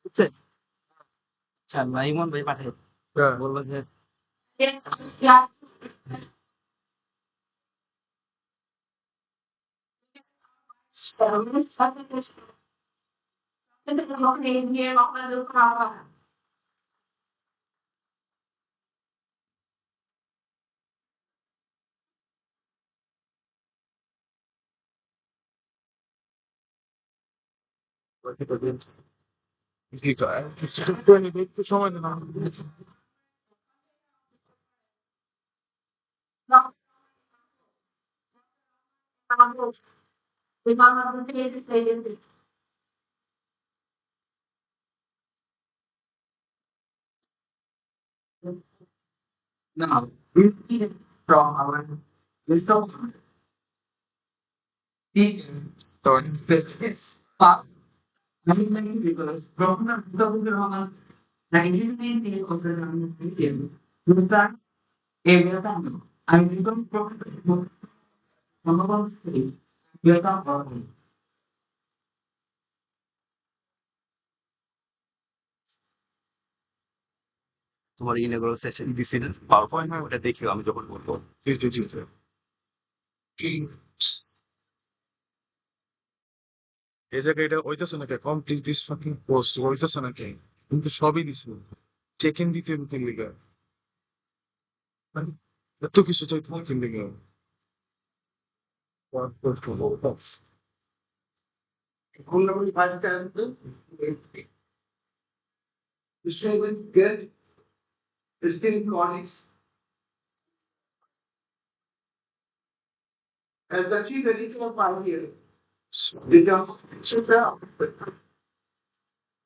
বুঝছেন? আচ্ছা ভাই ইমন ভাই পাঠাই বললো যে একটু সময় দেন now from our list of specifics are many because from the 19 of the Musa Aviatan and become from the state. তোমার ইনগুলো সেশন দিছিল পাওয়ার পয়েন্ট ওটা দেখিও আমি যখন বলবো এই জায়গায় এটা হইতেছে নাকি কমপ্লিট দিস ফাকিং পোস্ট হইতেছে নাকি কিন্তু সবই দিছিল চেক ইন দিতে দিতে লিগা এত কিছু চাইতে থাকে লিগা Only 5 times the student will get visiting colleagues as the chief editor of 5 years. The job should have.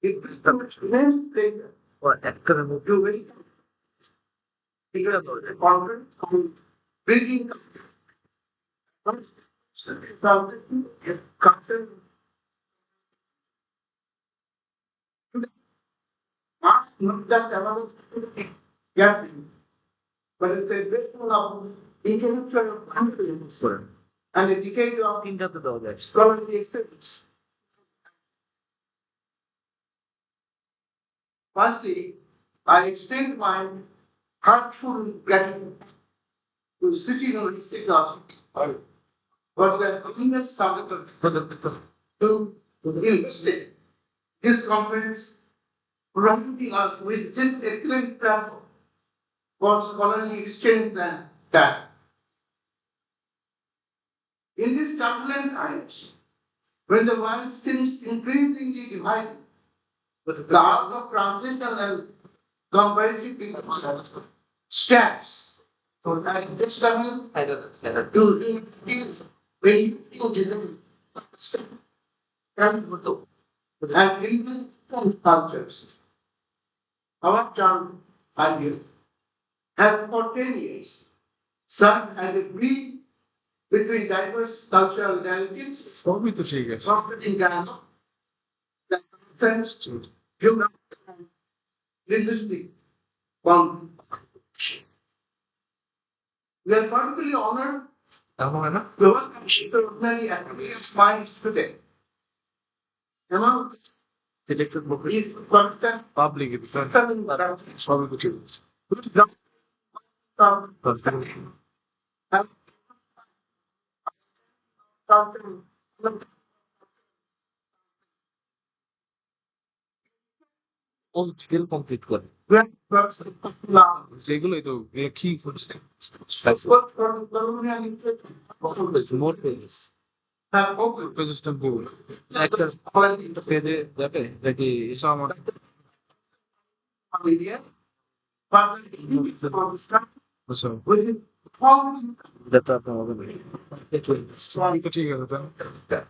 It is the students pleasure or academic to very conference on bringing culture must not just allow gathering, but a celebration of intellectual confidence and a decade of তিনটাতে দেওয়া যায় scholarly excellence. Firstly, I extend my heartfelt gratitude to the City University for their willingness to investigate this conference, providing us with this excellent platform for scholarly exchange and dialogue. In these turbulent times, when the world seems increasingly divided, the art of translation and comparative stands for this level to increase very design and different cultures. Our term ideas have for 10 years served as a bridge between diverse cultural narratives, সবই তো ঠিক আছে fostering dialogue that concerns geographical and linguistic boundaries. We are particularly honored to welcome extraordinary academic minds today. Among selected book these constant public সবই তো ঠিক আছে all detail complete করে যেগুলোই তো কি করছে মোর পেজ রেজিস্টার বল একটা পেজে যাবে দেখি এটা আমার আচ্ছা যেটা আপনার হবে সবই তো ঠিক আছে তাই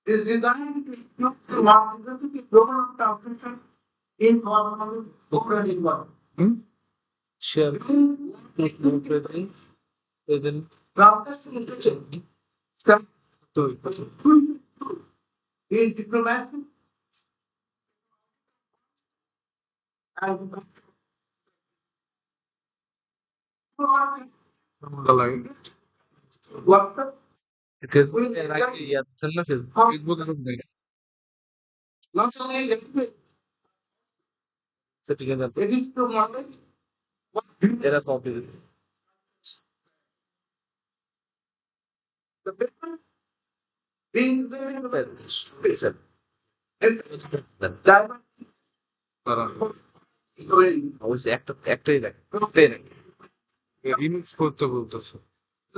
is designed to include smart diversity global translation in open environment. Share present Translation step তো in diplomacy and ভালো লাগে WhatsApp ফেসবুক এর আগে ইয়া ছিল না ফেসবুক এখন নেই not only language, সেটা গেল it is to knowledge. এরা complete The people being very stupid. And diamond তারা going অবশ্যই একটাই দেখ একটাই দেখ রিমিক্স করতে বলতেছে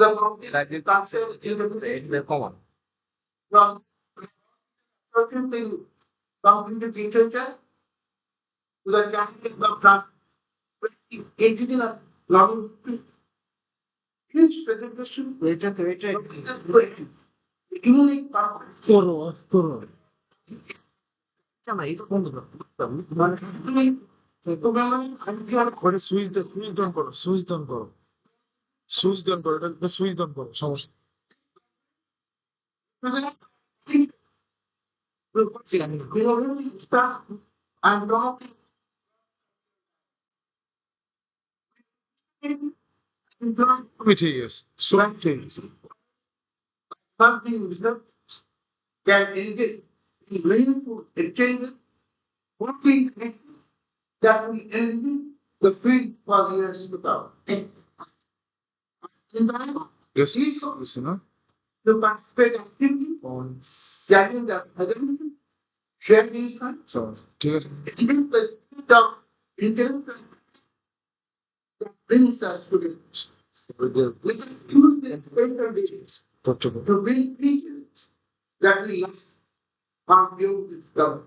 the mountain এর আগে answer এটা common from certain thing cognitive literature to the chances of engineer knowledge. Huge presentation. Later, unique purpose. করো না এটা বন্ধ করো করে সুইচ ডাউন করো এটা সুইচ ডাউন করো সমস্যা And তুমি ঠিক আছে সব ঠিক আছে something research can engage in meaningful exchanges, working that will enrich the field for years to come. In time, Yes, listen, huh? to participate actively, gathering the evidence, sharing insights, So, ঠিক আছে even the spirit of intelligence that brings us together. Let us use the special days to build creatures that will last on beyond this world.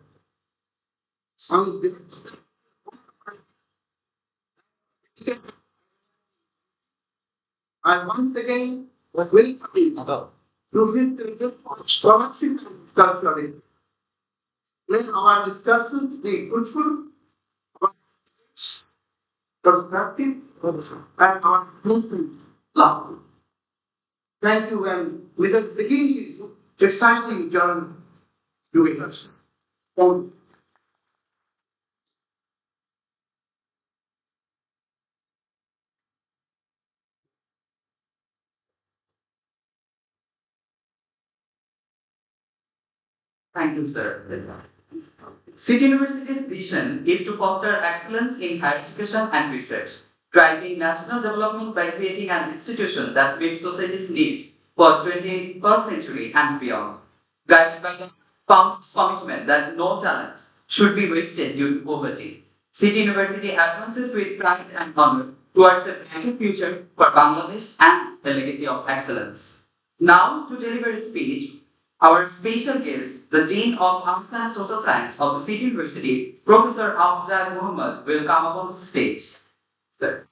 I once again welcome you to this scholarship and discussion. Let our discussions be fruitful, constructive, and our movement love. Thank you, and let us begin this exciting journey doing us. Thank you, sir. City University's vision is to foster excellence in higher education and research, driving national development by creating an institution that meets society's need for 21st century and beyond, guided by the founder's commitment that no talent should be wasted due to poverty. City University advances with pride and honor towards a brighter future for Bangladesh and a legacy of excellence. Now, to deliver a speech, our special guest, the Dean of Arts and Social Science of the City University, Professor Afzal Muhammad, will come up on the stage. Sir.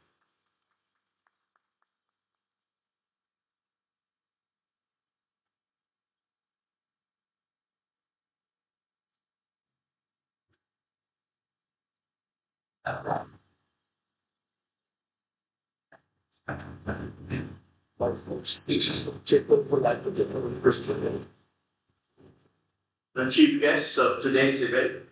The chief guest of today's event,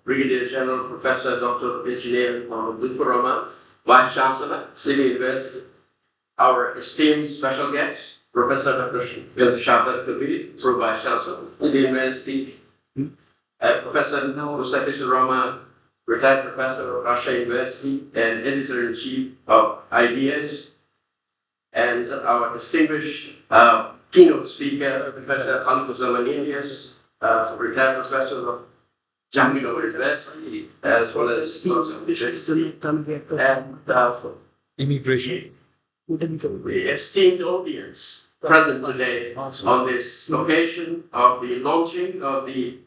Brigadier General Professor Dr. Engineer Mohammed Rahman, Vice Chancellor, City University. Our esteemed special guest, Professor Dr. Shabat Kabir, Pro Vice Chancellor, City University. Professor Mustafa Rahman, retired professor of Russia University and editor-in-chief of Ideas. And our distinguished keynote speaker, Professor Khalid Zamaninius, retired professor of Jamaica University, as well as and immigration the esteemed audience present today on this occasion of the launching of the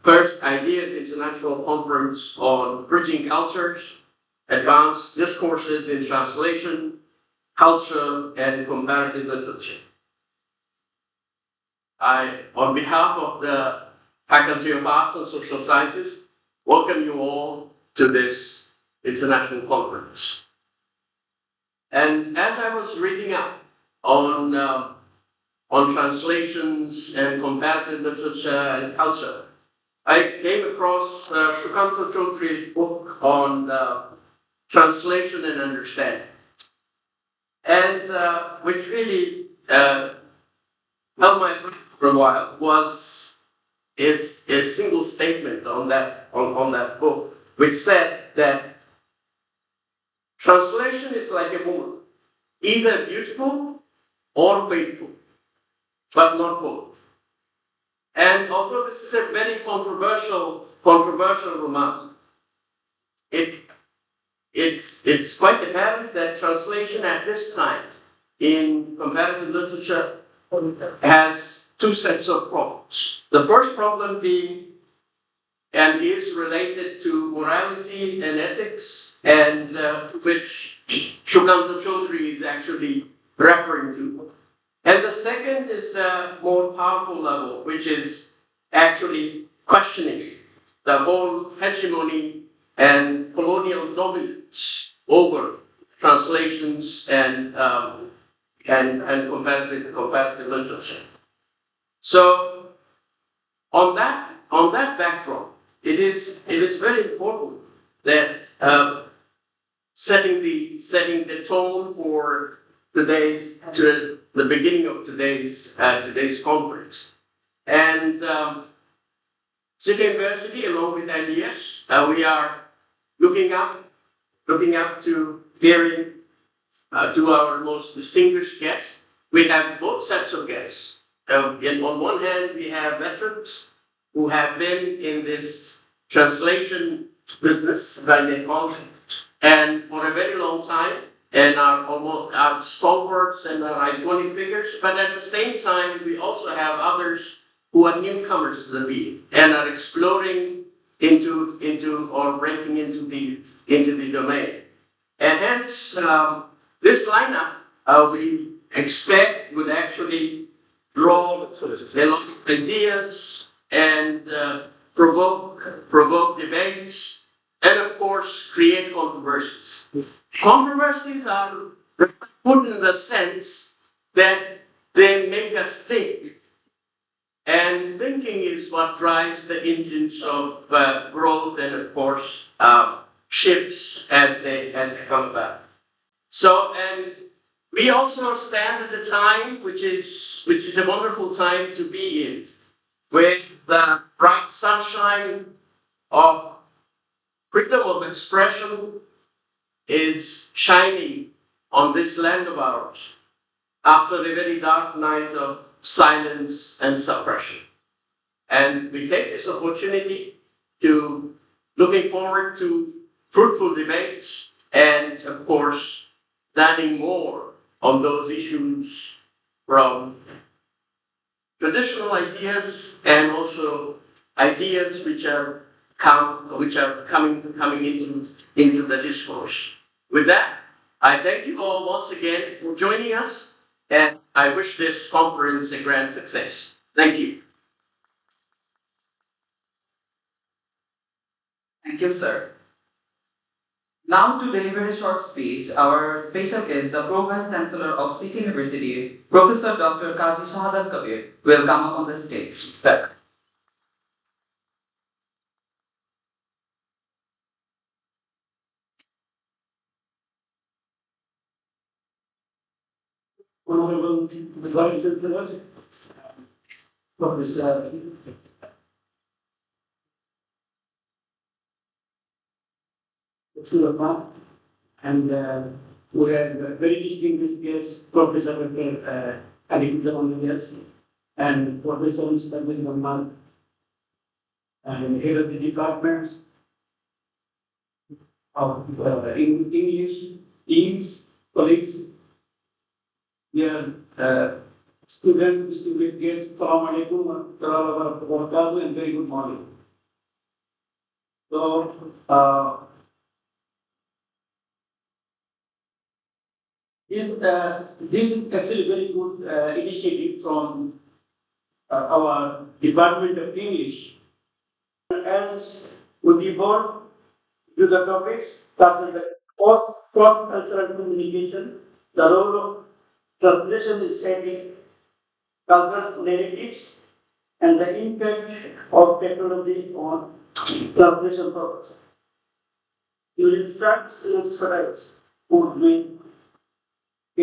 first Ideas International Conference on Bridging Cultures, Advanced Discourses in Translation, Culture, and Comparative Literature. I, on behalf of the Faculty of Arts and Social Sciences, welcome you all to this international conference. And as I was reading up on translations and comparative literature and culture, I came across Shukanta Chaudhry's book on translation and understanding. and which really held my breath for a while was is a single statement on that book, which said that translation is like a woman, either beautiful or faithful, but not both. And although this is a very controversial remark, it's quite apparent that translation at this time in comparative literature has two sets of problems. The first problem being and is related to morality and ethics, and which Shukanta Chaudhary is actually referring to. And the second is the more powerful level, which is actually questioning the whole hegemony and colonial dominance over translations and comparative literature. So on that backdrop, it is very important that setting the tone for to the beginning of today's conference. And City University, along with LDS, we are looking up to hearing to our most distinguished guests. We have both sets of guests. On one hand, we have veterans who have been in this translation business, by they call it, and for a very long time, and are stalwarts and are iconic figures. But at the same time, we also have others who are newcomers to the field and are exploring into or breaking into the domain. And hence, this lineup we expect would actually draw a lot of ideas and provoke debates, and of course create controversies. Controversies are put in the sense that they make us think, and thinking is what drives the engines of growth and of course shifts as they come about. So, and we also stand at a time which is a wonderful time to be in, where the bright sunshine of freedom of expression is shining on this land of ours after a very dark night of silence and suppression. And we take this opportunity to looking forward to fruitful debates and, of course, learning more on those issues from traditional ideas and also ideas which are coming into the discourse. With that, I thank you all once again for joining us, and I wish this conference a grand success. Thank you. Thank you, sir. Now to deliver a short speech, our special guest, the Pro-Vice Chancellor of City University, Professor Dr. Kazi Shahadat Kabir, will come up on the stage. Sir. Honorable Vice Chancellor, Professor Sulaiman, and we have a very distinguished guest, Professor Ali Zamanias, and Professor Mr. Muhammad, and head of the department of English, deans, colleagues, dear students, distinguished guests, Assalamu alaikum wa rahmatullahi wa barakatuh, and very good morning. So, this is actually very good initiative from our Department of English. As we devote to the topics such as the cross-cultural communication, the role of translation in setting cultural narratives, and the impact of technology on translation process. During such exercise would be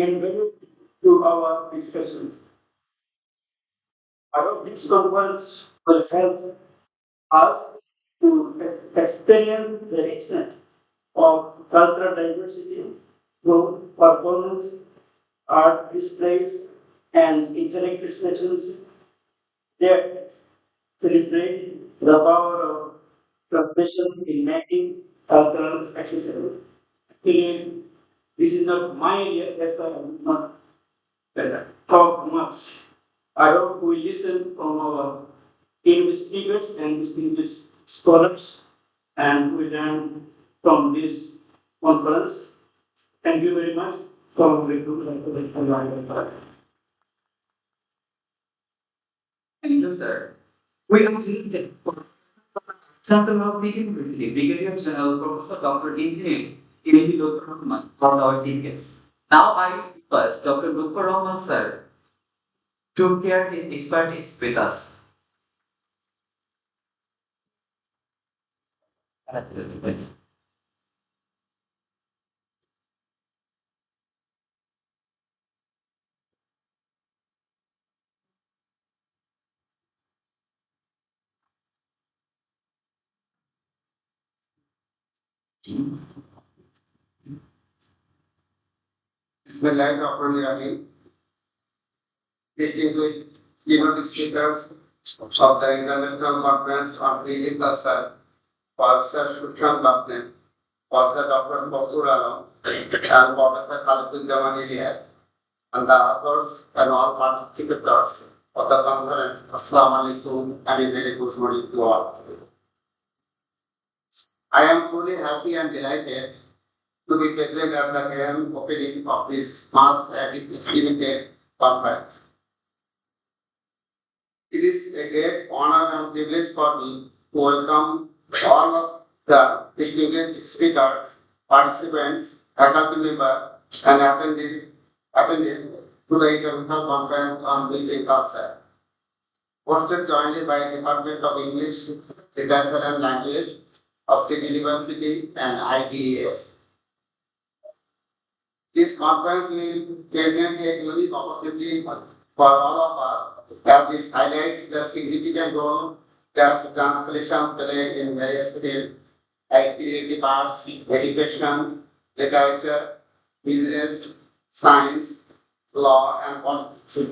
invaluable to our discussions. I hope this conference will help us to experience the extent of cultural diversity through performance, art displays, and interactive sessions that celebrate the power of transmission in making cultural accessible. Actually, this is not my idea, that's why I will not talk much. I hope we listen from our distinguished speakers and distinguished scholars and we learn from this conference. Thank you very much for the Thank you, sir. We are delighted for Chancellor of the University, Brigadier General Professor Dr. Engineer Ilmi Dr. Rahman for our chief guest. Now I request Dr. Dr. Rahman sir to share his expertise with us. Bismillahirrahmanirrahim. Distinguished keynote speakers of the International Conference on Music Culture, Professor Shukran Batne, Professor Dr. Bakur Alam, and Professor Khaliduzzaman Ilyas, and the authors and all participants of the conference. Assalamu alaikum and a very good morning to all. I am truly happy and delighted to be present at the grand opening of this mass activated conference. It is a great honor and privilege for me to welcome all of the distinguished speakers, participants, faculty members, and attendees to the International Conference on Music Culture, hosted jointly by Department of English, Literature and Language of State University and ITES. This conference will present a unique opportunity for all of us as it highlights the significant role that translation play in various fields like creative arts, education, literature, business, science, law, and politics,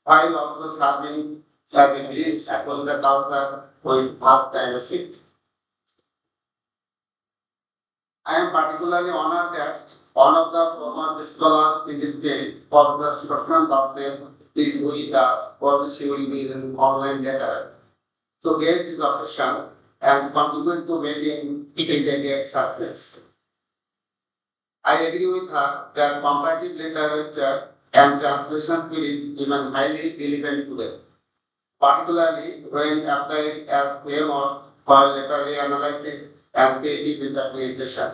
while also serving as a bridge across the culture with vast diversity. I am particularly honored that one of the foremost scholars in this field, Professor Shukran Batne, is with us, for which he will be in online later, to get this occasion and contribute to making it a great success. I agree with her that comparative literature and translation field is even highly relevant today, particularly when applied as framework for literary analysis and creative interpretation.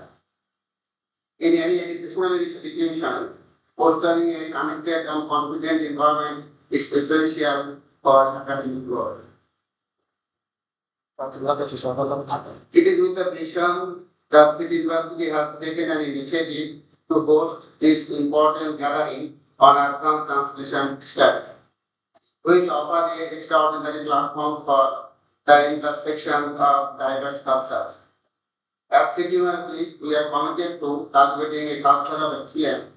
In any educational institution, fostering a connected and confident environment is essential for academic growth. It is with the vision that City University has taken an initiative to host this important gathering on advanced translation studies, which offer an extraordinary platform for the intersection of diverse cultures. At City University, we are committed to cultivating a culture of excellence.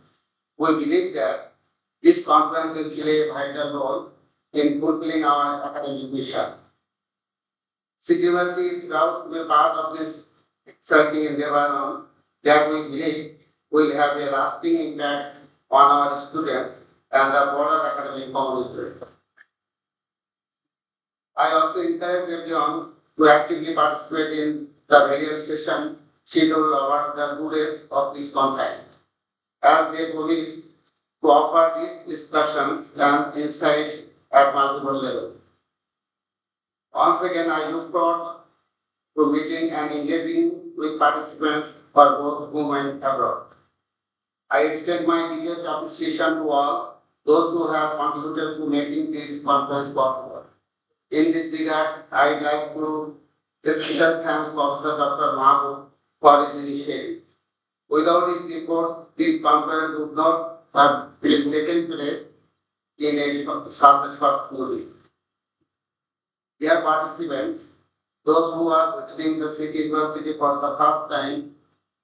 We believe that this conference will play a vital role in fulfilling our academic mission. City University is proud to be part of this exciting endeavor that we believe will have a lasting impact on our students and the broader academic community. I also encourage everyone to actively participate in the various sessions scheduled over the 2 days of this conference, as they promise to offer these discussions and insight at multiple levels. Once again, I look forward to meeting and engaging with participants for both home and abroad. I extend my deepest appreciation to all those who have contributed to making this conference possible. In this regard, I'd like to special thanks Professor Dr. Mahbub for his initiative. Without his report, this conference would not have been taken place in a short movie. Dear participants, those who are visiting the city university for the first time,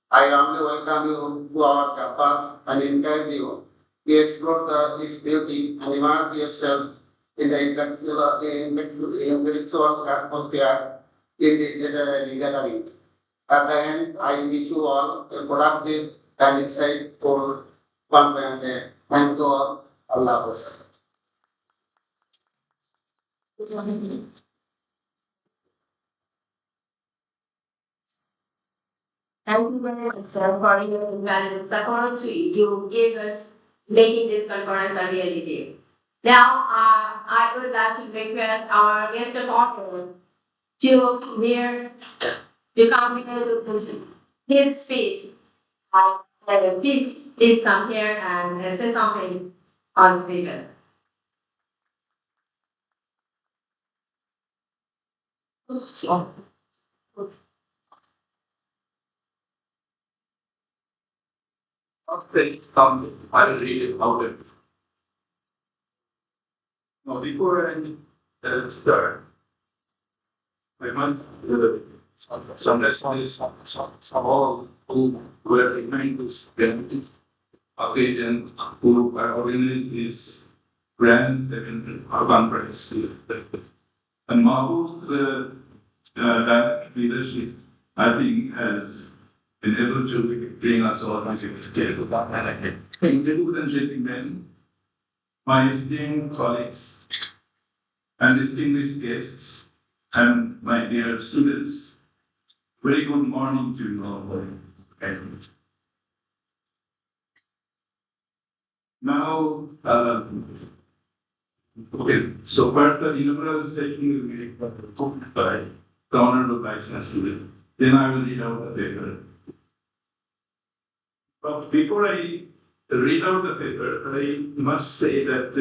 I warmly welcome you to our campus and encourage you to explore its beauty and immerse yourself in the intellectual atmosphere in this literary gathering. At the end, I wish you all a productive and insightful conference. Thank you all. Allah Hafiz. Thank you very much, sir, for your invaluable support. You gave us making this conference a reality. Now, I would like to request our guest of honor to here to come here to his speech. Please come here and say something on the event. Not say something. I will read it out. Now, before I start, I must some all who were remain to spend occasion who are organizing this grand conference. And Mahmoud's direct leadership, I think, has been able to bring us all together. Ladies and gentlemen, my esteemed colleagues and distinguished guests, and my dear students, very good morning to you all. Now, okay, so first the inaugural session will be by the Honorable Vice Chancellor. Then I will read out the paper. But before I read out the paper, I must say that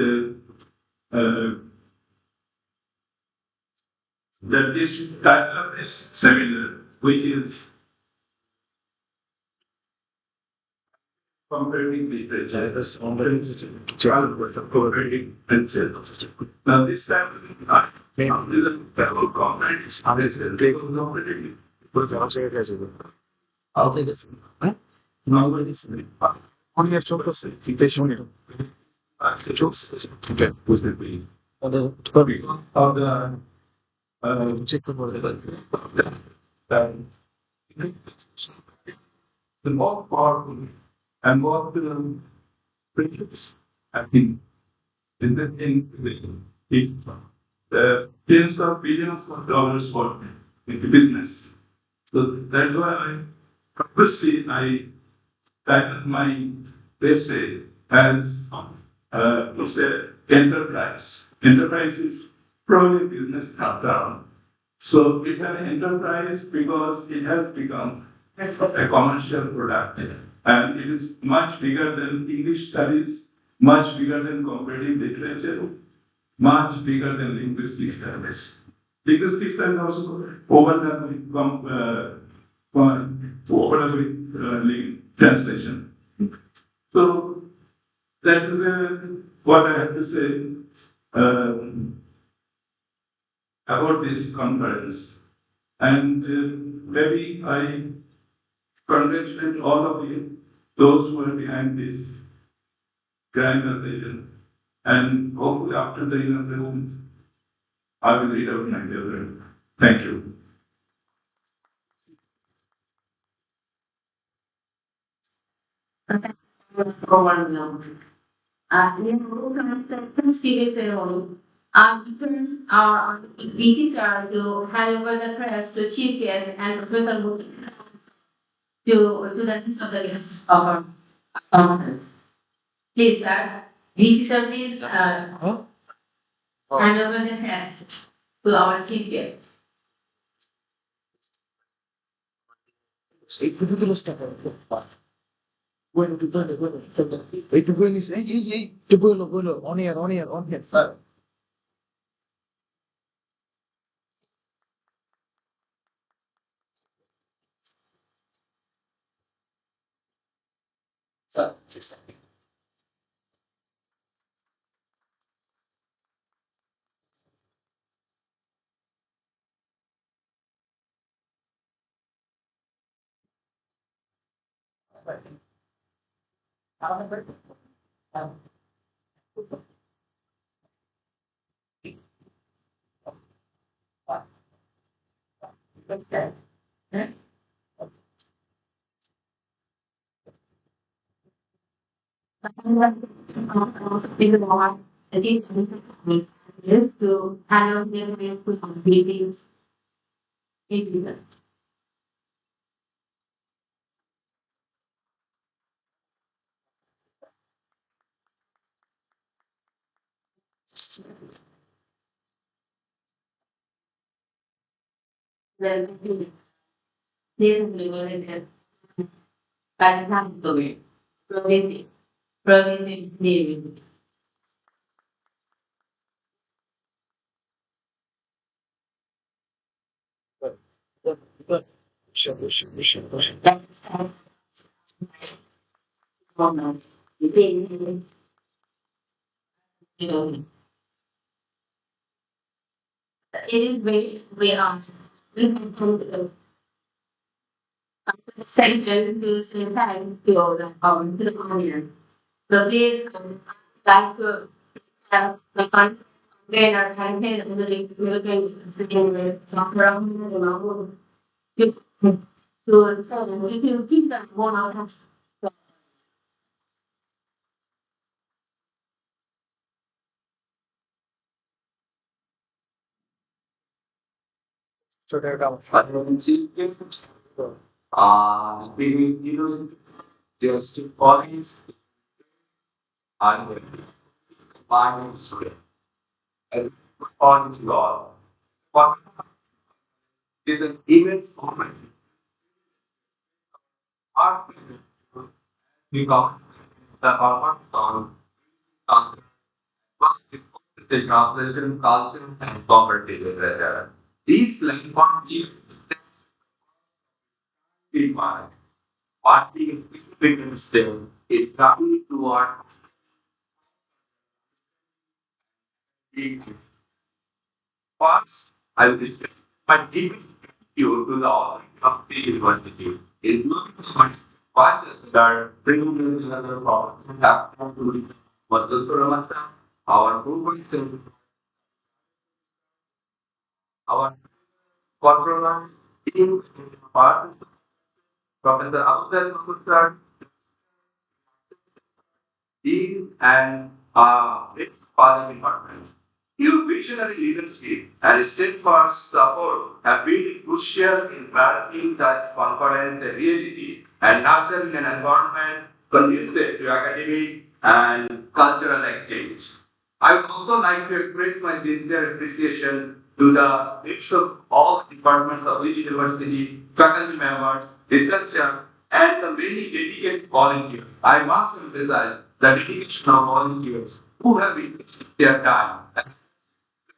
this title of this seminar, which is Comparing Literature, Comparing Literature. Now this time, I is a fellow comments. I'll take it. On your shoulders, they show you. The jokes, okay, was the way. On the check the more powerful and more precious, I think, in the thing, if tens of billions of dollars worth into business. So that's why purposely I titled my essay as it's a enterprise. Enterprise is probably business top down. So it's an enterprise because it has become a commercial product. And it is much bigger than English studies, much bigger than comparative literature, much bigger than linguistic studies. Linguistic studies also overlap with translation. So that is what I have to say about this conference. And maybe I congratulate all of you, those who are behind this grand occasion. And hopefully after the inauguration, I will read out my paper. Thank you. Serious ceremony. Because our meetings are to hand over the press to chief guest and Professor Moody to the rest of the guests of our conference. Please, sir. VC sir, please hand over the head to our chief guest. Bueno, hey, on air, Sir, sir. Used to handle them with meetings, incidents. Then this related by the time to it, progressive living. That's time. Moment. It is very, we can do the same to same time to the audience. The way like to have the content or content on the looking together from to keep them one of Just colleagues and combined students and on law. What is an immense moment? Art become the urban sound of the translation, culture, and property literature. These landmarks give in mind what the significance them is coming toward being. First, I will discuss my deepest gratitude to the authority of the university, including my that bringing together problems have come to Madhusura our professor, our controller, in part, Professor Abdul Mahmood Dean and its father department. Your visionary leadership and steadfast support have been crucial in balancing that conference reality and nurturing an environment conducive to academic and cultural exchange. I would also like to express my sincere appreciation to the heads of all departments of each university, faculty members, researchers, and the many dedicated volunteers. I must emphasize the dedication of volunteers who have invested their time and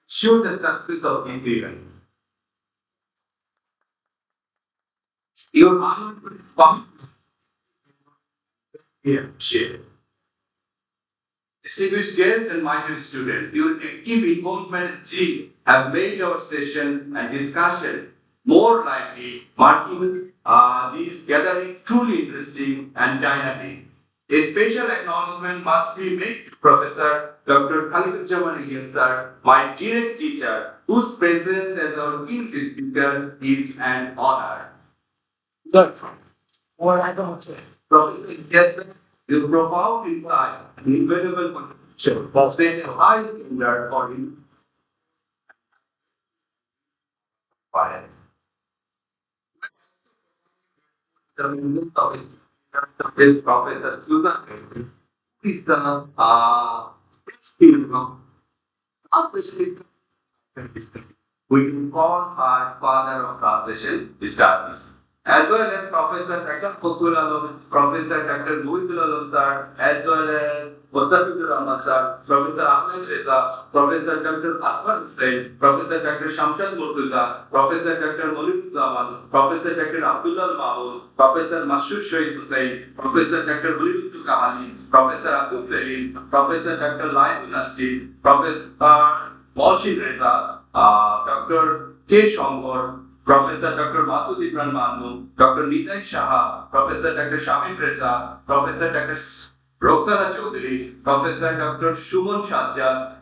ensure the success of this event. Your honorable commitment here shared. Distinguished guests and my dear students, your active involvement and zeal have made our session and discussion more lively, making these gatherings truly interesting and dynamic. A special acknowledgement must be made to Professor Dr. Khalifuzzaman Ilyas, my direct teacher, whose presence as our keynote speaker is an honor. Good. What I don't say. Professor Ilyas, your profound insight and invaluable contribution set a high standard for him. The meaning of this Professor Susan is the experience of the we can call our father of translation studies. As well as Professor Dr. Kukul Alom, Professor Dr. Muhidul Alom sir, as well as Mustafidur Rahman sir, Professor Ahmed Reza, Professor Dr. Akbar Hussain, Professor Dr. Shamshad Murtuza, Professor Dr. Munir Zaman, Professor Dr. Abdullah Mahmoud, Professor Mashur Shoaib Hussain, Professor Dr. Munir Kahali, Professor Abdul Salim, Professor Dr. Laib Nasri, Professor Mohsin Reza, Dr. K. Shongor, Professor Dr. Masud Ibran Manu, Dr. Nidai Shah, Professor Dr. Shamim Reza, Professor Dr. Roxana Chaudhary, Professor Dr. Shuman Shahjad,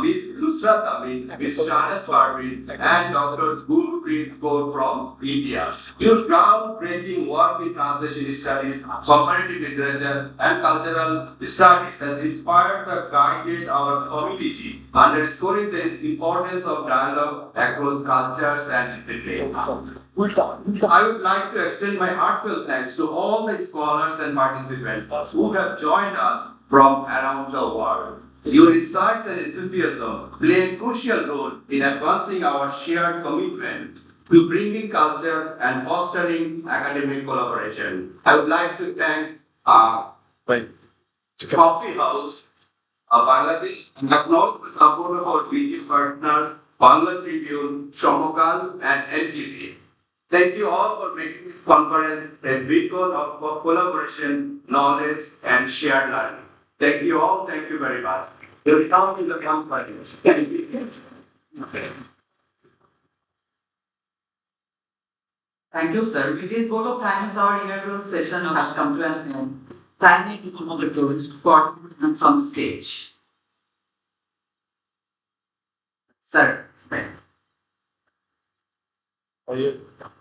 Ms. Nusrat Amin, Ms. Shahnaz Parveen, and Dr. Gurpreet Kaur from India. Your groundbreaking work in translation studies, comparative literature, and cultural studies has inspired the guided our community, underscoring the importance of dialogue across cultures and disciplines. I would like to extend my heartfelt thanks to all the scholars and participants who have joined us from around the world. Your insights and enthusiasm play a crucial role in advancing our shared commitment to bringing culture and fostering academic collaboration. I would like to thank Coffee House, Bangladesh, and acknowledge the support of our media partners, Bangla Tribune, Shomokal, and NTV. Thank you all for making this conference a beacon of collaboration, knowledge, and shared learning. Thank you all. Thank you very much. We'll come to the conference. Thank you. Thank you, sir. With this vote of thanks, our inaugural session has come to an end. Thank you to all the girls for on some stage. Sir. Are you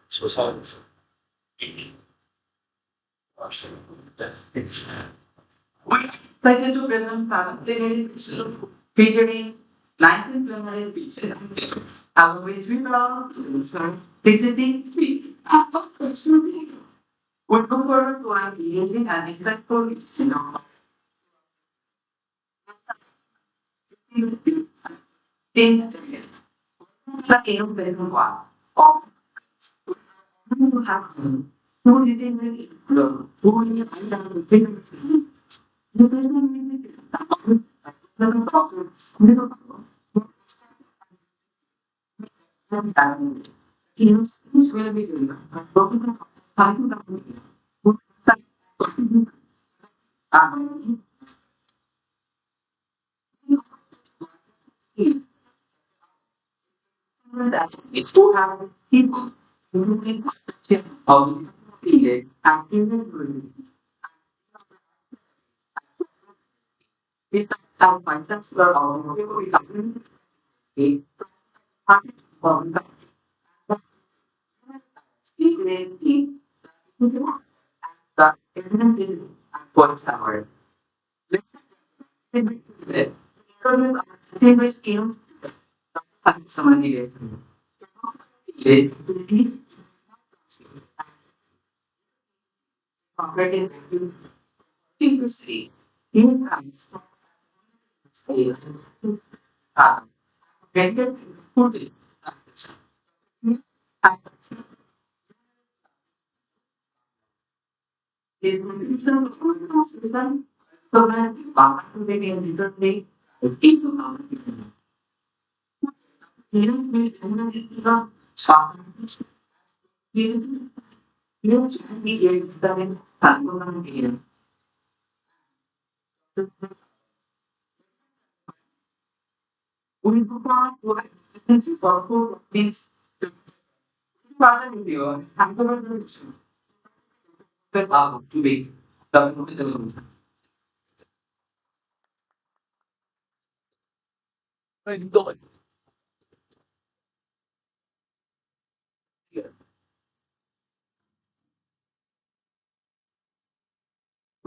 so sorry? We excited to present plenary session featuring 19 plenary speeches, out of which we belong to sir, visiting speak and personally. We look forward to an engaging and insightful discussion of in the air very well. Oh, you have who did it who did it it's to have people who can of the and even kita tahu panjang seluruh orang itu kita ini tapi bangsa ini that is what our favorite skills somebody is operating industry in times get food to be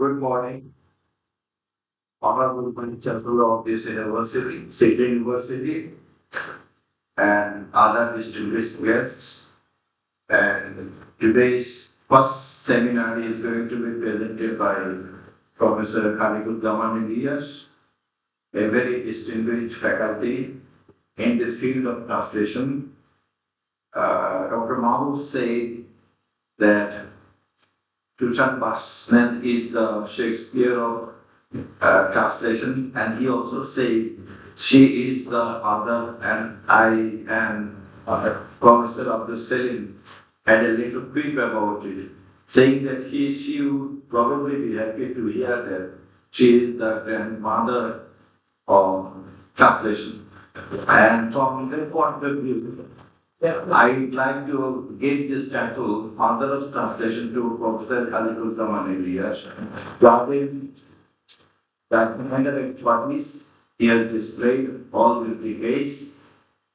Good morning, Honorable Chancellor of this university, City University, and other distinguished guests. And today's first seminar is going to be presented by Professor Khalikuddin Ilyas, a very distinguished faculty in this field of translation. Dr. Mahmoud said that Susan Basman is the Shakespeare of translation, and he also said she is the author, and I am a professor of the Selim. Had a little quip about it, saying that she would probably be happy to hear that she is the grandmother of translation. And from that point of view, I'd like to give this title, Author of Translation to Professor Khalidul Zaman Elias. Gavin, that kind of expertise he has displayed all the decades,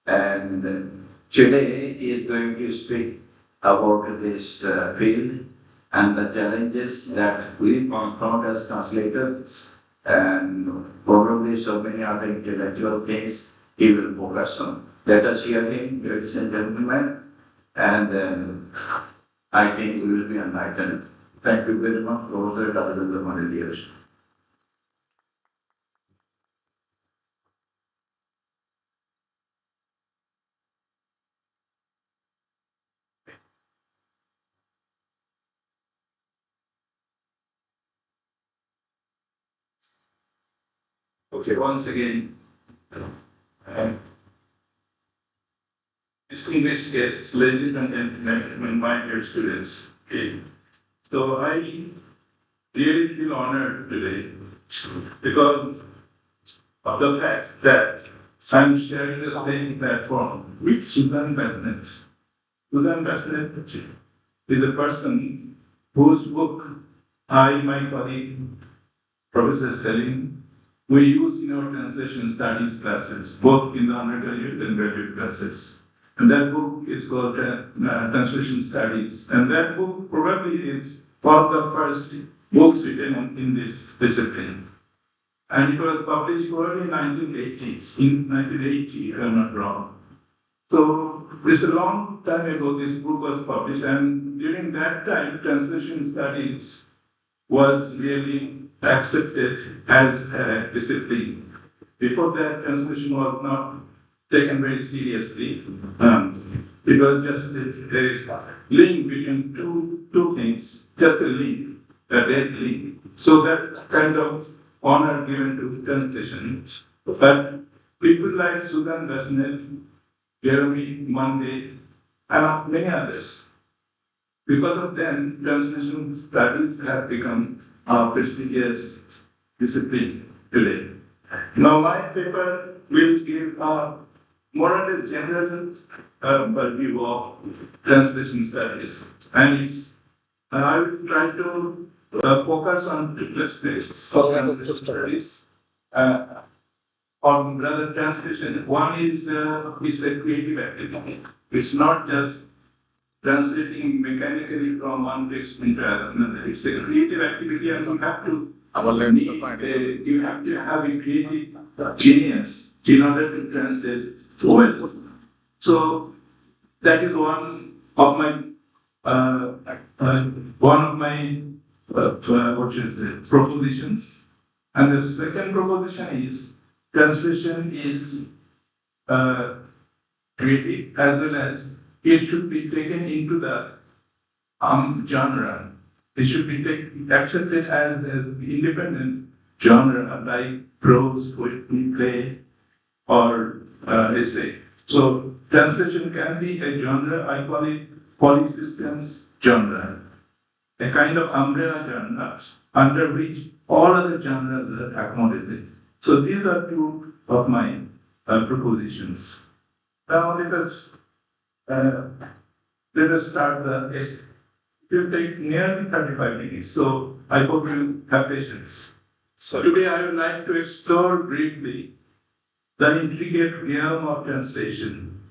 and today he is going to speak about this field and the challenges that we confront as translators, and probably so many other intellectual things he will focus on. Let us hear him, ladies and gentlemen, and I think we will be enlightened. Thank you very much, Professor Dr. Manilias. Okay, once again, uh, distinguished guests, ladies and gentlemen, my dear students. Okay. So I really feel honored today because of the fact that I'm sharing the same platform with Susan Bassnett. Susan Bassnett is a person whose book I, my colleague, Professor Selim, we use in our translation studies classes, both in the undergraduate and graduate classes. And that book is called Translation Studies. And that book probably is one of the first books written in this discipline. And it was published early in 1980s, in 1980, if I'm not wrong. So it's a long time ago this book was published, and during that time, translation studies was really accepted as a discipline. Before that, translation was not taken very seriously. It was just a link between two things, just a link, a dead link. So that kind of honor given to translation. But people like Susan Bassnett, Jeremy Monday, and many others, because of them, translation studies have become a prestigious discipline today. Now, my paper will give a more or less general view of translation studies, and I will try to focus on two aspects of translation studies. Or rather, translation. One is a creative activity. It's not just translating mechanically from one text into another. It's a creative activity, and you have to you have to have a creative genius in order to translate well. So that is one of my propositions. And the second proposition is translation is creative as well as it should be taken into the genre. It should be accepted as an independent genre like prose, poetry, play, or essay. So translation can be a genre. I call it polysystems genre, a kind of umbrella genre under which all other genres are accommodated. So these are two of my propositions. Now let us start the essay. It will take nearly 35 minutes, so I hope you have patience. So today I would like to explore briefly the intricate realm of translation,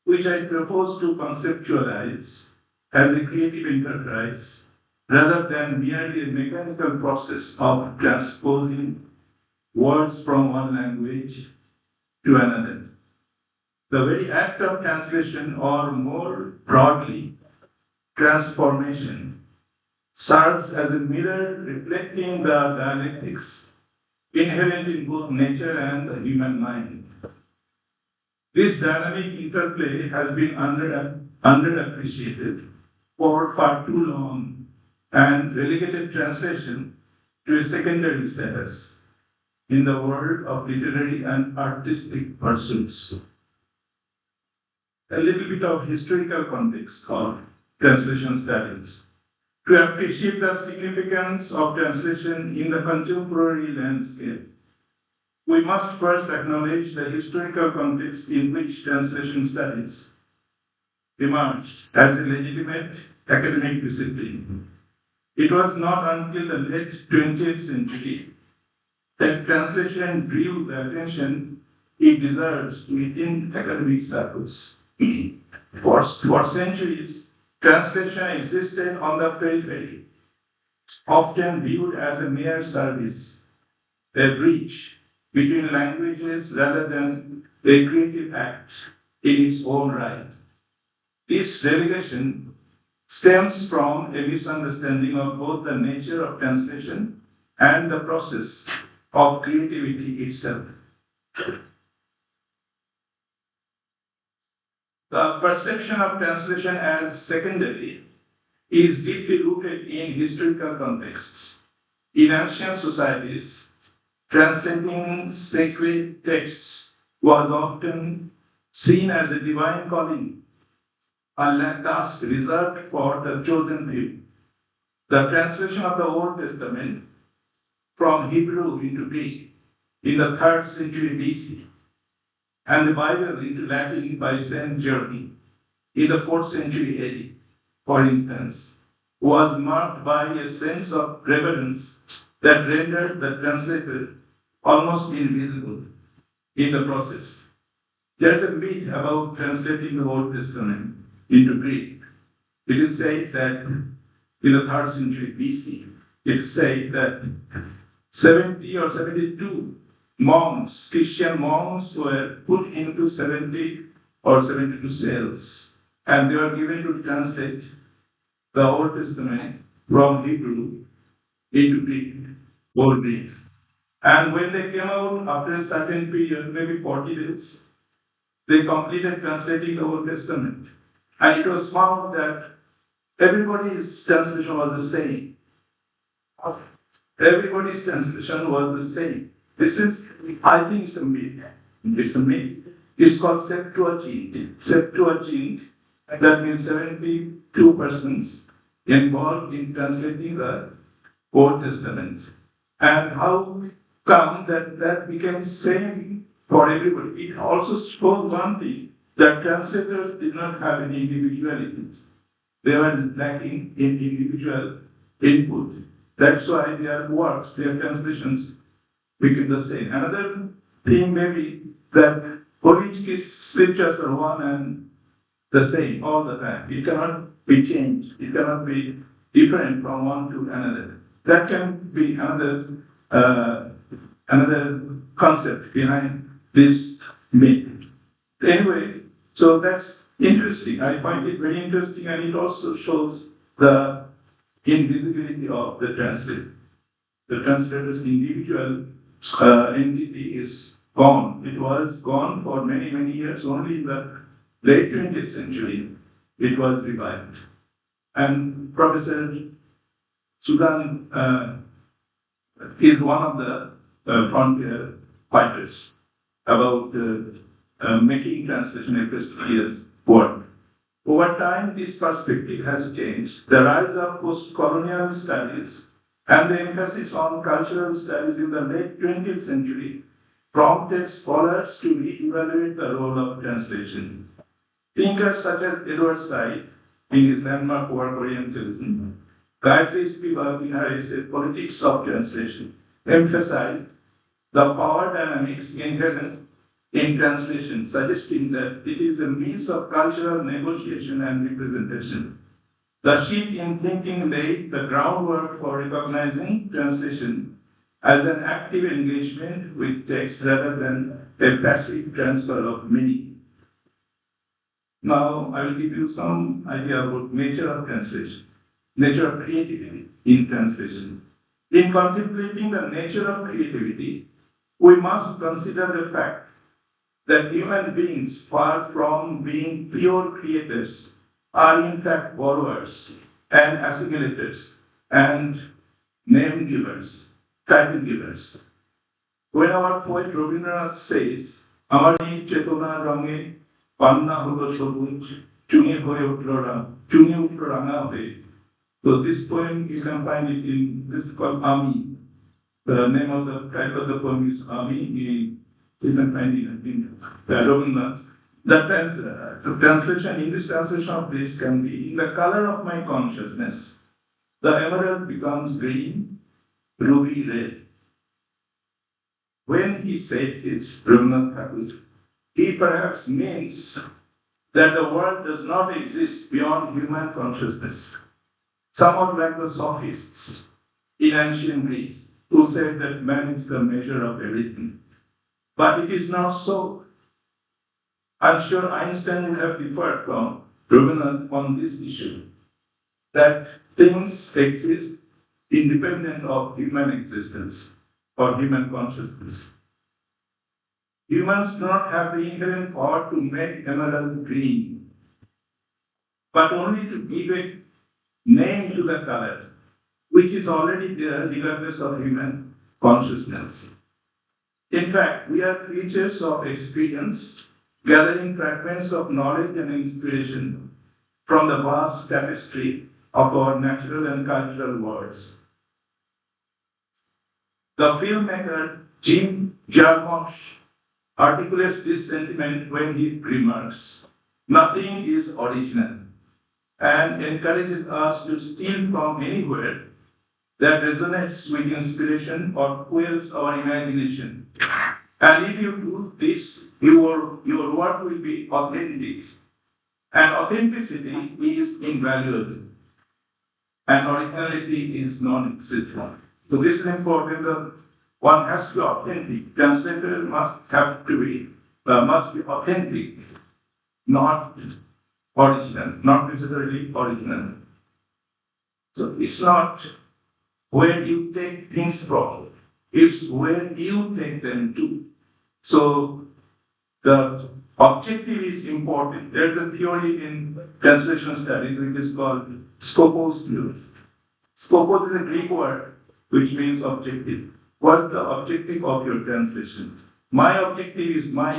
which I propose to conceptualize as a creative enterprise rather than merely a mechanical process of transposing words from one language to another. The very act of translation, or more broadly, transformation, serves as a mirror reflecting the dialectics inherent in both nature and the human mind. This dynamic interplay has been underappreciated for far too long and relegated translation to a secondary status in the world of literary and artistic pursuits. A little bit of historical context of translation studies. To appreciate the significance of translation in the contemporary landscape, we must first acknowledge the historical context in which translation studies emerged as a legitimate academic discipline. It was not until the late 20th century that translation drew the attention it deserves within academic circles. For centuries, translation existed on the periphery, often viewed as a mere service, a bridge between languages rather than a creative act in its own right. This relegation stems from a misunderstanding of both the nature of translation and the process of creativity itself. The perception of translation as secondary is deeply rooted in historical contexts. In ancient societies, translating sacred texts was often seen as a divine calling, a task reserved for the chosen few. The translation of the Old Testament from Hebrew into Greek in the 3rd century BC and the Bible into Latin by Saint Jerome in the 4th century AD, for instance, was marked by a sense of reverence that rendered the translator almost invisible in the process. There is a myth about translating the Old Testament into Greek. It is said that in the 3rd century BC, it is said that 70 or 72 monks, Christian monks, were put into 70 or 72 cells, and they were given to translate the Old Testament from Hebrew into Greek or Greek. And when they came out after a certain period, maybe 40 days, they completed translating the Old Testament. And it was found that everybody's translation was the same. Everybody's translation was the same. This is, I think it's a myth. It's a myth. It's called Septuagint. Septuagint, that means 72 persons involved in translating the Old Testament. And how come that became same for everybody? It also shows one thing, that translators did not have any individuality. They were lacking in individual input. That's why their works, their translations became the same. Another thing may be that holy scriptures are one and the same all the time. It cannot be changed. It cannot be different from one to another. That can be another concept behind this myth. Anyway, so that's interesting. I find it very interesting, and it also shows the invisibility of the translator. The translator's individual entity is gone. It was gone for many, many years. Only in the late 20th century it was revived. And Professor Sudan is one of the frontier fighters about making translation a prestigious work. Over time, this perspective has changed. The rise of post-colonial studies and the emphasis on cultural studies in the late 20th century prompted scholars to re-evaluate the role of translation. Thinkers such as Edward Said, in his landmark work Orientalism, Gayatri Spivak in her essay Politics of Translation, emphasized the power dynamics inherent in translation, suggesting that it is a means of cultural negotiation and representation. The shift in thinking laid the groundwork for recognizing translation as an active engagement with text rather than a passive transfer of meaning. Now, I will give you some idea about nature of translation, nature of creativity in translation. In contemplating the nature of creativity, we must consider the fact that human beings, far from being pure creators, are in fact borrowers and assimilators and name givers, title givers. When our poet Rabindranath says, "Amari chetona range panna holo sobuj, chungi hoye utlo ranga hoye." So this poem, you can find it in, this is called Ami. The name of the title of the poem is Ami. You can find it in Rabindranath. The translation, English translation of this can be, in the color of my consciousness, the emerald becomes green, ruby red. When he said this, Rabindranath Tagore, he perhaps means that the world does not exist beyond human consciousness, somewhat like the sophists in ancient Greece, who said that man is the measure of everything. But it is not so. I'm sure Einstein would have differed from Rabindranath on this issue, that things exist independent of human existence or human consciousness. Humans do not have the inherent power to make emerald green, but only to give a name to the color, which is already there regardless of human consciousness. In fact, we are creatures of experience, gathering fragments of knowledge and inspiration from the vast tapestry of our natural and cultural worlds. The filmmaker Jim Jarmusch articulates this sentiment when he remarks, "Nothing is original," and encourages us to steal from anywhere that resonates with inspiration or fuels our imagination. And if you do this, your work will be authentic. And authenticity is invaluable. And originality is non-existent. So this is important that one has to be authentic. Translators must be authentic, not original, not necessarily original. So it's not where you take things from, it's where you take them to. So the objective is important. There's a theory in translation studies which is called scopos theory. Scopos is a Greek word which means objective. What's the objective of your translation? My objective is my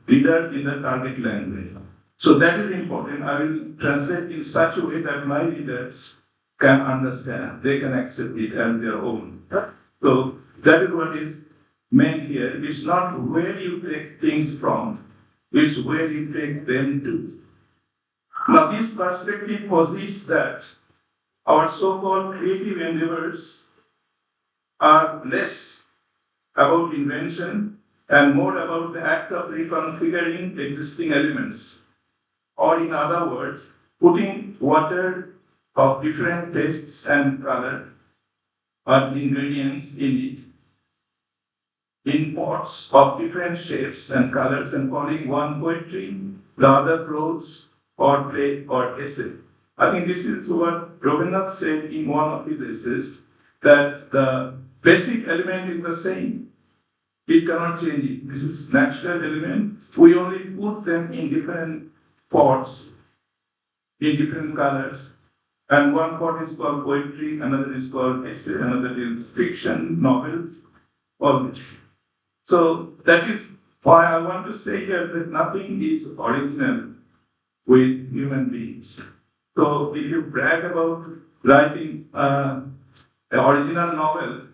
reader in the target language. So that is important. I will translate in such a way that my readers can understand, they can accept it as their own. So that is what is meant here. It's not where you take things from, it's where you take them to. Now this perspective posits that our so-called creative endeavors are less about invention and more about the act of reconfiguring existing elements. Or in other words, putting water of different tastes and color or ingredients in it, in pots of different shapes and colors, and calling one poetry, the other prose or play or essay. I think this is what Rabindranath said in one of his essays, that the basic element is the same. It cannot change it. This is natural element. We only put them in different pots, in different colors. And one pot is called poetry, another is called essay, another is fiction, novel, all this. So that is why I want to say here that nothing is original with human beings. So if you brag about writing an original novel,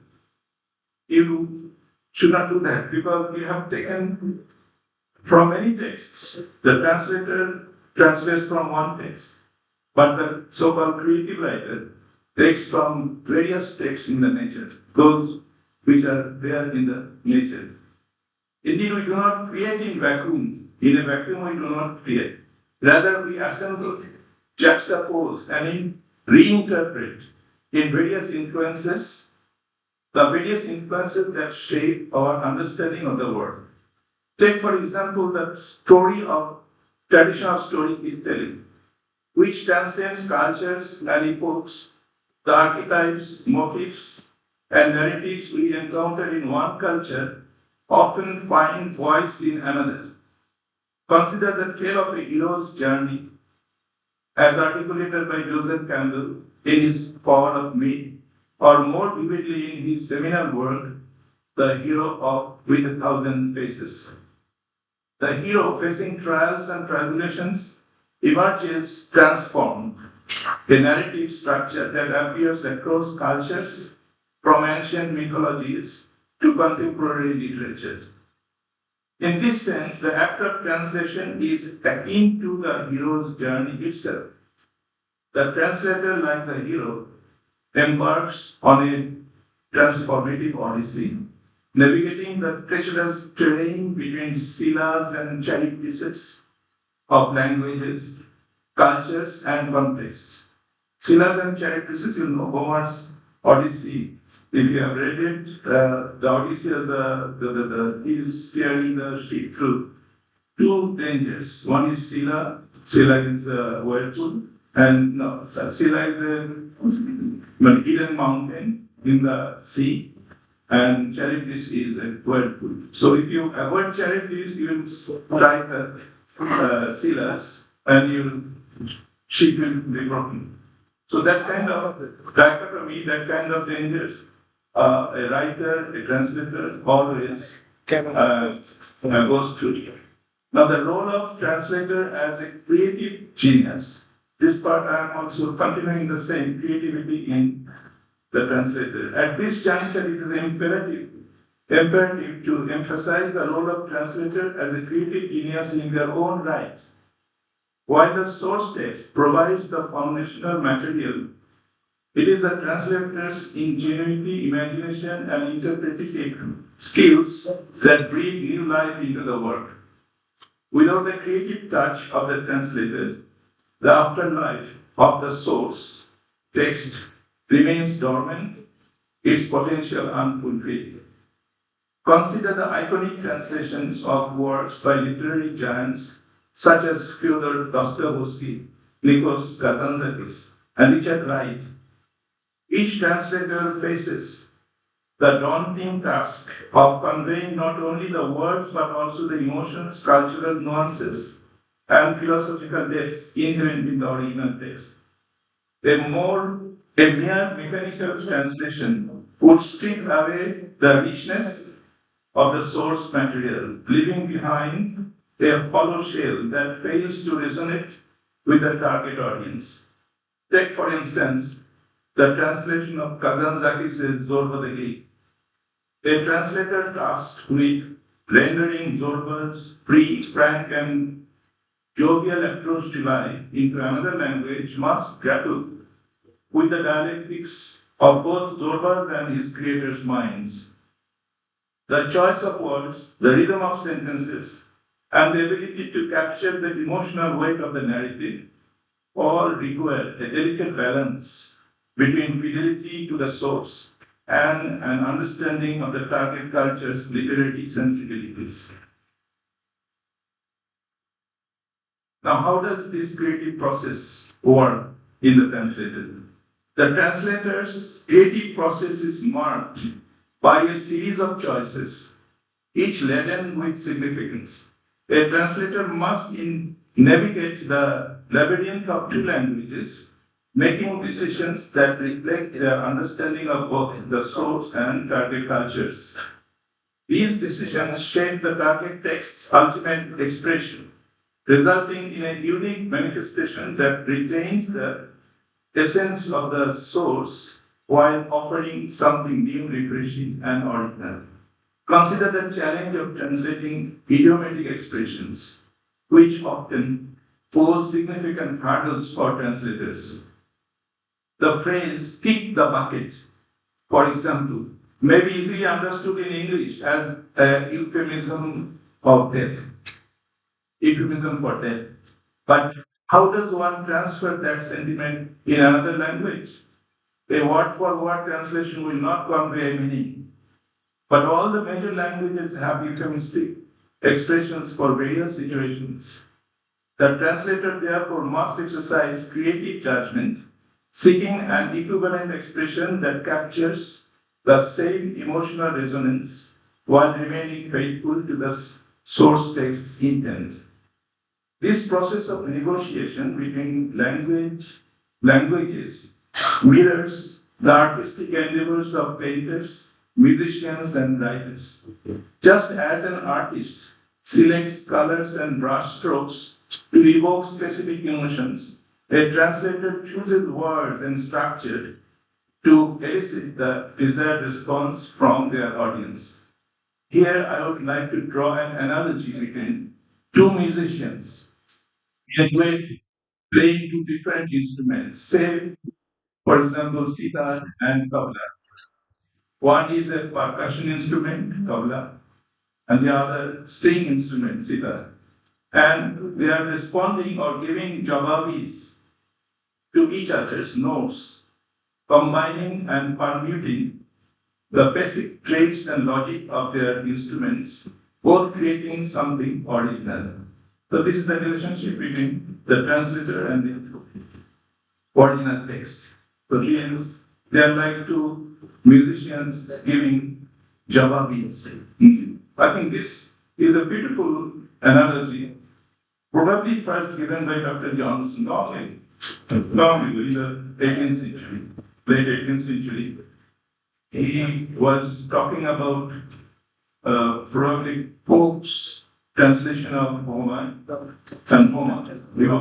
you should not do that, because we have taken from many texts. The translator translates from one text, but the so-called creative writer takes from various texts in the nature, those which are there in the nature. Indeed, we do not create in vacuum. In a vacuum, we do not create. Rather, we assemble, juxtapose, and reinterpret in various influences, the various influences that shape our understanding of the world. Take, for example, the traditional storytelling, which transcends cultures and epochs, the archetypes, motifs, and narratives we encounter in one culture often find voice in another. Consider the tale of a hero's journey, as articulated by Joseph Campbell in his Power of Me, or more vividly in his seminal work, The Hero of With a Thousand Faces. The hero, facing trials and tribulations, emerges transformed, a narrative structure that appears across cultures, from ancient mythologies to contemporary literature. In this sense, the act of translation is akin to the hero's journey itself. The translator, like the hero, embarks on a transformative odyssey, navigating the treacherous terrain between silas and charities of languages, cultures, and contexts. Silas and charities, you know, Homer's Odyssey. If you have read it, the Odyssey is he is steering the ship through two dangers. One is Scylla. Scylla is a whirlpool, and no, Scylla is a hidden mountain in the sea, and Charybdis is a whirlpool. So if you avoid Charybdis, you will try the Scyllas, and your ship will be broken. So that's kind of dichotomy, that kind of dangers. A writer, a translator, always goes through. Now, the role of translator as a creative genius. This part I am also continuing the same creativity in the translator. At this juncture, it is imperative to emphasize the role of translator as a creative genius in their own right. While the source text provides the foundational material, it is the translator's ingenuity, imagination, and interpretive skills that breathe new life into the work. Without the creative touch of the translator, the afterlife of the source text remains dormant, its potential unfulfilled. Consider the iconic translations of works by literary giants such as Fyodor Dostoevsky, Nikos Kazantzakis, and Richard Wright. Each translator faces the daunting task of conveying not only the words but also the emotions, cultural nuances, and philosophical depths inherent in the original text. A mere mechanical translation would strip away the richness of the source material, leaving behind a hollow shell that fails to resonate with the target audience. Take, for instance, the translation of Kazantzakis' Zorba the Greek. A translator tasked with rendering Zorba's free, frank, and jovial approach to life into another language must grapple with the dialectics of both Zorba's and his creator's minds. The choice of words, the rhythm of sentences, and the ability to capture the emotional weight of the narrative all require a delicate balance between fidelity to the source and an understanding of the target culture's literary sensibilities. Now, how does this creative process work in the translator? The translator's creative process is marked by a series of choices, each laden with significance. A translator must navigate the labyrinth of two languages, making decisions that reflect their understanding of both the source and target cultures. These decisions shape the target text's ultimate expression, resulting in a unique manifestation that retains the essence of the source while offering something new, refreshing, and original. Consider the challenge of translating idiomatic expressions, which often pose significant hurdles for translators. The phrase kick the bucket, for example, may be easily understood in English as a euphemism for death. But how does one transfer that sentiment in another language? A word-for-word translation will not convey meaning. But all the major languages have euphemistic expressions for various situations. The translator therefore must exercise creative judgment, seeking an equivalent expression that captures the same emotional resonance while remaining faithful to the source text's intent. This process of negotiation between languages mirrors the artistic endeavors of painters, musicians, and writers. Just as an artist selects colors and brush strokes to evoke specific emotions, a translator chooses words and structure to elicit the desired response from their audience. Here, I would like to draw an analogy between two musicians, in a way playing two different instruments. Say, for example, sitar and tabla. One is a percussion instrument, tabla, and the other string instrument, sitar. And they are responding or giving jawabis to each other's notes, combining and permuting the basic traits and logic of their instruments, both creating something original. So this is the relationship between the translator and the original text. So they are like two musicians giving jawabis. I think this is a beautiful analogy, probably first given by Dr. Johnson long ago in the 18th century, late 18th century. He was talking about probably Pope's translation of Homer and Homer.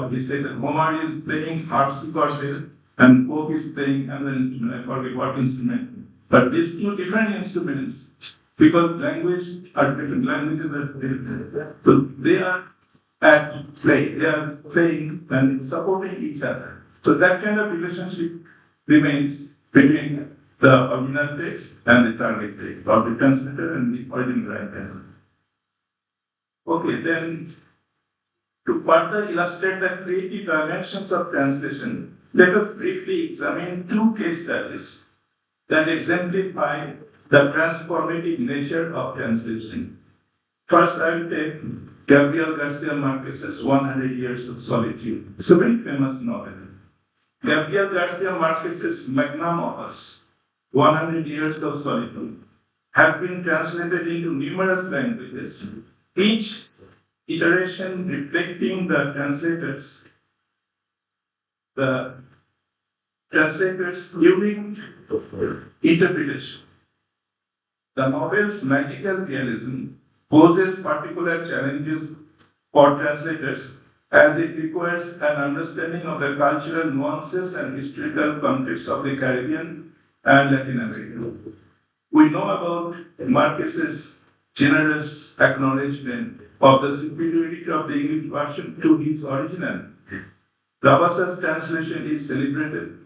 He said that Homer is playing harpsichord there and Pope is playing another instrument. I forget what instrument. But these two different instruments, because language are different, languages are different. So they are at play. They are playing and supporting each other. So that kind of relationship remains between the original text and the target text, or the translator and the original writer. Okay, then to further illustrate the creative dimensions of translation, let us briefly examine two case studies that exemplify the transformative nature of translation. First, I will take Gabriel Garcia Marquez's 100 Years of Solitude. It's a very famous novel. Gabriel Garcia Marquez's magnum opus, 100 Years of Solitude, has been translated into numerous languages, each iteration reflecting the translator's unique interpretation. The novel's magical realism poses particular challenges for translators as it requires an understanding of the cultural nuances and historical context of the Caribbean and Latin America. We know about Marquez's generous acknowledgement of the superiority of the English version to his original. Rabasa's translation is celebrated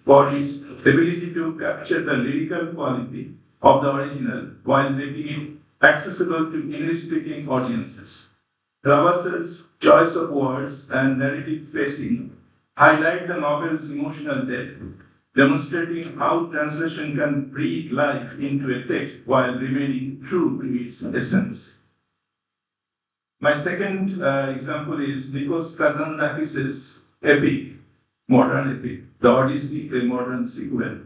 for its ability to capture the lyrical quality of the original while making it accessible to English-speaking audiences. Rabasa's choice of words and narrative pacing highlight the novel's emotional depth, demonstrating how translation can breathe life into a text while remaining true to its essence. My second example is Nikos Kazantzakis' epic, modern epic, The Odyssey, a modern sequel.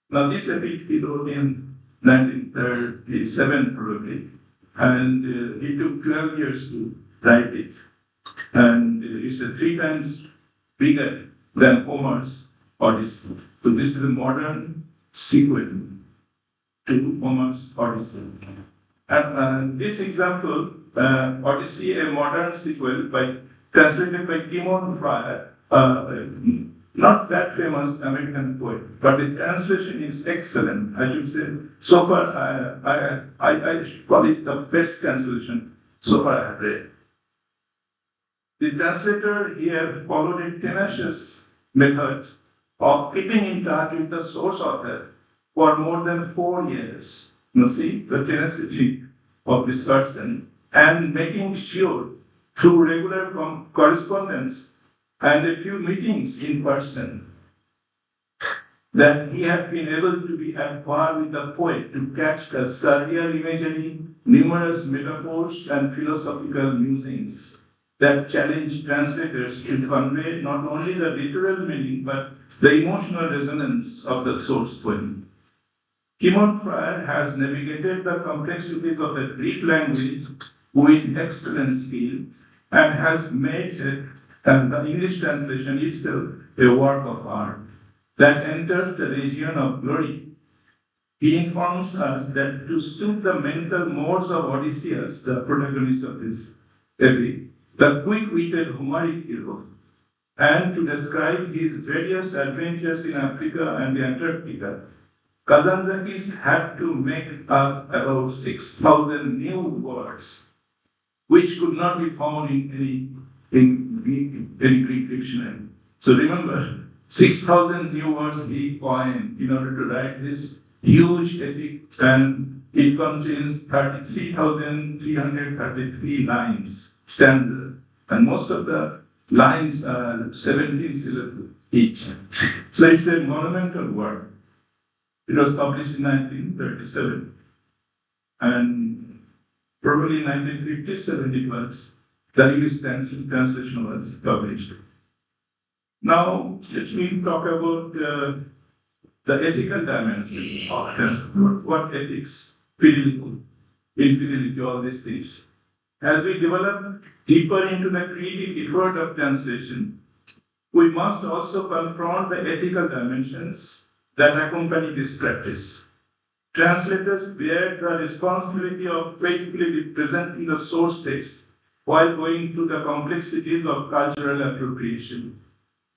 Now, this epic he wrote in 1937 probably, and he took 12 years to write it. And it's 3 times bigger than Homer's Odyssey. So this is a modern sequel to Homer's Odyssey. And this example, Odyssey, a modern sequel translated by Timon Fryer, not that famous American poet, but the translation is excellent. I should say, so far, I should call it the best translation so far I have read. The translator here followed a tenacious method of keeping in touch with the source author for more than 4 years. You see the tenacity of this person, and making sure through regular correspondence and a few meetings in person that he had been able to be at par with the poet to catch the surreal imagery, numerous metaphors, and philosophical musings that challenge translators to convey not only the literal meaning but the emotional resonance of the source poem. Timon Fryer has navigated the complexities of the Greek language with excellent skill and has made the English translation itself a work of art that enters the region of glory. He informs us that to suit the mental modes of Odysseus, the protagonist of this epic, the quick-witted Homeric hero, and to describe his various adventures in Africa and the Antarctica, Kazantzakis had to make about 6,000 new words, which could not be found in any Greek dictionary. So remember, 6,000 new words he coined in order to write this huge epic, and it contains 33,333 lines, stanza, and most of the lines are 17 syllables each. So it's a monumental work. It was published in 1937, and probably in 1957 it was, the English translation was published. Now, let me talk about the ethical dimension of translation. What ethics, fidelity, infidelity, all these things. As we develop deeper into the creative effort of translation, we must also confront the ethical dimensions that accompany this practice. Translators bear the responsibility of faithfully representing the source text while going through the complexities of cultural appropriation,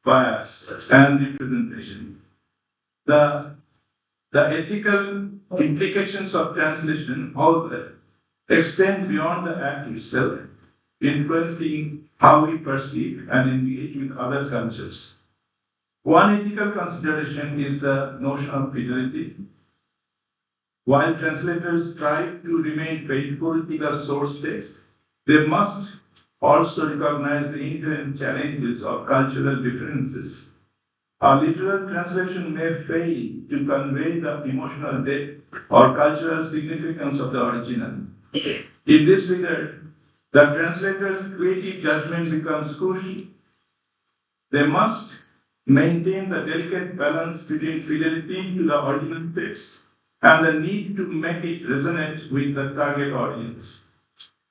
bias, and representation. The ethical implications of translation also extend beyond the act itself, influencing how we perceive and engage with other cultures. One ethical consideration is the notion of fidelity. While translators strive to remain faithful to the source text, they must also recognize the inherent challenges of cultural differences. A literal translation may fail to convey the emotional depth or cultural significance of the original. In this regard, the translator's creative judgment becomes crucial. They must maintain the delicate balance between fidelity to the original text and the need to make it resonate with the target audience.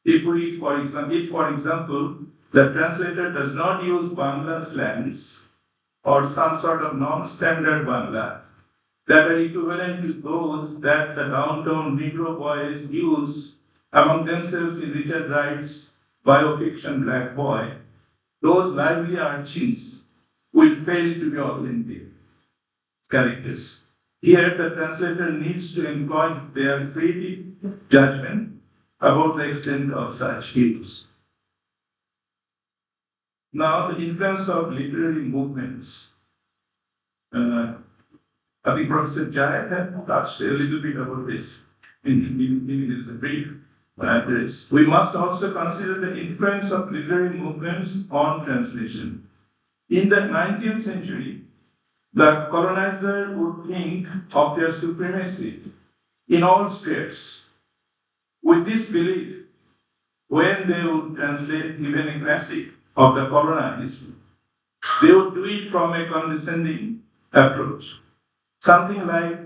If, for example, the translator does not use Bangla slangs or some sort of non-standard Bangla that are equivalent to those that the downtown Negro boys use among themselves in Richard Wright's biofiction Black Boy, those lively urchins will fail to be authentic characters. Here, the translator needs to employ their creative judgment about the extent of such use. Now, the influence of literary movements. I think Professor Jayat had touched a little bit about this in his brief address. We must also consider the influence of literary movements on translation. In the 19th century, the colonizer would think of their supremacy in all states. With this belief, when they would translate even a classic of the colonized, they would do it from a condescending approach. Something like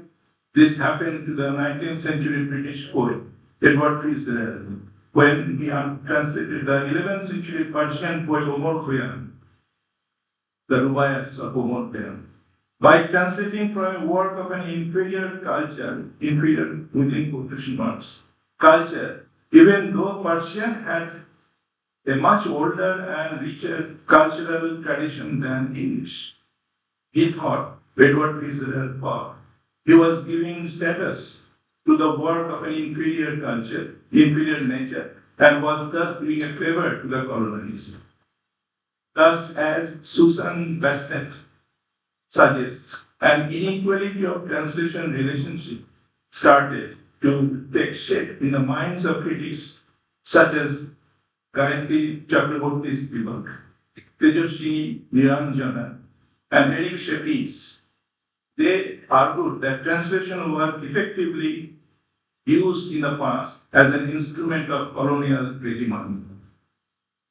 this happened to the 19th century British poet, Edward Fitzgerald, when he translated the 11th century Persian poet Omar Khayyam, the Rubaiyats of Omar Khayyam. By translating from a work of an inferior culture, inferior within quotation marks, culture, even though Persian had a much older and richer cultural tradition than English, he thought, Edward Fitzgerald thought, he was giving status to the work of an inferior culture, inferior nature, and was thus doing a favor to the colonized. Thus, as Susan Bassett suggests, an inequality of translation relationship started to take shape in the minds of critics such as Gayatri Chakraborty Spivak, Tejoshini Niranjana, and Eric Shepis. They argued that translation was effectively used in the past as an instrument of colonial hegemony.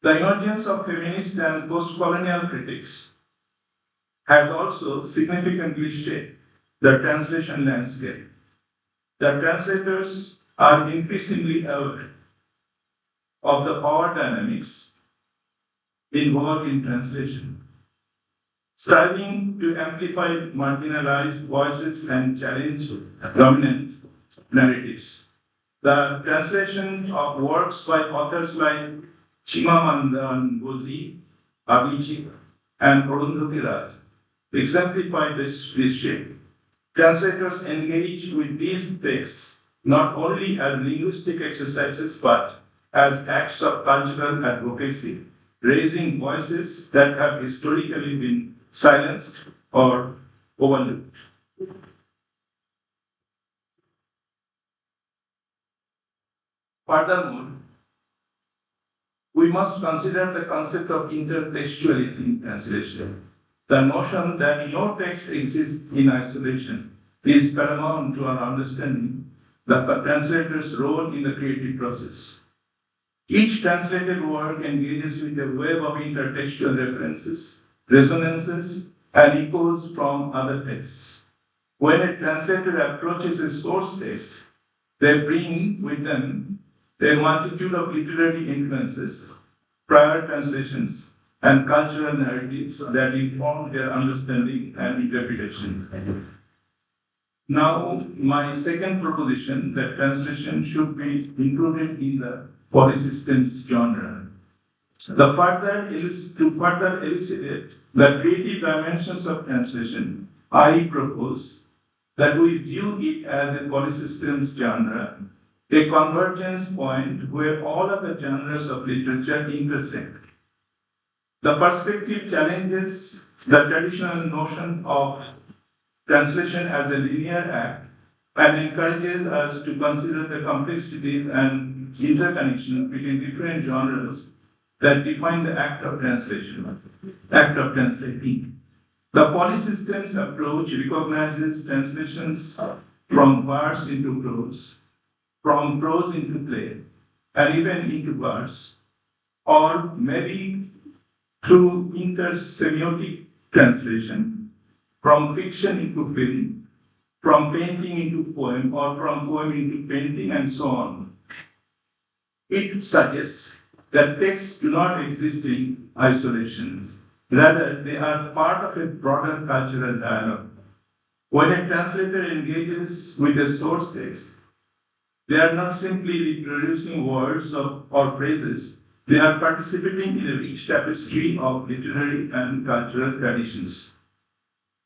The emergence of feminist and post-colonial critics has also significantly shaped the translation landscape. The translators are increasingly aware of the power dynamics involved in translation, striving to amplify marginalized voices and challenge dominant narratives. The translation of works by authors like Chimamanda Ngozi Adichie and Arundhati Raj exemplify this shift. Translators engage with these texts not only as linguistic exercises but as acts of cultural advocacy, raising voices that have historically been silenced or overlooked. Furthermore, we must consider the concept of intertextuality in translation. The notion that no text exists in isolation is paramount to our understanding the translator's role in the creative process. Each translated work engages with a web of intertextual references, resonances, and echoes from other texts. When a translator approaches a source text, they bring with them a multitude of literary influences, prior translations, and cultural narratives that inform their understanding and interpretation. Now, my second proposition that translation should be included in the polysystems genre. To further elucidate the creative dimensions of translation, I propose that we view it as a polysystems genre, a convergence point where all of the genres of literature intersect. The perspective challenges the traditional notion of translation as a linear act and encourages us to consider the complexities and interconnections between different genres that define the act of translation, act of translating. The polysystems approach recognizes translations from verse into prose, from prose into play, and even into verse, or maybe through intersemiotic translation, from fiction into film, from painting into poem, or from poem into painting, and so on. It suggests that texts do not exist in isolation. Rather, they are part of a broader cultural dialogue. When a translator engages with a source text, they are not simply reproducing words or phrases, they are participating in a rich tapestry of literary and cultural traditions.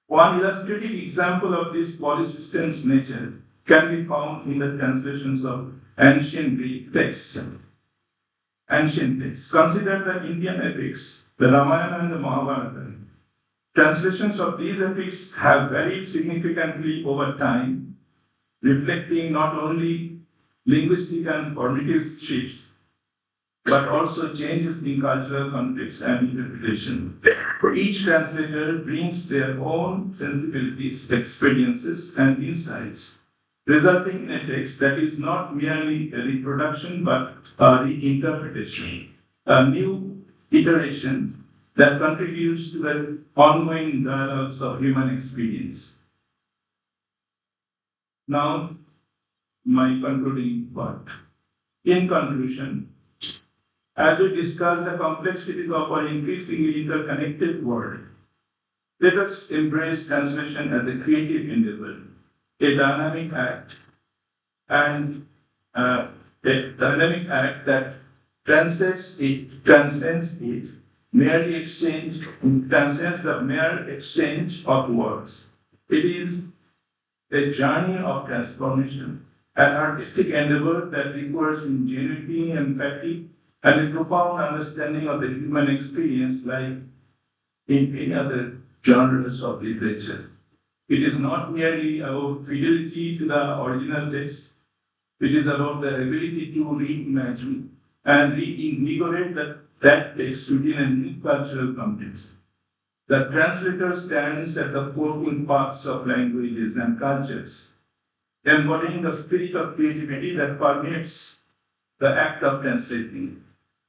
One illustrative example of this polysystems nature can be found in the translations of ancient Greek texts. Ancient texts. Consider the Indian epics, the Ramayana and the Mahabharata. Translations of these epics have varied significantly over time, reflecting not only linguistic and formative shifts, but also changes in cultural context and interpretation. Each translator brings their own sensibilities, experiences, and insights, resulting in a text that is not merely a reproduction but a reinterpretation, a new iteration that contributes to the ongoing dialogues of human experience. Now, my concluding part. In conclusion, as we discuss the complexities of our increasingly interconnected world, let us embrace translation as a creative endeavor, a dynamic act, and that transcends the mere exchange of words. It is a journey of transformation, an artistic endeavor that requires ingenuity, empathy, and a profound understanding of the human experience like in any other genres of literature. It is not merely about fidelity to the original text, it is about the ability to reimagine and reinvigorate that text within a new cultural context. The translator stands at the focal paths of languages and cultures, embodying the spirit of creativity that permeates the act of translating.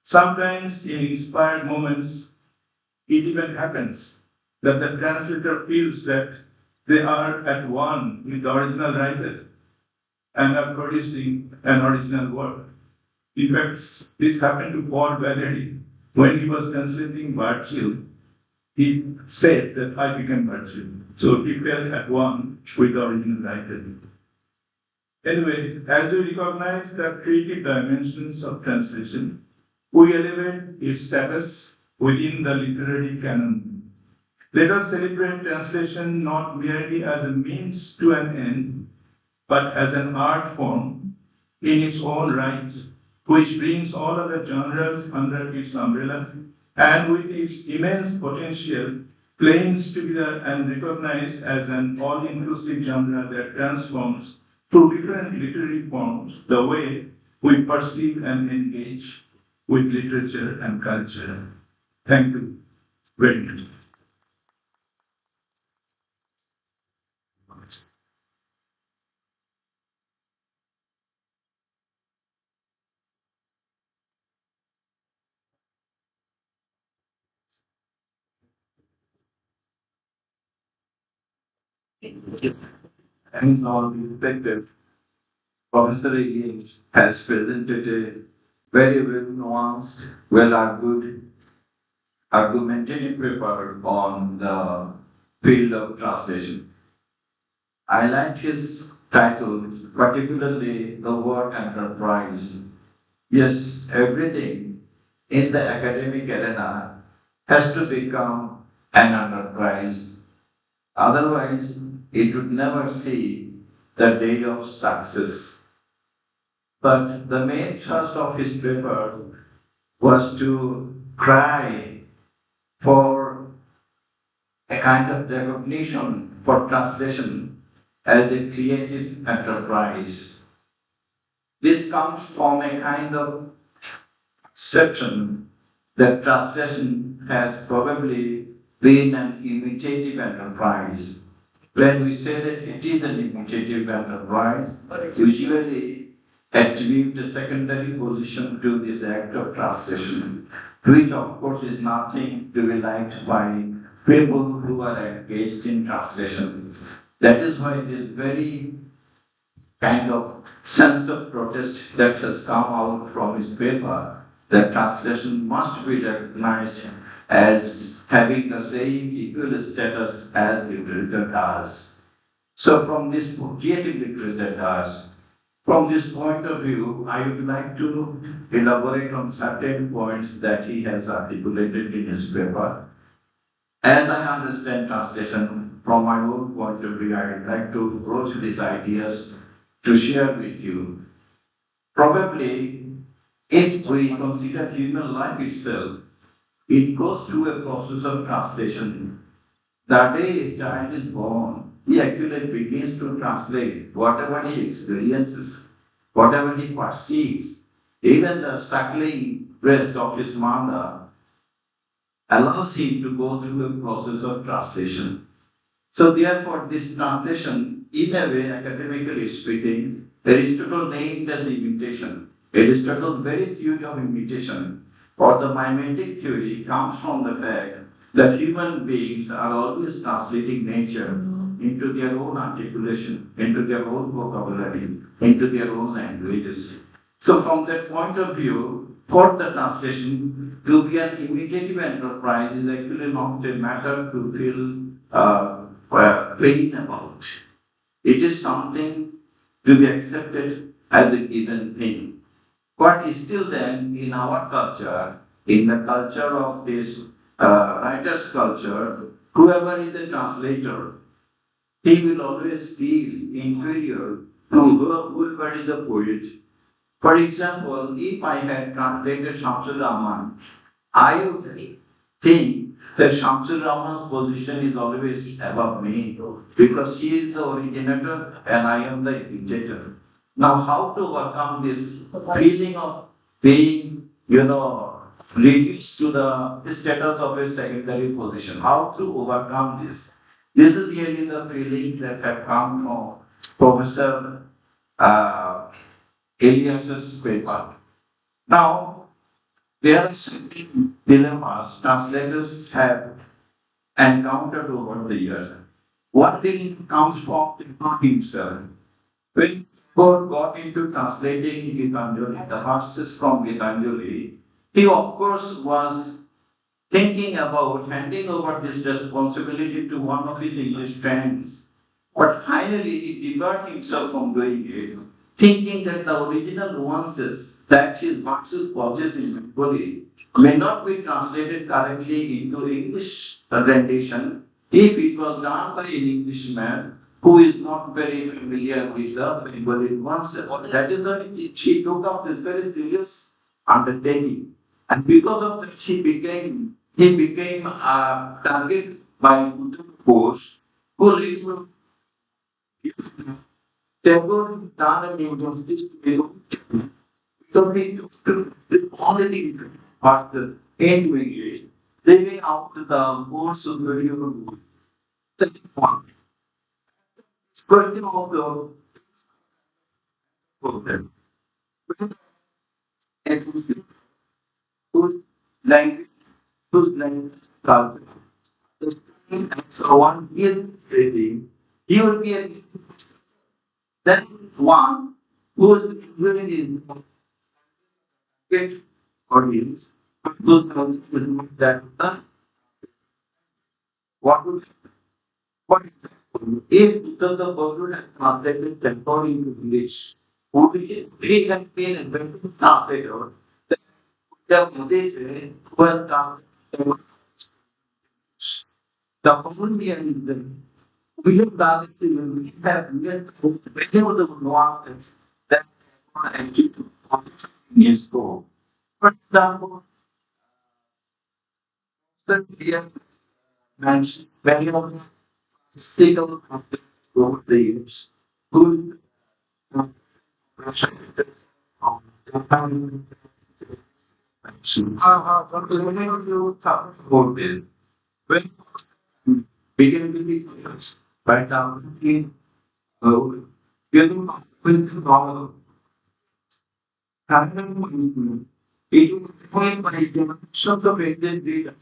Sometimes, in inspired moments, it even happens that the translator feels that they are at one with the original writer and are producing an original work. In fact, this happened to Paul Valery when he was translating Virgil. He said that I became Virgil. So he felt at one with the original writer. Anyway, as we recognize the creative dimensions of translation, we elevate its status within the literary canon. Let us celebrate translation not merely as a means to an end, but as an art form in its own right, which brings all other genres under its umbrella, and with its immense potential, claims to be and recognized as an all-inclusive genre that transforms through different literary forms the way we perceive and engage with literature and culture. Thank you very much. And all respected, Professor James has presented a very well nuanced, well argued, argumentative paper on the field of translation. I like his title, particularly the word enterprise. Yes, everything in the academic arena has to become an enterprise. Otherwise, it would never see the day of success. But the main thrust of his paper was to cry for a kind of recognition for translation as a creative enterprise. This comes from a kind of perception that translation has probably been an imitative enterprise. When we say that it is an imitative enterprise, usually attribute a secondary position to this act of translation, which of course is nothing to be liked by people who are engaged in translation. That is why it is very kind of sense of protest that has come out from his paper that translation must be recognized as having the same equal status as literature does. So from this creative literature does, from this point of view, I would like to elaborate on certain points that he has articulated in his paper. As I understand translation from my own point of view, I would like to broach these ideas to share with you. Probably, if we consider human life itself, it goes through a process of translation. The day a child is born, he actually begins to translate whatever he experiences, whatever he perceives. Even the suckling breast of his mother allows him to go through a process of translation. So therefore, this translation, in a way, academically speaking, Aristotle named as imitation. Aristotle's very theory of imitation, or the mimetic theory, comes from the fact that human beings are always translating nature into their own articulation, into their own vocabulary, into their own languages. So from that point of view, for the translation to be an imitative enterprise is actually not a matter to feel vain about. It is something to be accepted as a given thing. But still then, in our culture, in the culture of this writer's culture, whoever is a translator, he will always feel inferior to whoever is a poet. For example, if I had translated Shamsul Rahman, I would think that Shamsul Rahman's position is always above me because he is the originator and I am the imitator. Now, how to overcome this feeling of being, reduced to the status of a secondary position? How to overcome this? This is really the feeling that have come from Professor Elias's paper. Now, there are certain dilemmas translators have encountered over the years. One dilemma comes from Tagore himself. When Tagore got into translating Gitanjali, the verses from Gitanjali, he of course was thinking about handing over this responsibility to one of his English friends. But finally, he debarred himself from doing it, thinking that the original nuances that his Marxist purchase in Bengali may not be translated correctly into English rendition if it was done by an Englishman who is not very familiar with the Bengali nuances. That is why he took up this very serious undertaking. And because of that, he became a target by Uttar Ghosh, who later Tagore done an injustice to him because he took the only faster into English, leaving out the more superior rule. Second one, question of the problem. When it was whose language, whose language culture, the same as one is stating, he would be a that one whose language is get audience, but those is not that what would what if the Guru had translated temple into English, would he have been a better translator than the Buddhist who has translated the Colombian then William Davis we have many of the nuances that are actually to years ago. For example, the clear mentioned many of the still over the years. Good when begin to be right now in getting with normal having it is defined by dimensions of Indian data.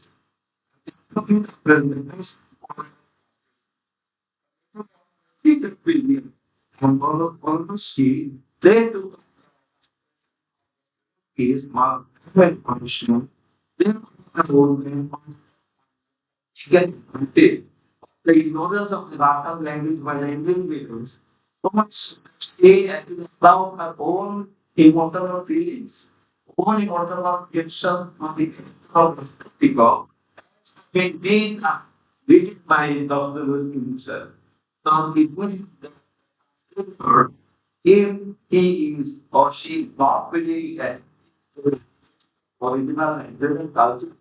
Billion and almost see they do is marked when functional. Then the whole get until the ignorance of the Latin language by the individuals so much stay at about our own emotional feelings, own emotional reaction on the people can be read by Dr. Lewis himself. So it will her if he is or she is not really at original and culture,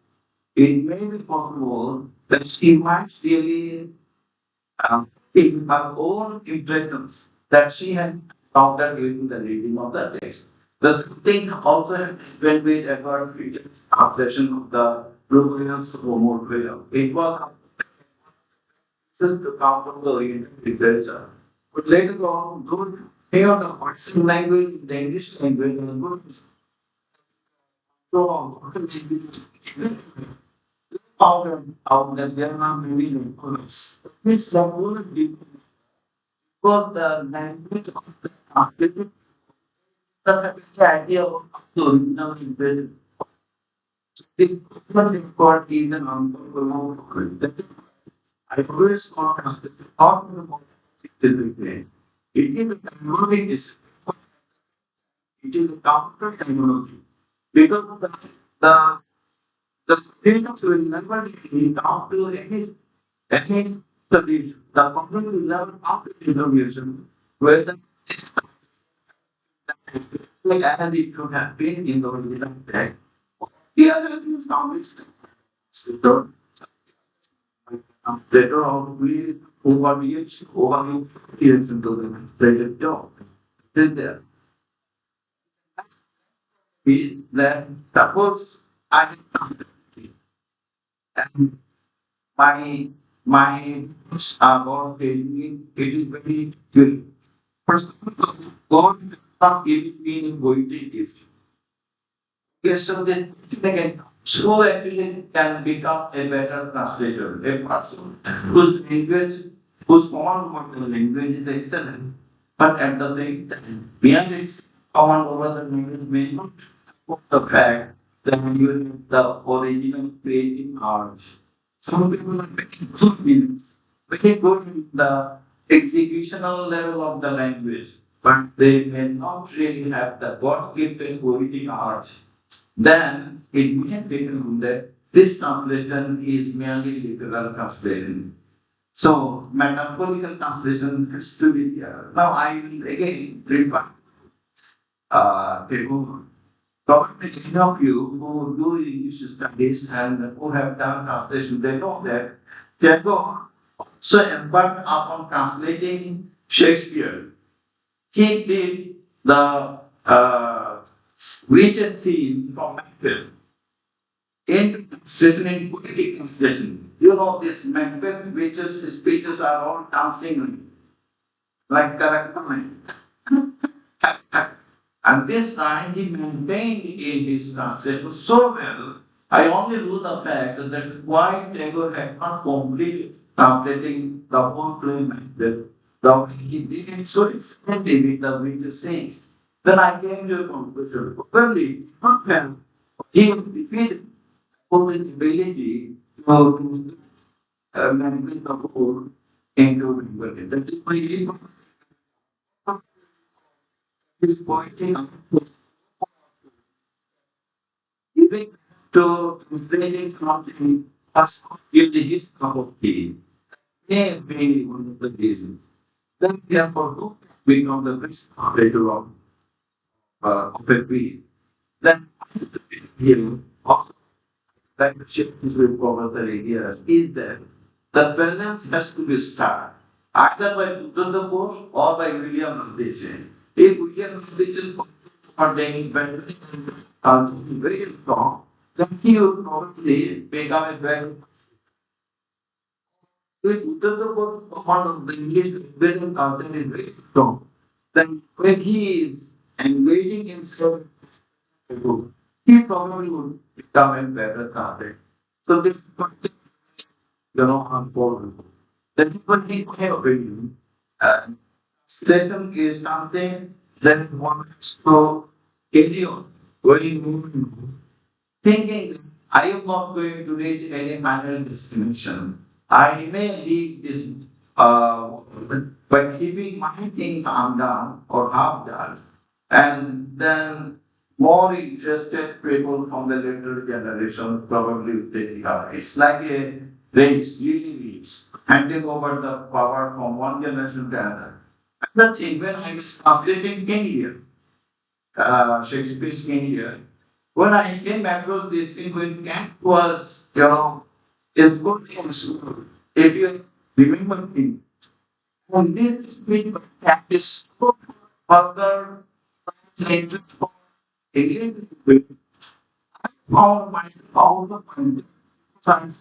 it may be possible that she might really in her own impressions that she had encountered during the reading of the text. The thing also happened with Edward Friedman's obsession of the blue whales remote whale. It was just to counter the Oriental literature. But later on, those here the Persian language, the English language, and good so on. Out that there are many languages. This language because the language of the translated the idea of the original language. This is what is an unbelievable. I always contrast it not about it is a technology it is a counter technology because the students will never talk to any studies. The company will never talk to information whether it's like as it should have been in the original text. The other thing is now it's later on, we over years into the creative job. Then there, we then suppose I and my books are about telling it is very good. First of all, God is not giving me going to gift. Yes, so then again, so actually can become a better translator, a person whose language, whose common mother language is excellent, but at the same time, beyond its common over the language may not put the fact that you have the original creating arts. Some people are very good meanings, very good in the executional level of the language, but they may not really have the God-given poetic art, then it may become that this translation is merely literal translation. So metaphorical translation has to be there. Now I will again refer to probably many of you who do English studies and who have done translation, they know that Tagore also embarked upon translating Shakespeare. He did the witches scenes from Macbeth into written in poetic translation. You know, this Macbeth witches speeches are all dancing like character. And this time he maintained in his translation so well. I only rule the fact that why Tagore had not completed translating the whole play Macbeth, the way he did it so extensively with the witches scenes. Then I came to a conclusion. Probably not well. He defeated his ability to manipulate the whole into Bengali. That is why he is pointing out giving to translating something as really his cup of tea may be one of the reasons. Then therefore who become the best translator of a creed. Then here also that the shift is recovery here is that the balance has to be struck either by Buddha Bose or by William Radice. If William Radice's ordaining very strong, then he would probably become a very if Buddha Bose command of the English Western culture is very strong, then when he is engaging himself, he probably would become a better translator. So this unfold. That is what he my opinion. Station is something that one has to carry on, going on, thinking that I am not going to reach any final destination. I may leave this by keeping my things undone or half done, and then more interested people from the later generation probably will take it up. It's like a race, really race, handing over the power from one generation to another. And the thing, when I was translating King Lear, Shakespeare's King Lear, when I came across this thing when Kant was, is good things. If you remember me, on this speech, Kant is so further translated for English. All my all the science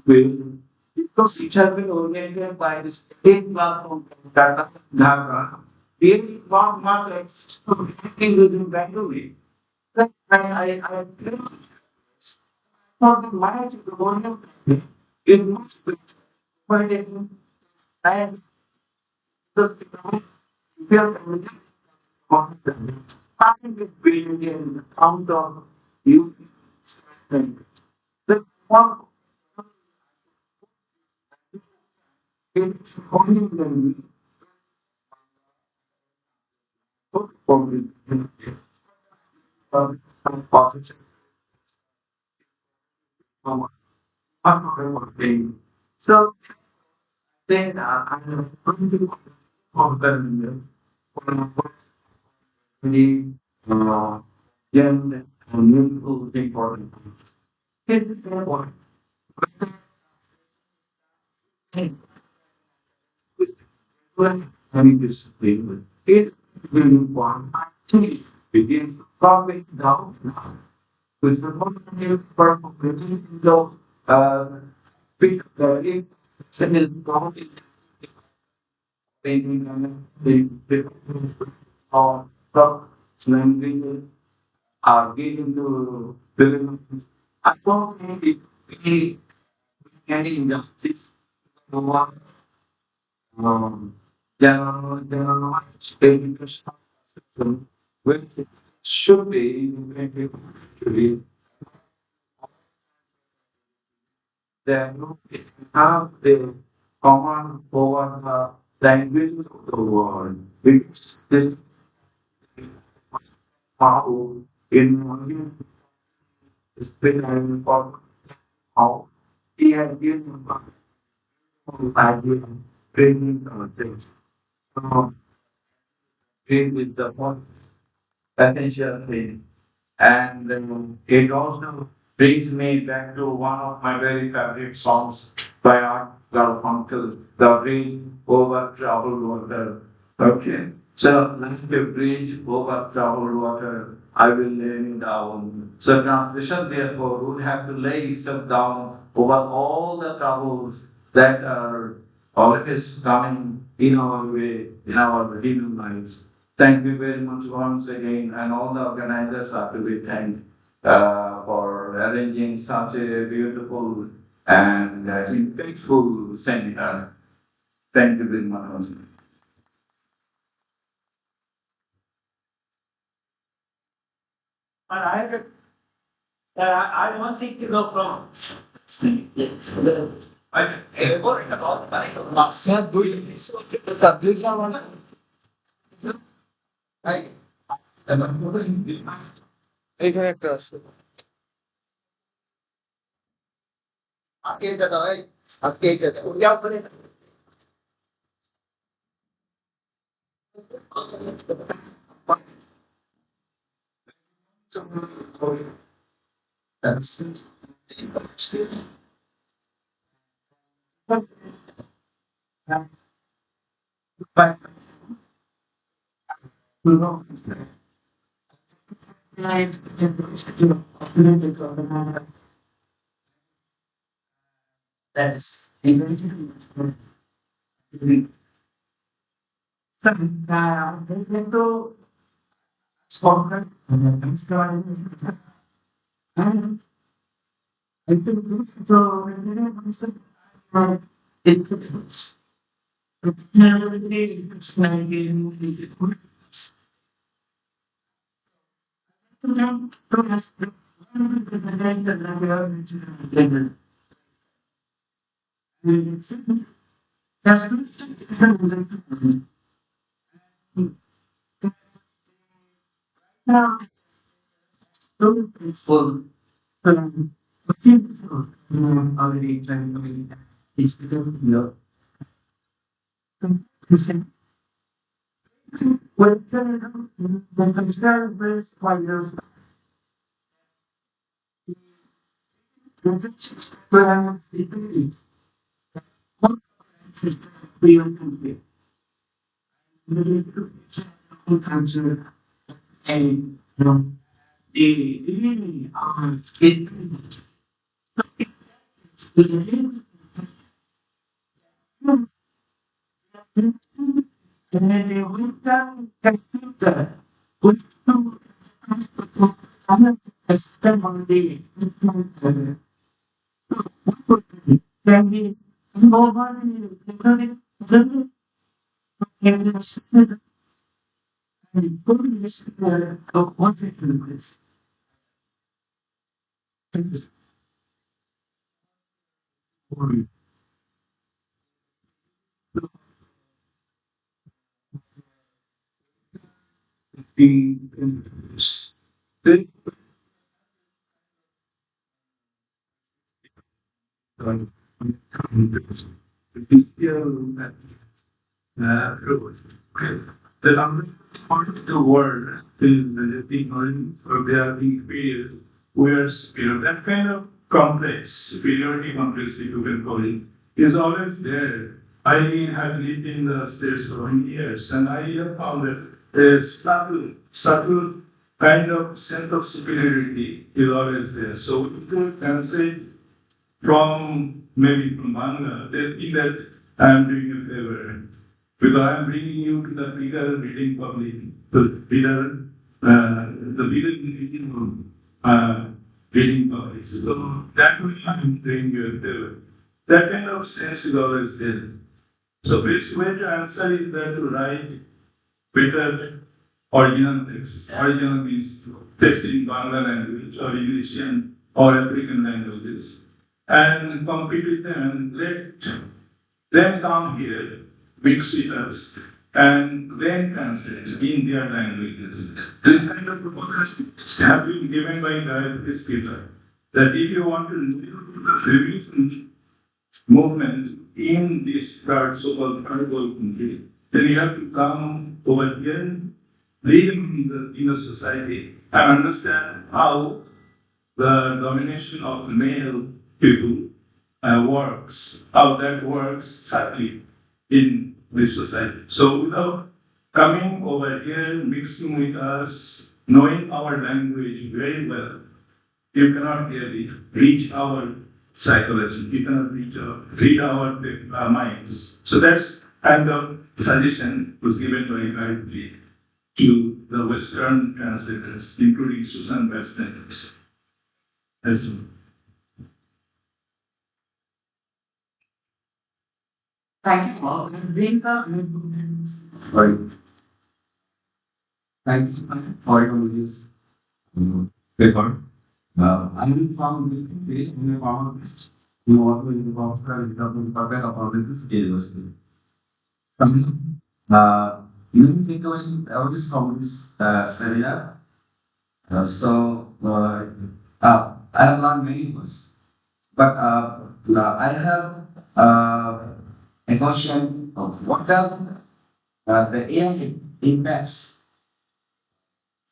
will because it has been oriented by the state platform Tata Dhaka. There is not much existing within Bengali. I feel for the mind to orient it must be provided and the feel starting with being in account of you and the one in only when we put forward some positive one thing. So then I'm going to open the young and meaningful important. Here's the point. Having discipline is very important. Actually, begins from it down now. With the one part of the big if and is gone in the or some languages are getting to building. I don't think it be any injustice to one generalized education system which should be implemented actually then you have the command over languages of the world. Because this how in one is been for how he has given idea training things. So, trade with the most essential thing. And it also brings me back to one of my very favorite songs by Art Garfunkel, The Bridge Over Troubled Water. Okay. So, like a bridge over troubled water, I will lay me down. So, translation therefore would have to lay itself down over all the troubles that are always coming in our way, in our human lives. Thank you very much once again, and all the organizers are to be thanked for arranging such a beautiful and impactful seminar. Thank you very much once again. But I want thing to know from. Yes. I'm worried about the Sir, do you think so? The subject now, I এখানে একটা আছে আগে এটা দাও আগে এটা দাও ওটা করে That's কিন্তু সরকার full already trying is no when the concern with why you're and the it the the other part of the world is ignorant or they are being created, where that kind of complex, superiority complex, if you can call it, is always there. I have lived in the States for many years, and I have found that a subtle kind of sense of superiority is always there. So if you translate from maybe from Bangla, they think that I am doing a favor because I am bringing you to the bigger reading public, the bigger reading public. So that way I am doing you a favor. That kind of sense is always there. So best way to answer is that to write better original text. Original means text in Bangla language or English or African languages, and compete with them and let them come here mix with us, and then translate in their languages. This kind of proposals have been given by the speaker that if you want to know the feminism movement in this so-called third world country, then you have to come over here, live in the society, and understand how the domination of male people works, how that works sadly in this society. So without coming over here, mixing with us, knowing our language very well, you cannot really reach our psychology. You cannot read our minds. So that's kind of suggestion was given by Gayatri to the Western translators, including Susan Weston. That's all. Thank you all. Sorry. Thank you for this paper. I am from this country, I am a pharmacist who also is a professor in the of this university. You can take away all this from this seminar. I have learned many things, but I have a question of what does the AI impacts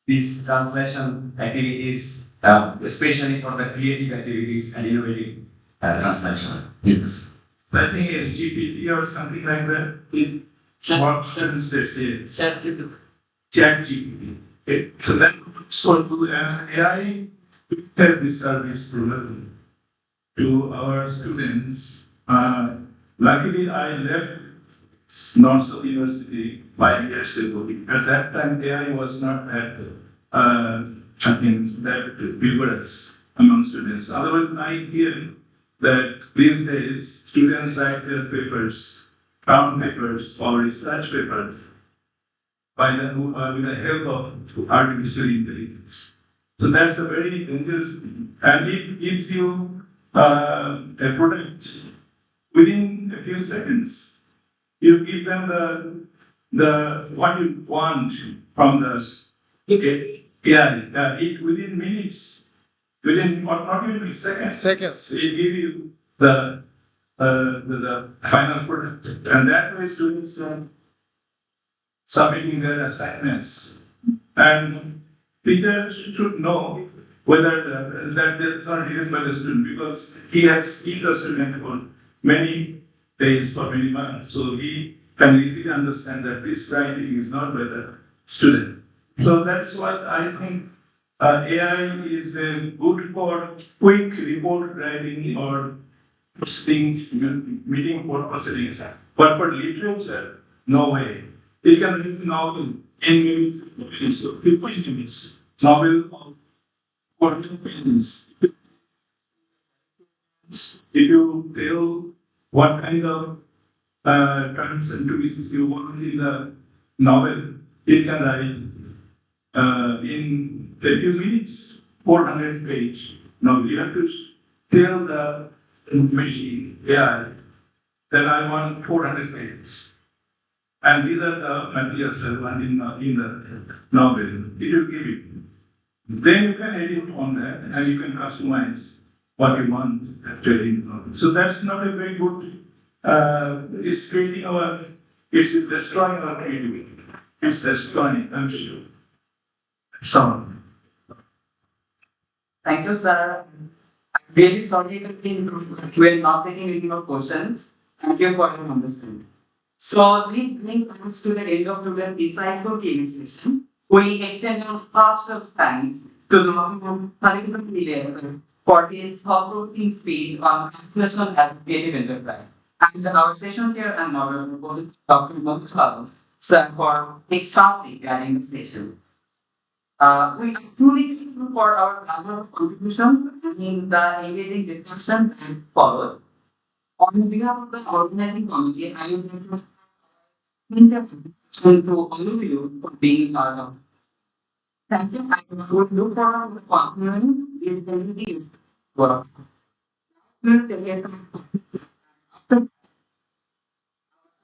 these translation activities, especially for the creative activities and innovative translation. Yes. I think it's GPT or something like that. It works, this is chat GPT. Okay. So then, so to AI, we have this service to our students. Luckily, I left North University 5 years ago. At that time, AI was not that, that vigorous among students. Otherwise, I hear that these days, students write their papers, term papers, or research papers with the help of artificial intelligence. So that's a very dangerous thing. And it gives you a product within a few seconds. You give them the what you want from the AI. It within minutes, within not even seconds. Seconds. It give you the final product, and that way students are submitting their assignments, and teachers should know whether that that's not written by the student because he has seen the student for many days, for many months, so he can easily understand that this writing is not by the student. So that's what I think AI is good for quick report writing or proceedings, meeting for proceedings. But for literature, no way. You can read a novel in minutes, so 50 minutes. Novel of 40 pages. If you tell what kind of terms and conditions you want in the novel, you can write in a few minutes, 400 page novel. You have to tell the machine, AI, that I want 400 pages. And these are the materials I want in the novel. It will give it. Then you can edit on that and you can customize what you want actually in the novel. So that's not a very good, it's creating it's destroying our creativity. It's destroying, I'm sure. So. Thank you, sir. I'm really sorry that we are not taking any more questions. Thank you for your understanding. So this brings us to the end of today's insightful gaming session. We extend our heartfelt thanks to Dr. Harrison Miller for his thought-provoking speech on calculation as creative enterprise, and our session chair and moderator, Dr. Mokhtar, sir, for his topic guiding the session. We are truly grateful for our valuable contributions in the engaging discussion that followed. On behalf of the organizing committee, I would like to thank to all of you for being part of. Thank you. I would look forward to continuing with the meetings work.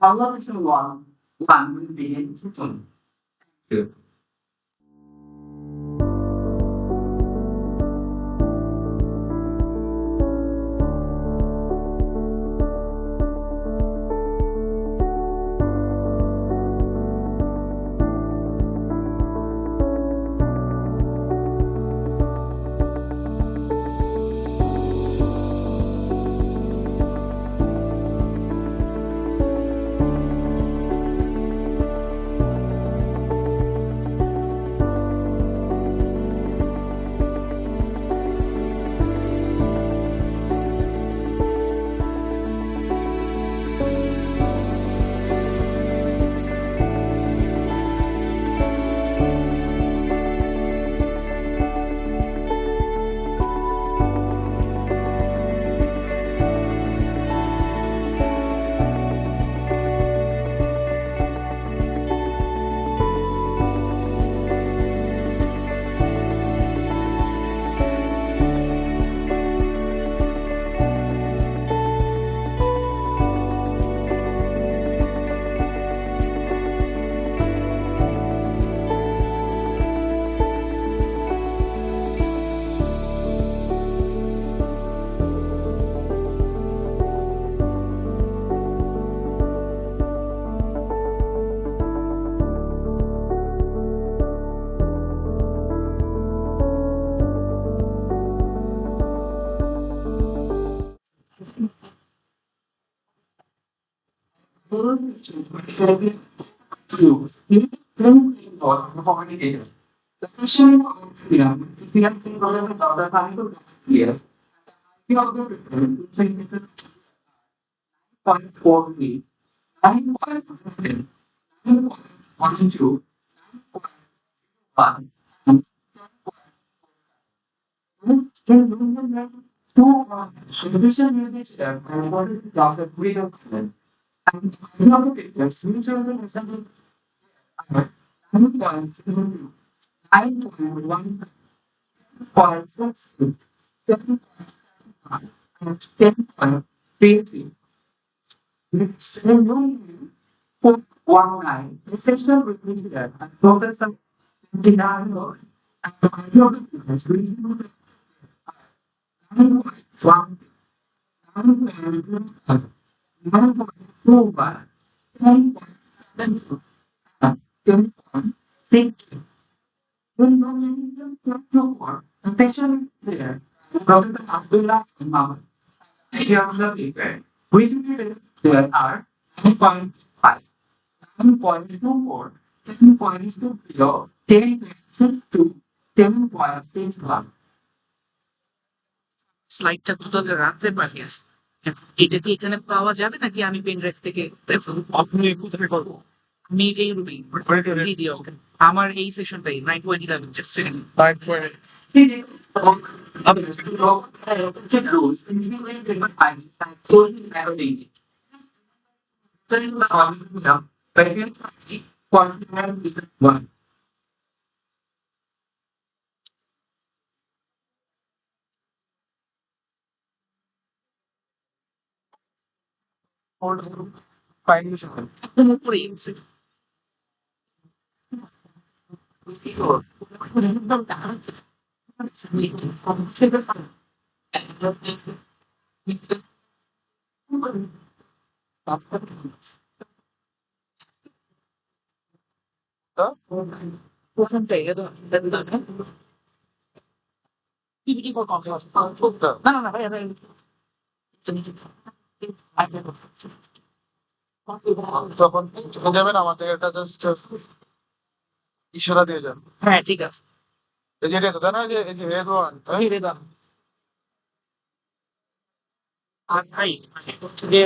Conversation one will begin soon. Yeah. The question of freedom, if we have been problem with other kind of clear, we have the difference 9.43, 9.15, 9.12, 1, and 2, division units there, and what is the other freedom? And we have the pictures, mutually resembling 9.72, 9.1, 0.66, 10.5, and 10.33. It's a room 419. The session with me there, and Professor Dinaro, and the ideologies we use 9.1, 9.1, 9.21, 10.72, 10.6. When no the session is there, Professor Abdullah Imam, ideology we there are 9.5, 9.24, 10.20, 10.62, 10.61. স্লাইডটা তোদের রাখতে পারি এটা কি এখানে পাওয়া যাবে নাকি আমি পেন ড্রাইভ থেকে আপনি কোথায় করবো? আমি এই রুমেই জি জি ওকে আমার এই সেশনটাই 9:11 just second উপরে ওখানটাই না না না ভাই যখন চলে যাবেন আমাদের এটা জাস্ট ইশারা দিয়ে যান। হ্যাঁ ঠিক আছে এই যে এটা জানা যে এই যে রেড ওয়ান আর ভাই হচ্ছে যে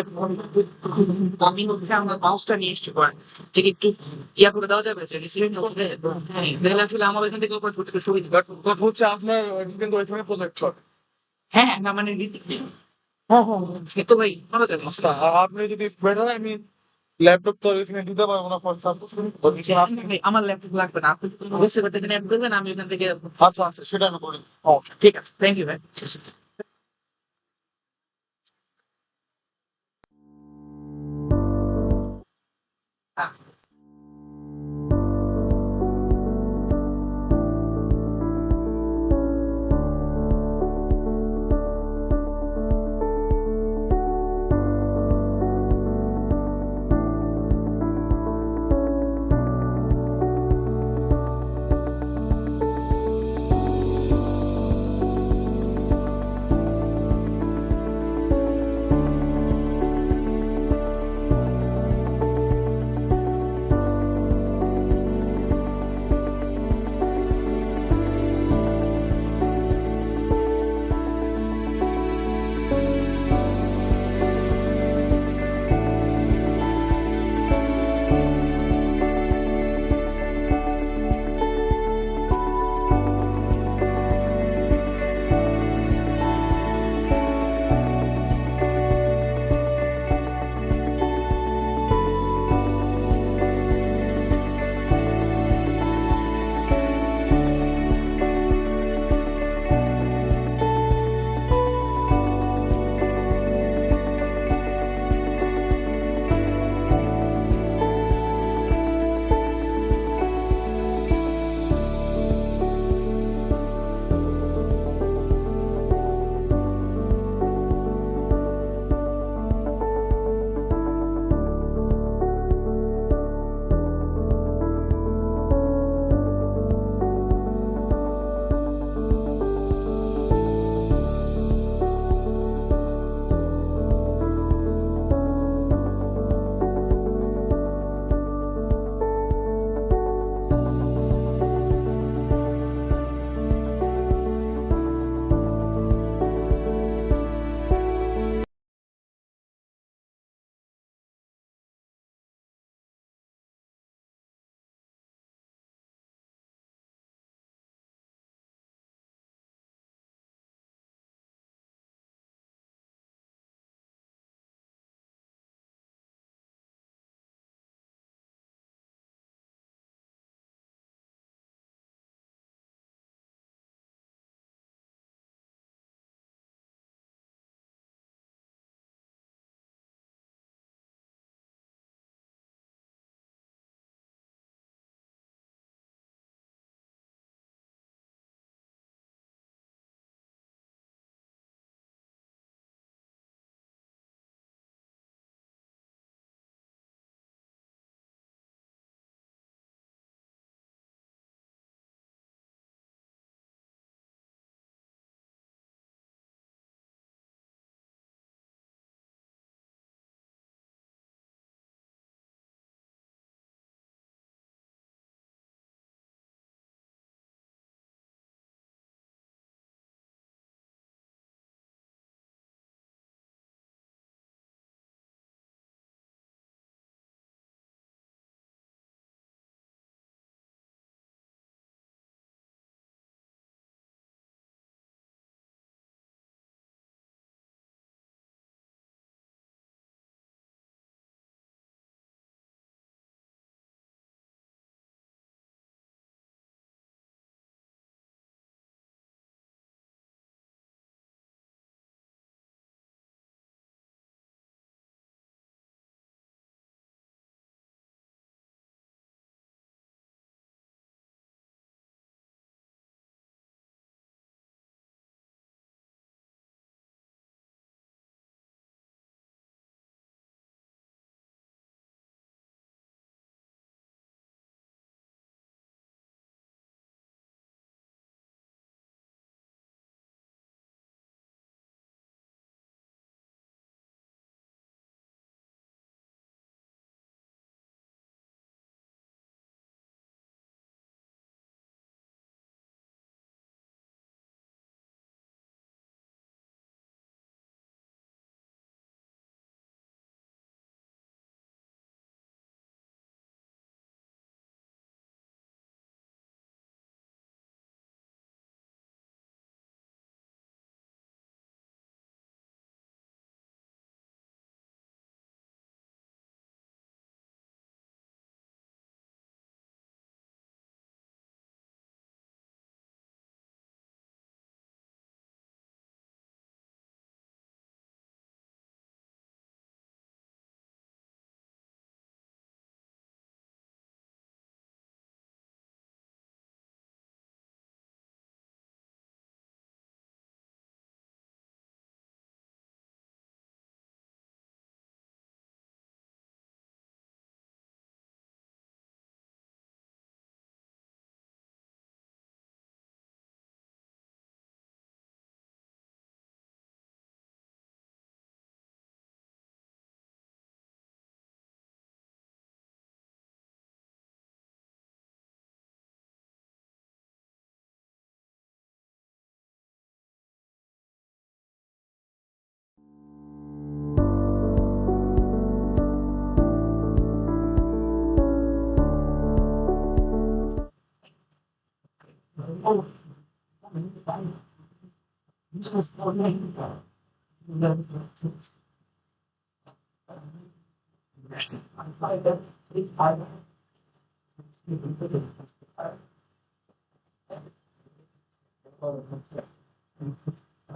আমি হচ্ছে আমার মাউসটা নিয়ে এসছি পরে ঠিক একটু ইয়া করে দেওয়া যাবে যে রিসিভ করতে দেখলে আসলে আমার এখান থেকে উপর করতে সুবিধা বাট হচ্ছে আপনার কিন্তু ওইখানে প্রজেক্ট হবে। হ্যাঁ না মানে হ্যাঁ হ্যাঁ সে তো ভাই ভালো যাবে আপনি যদি বেটার আমি ল্যাপটপ তো ওইখানে দিতে পারবো না ফর সাপোজ ভাই আমার ল্যাপটপ লাগবে না আপনি বসে করতে এখানে অ্যাড করবেন আমি ওখান থেকে আচ্ছা আচ্ছা সেটা আমি করি। ঠিক আছে থ্যাংক ইউ ভাই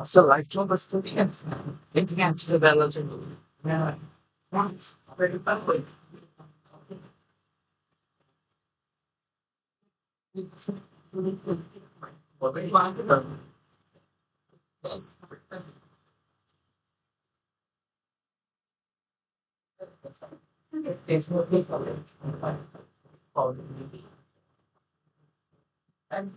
So life job is still again to develop. Yeah. Very badly. It's not people. And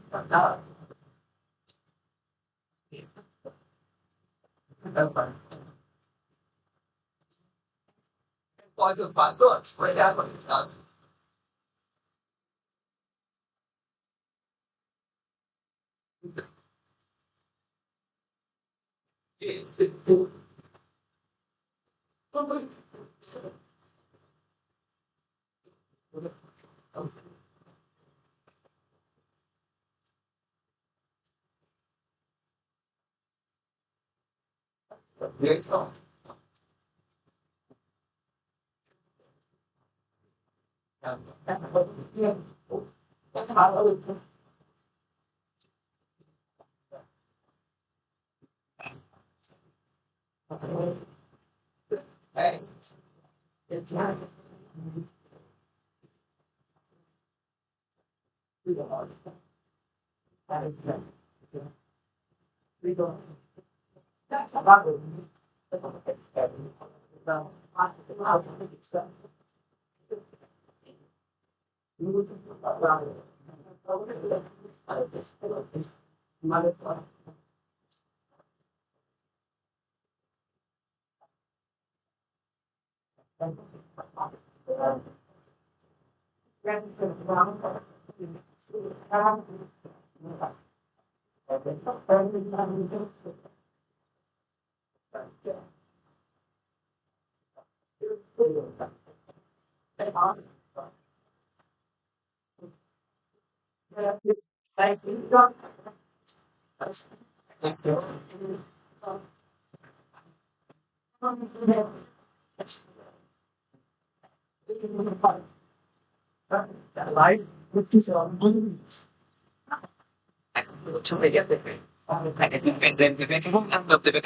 life, which is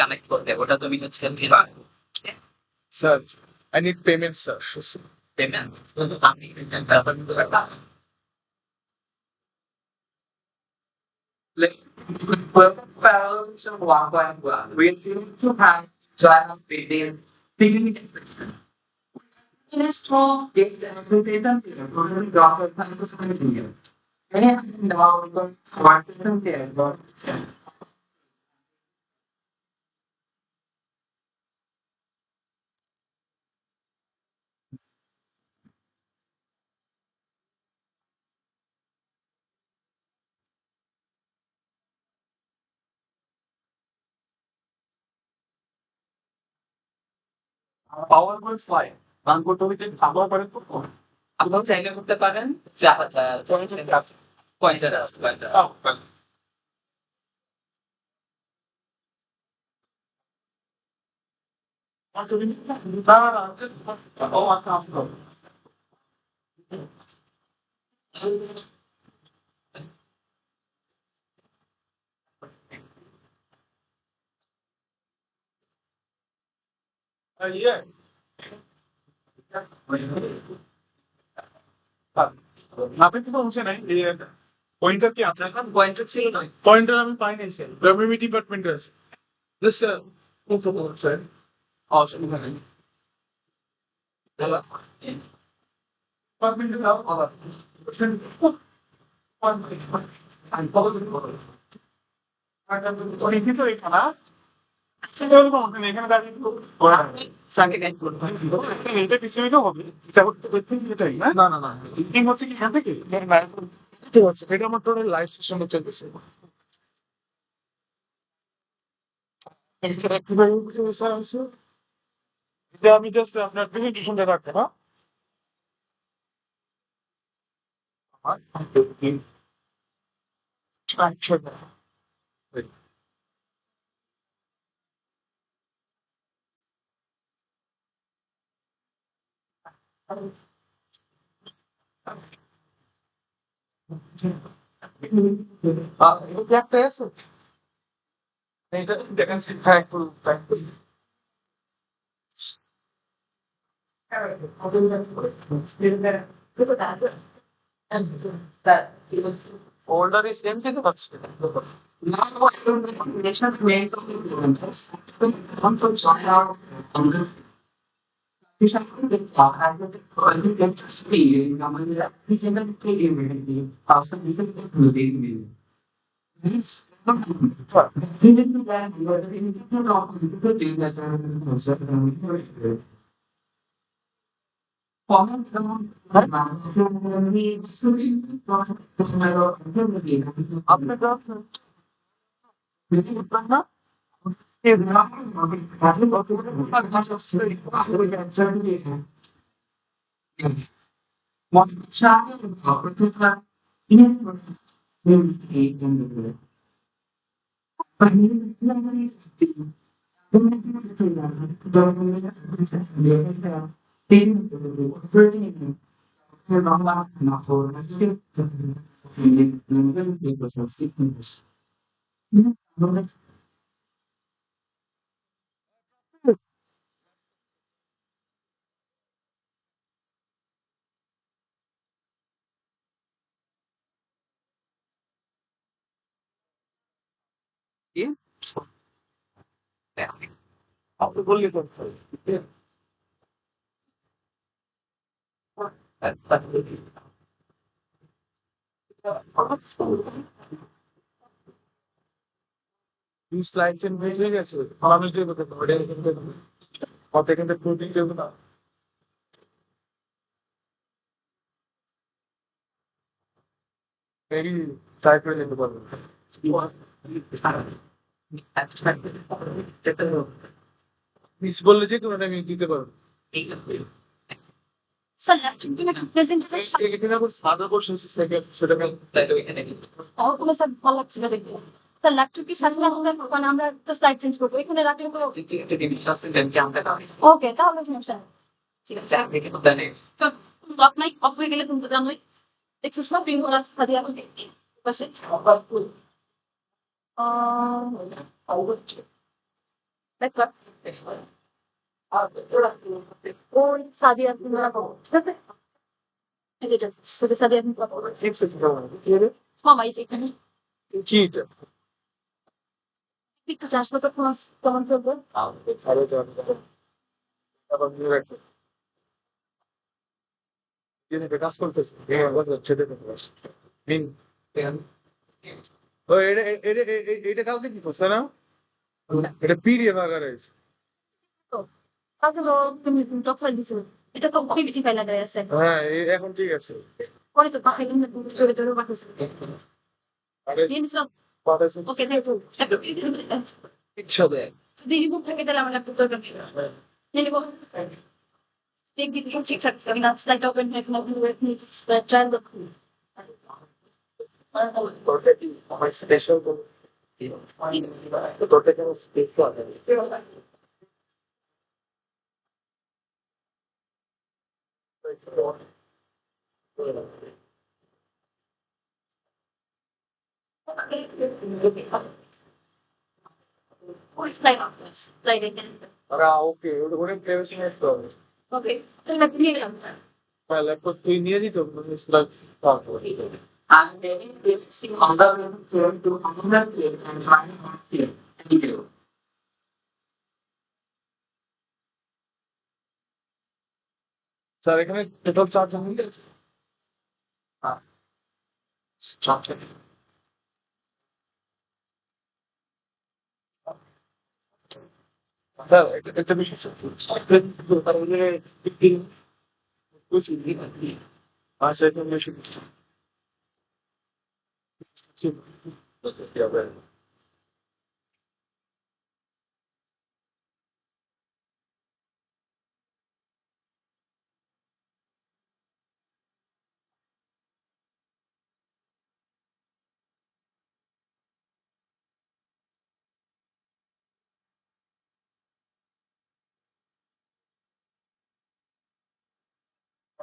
connect করতে ওটা তুমি হচ্ছে Sir, I need payment, sir. Payment আমি parallelization 1.1, we need to have join within significant in a strong data presentation here, totally Docker time here. And now we got what here, but Power will fly. Run go to it, power করে তো phone. আপনারা চাইলে করতে পারেন pointer আছে pointer Oh, well. Want to be? No, oh, I can't go. Yeah. Nothing to say, right? Pointer কি আছে? Pointer ছিল না Pointer আমি পাই নাই স্যার। WME ডিপার্টমেন্টে আছে। Just sir. অসুবিধা নেই। ডিপার্টমেন্টে যাও আবার। ওই তো এখানে এখানে দাঁড়িয়ে সার্কিট গাইড করতে এটা কিছু হবে এটা এটাই না না না না মিটিং হচ্ছে কি এখান থেকে ঠিক আছে এটা আমার টোটাল লাইভ সেশনে চলতেছে এছাড়া কিভাবে স্যার আছে এটা আমি জাস্ট আপনার প্রেজেন্টেশনটা রাখবো না আমার এটা একটা আছে এটা দেখেন হ্যাঁ একটু folder is empty the box. Now what national names of the members want to join our Congress. We shall take part and the get speed in common that we can take immediately. Also, we can take immediately. This he didn't plan because he didn't know to do that. Comment आपने कहा आपने बोलिए तो these slides in which way আছে আমি যে বলতে পারি কত কিন্তু প্রোটিন দেব না very টাইপ করে নিতে পারবো মিস বললে যে কোনো আমি দিতে পারবো স্যার ল্যাপটপগুলো কি প্রেজেন্টেশন এখানে আবার সাদা কোশ্চেন সেকেন্ড সেটা আমি তাইলে এখানে ওগুলো স্যার ভালো লাগছে না দেখতে স্যার ল্যাপটপ কি সাথে রাখতে মানে আমরা তো স্লাইড চেঞ্জ করবো এখানে রাখলে তো একটা টিভি আছে দেন কি আমরা কাজ ওকে তাহলে সমস্যা নেই ঠিক আছে আমি কিন্তু জানি তো লক নাই অফ হয়ে গেলে তুমি তো জানোই দেখছো সব রিং করা সাথে এখন পাশে দেখ ওই সাদিয়া তুমি রাখো ঠিক আছে এই যেটা ওই সাদিয়া তুমি রাখো ঠিক আছে মামা এই যে এখানে কি এটা একটু চাষ তো কেমন করবো ভালো জানি আবার নিয়ে রাখবো তিনি কাজ করতেছে ছেড়ে দিতে পারছে মিন ও এটা এটা এটা কালকে কি করছে না এটা পিডিএফ আকারে আছে তো কাকে তো তুমি টক ফাইল দিছো এটা তো পিপিটি ফাইল আকারে আছে হ্যাঁ এখন ঠিক আছে পরে তো পাঠাই তুমি করে ধরে পাঠাইছো আরে নিয়ে কথা আছে ওকে থ্যাংক ইউ ইচ্ছা দেয় যদি রিমুভ থাকে তাহলে আমার ল্যাপটপ দরকার নেই নিয়ে নিবো দেখবি তো সব ঠিকঠাক আছে আমি না স্লাইড ওপেন হয়ে কোনো ট্রায়াল করবো তোরটা কি আমার স্পেশাল তোরটা কেন স্পেশাল ওই স্লাইড এখানে আরে ওকে ওটা প্রাইভেসি নেট তো ওকে তাহলে নিয়ে গেলাম ল্যাপটপ তুই নিয়ে দিত slide I'm very focusing on the way to understand and find out here. Thank you. Sir এখানে টোটাল চার্জ হয়ে স্যার একটা বিষয় আচ্ছা এখানে বেশি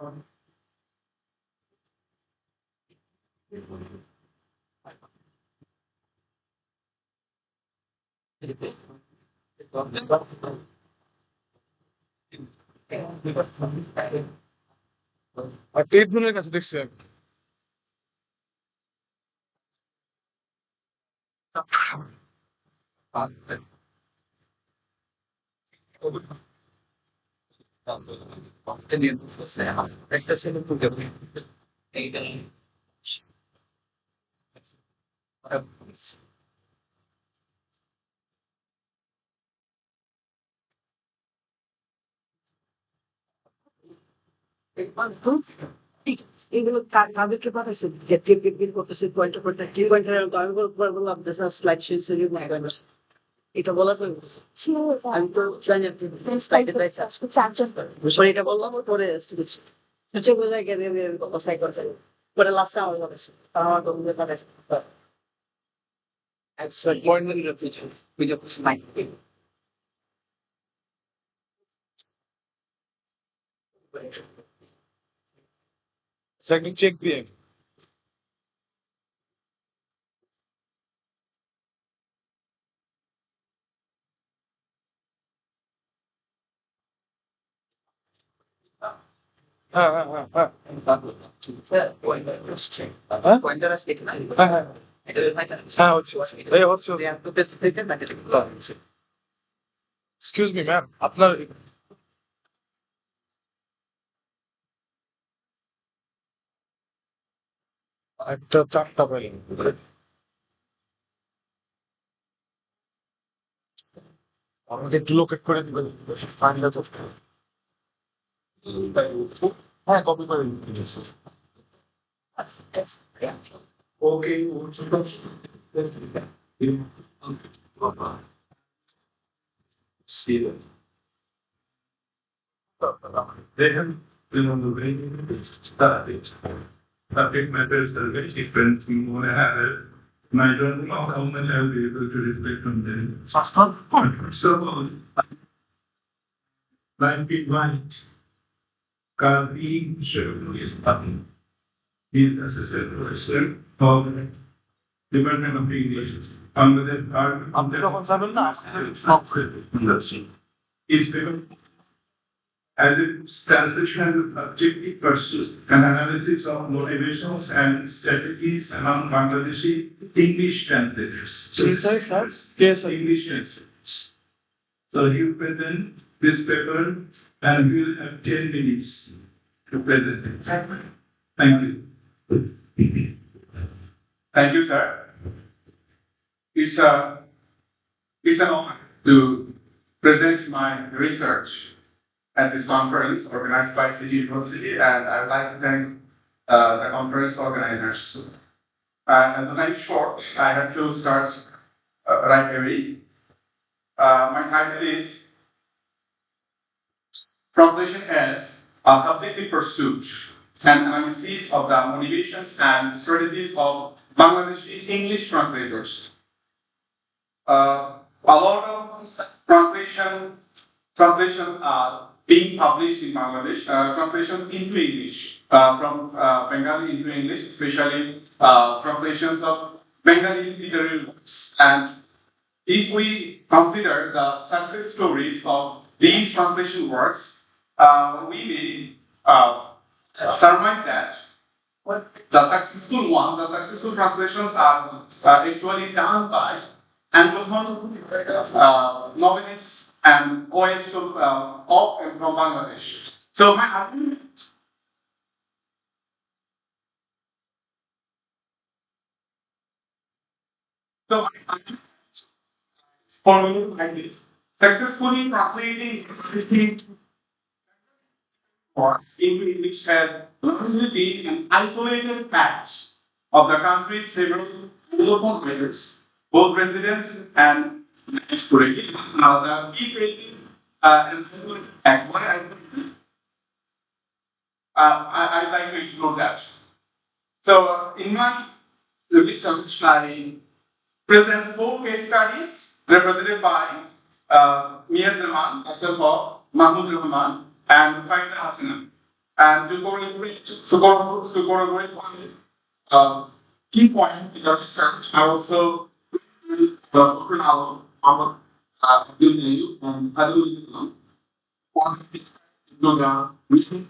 আর ট্রেডমিলের কাছে দেখছি আমি। একটা ছেলে এগুলো কাদেরকে পাঠাইছে গেট করতেছে পয়েন্টার পয়েন্টার কি পয়েন্টার আমি বললাম স্লাইড শেয়ার এটা বলার পরে আমি তো জানি আপনি স্লাইডে চারজন এটা বললাম পরে হচ্ছে বোঝায় গেলে সাইড করতে পরে লাস্টে আমার বলেছে আমার তো বুঝে পাঠাইছে সেকেন্ড চেক দিয়ে হ্যাঁ হ্যাঁ হ্যাঁ হ্যাঁ পয়েন্টার আসছে কিনা হ্যাঁ হ্যাঁ এটা হ্যাঁ হচ্ছে এই হচ্ছে থেকে এক্সকিউজ মি ম্যাম আপনার একটা চারটা পেলেন আমাকে একটু লোকেট করে দিবেন হ্যাঁ কপি করে দিন ওকে see it. They have been the way subject matters are very different. We want to have it. And I don't know how much I'll be able to reflect on them. So, like we want, Kavi is nothing. He is assistant professor of Department of English. Under the is as a translation objective pursuit and analysis of motivations and strategies among Bangladeshi English translators. Yes, English translators. So you present this paper and you will have 10 minutes to present it. Thank you. Thank you, sir. It's an honor to present my research at this conference organized by City University, and I would like to thank the conference organizers. And the time is short, I have to start right away. My title is Translation as a Subjective Pursuit and Analysis of the Motivations and Strategies of Bangladeshi English Translators. A lot of translations are being published in Bangladesh, translations into English, from Bengali into English, especially translations of Bengali literary works. And if we consider the success stories of these translation works, we may surmise that the successful translations are actually done by Anglophone novelists and poets of and from Bangladesh. So my argument formulated like this: successfully translating works into English has largely been an isolated patch of the country's several Anglophone writers, both resident and diasporic. The key phrases and why I'd like to explore that. So, in my research, I present 4 case studies represented by Mia Zaman, Asaf Mahmoud Rahman, and Faiza Hassan. And to corroborate one key point in the research, I also open our Abdul and Adul Islam to the research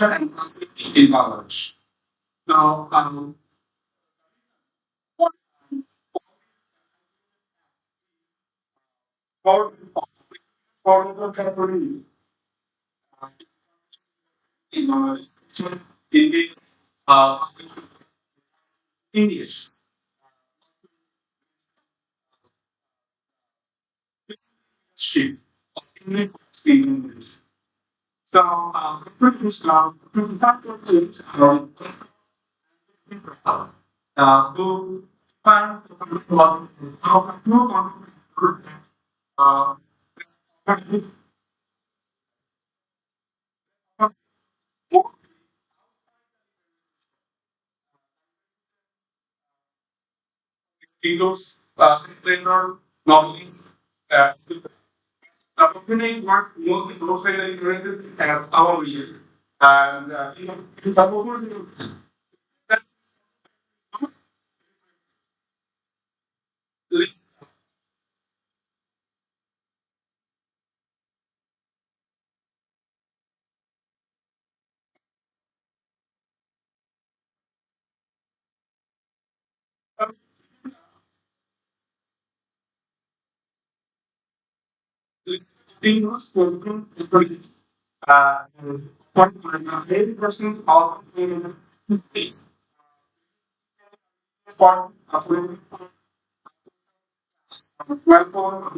and in college. Now, for the category in the uh, English. Sheet of English. So, to calculate to find how to uh, Windows later normally the opening works mostly located at our region. And in the moment that Windows was what 80% of the for well for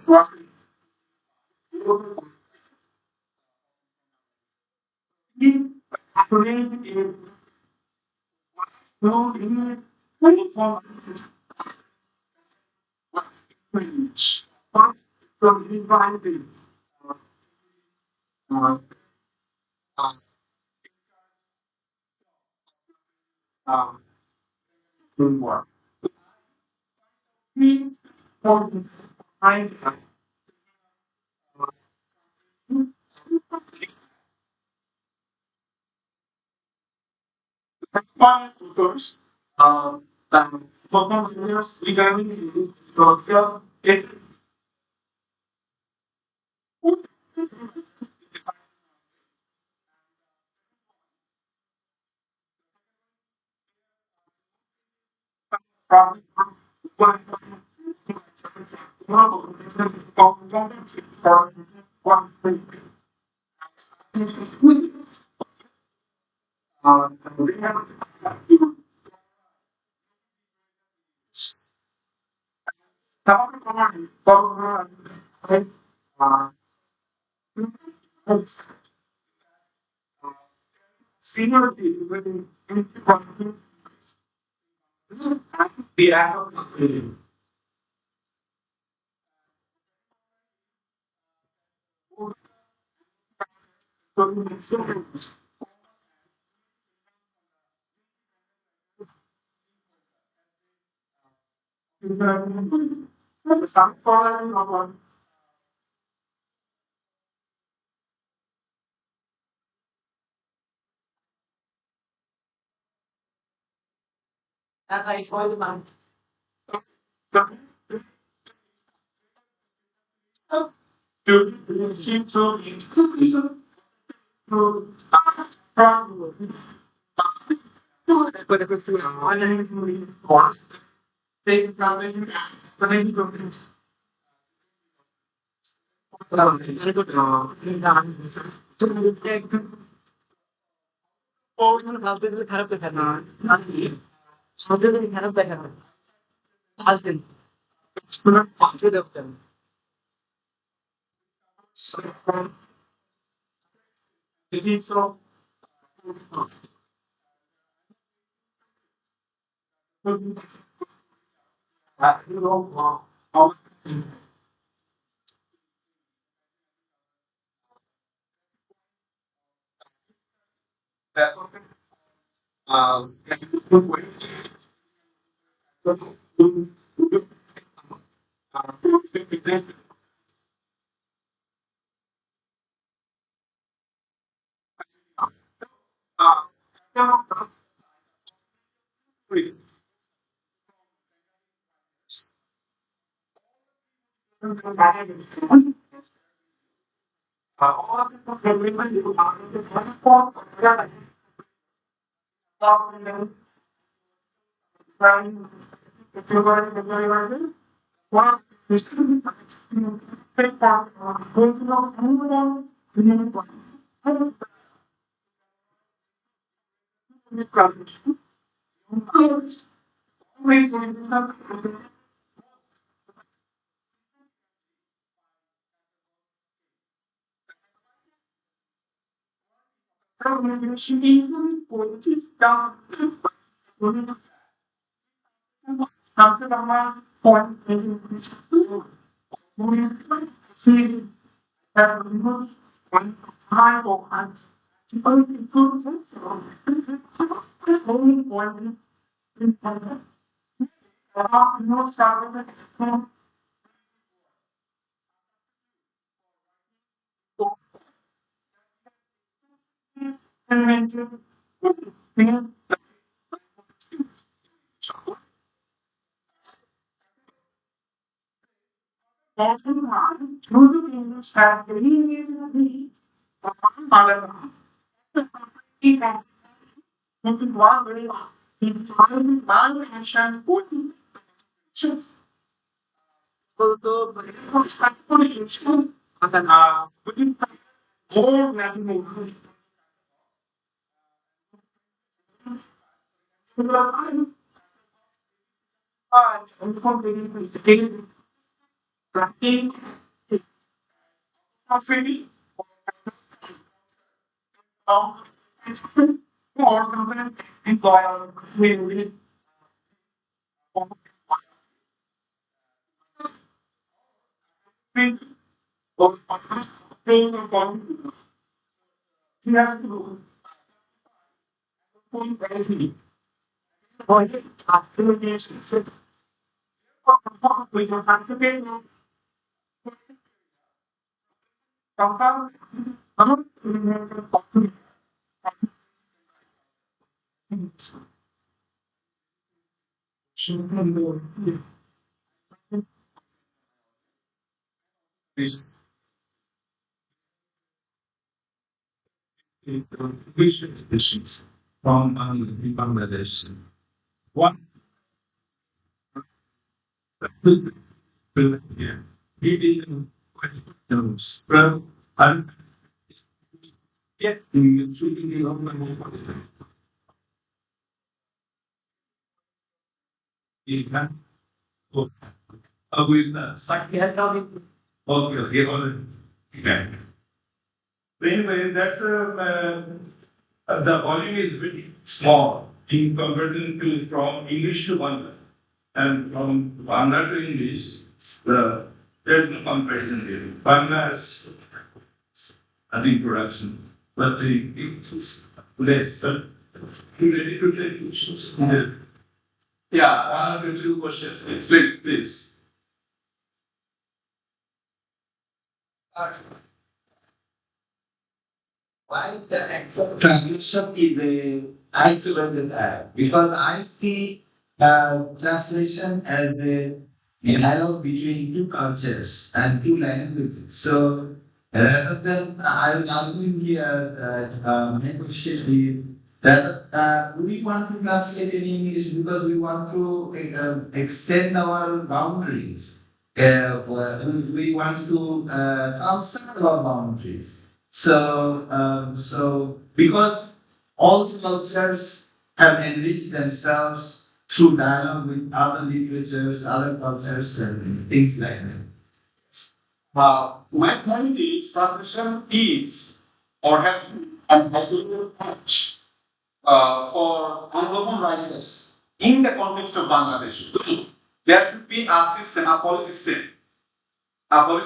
First, performance determining it from one senior the act of to keep to খারাপ দেখা না সত্যি খারাপ দেখা না আসবেন দেখতেন So, it is so, you know, how that um, Patients from Bangladesh. One here. It is questions. Well, and yet in shooting the online you can go. Who is that? Saki has got it. Okay, okay, all right. Okay. So anyway, that's the volume is very small in comparison to from English to Bangla. And from Bangla to English, there's no comparison here. Bangla has an introduction, but it's less. But you ready to take questions? Yeah, one or two questions, please. Please. Why the actual translation is a isolated act? Because I see translation as a dialogue between two cultures and two languages. So rather than I will argue here that my question is that we want to translate in English because we want to extend our boundaries. We want to transcend our boundaries. So because all cultures have enriched themselves through dialogue with other literatures, other cultures, and things like that. my point is translation is or has an isolated approach for Anglophone writers in the context of Bangladesh. There should be a system, a policy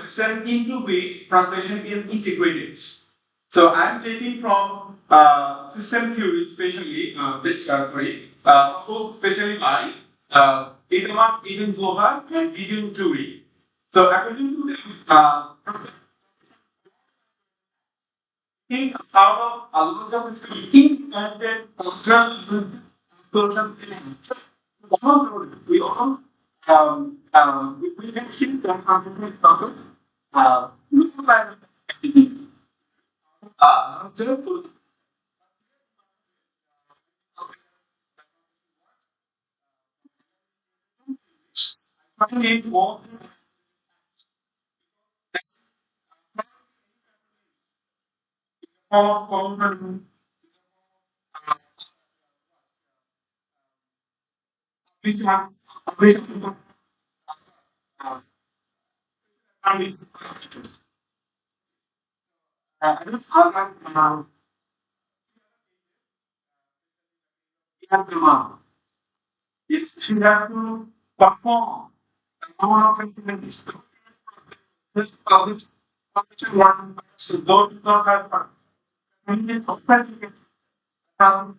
system into which translation is integrated. So I'm taking from system theory, especially proposed especially by Itamar Ibn Zohar and Ibn Turi. So according to them, think out of a lot of speaking and then cultural we all we can see that content look like just find it more common which one which I just have to yes, she has to perform a lot of activities. This publishing one, so those who don't have communities of certificate from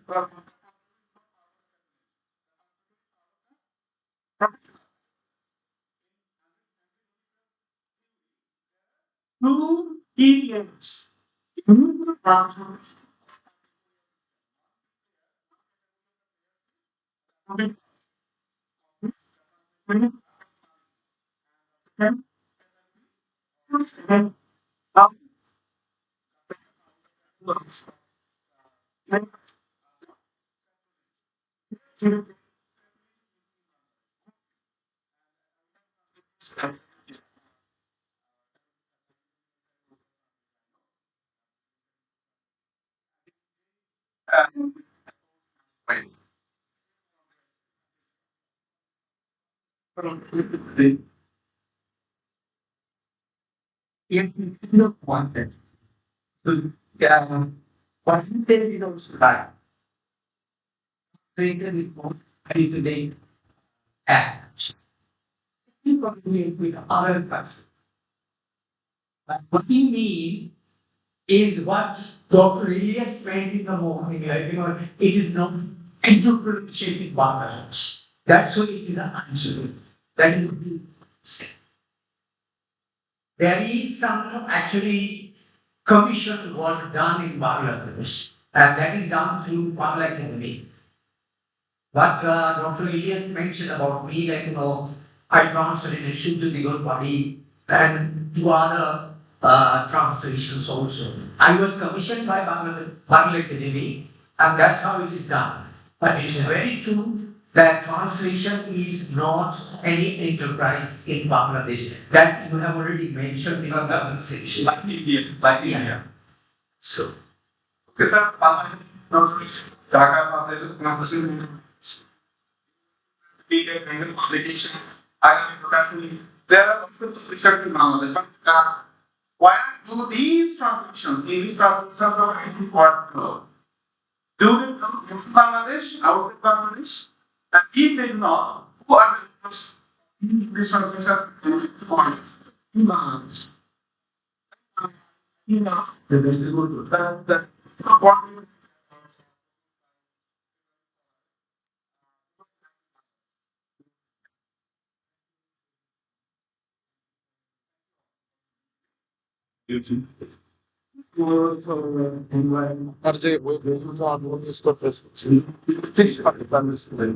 two idioms. If you look wanted, what you tell me those right, created report, day-to-day act. You communicate with other person. But what we mean is what Dr. Elias meant in the morning, it is not entrepreneurship in Bangladesh. That's why it is an answer. That is what we say. There is some actually commission work done in Bangladesh, and that is done through Bangla Academy. What Dr. Elias mentioned about me, I translated Shuddha Digot Body and two other translations also. I was commissioned by Bangla Academy, and that's how it is done. But it is very true that translation is not any enterprise in Bangladesh. That you have already mentioned in the conversation. Like India. So, okay, sir, Dhaka publication, publication, there are also research in Bangladesh, but why do these translations, English translations of anything what do they come in Bangladesh, out of Bangladesh? And if they do not, who are the authors in these translations in Bangladesh? This is good. That one আর যে use করতেছে তিরিশ পাকিস্তানের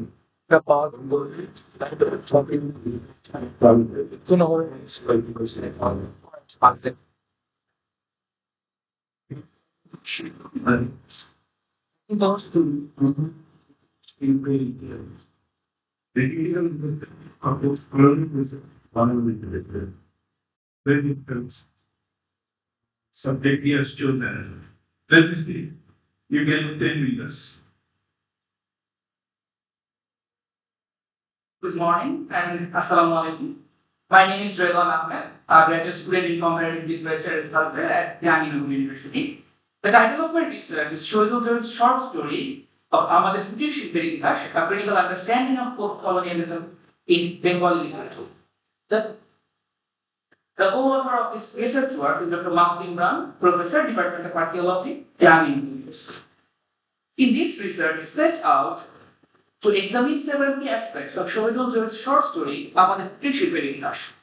ব্যাপার কোনোভাবে subject he has chosen. Let us see. You get 10 meters. Good morning and Assalamu alaikum. My name is Redwan Ahmed, a graduate student in Comparative Literature and Culture at Yangon University. The title of my research is Shoidul's short story of Amader British English, a critical understanding of post-colonialism in Bengali literature. The, the co-author of this research work is Dr. Mahmoud Imran, Professor, Department of Archaeology, Yangon University. In this research, we set out to examine several key aspects of Shohidul Joy's short story, Amader British English.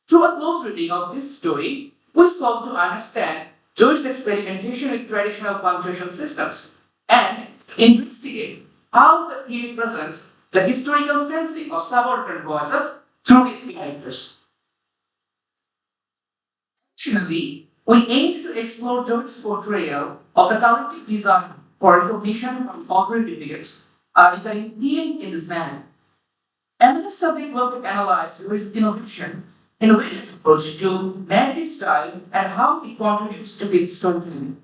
Through a close reading of this story, we sought to understand Joyce's experimentation with traditional punctuation systems and investigate how he represents the historical sensing of subaltern voices through his characters. Additionally, we aimed to explore Joyce's portrayal of the collective desire for recognition from authority figures, a recurring theme in this manner. Another subject was to analyze Joyce's innovative approach to narrative style and how it contributes to its storytelling.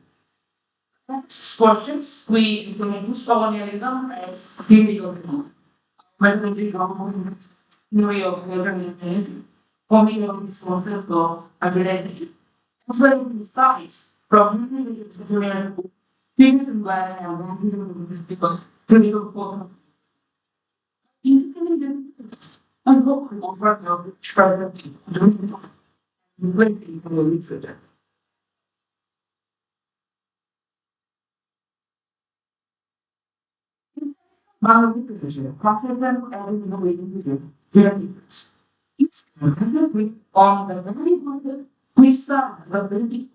Next questions, we introduce colonialism as theoretical tool, methodology, theory of modernity, forming of this concept of identity, as well as insights from many disciplinary things in black and people, critical form. Independent and local over the strategy during the literature. Malnutrition, profitable and innovative benefits. It's completely on the very model we saw the building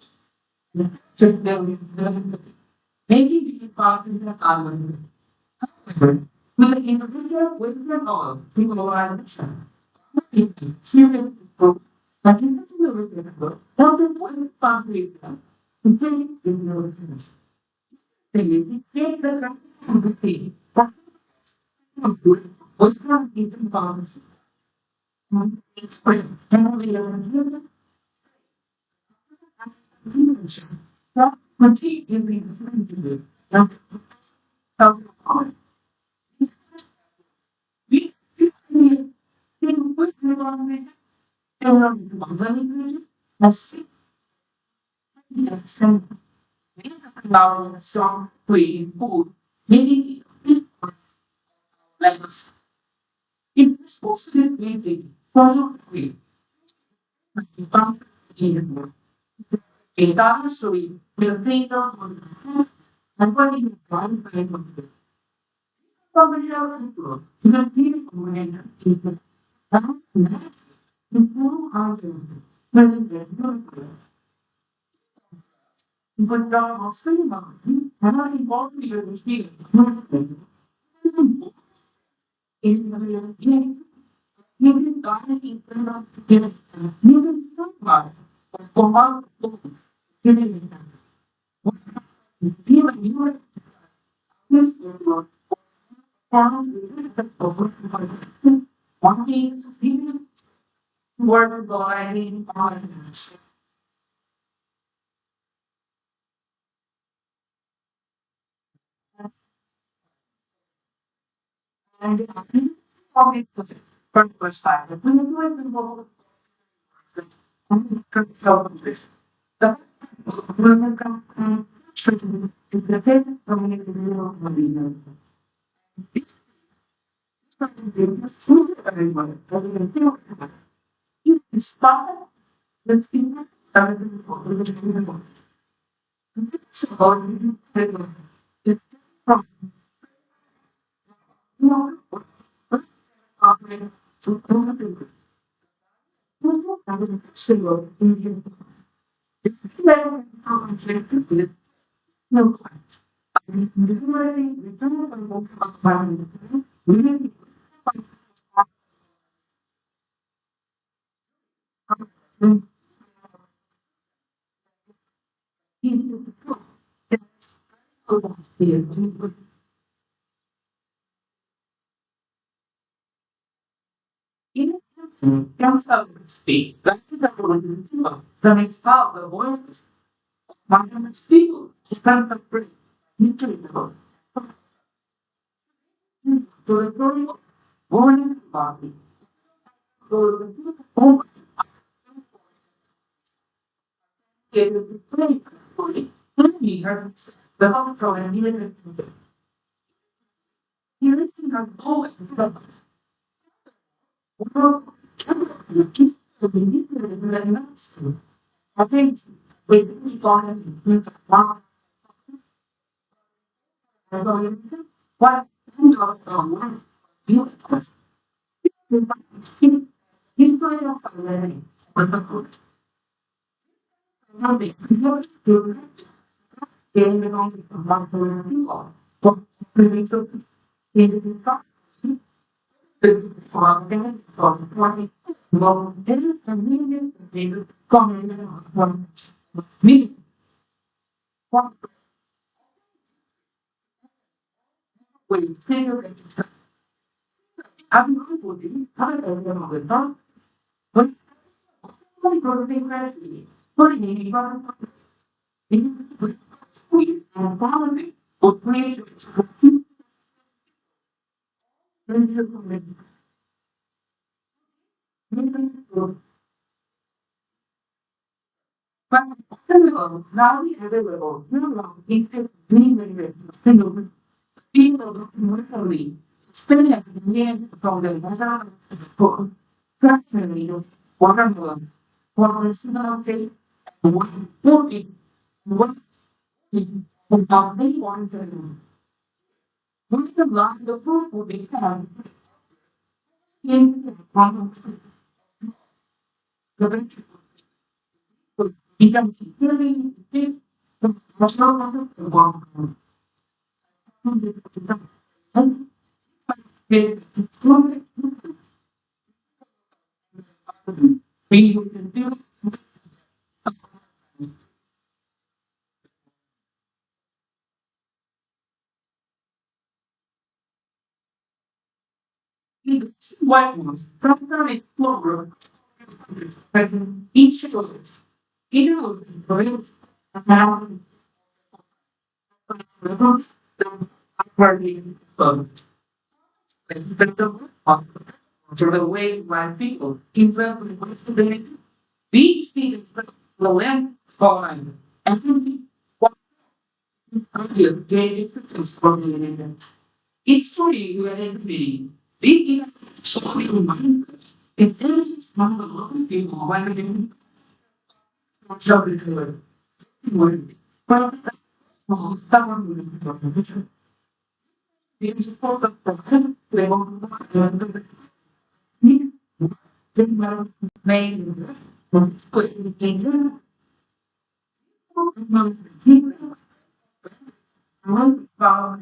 making the confident argument. However, with the individual wisdom of polarization, serious people, and in particular, helping with conflict to bring in the reference. They take the community, but wisdom is in balance. Explain, and we are given dimension. That critique is the different and self-harm. We think with the language and the language as see some our strong way in food, making it language. It is also created follow way. A data story will think of and what is one kind of it. Commercial people, the people is the improve argument, when they get but the cinema, another important experience is the giving guidance in front of the using someone for one giving even you this found wanting giving word guiding audience. And I think probably from perspective, when you do it involved the women come straight to the face from the middle of the video. It's something that's so everyone, that you can feel it. It's started, let's see everything for the it's about it's from you know, to single Indian. It's very complicated. No point. Delivery return of really in terms of speak, that is the next part of the voices. Martin's people depend on great history to the story of warning party. So the home to play fully. He heard the whole program. He listened to the whole I think with people what you he's going to learning. Nothing. Getting the wrong people. What we took in the talk. Well, this is a million people coming from me. What we say, I'm not putting, I don't know the talk, but I'm going to be ready. But in we and following or create but now the available, no long, it's being commercially spending a million from the weather for fractionally watermelon, for single day, one forty, one about they want to when the line the food will become in the venture will become really big. The national one. White ones, from explorer, each of us, either of the now, to the way white people invest in what's today, we see the land falling, and what idea gave difference from the land. It's funny we are in the meeting. They get so many reminders. If any one of the local people want to do something to it, well, someone will be the support of the level made split in one power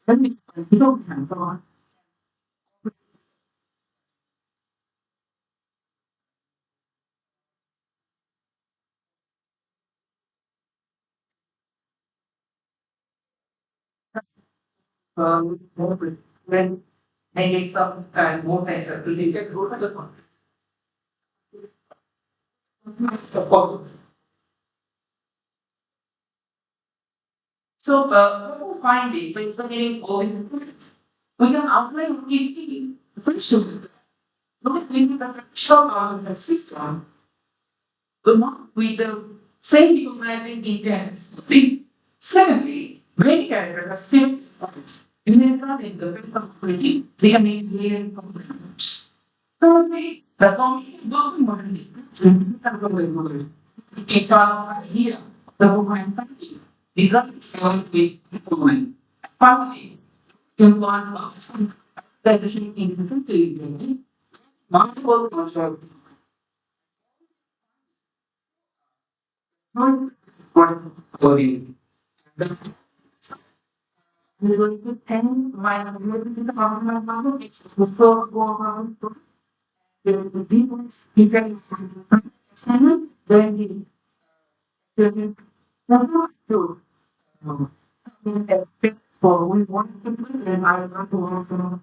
let me don't have on. When I get some more things to get go to the so, finding when getting all we can outline if the question look at the short on the system, the one with the same humanizing intents. Secondly, many characters are still inherent in the best of creating, they are maintained from the groups. Thirdly, the common document it's all idea, the woman family, is not shared with women. Finally, it was organization in multiple concepts. Story. We're going to tend my the problem is before go on to the people's different assignment, then the to for we want to do and I want to work on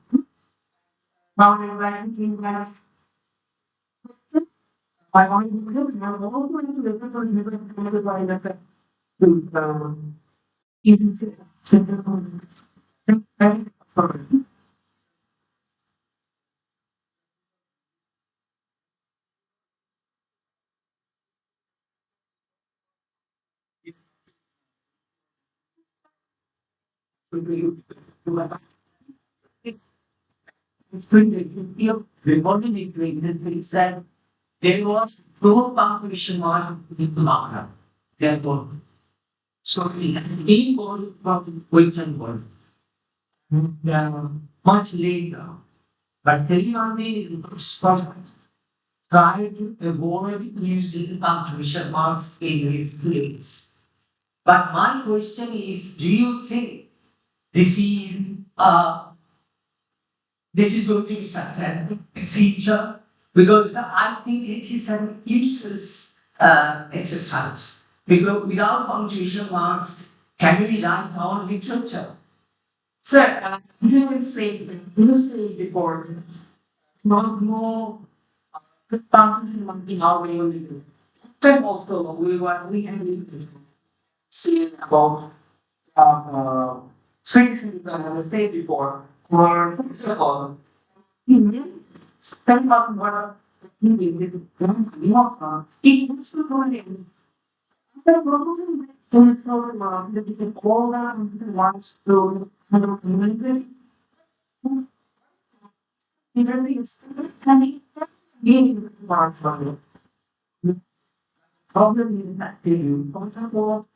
now we're ranking that I want to do it now also going to listen to everybody that to even That there was no punctuation mark in the background. Therefore, so we had been called from question word. Much later, but Televandi is the first person tried to avoid using punctuation marks in his plays. But my question is, do you think this is uh, this is going to be such a feature? Because I think it is an useless exercise. Because without punctuation marks, can we write our literature? Sir, as you said before, not more punctuation mark in our way of living. Then also, we have seen about strengthening the state before, or first of all, spend about what needed with it was to go in. The proposal is for that you can all the ones to communicate. Even the can gain part from it. The problem is that you, for example,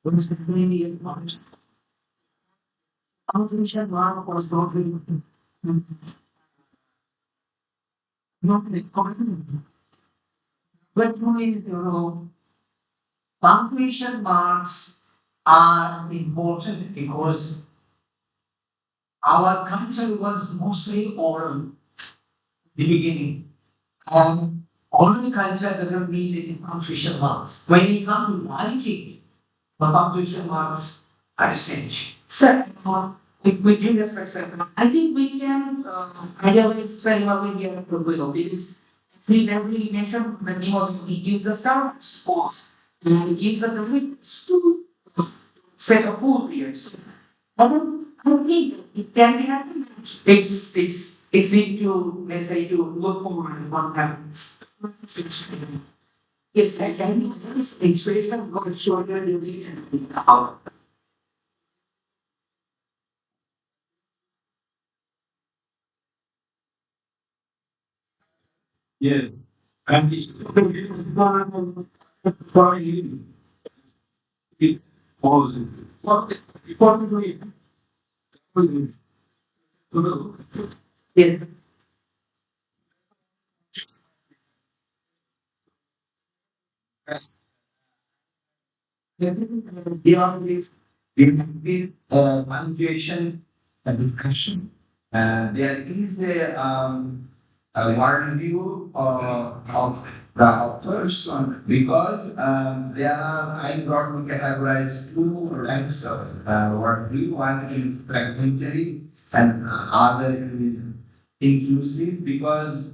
what is the community part? Outreach mark was broken. Not the common. But is, punctuation marks are important because our culture was mostly oral in the beginning. And oral culture doesn't need any punctuation marks. When we come to writing, the punctuation marks are essential. Sir, with due respect, sir, I think we can idealize ceremony here to will because as we mentioned, the name of it gives the star force and it gives the witness to set of full periods. I don't think it can be happened. It's need to, let's say, to look forward what happens. Yes, I can. It's really going shorter than the Yeah. And for you, it falls into importantly, yes. Beyond this, there have been punctuation discussion. There is a word review of the authors because there are, I broadly categorize two types of word review. One is fragmentary and other is inclusive because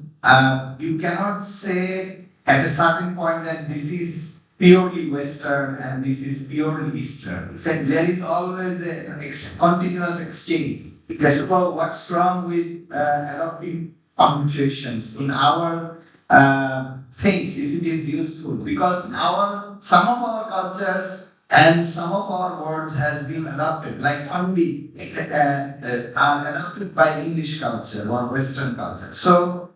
you cannot say at a certain point that this is purely Western and this is purely Eastern. So there is always a continuous exchange. Therefore, what's wrong with adopting punctuations in our things if it is useful? Because some of our cultures and some of our words has been adopted, like only are adopted by English culture or Western culture. So,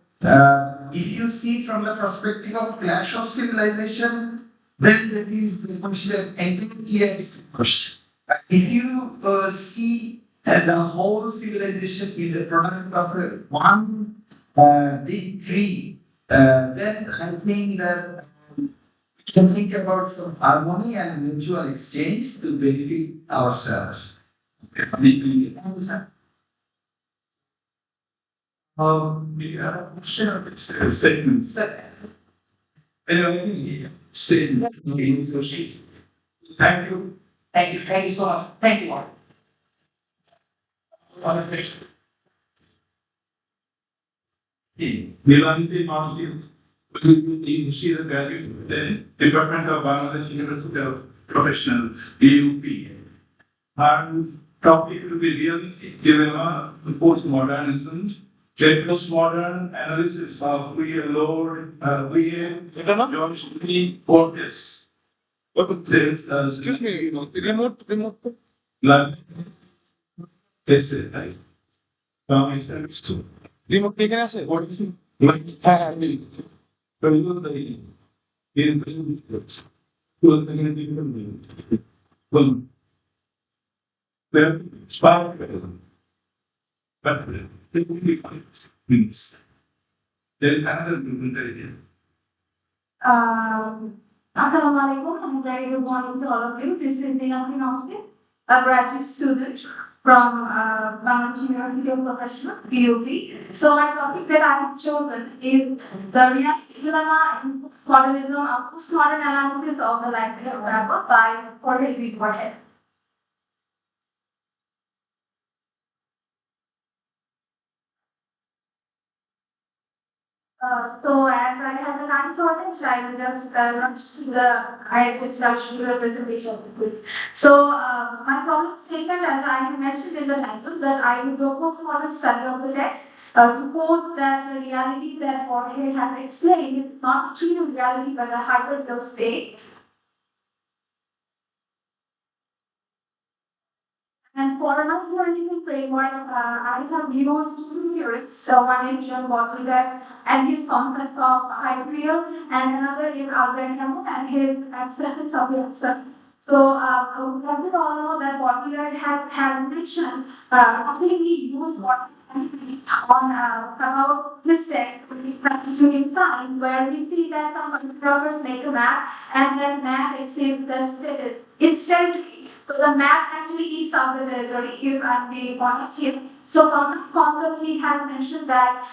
if you see from the perspective of clash of civilization, then that is considered entirely a different question. But if you see that the whole civilization is a product of one big tree, then I think that we can think about some harmony and mutual exchange to benefit ourselves. we have a question of statements. Anyway, I think statement in the sheet. Thank you. Thank you so much. Thank you all. On the next. Milante Martin, she is a graduate of the Department of Bangladesh University of Professionals, AUP. Her topic will be reality dilemma, postmodernism, the postmodern analysis of Lord George Lee Fortes. What this? Excuse me, remote. That's it, right? It's true. Remote taken as a what is it? I have been. But you know the is the well, the well, the spark, but they will be means. There is another intelligence. Assalamualaikum and very good morning to all of you. This is Dina Pinowski, a graduate student from Bangladesh University of Professional, BUP. So my topic that I have chosen is the reality dilemma in postmodernism, a postmodern analysis of the life of Rapper by Jorge Luis. So as I have a time shortage, I will just I will start the presentation. So my problem statement, as I have mentioned in the title, that I will propose modern study of the text to pose that the reality that Jorge has explained is not a true reality but a hyper state. And for my theoretical framework, I have used two theories. So one is John Baudrillard and his concept of hyperreal, and another is Albert Camus and his acceptance of the absurd. So we have to all know that Baudrillard had mentioned completely used what on about this text in science, where we see that some photographers make a map and that map exceeds its territory. So the map actually eats out the territory if I'm being honest here. So from that concept, he has mentioned that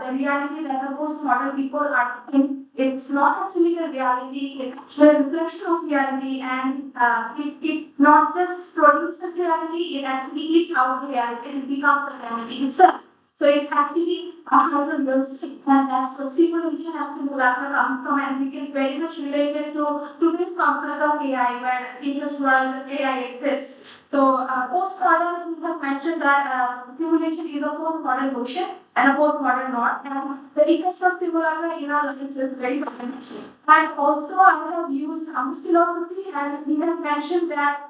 the reality that the postmodern people are in, it's not actually the reality, it's the reflection of reality, and it not just produces reality, it actually eats out the reality and becomes the reality itself. So it's actually a hyper-realistic, and that's what simulation and simulacra comes from, and we can very much relate it to today's concept of AI, where in this world AI exists. So postmodern, we have mentioned that simulation is a postmodern notion and a postmodern norm, and the effects of simulacra in our lives is very prominent. And also, I have used Camus philosophy, and he has mentioned that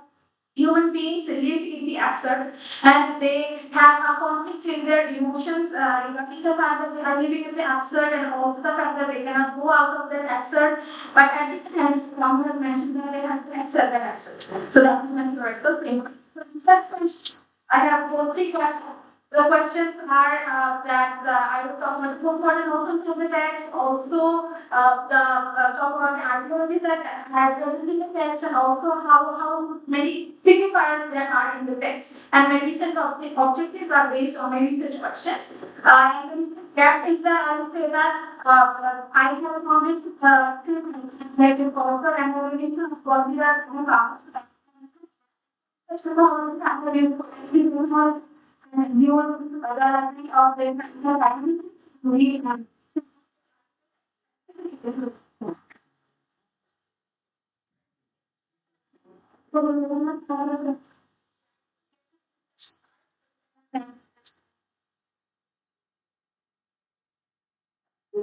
human beings live in the absurd and they have a conflict in their emotions regarding the fact that they are living in the absurd and also the fact that they cannot go out of that absurd. But at the end, Camus has mentioned that they have to accept that absurd. So that is my theoretical framework. I have three questions. The questions are that I will talk about the postmodern notions of the text, also talk about the ideology that are present in the text, and also how many signifiers there are in the text. And my recent objectives are based on my research questions. And the recent gap is that I would say that I have a comment related also, and I will need to work that on the first of all, the use and use the of the language we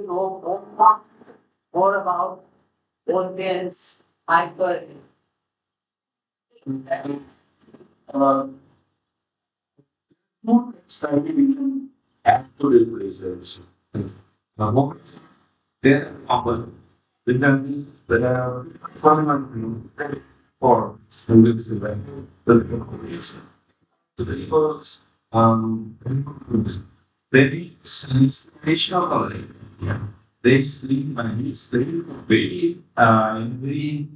know more about audience hyper Study we can add to this research. What there are because the government for this event, the because very sensational, yeah. They sleep and they sleep very in very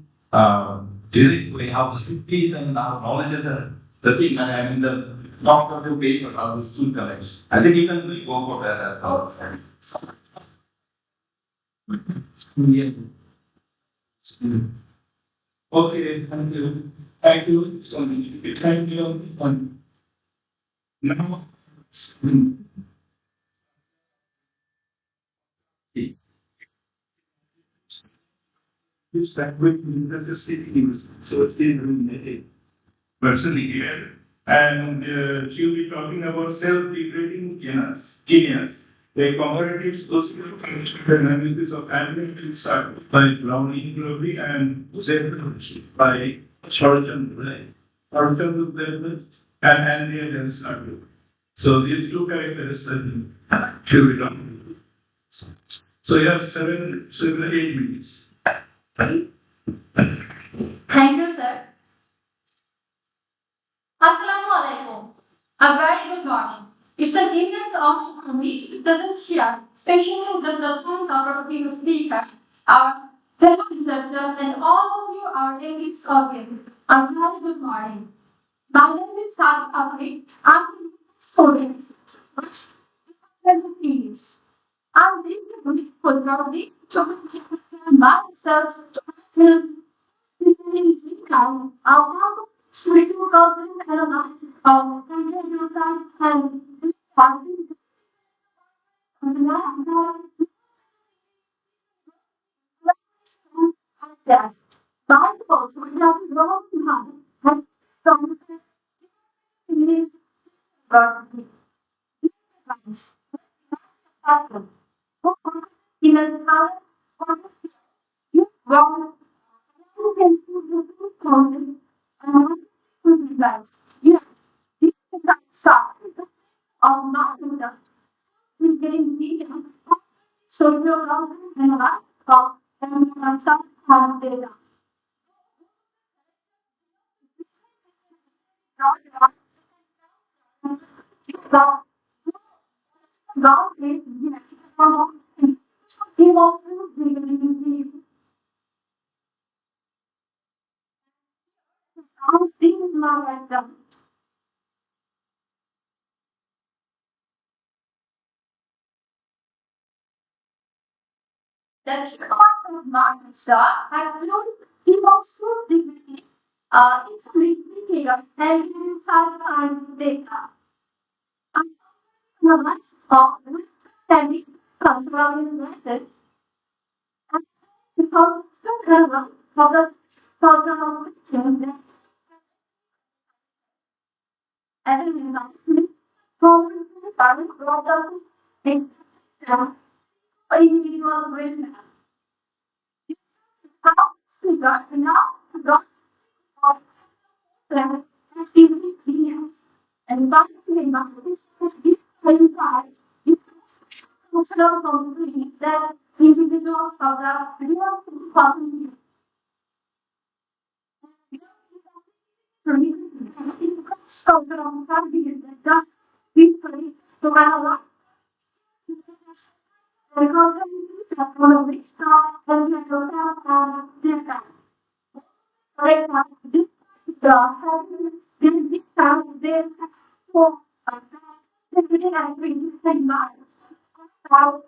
direct way how peace and our knowledge are the thing, and I mean the top of the paper how the student collects. I think you can really go for that as well. Yeah. Okay, thank you. Thank you. Thank you. Now, this language is the city so it's in personally here. And she will be talking about self-degrading genius. A comparative social analysis of animal start by Browning Glory and by Shorten. Shorten and the evidence are good. So these two characters should be done. So you have 8 minutes. Thank you, sir. Assalamu alaikum. A very good morning. It's an immense honor for me to present here, especially the presence of our famous speaker, our fellow researchers, and all of you, our delegates audience. A very good morning. My name is Sarah Afri. I'm a student researcher. English. I'm really grateful to my research to our spiritual culture and analysis of and yes, by the folks we have grown from English in a talent you wrong you can see the content and yes, this is the start of not we getting vegan social and a lot of and some data. God is he wants to be all things my wisdom. The part of market shop has no emotional dignity, it's listening and inside and data. The next talk with heavy cultural influences and because it's so relevant for the cultural change and enlightenment from the starting product and individual greatness. How to got enough to got of them activity genius and by this is this inside it cultural possibility that individuals of the real community cultural family that just peacefully to analyze the culture that will reach out and make a lot of difference. For example, this the having been times there for the reading and reading and minds. Our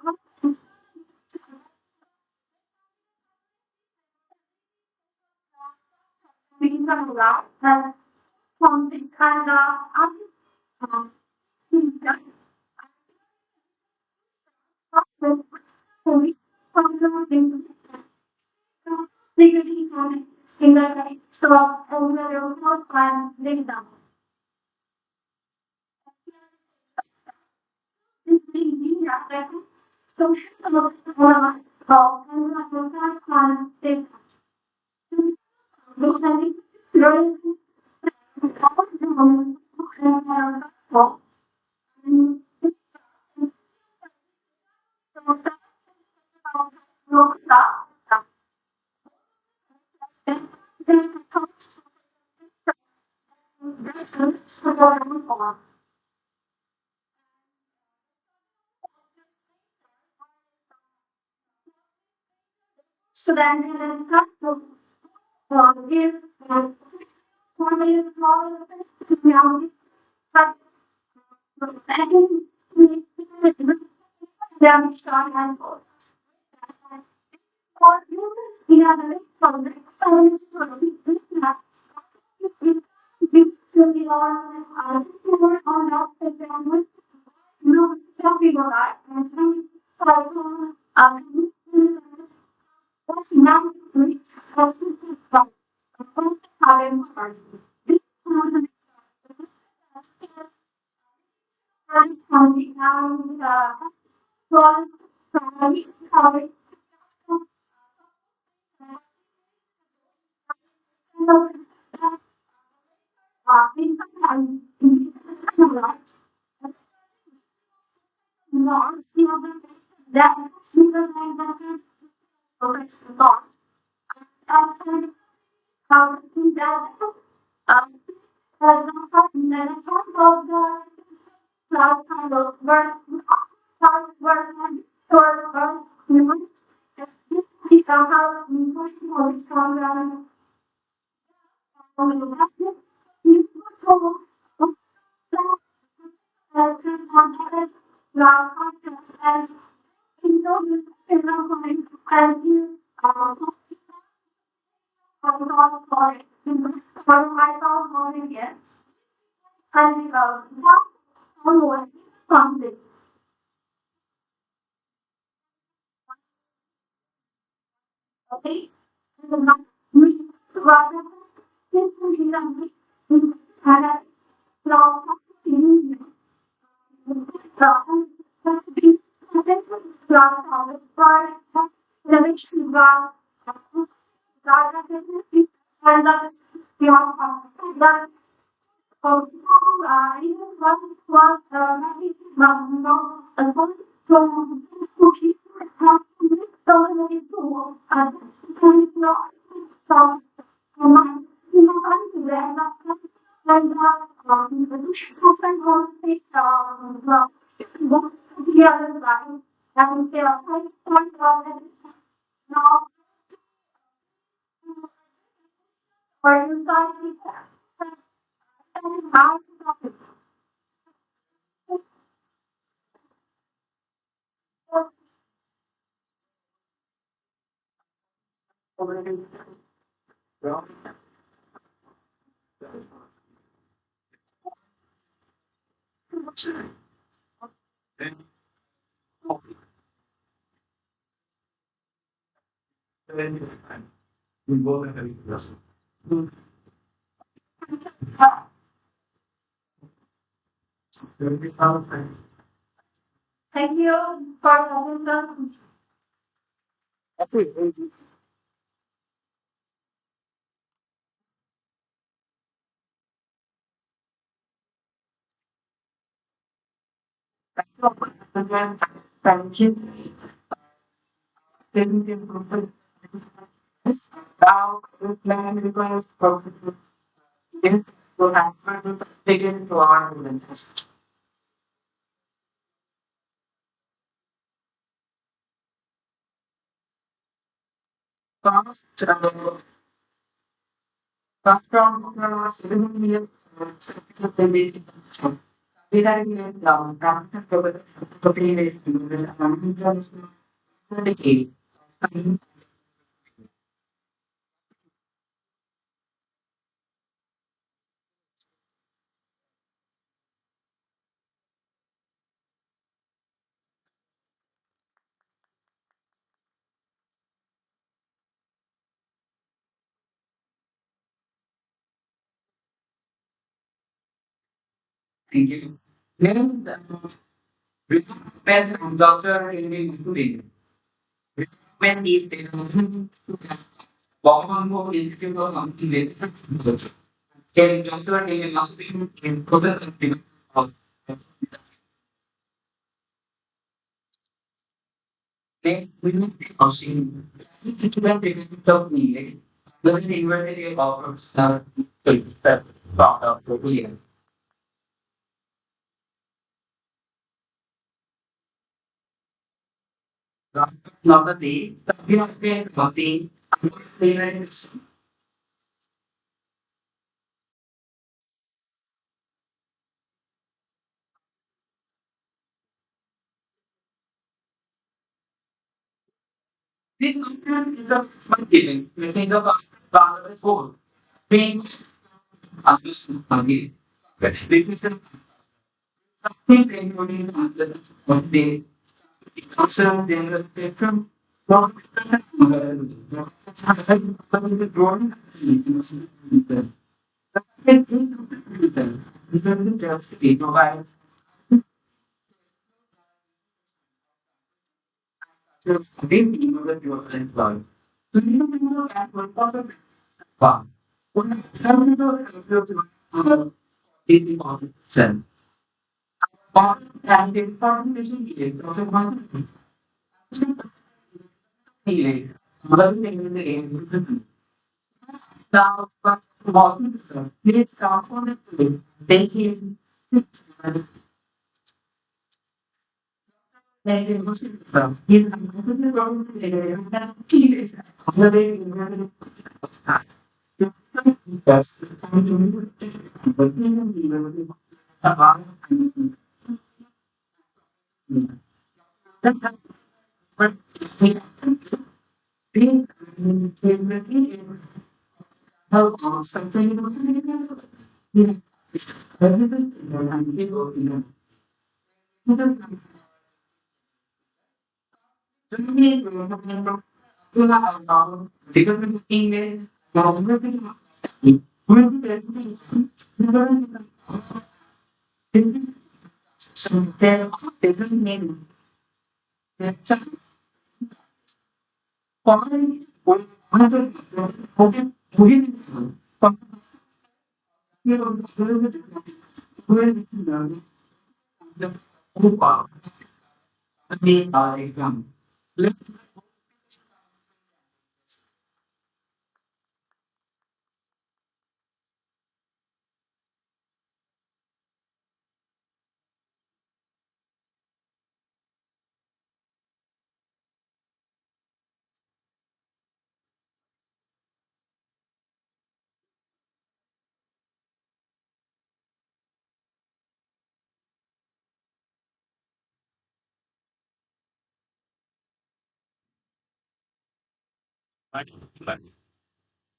reading a lot and something kind of legally in the stop and the report and lay down. This being that social call and the and they look at it very so then it's not is for me is small reality but I can damage shot and for humans we have a from the science to be on that example some people are and some what's not rich person from having this family and one family having in some right, not single that single line that focus thoughts and how to see that for example, the of the cloud kind of work, start work and store work, humans, if somehow emotional program, you and in those environments, as you for my phone again, and that always something. Okay? And not we rather simply than we had a lot of feeling. Now, for you We both have having plus. Thank you for coming. Thank you. Now, the plan requires for to have to begin to our business. First, from 7 years, Thank you. Then, when doctor in the student, when is the Bangkok Institute of Something can doctor in must be in total of then we need to housing. It will be of me. There is inverted of the not the day, we have been nothing. This component is the one given, making the Bangladesh whole. Being association again. But this is something including the one day. Also, the spectrum from the growing provide just again in order to employ. So, you know, that was part of one. What is important. And the information is also one feeling. Now, please come for the food. They can like emotion. He's completely wrong. Yes. But help something.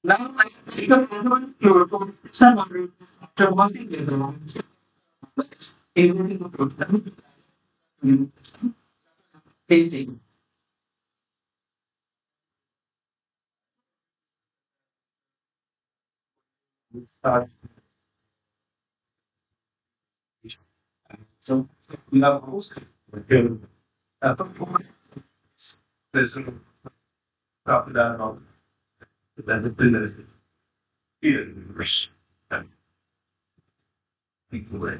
Now, I think everyone to after working with them, painting. So, we have host. There's after that, then the pillars here. Think away.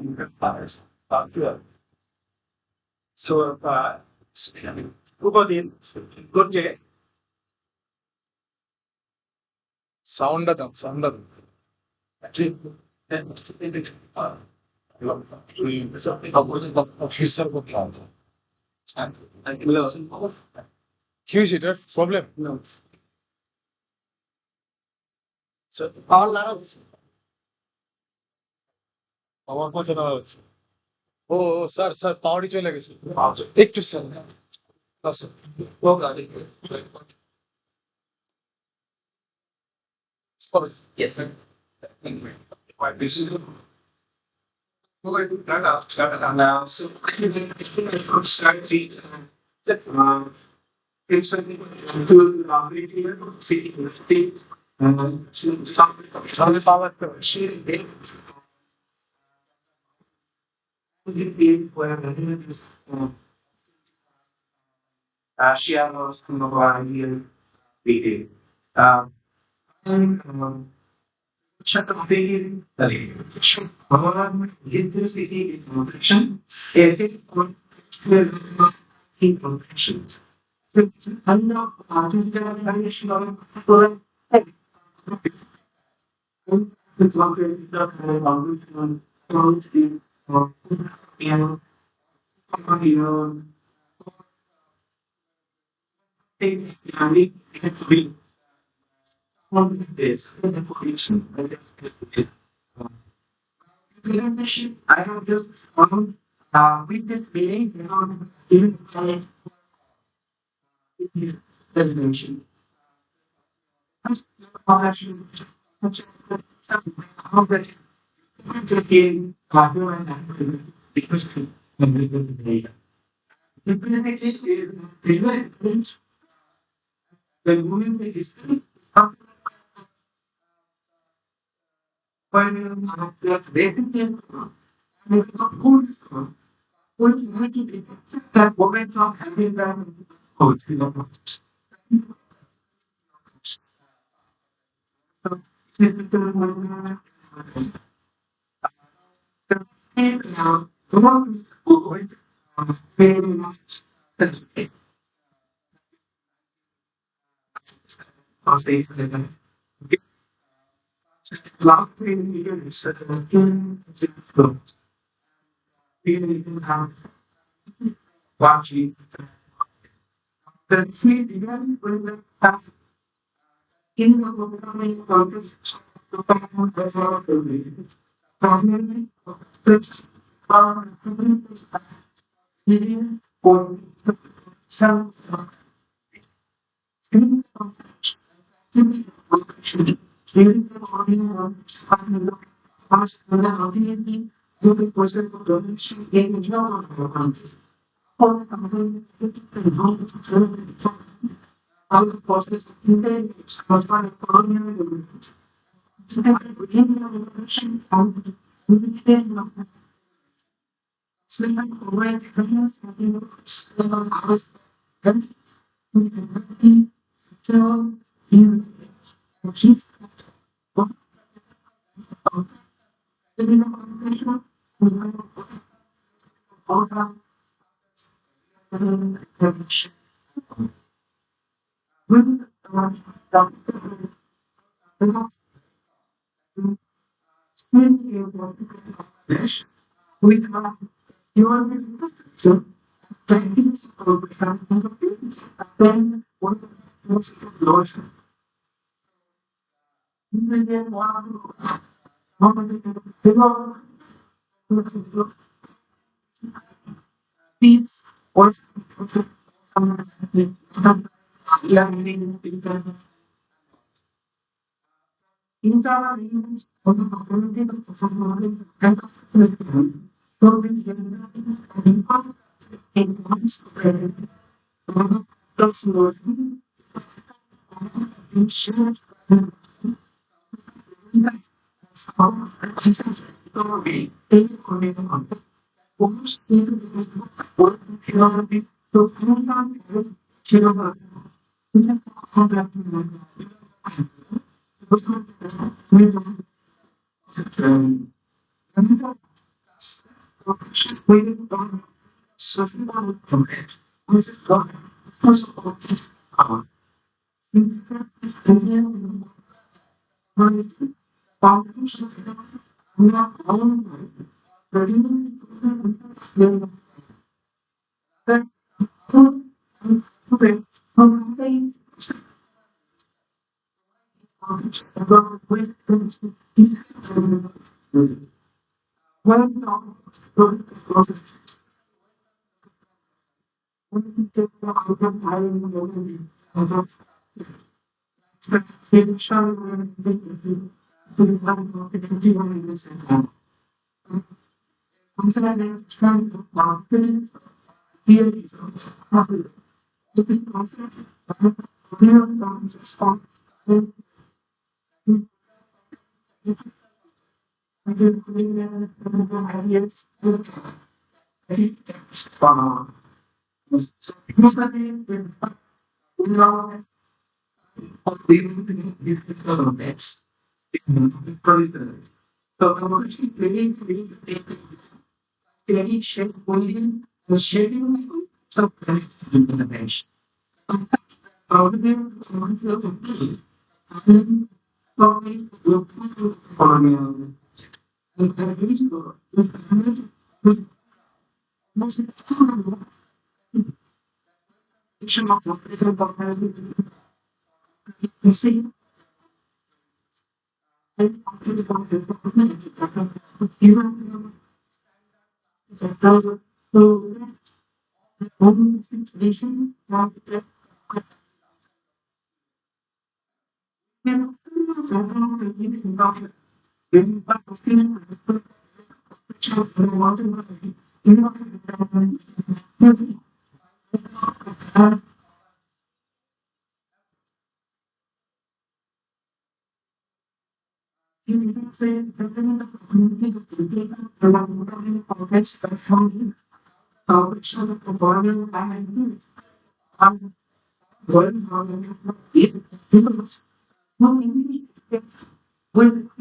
You can fires. Good. So, who got in? Good day. Sound of them, sound of them. Actually, huge hitter problem. No. So all others. আমার পছন্দ হচ্ছে ও sir sir পাওয়ারই চলে গেছে একটু sir sir ও গাড়ি sorry Yes, sir. Quite busy. We're going to start out now. So, could start the it's a to city some power she she was some meeting. Check the big intensity information. Every information. Unknown artificial variation of with one created the language things can be on this information. I have just found with this meeting, even this definition. Because data. Implementation is relevant when moving the history. When the rating is when you have to be that moment of having that code. Watching the three began with the in the programming context to come as a primary leading for the child during the morning of past the the person of donation in the job of the country. For the company, all the process of intelligence, control colonial so that we can have a connection and we can so that where happiness and in others then we can be so in she's in the conversation we have all the connection with the we have your so practice of the then what was the lotion. Then one peace or internal language of the community of performing and proving important in terms of personality and shared almost even work philosophy to program philosophy. Very shape only the shaping of the bench. How do you want to be? Probably will colonial and to with most of the you see, and you know, so home situation, with the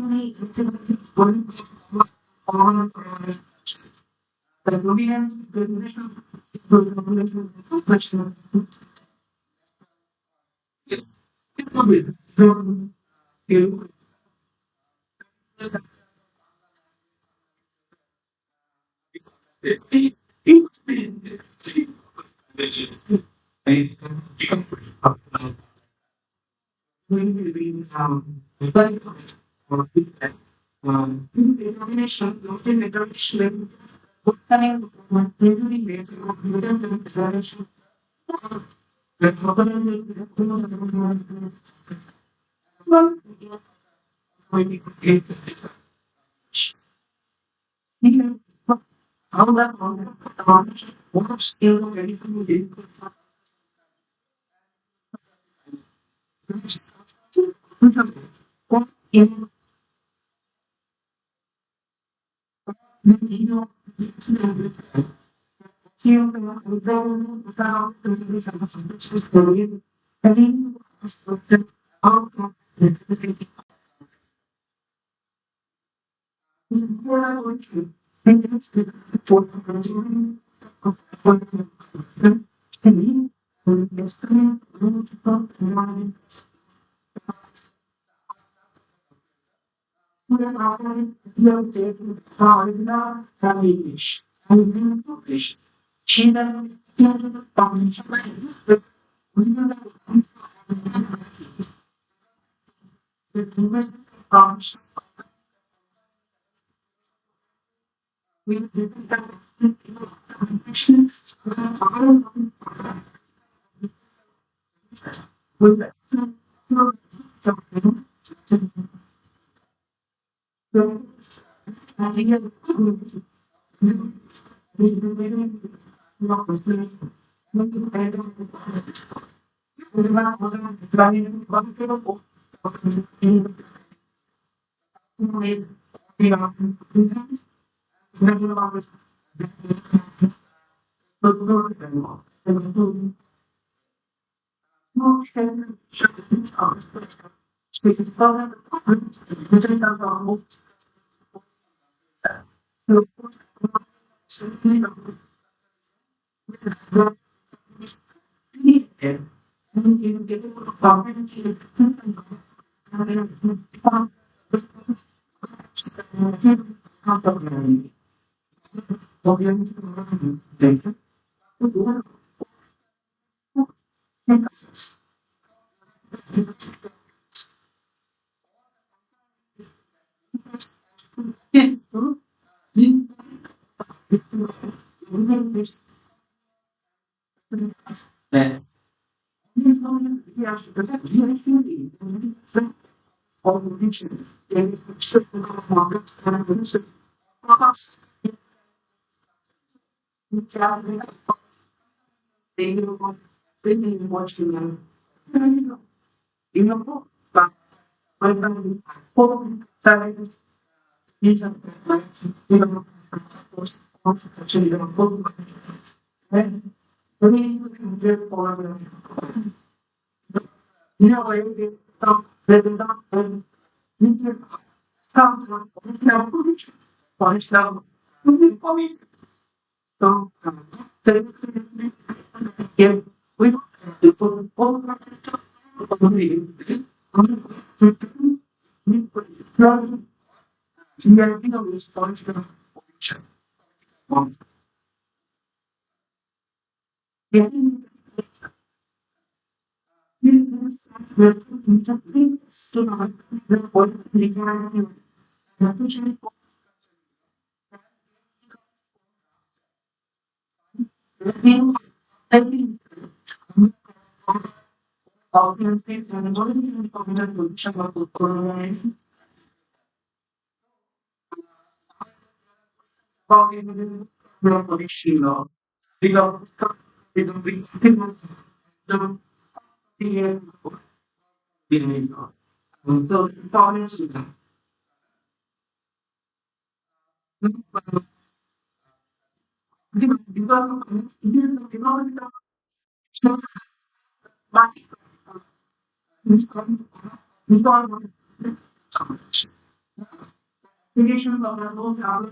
Creation of the whole house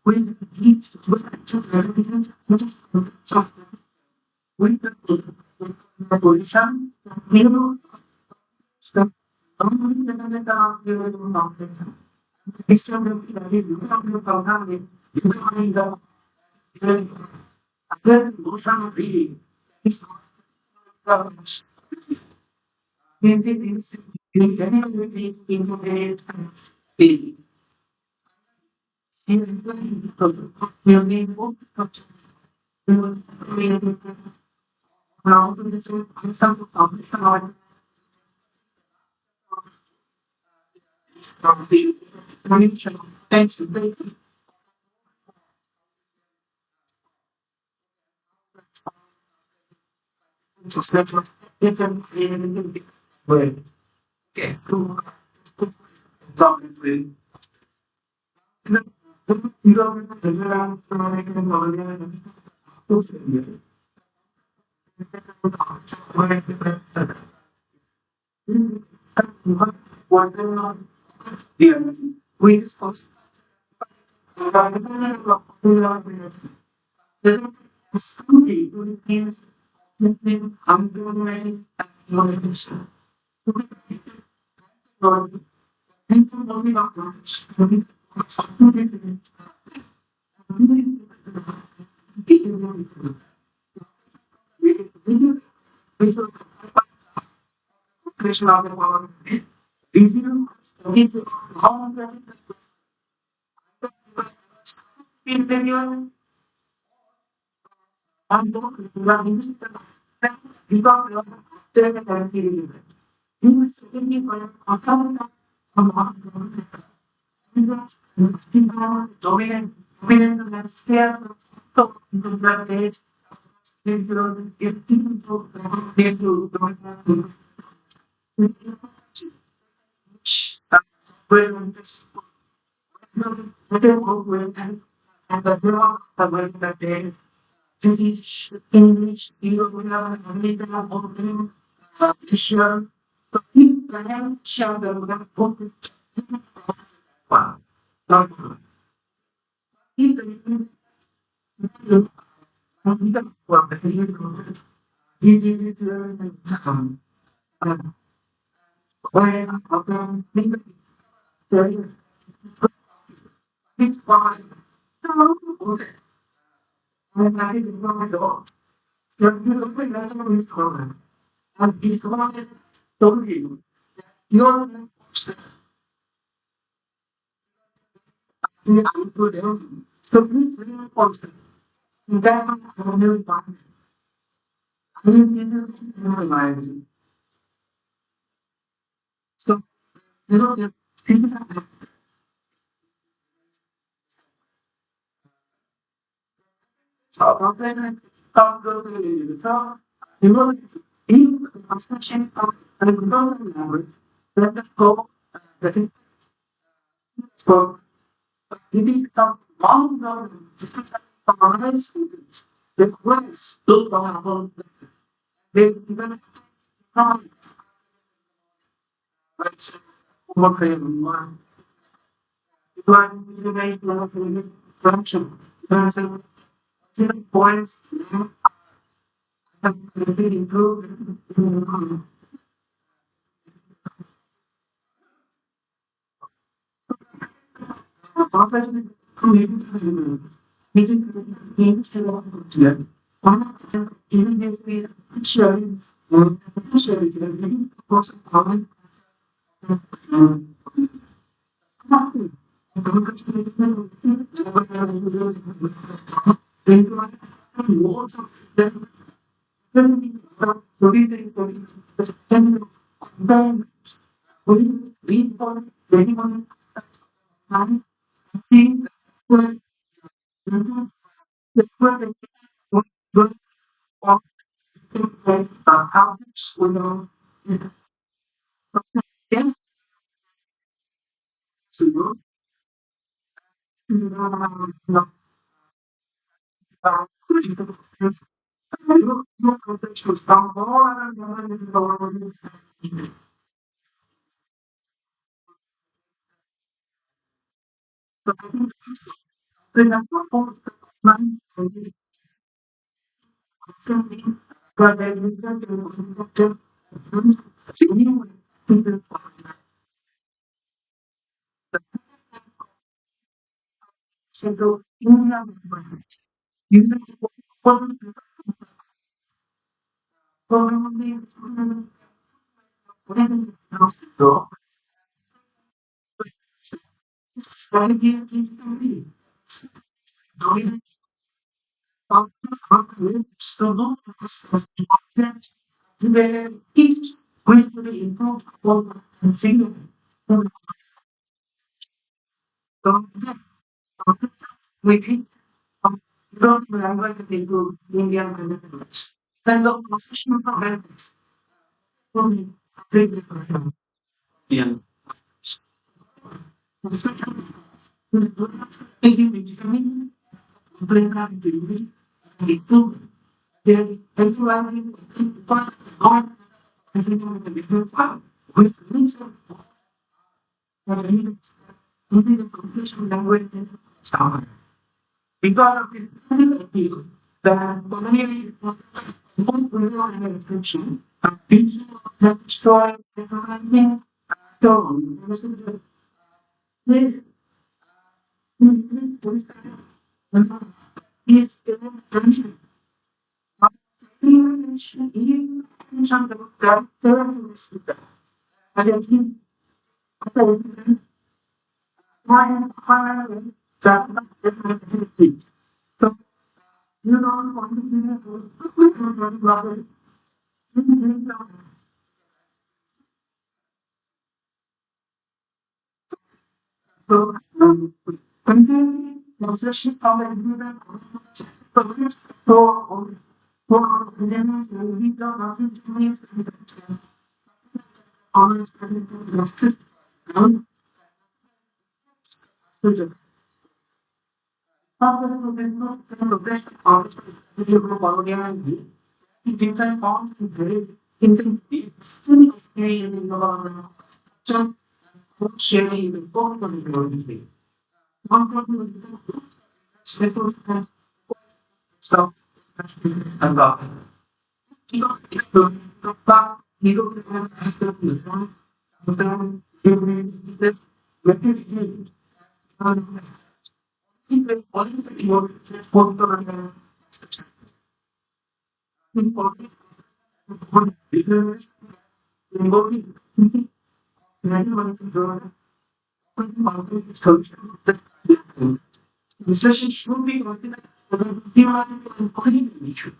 with each with represents with the position middle step only the external the other motion of reading is generally integrate the now the attention different way. Okay. Talk with we discussed creation of the world. Review how the and British, English, European, American, European, Asian, so in the hand, share the book. Wow. Not in the it's fine. Okay. And I think it's not at all. You're looking at this program. And it's one told you, you're good. So please really important. That is a new part. I need to realize. So, the people that talk go to the top, in construction of the global language, let us go, that is, for giving some long term summarize students, the words look about they even come, let's say, one, you make one of the function, there's a points have been improved. So I think the number of money something but I look at the anyway people so India you probably so strategy doing so no where each going to be improved for single so we think don't language into Indian language. Then the position of language only three different. Yeah. Taking bring up the itu dari everyone on everyone the different part with things only the completion language sound. Because of this appeal, the community won't rely on extension of people that destroy the environment. So, this is the is the so you don't want to be so continuing transition from the agreement so for Indians and we don't want to be honest and justice and future. After the best of the Colonial different forms of very intensity, in the sharing the both of the community. One problem is so and that. The fact you don't have access to the phone, then you will just let it be. Even only the word for the important business involving anyone to join solution. Research should be considered and clean issue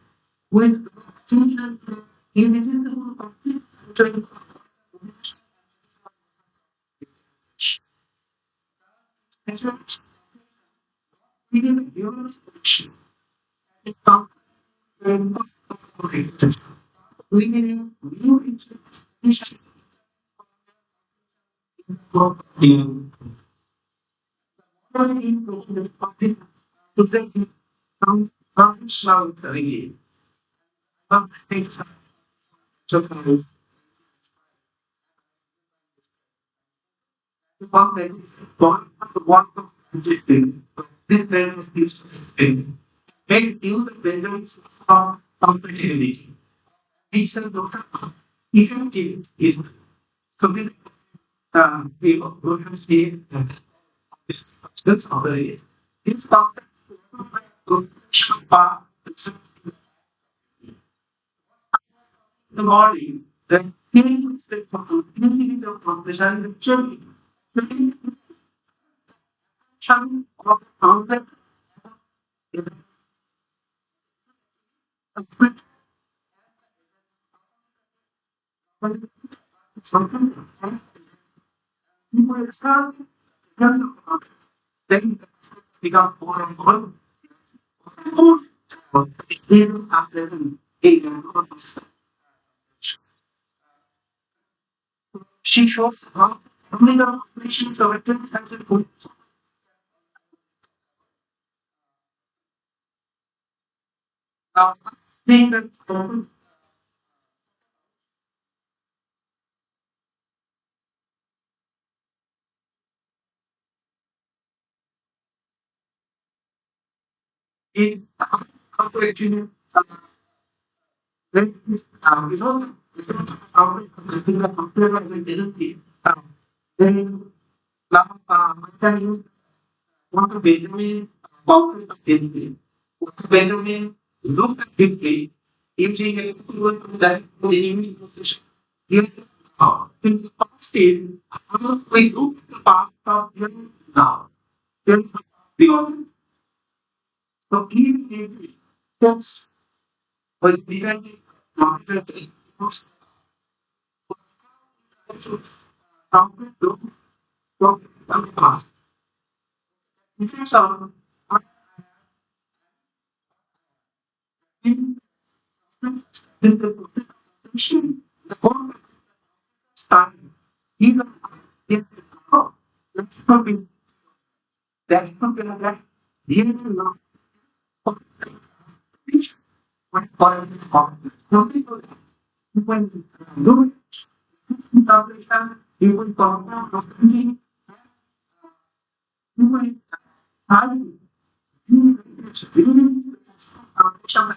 with children individual conflict between within the human solution. It comes from within new institution in the public to take some functional relief. Some things sometimes one that is one of the thing. This then is used in make use of vendors of compatibility. It's a doctor effective is something people will see this substance of the this doctor to part the body the healing state of the profession actually some of complex something people start then become more and more even after she shows how only the patients of a 20th century uh, being that in actually when you know then now I can use what the Benjamin about activity. What Benjamin looked at deeply, using a that the position. Yes, in the past state, we look at the past of now. Then the so key steps were different market inputs to compare to the past. In terms of in the position, the whole time, even if that's something that's something that even not when some people when do interpretation, you will compare you will have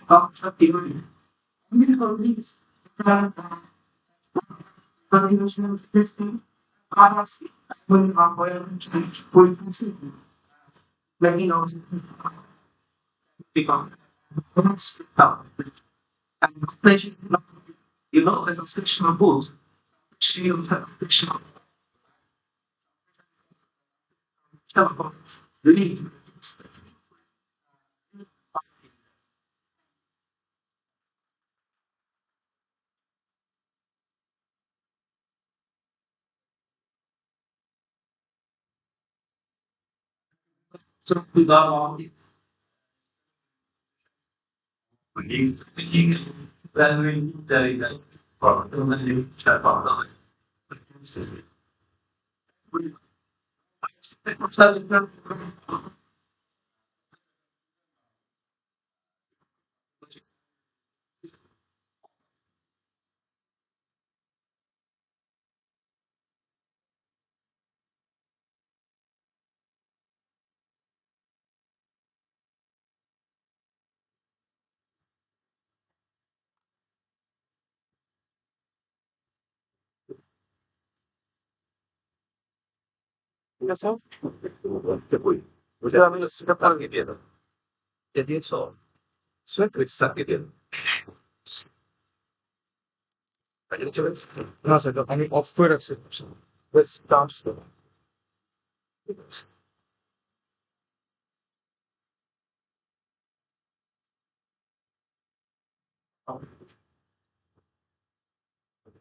of theory. Beautiful things that continuation testing policy when our change policy letting out become tough and confession you know the confession of books she of the confession of lead so to the valuing the problem chat about yourself. Você não se prepara que dia só. Sempre sabe que a gente vai. Nossa, I mean, off for us. Let's stop.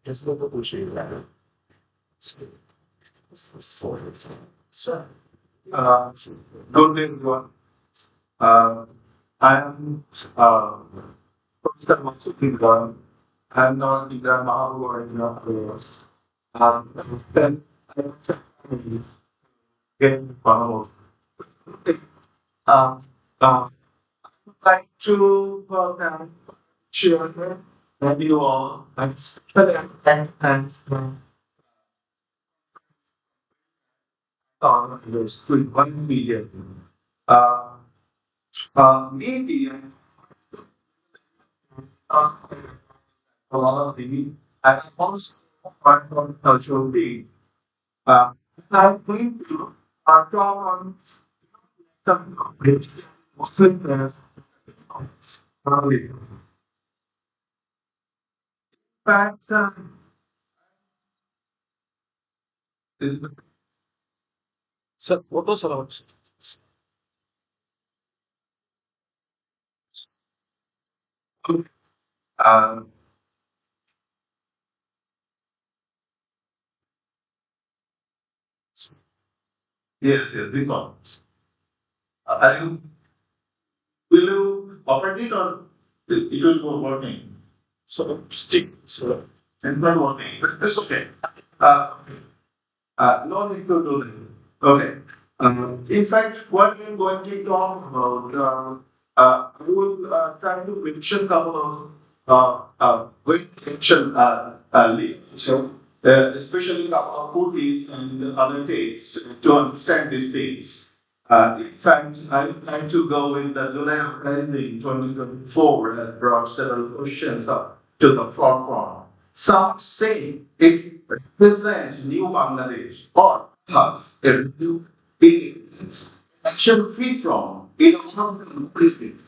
Just look what we should have. So, uh, good day, everyone. I am Professor Maksudin. I am not the grandma or then I get follow. Um, uh, like to share that you all and others with 1 million. Uh, maybe uh, a lot of the and also part on cultural days. Uh, I'm going to talk on some great Muslim as in fact, is sir, what was allowed? Uh, yes, the cons. Are you will you operate it or it will go working? So stick. So it's not working, but it's okay. Uh, no need to do that. Okay. In fact, what I'm going to talk about, I will try to mention couple of very mention literature, especially couple of foodies and other tastes to understand these things. In fact, I would like to go with the July Uprising 2024 that brought several questions up to the forefront. Some say it represents new Bangladesh or perhaps a new independence. Action free from ideological conflict,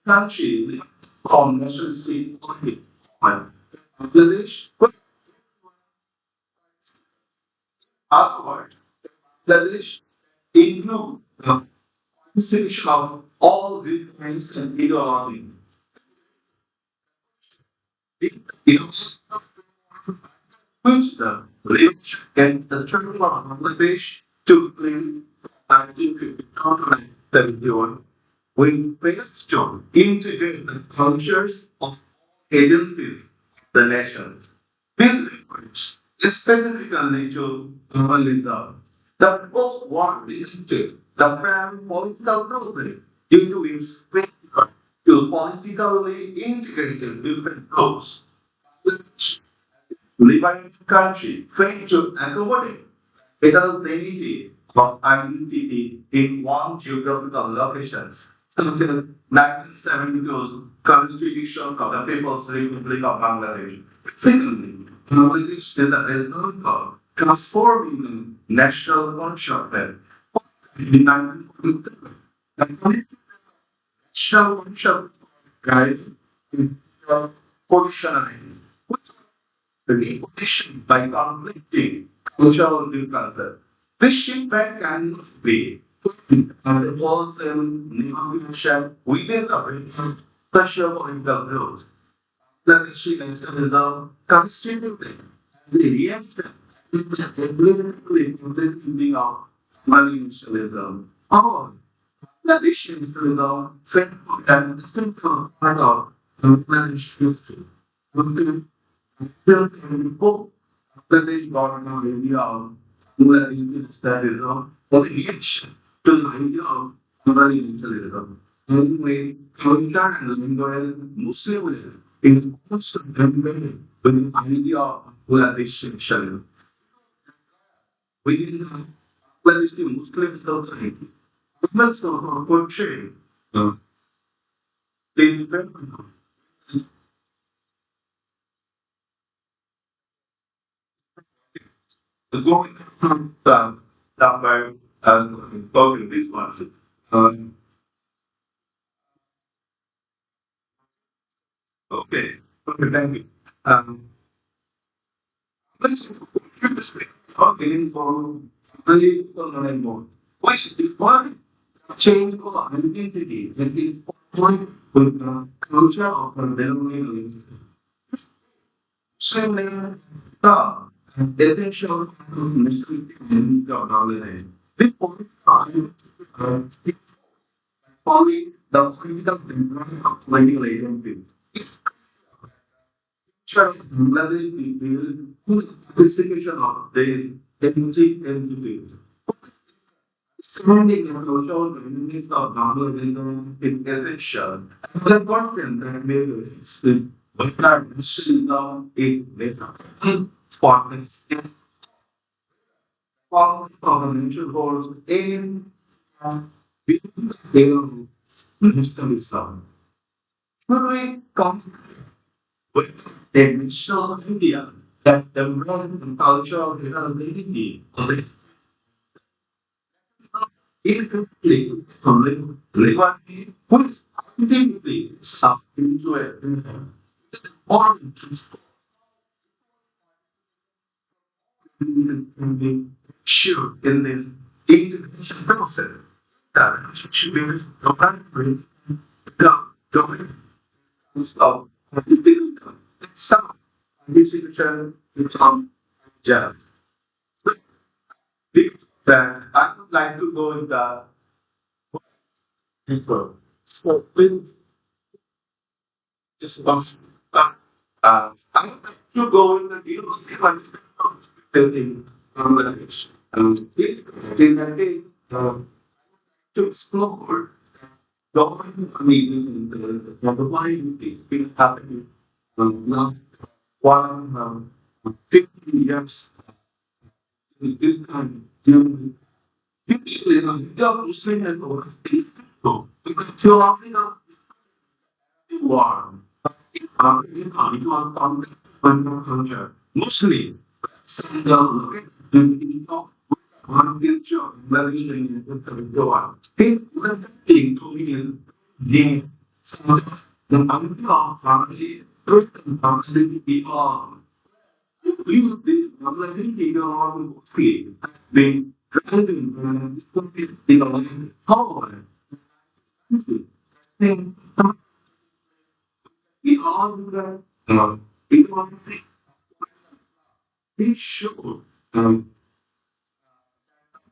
country living on nationalistic politics. Bangladesh, otherwise, Bangladesh include the consideration of all viewpoints and ideologies. It also puts the rich and the turn of Bangladesh to place 1951 when faced to integrate the cultures of agencies of the nations. This refers specifically to globalism. The post-war rejected the prime political process due to its failure to politically integrate different groups. Liberated country failed to accommodate heterogeneity of identity in one geographical locations, such as 1972's Constitution of the People's Republic of Bangladesh. Secondly, Bangladesh is a result of transforming the national consciousness in 1947. The national consciousness guide in positioning, repositioned by conflicting cultural differences. This shipment cannot be as a wholesale negotiation within the region's socio-political groups. Bangladeshi nationalism constituted as a reaction to the implicitly complexity of Somali nationalism. All Bangladeshi nationalism failed to an essential part of Bangladesh history. Built in full Bangladesh government idea of Bangladeshi nationalism was a reaction to the idea of Somali nationalism. Anyway, counter and lingual Muslimism is constant embedded with the idea of Bangladeshi nationalism. Within the Bangladeshi Muslim society, Muslims are portrayed in going number talking this one. Okay, okay, thank you. Let's speak about getting for political and more. Which define change of identity and is point with the culture of the belonging. Same the essential nationality of knowledge. This point only the critical development of political agency. It's Bangladesh people whose participation of the agency entities. Standing and social dynamics of Bangladesism is essential. The important dynamics but our nationalism is better. For the state of the nature goals in being the nationalism. Truly comes with a national idea that the world and cultural identity of the incomplete liberty which ultimately sub into a important can be sure in this integration process that should be the government of some institution become just. That I would like to go in the deeper. So with this box, I would like to go in the deeper understanding Bangladesh. In that case, to explore government meeting the why it's been happening last 50 years in this time during Muslim and so because you are war. It was on culture. Muslim, single, one picture, Malaysian, and so on. People think to me, the uncle of family, Christian family, people, we, this Malaysian people on the street, has been driving, how, we all do that. It was they showed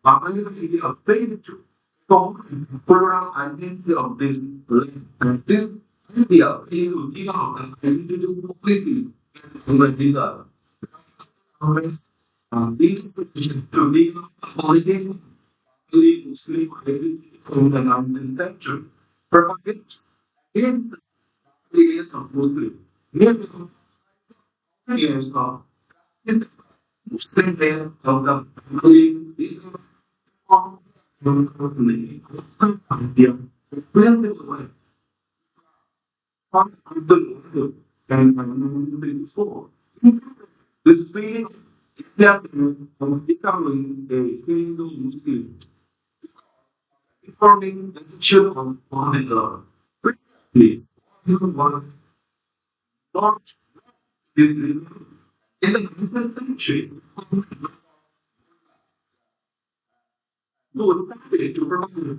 biology of failure to form plural identity of this land. And this idea is to give out an identity completely in the desire. Interpretation to give politics, Muslim identity from the 19th century, propagates in the areas of Muslim. Nearly years of Muslim there of the family idea and before. This feeling is happening of becoming a Hindu Muslim, forming the children of one another. Previously, you was not in the 19th century. You would have to provide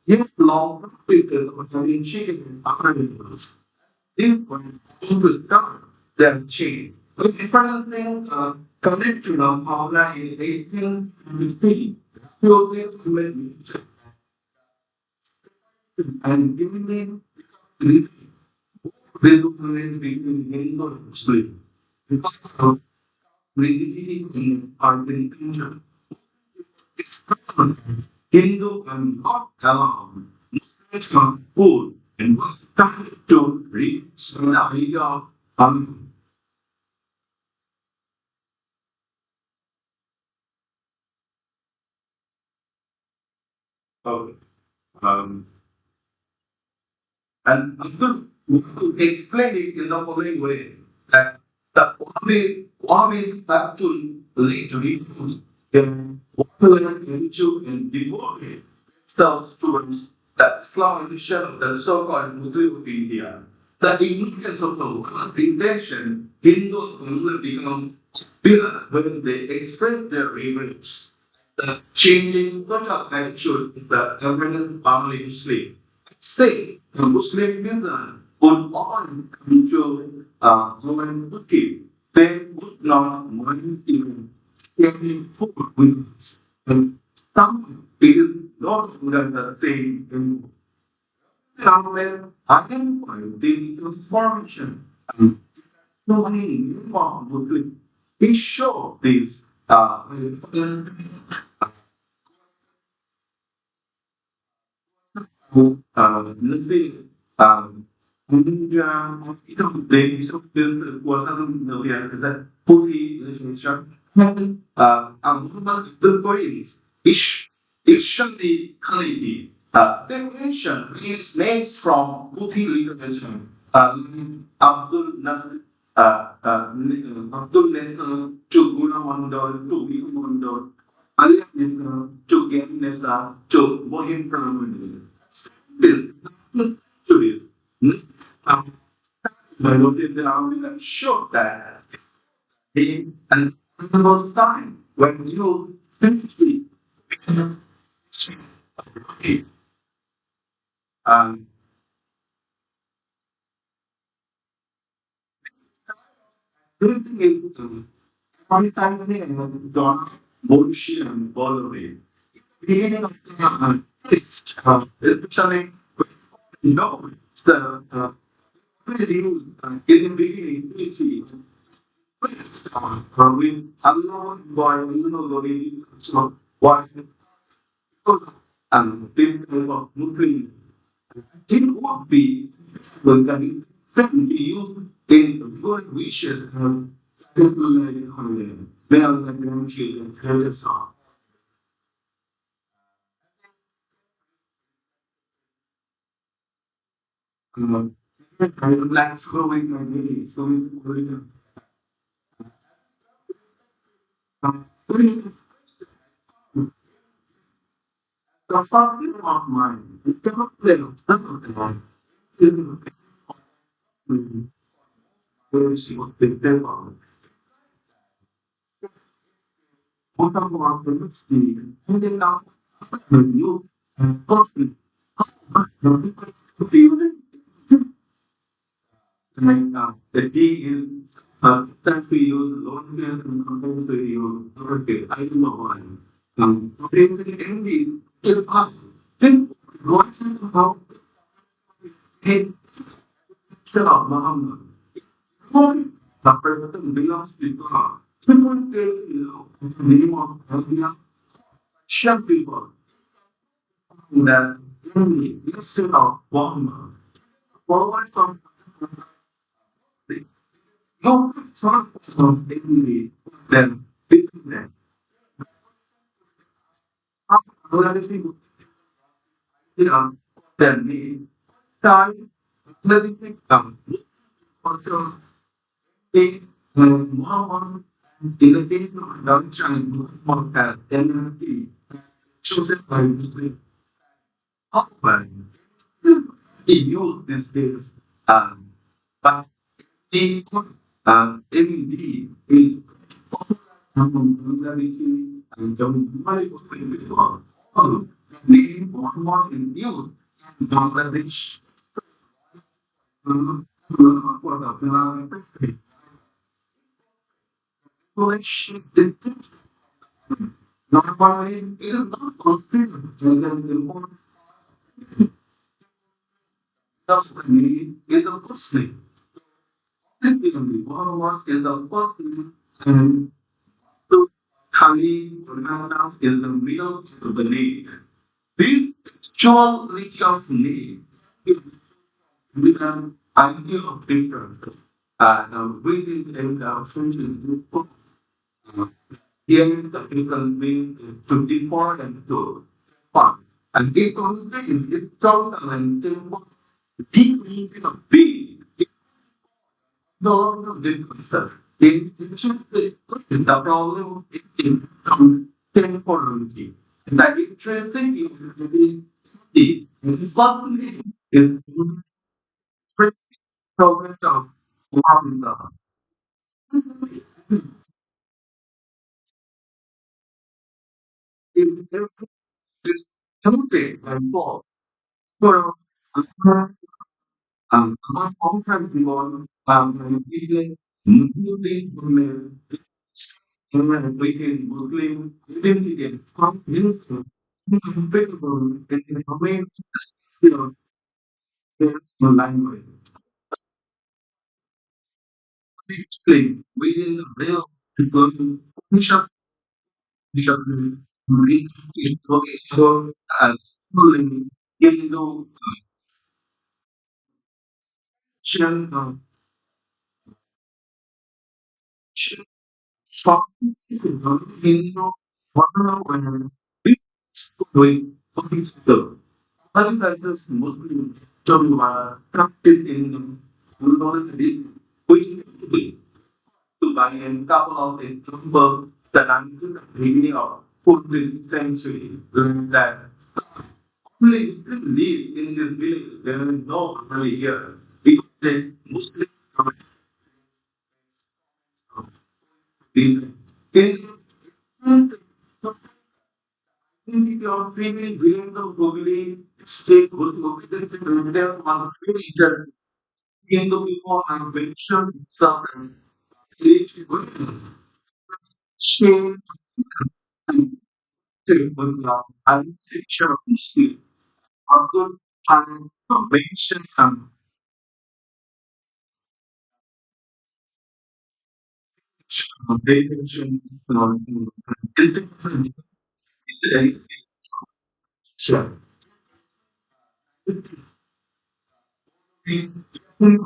yes, long people are having chicken animals. This one to start that change. The different thing connect to the formula in 1853. So this and giving them relation between Hindu and Muslim. Because of rigidity in argumentation. Hindu and not allowed Muslims are poor and was started to reach the idea of okay. Um, and Abdul want to explain it in the following way that the Wahhabi have to lead to read and devoted themselves towards the Islamization of the so-called Muslim of India. The ignorance of the Wahhabi intention, Hindus will become bigger when they express their reverence. The changing total attitude in the American family Muslim. Say, the Muslim women would all come to women cooking. They would not mind even sharing food with us. And some it is not longer the same anymore. Somewhere identify the transformation and so many new Muslims. We show this let's say, and they took this was that fully relationship. The Koreans, Ishali Khalidi, definition is names from Buddhi literature. Abdul Nasir, Abdul Nasir to Guna Mandal to Vihu Mandal, Ali Nasir to Gen Nasir to Mohim Pramani. This my notice the army that showed that in an animal time when you simply um, everything is sometimes done bullshit and bothering. Beginning of the text, especially no, it's the in the beginning, we see when Allah by the so why and this type Muslim it would be when can be used in good wishes and people like male and grandchildren feel the song. I would like to go with my day, so the fucking of mine, it cannot play on top of the line. Where she was picked up on. What about the next day? And then now, you and coffee. Feeling like the day is time to use longer and compared to use okay, I don't know why. Basically, envy is us. Then, what is about head of Muhammad? The person belongs to God. People take the name of Allah, shove people that envy instead of Muhammad. Forward from no talk of envy, then bitterness. Morality then the time, letting down. Also, the Muhammad in the case of Dalchan, Muhammad has NLP, chosen by Muslim. However, he used this case, but he indeed is popularity and the medical individual. Name Muhammad in use in Bangladesh. For the population, normally it is not considered as an important of the need is a Muslim. Typically, Muhammad is a Muslim and so Khalid is the middle of the need. This actual reach of need is with an idea of difference. Within a friendship, uh, here the people mean to default and to fun. And it contains its total and tempo deeply in a big, no longer difference. The problem is in temporality. The interesting is the funny is first progress of Muhammad. In this template and fall for among all kinds of people, including women, within Muslim identity, from unity, unthinkable in a way still is language. Basically, within the real people, Bishop read vocation as schooling, Hindu, Christian, shocking, Hindu, one this way, political. Agriculture mostly practiced in the university, which to buy a couple of examples that until the beginning of 14th century that only live in this village, there is no family here. Because the Muslim community in your family willing to probably stay good within the one village Hindu people have mentioned itself and age shame and and picture of history are good and mention and they mention in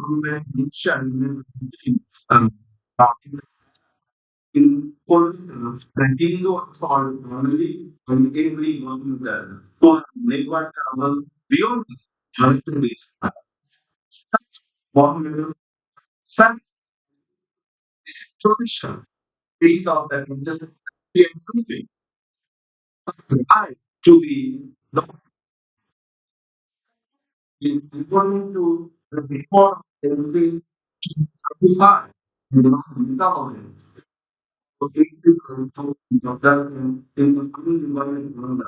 politics, continue for family and everyone that to never travel beyond the one fact tradition, faith of that just improving I to be the important to the before every high, government. Okay, to control the government in the community environment,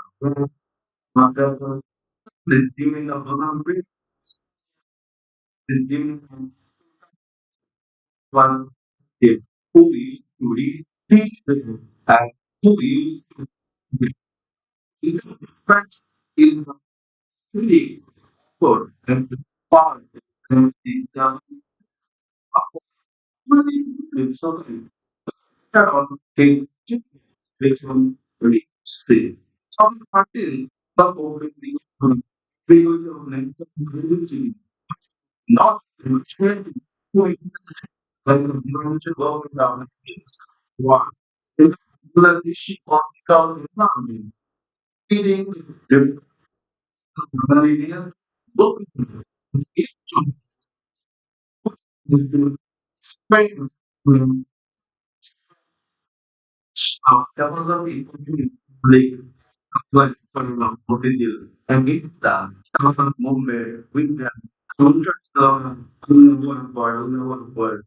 the giving of the country, the giving one is who is to read, teach them, and who is to be fact is the really good and the part and the something that on things makes them really stay. Some parties not only we will not change when the environmental work down one. In the issue of the economy, feeding the Canadian book each of the strengths development like for example and it movement with the counter one word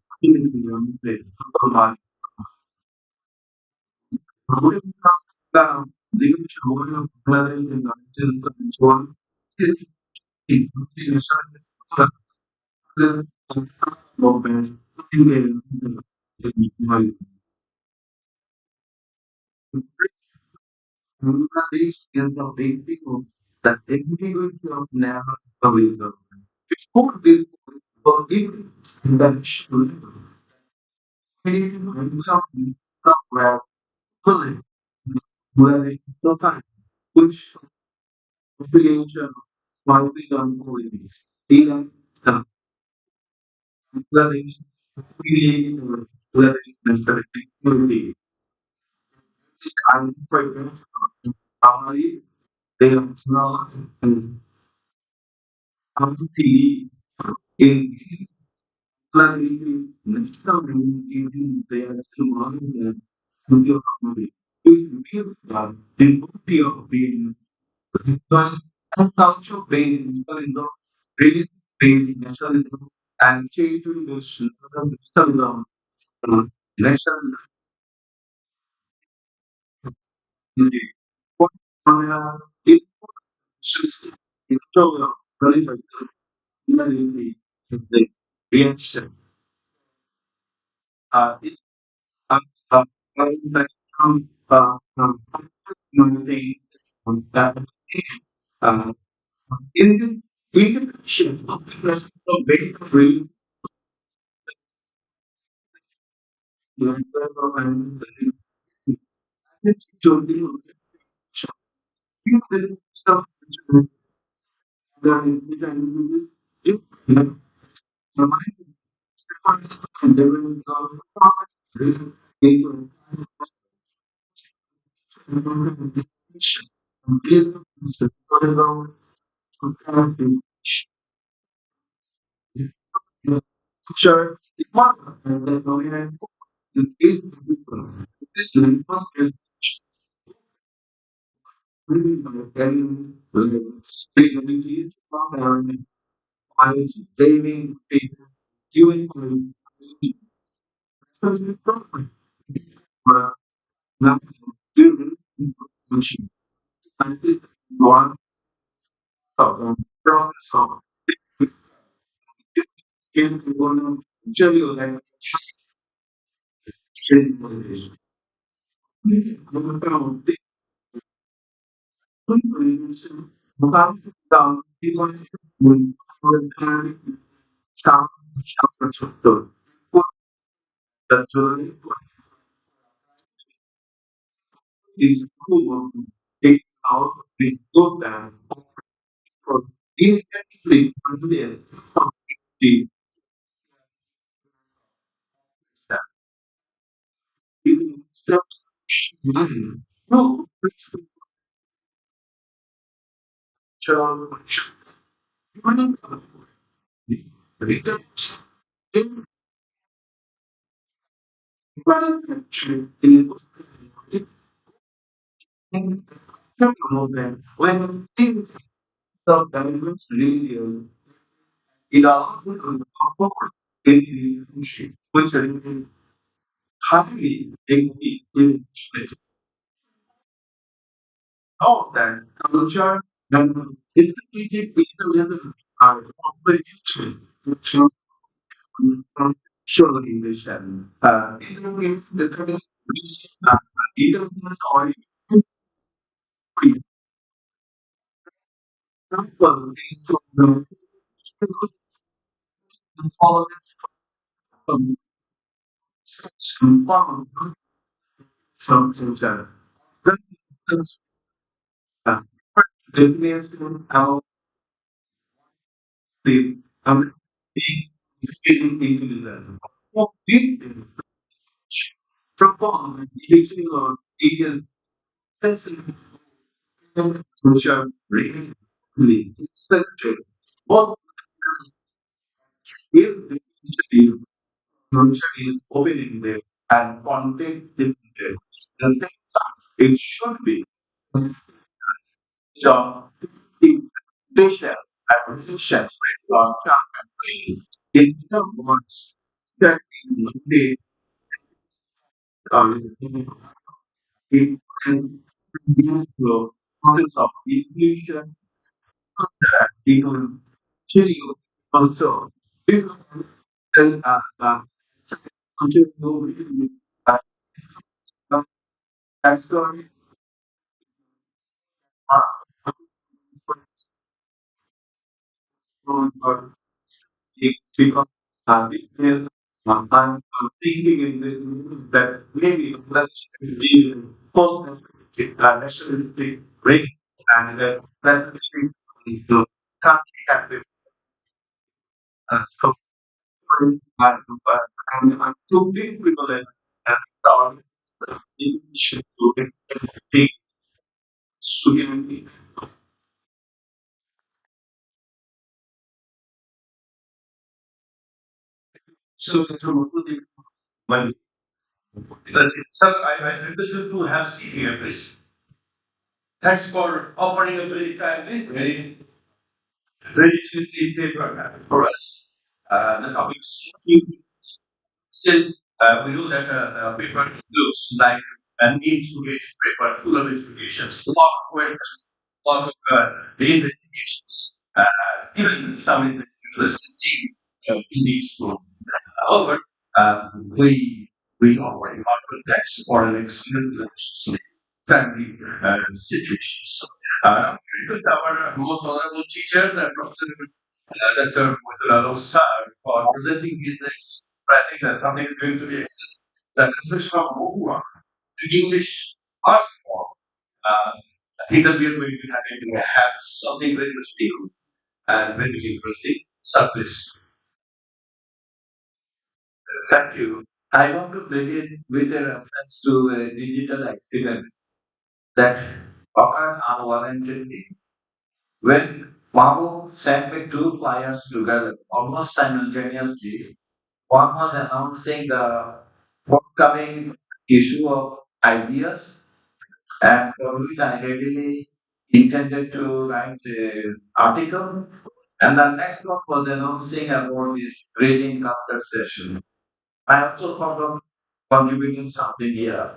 now the one of one movement Bangladesh is the baby of the individual of nationalism. Before this was even the were fully wearing the time, which population widely on holidays. Even the Bangladesh creating a Bangladesh community and fragrance of family, they are not completely in clarity, national community, they are still running the studio community. It reveals that the beauty of being because and culture based nationalism, race based nationalism, and changing nationalism, nationalism, what it should show very very the reaction. It uh, that things that uh, in the integration of the way of reading and it's totally the stuff that we can use it the mind and there is really into Sure, it might and the dominant is this limit is really getting stability from gaming, viewing, but not doing machine. And this one of them from the song. Came to one of Jerry like training motivation. Down the information about down the one with carry sharp structure. Put the journey is cool. Take out the good and for immediately No, when things of diamonds really it allows you to support in the relationship, which are highly engaged of that culture and integrated together are complementary to social English and integrate the interface or free example is from the following from culture. That is uh, definition of the being into the of this perform individual or areas sensitive which are really sensitive. What is the future is opening there and content is there. The thing it should be job invitation and position with long term and training. In other words, that is Monday it can use the process of inclusion that people continue also. People continue uh, actually or because this is I'm thinking in this that maybe let's be full nationalistic rate and let's the country have this so I'm too big privilege and our should to take student. So money. Sir, I request you to have seating at please. Thanks for offering a very timely, very timely paper for us. The topic is still, we know that paper looks like an age-to-age paper full of information, lot of questions, lot of investigations, even some interesting team in each school. However, we operate our context for an excellent relationship, family situations. Because our most honorable teachers and professors Dr. Mutulalo sir for presenting his I think that something is going to be excellent. The translation of Mohua to English art form. I think that we are going to have something very much new and very much interesting. Surface. Thank you. I want to begin with a reference to a digital accident that occurred unwarrantedly when Mabu sent me two flyers together almost simultaneously. One was announcing the forthcoming issue of ideas, and for which I readily intended to write an article. And the next one was announcing about this reading culture session. I also thought of contributing something here.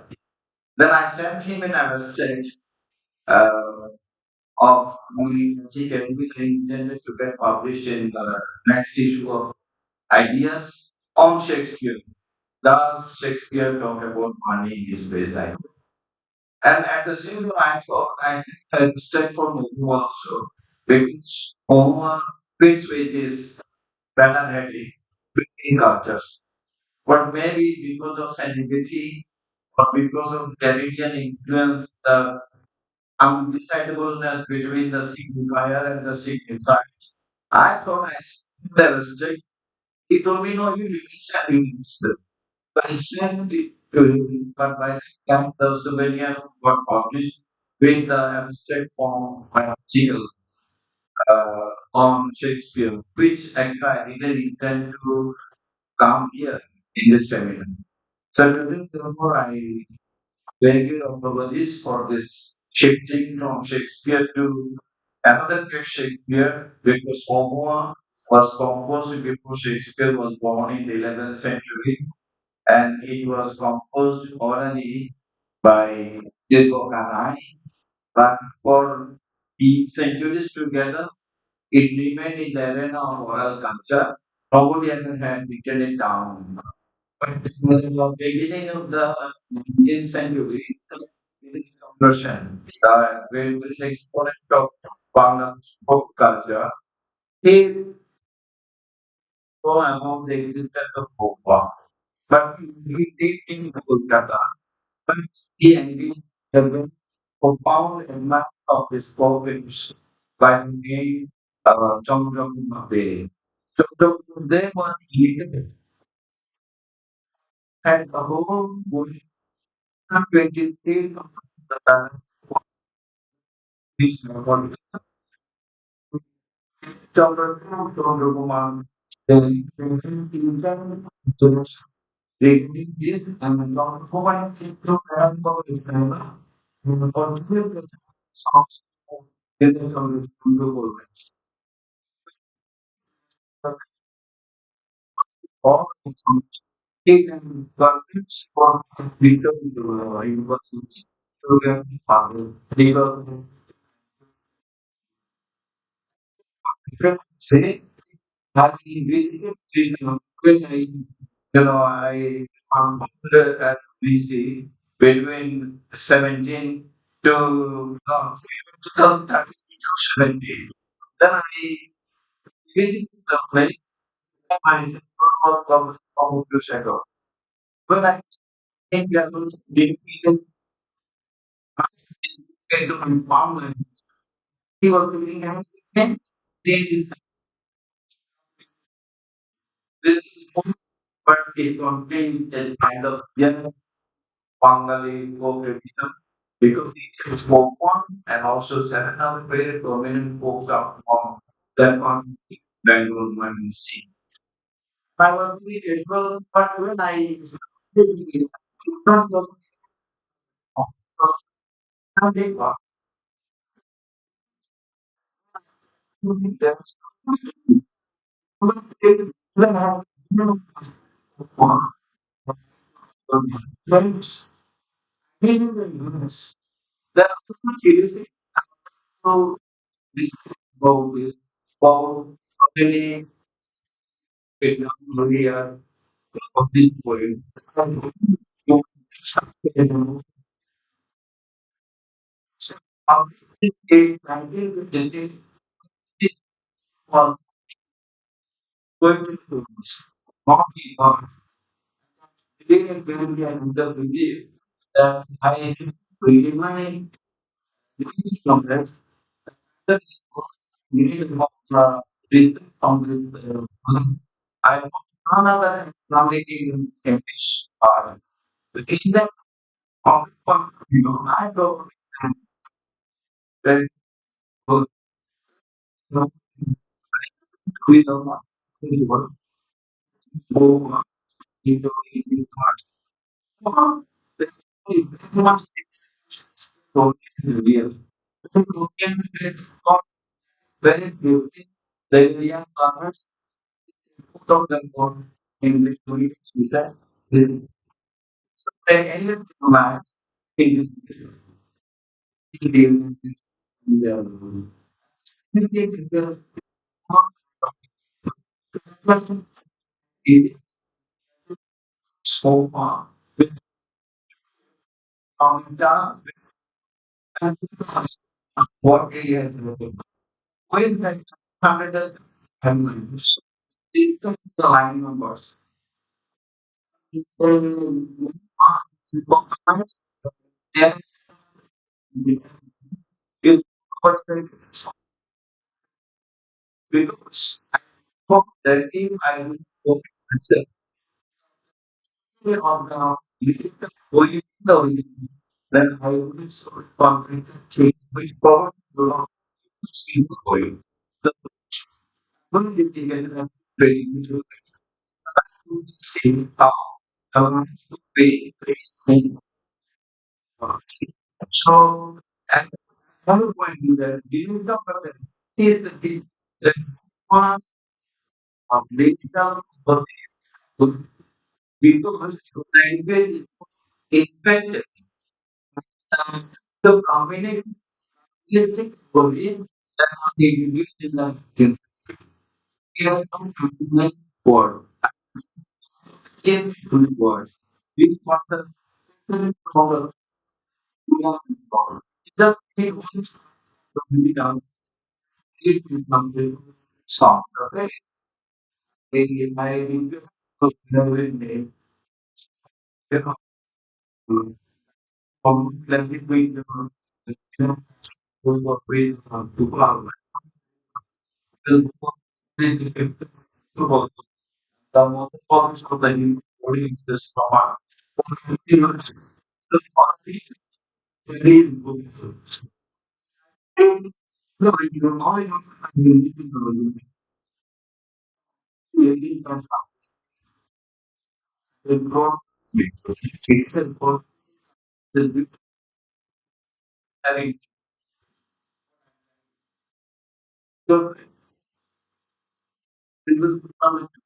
Then I sent him an abstract uh, of my article which I intended to get published in the next issue of Ideas on Shakespeare. Does Shakespeare talk about money in his plays? And at the same time, I thought I had studied for Mohu also, because Mohu fits with this pattern heading between cultures. But maybe because of sensitivity or because of Caribbean influence, the undecidableness between the signifier and the signifier, I thought I studied the mistake. He told me, no, you release and release them. I sent it to him, but by the time the souvenir got published with the abstract form by article on Shakespeare, which actually I didn't intend to come here in this seminar. So therefore I beg your apologies for this shifting from Shakespeare to another great Shakespeare because Homer was composed before Shakespeare was born in the 11th century and it was composed orally by Discourses, but for the centuries together, it remained in the arena of oral culture. Nobody ever had written it down. But at the beginning of the 19th century, in the conversion, the very exponent of Bangla folk culture, he know about the existence of Popa. But he did in Kolkata, but he engaged the very profound impact of his poems by the name Chandra. So they were created had a whole movie 23 of the talent for Chandra then regarding this and not providing to Rambo is never continue the songs in the world. All songs taken governments for freedom to university to get funded. They were say I visited Sri Lanka when I popular at BC between 17 to 2013 to 17. Then I visited the place I was from years ago. When I came here, the people came to my farmland. He was doing hands. This is but it contains a kind of general Bengali folk tradition because it is folk one and also seven other very prominent folk are from that one Bengal one sea. I was really grateful, but when I stayed in front of Sunday was that's when I was friends, meaning the universe. There are so much easy to discuss about this, about any Maria of this poem. You can this is 1950 this was going to lose. Not because today and currently I under believe that I really my belief from that is really about this from this I another economic in English in that I don't very good with the go into the heart. Very much so real. European got very beauty. The young farmers put out the corn in the communities with that. So they ended the land in the it so far with down and what he has written. When that hundred headlines, the line numbers. Then is because for that team I will go myself. of the little going then I will sort of concrete change which power belongs to single point. The one you can training to see how elements to pay place and so and another point is that during the pattern is the was of digital because language is infected. The combination is Korean that they use in the care of word. In words. This was the problem. The thing was to be done. It is something soft. Okay. I will put the name. Let me bring the way to cloud. The most important of the body is the stomach. The body very important. No, you know, all you need to know really comes out. The broad picture for the having the physical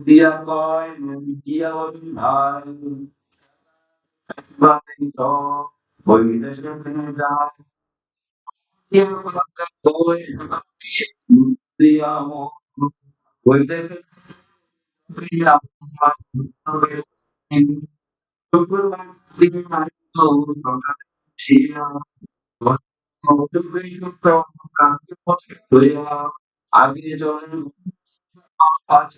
dia boy, dia boy, but so boy, there's nothing that dia boy, dia mo, boy, there's dia आगे जो आज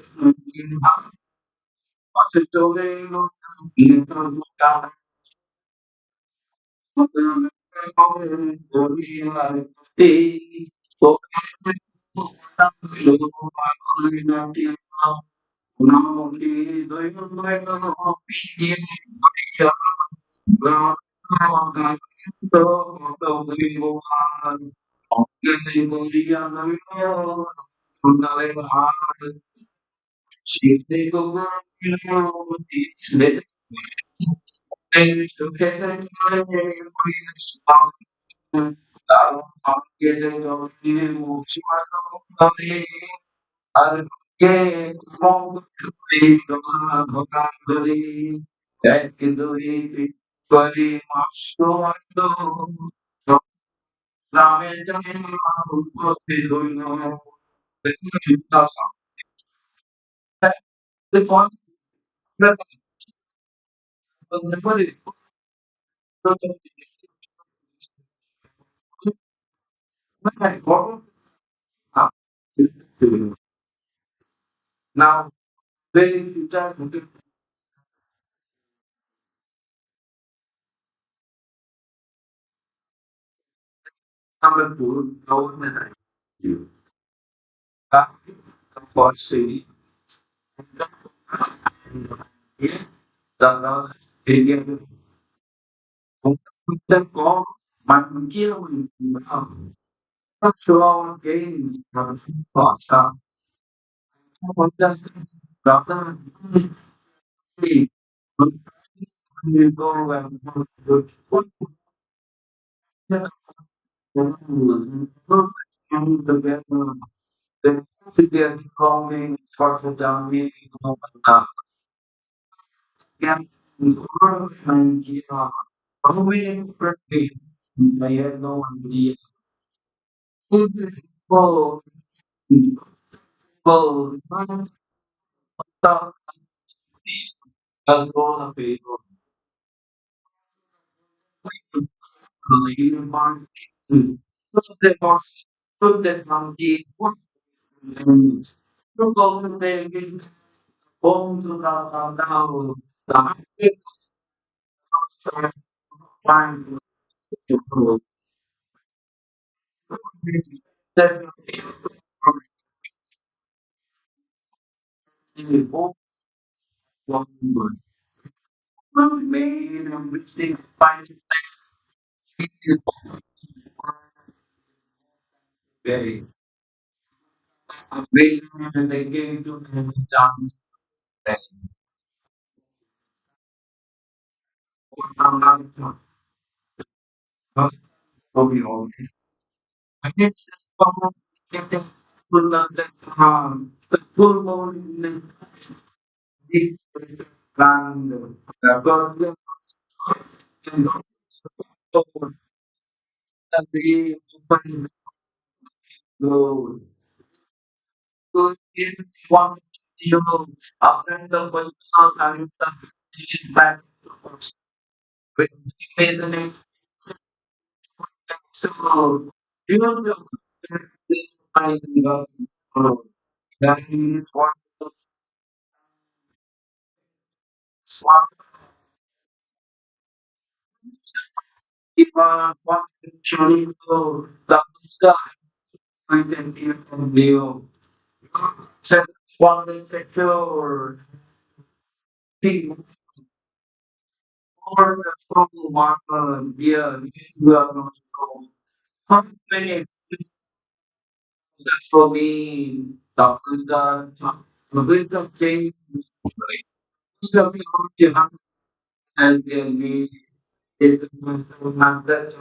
now, very future number two, government you for city, the area the call, but kill sure gain for just rather you go and together then together calling for the down meeting again and moving quickly I had no idea oh oh stop as all of it the market that was so that monkey what to go to the home to the down the find that one good. One main and which they find is very very and they came to them down and it's just getting full of the full moon big grand the the the so in one you after the World Cup and the back with the next so you know the I that is what swap if what actually the identity and you set one sector thing or the strong marker yeah you are not strong. How many that's for me doctors are with the change the people and we take the that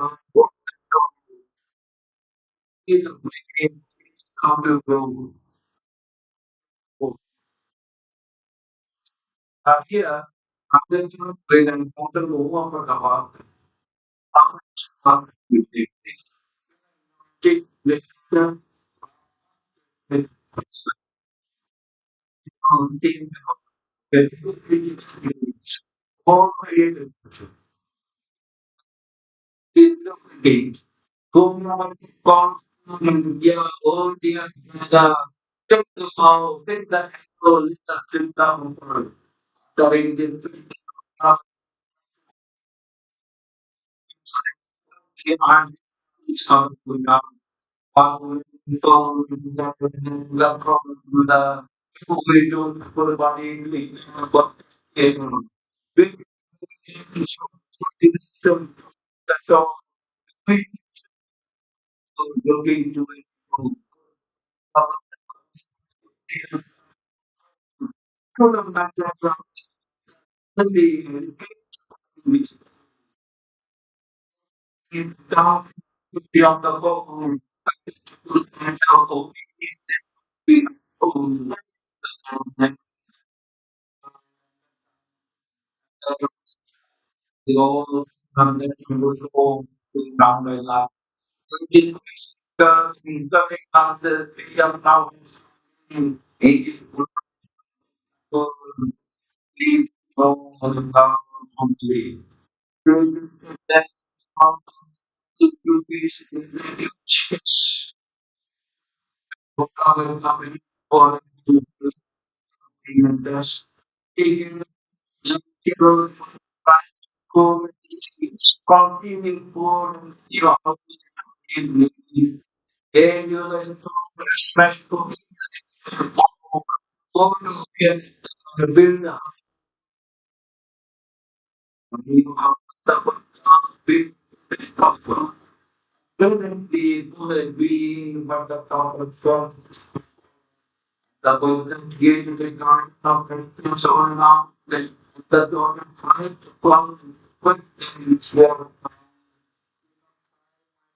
how to go here after when I'm total over about how we take the team all created games. Go on, yeah, oh dear, take the ball, take the goal, take down for the Indian and it's how to now. Power, the problem, the way to put a body in what big that's all we looking to put them back the which is down beyond the goal and out the all and then you will go down the line. The incoming answer we are now in ages will leave on the ground complete. That how to be change for our coming for the taking the continue for your in then you like to smash to go to get the build up you have the big Currently, we but the top of the golden gate to the guard of the so now the golden fight one but then it's there.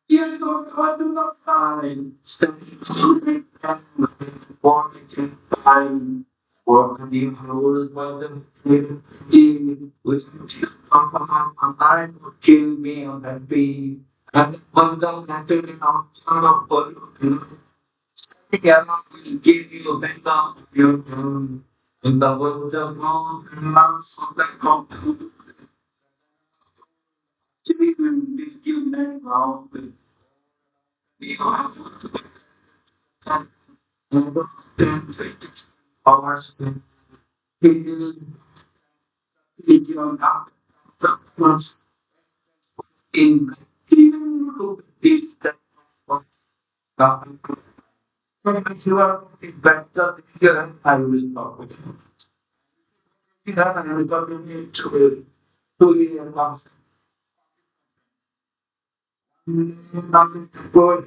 You don't want to not find standing and wanting time for the whole weather with a time to kill me on that be and one down that in our son of together will give you a better your in the world of God and love of the company. We will be given now. We have hours in the first in when you are better here, I will talk with you. that I'm going to 2 year months. Go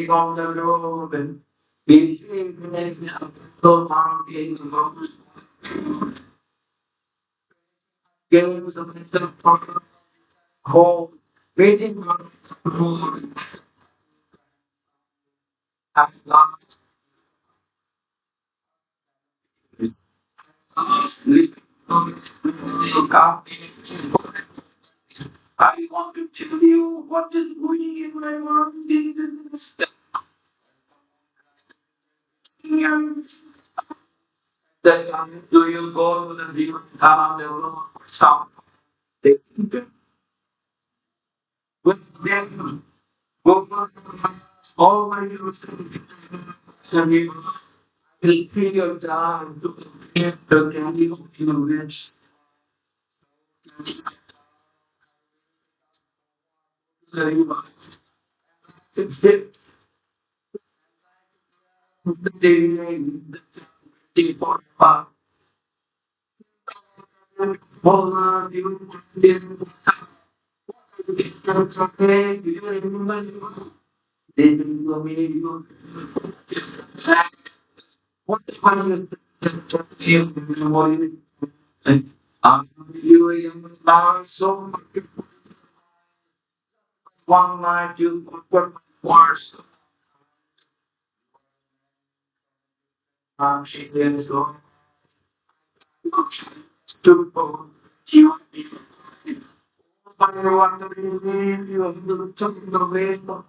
on the road and be so mountain games of the home waiting for at last sleep. I want to tell you what is going in my mind in this that do you go to the view down the road some with them go all my you will feel your time to get the candy in which it's the day the for what you and you a young man so one night you put wars she is so stupid you want to believe you took the way of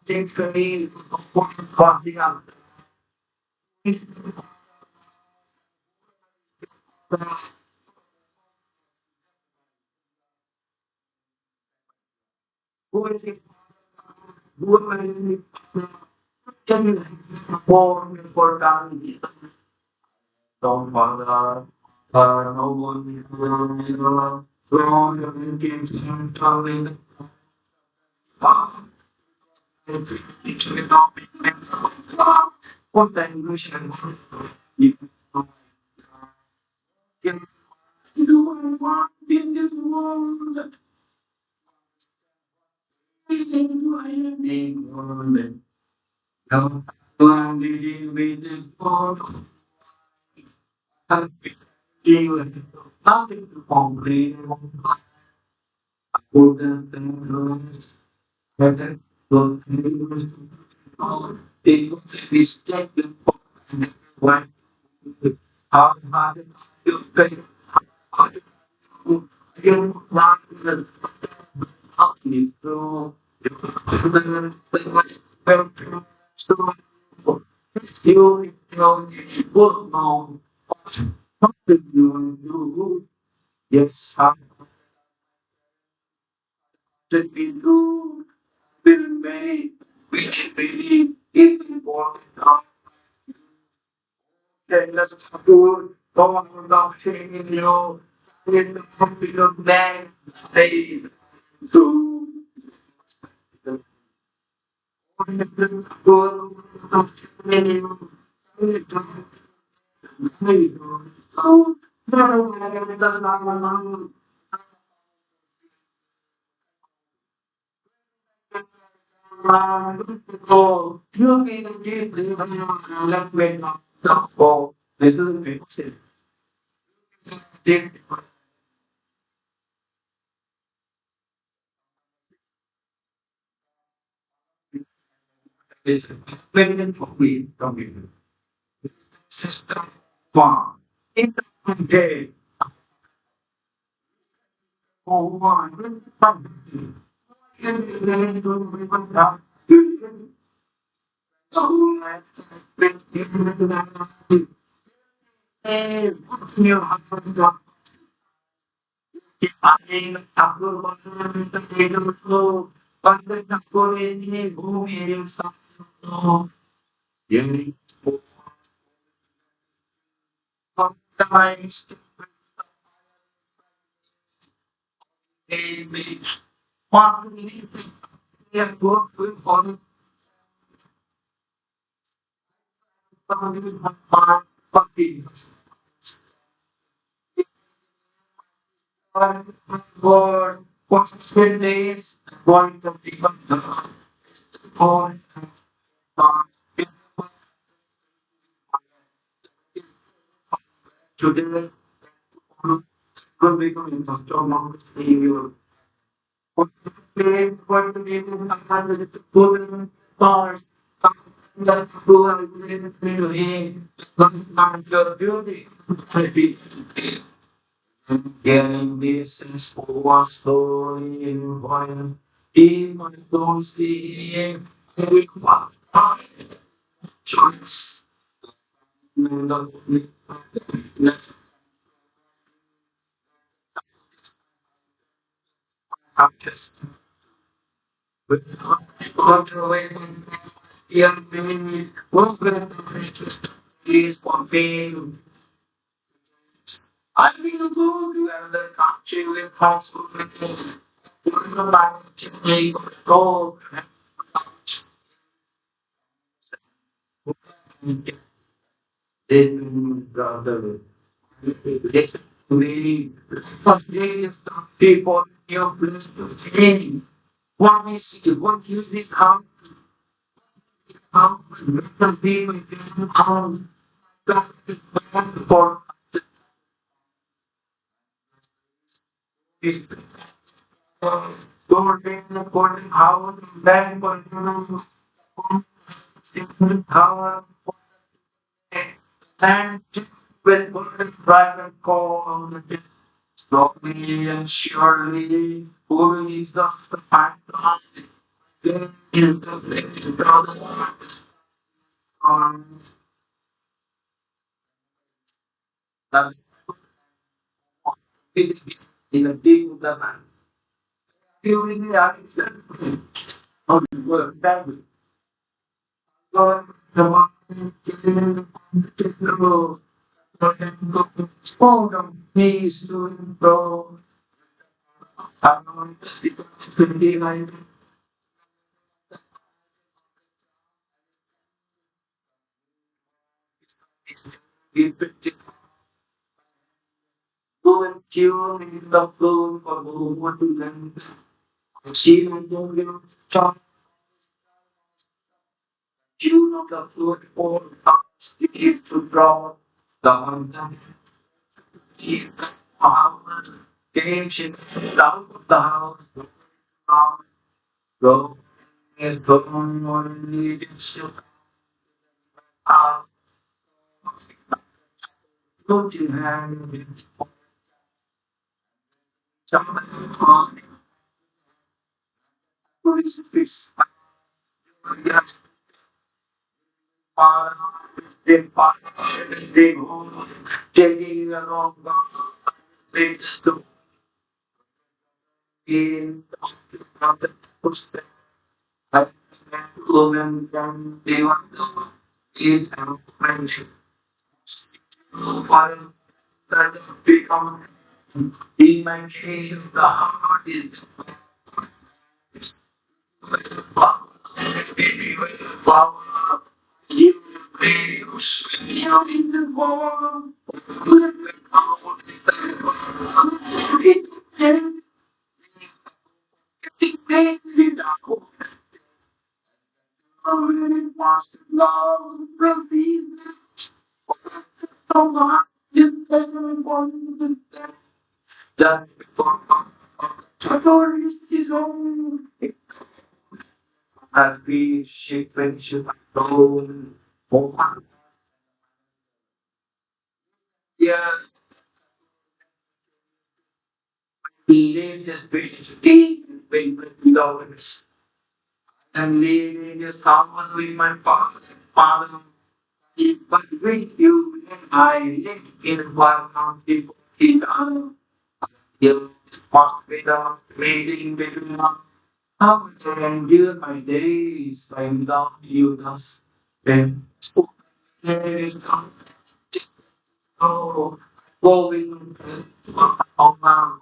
think for me what the other who is it who is it can you more important don't bother no one wrong and telling it will not be what the English and you can do I want in this world do I am in world no I'm living with the God I'm feeling nothing to complain about the things that they respect the what how hard you pay how you want the company to you know work on something you do yes how to be do will very which really is important then let's do go on the thing in you in the computer plan they do you mean let me not go. This is the it's very for me from you. System one. In the day, oh one, sometimes they may want to leave their work with all families and my for 10 days, going to people on today, could be going to storm you. What play, what to be good bars, that who are going to him, your beauty, I be. Getting this is was slowly in violence. In my thoughts, being with my choice. Let's practice. Without controlling, young being, what will the just is one pain. I will go to another country with possible return. One back to the gold. In brother. Yes, we forgive the people you bless to change. What is this house? How the people can house that is for this golden golden house, then golden house, and with golden private call on the day. Slowly and surely, who is the fact of the brother on the in the big of the man. Feeling the action of the word family. God, the one giving the world, hold on, please to and fro. I know it's 29. Keep it go and tune in the flow for movement to them. See and don't give a tune of the flow for us to draw the hunter. Keep the house, games in out of the house. Go is going on needs to go to hand with somebody who is this. Yes, they go taking along the bits to in the post. I woman can they want to eat and friendship. While that become in my case the heart is flower. You praise you in the warm. Already lost love from me. So much is better important than that before. Authority is on. I've been shaping, alone. For yeah, believe this bridge deep with dollars. I'm leaving this common with my father. But with you, I live in one mountain. You walk without waiting between us. How can I endure my days without you thus? Then, there is oh, going on.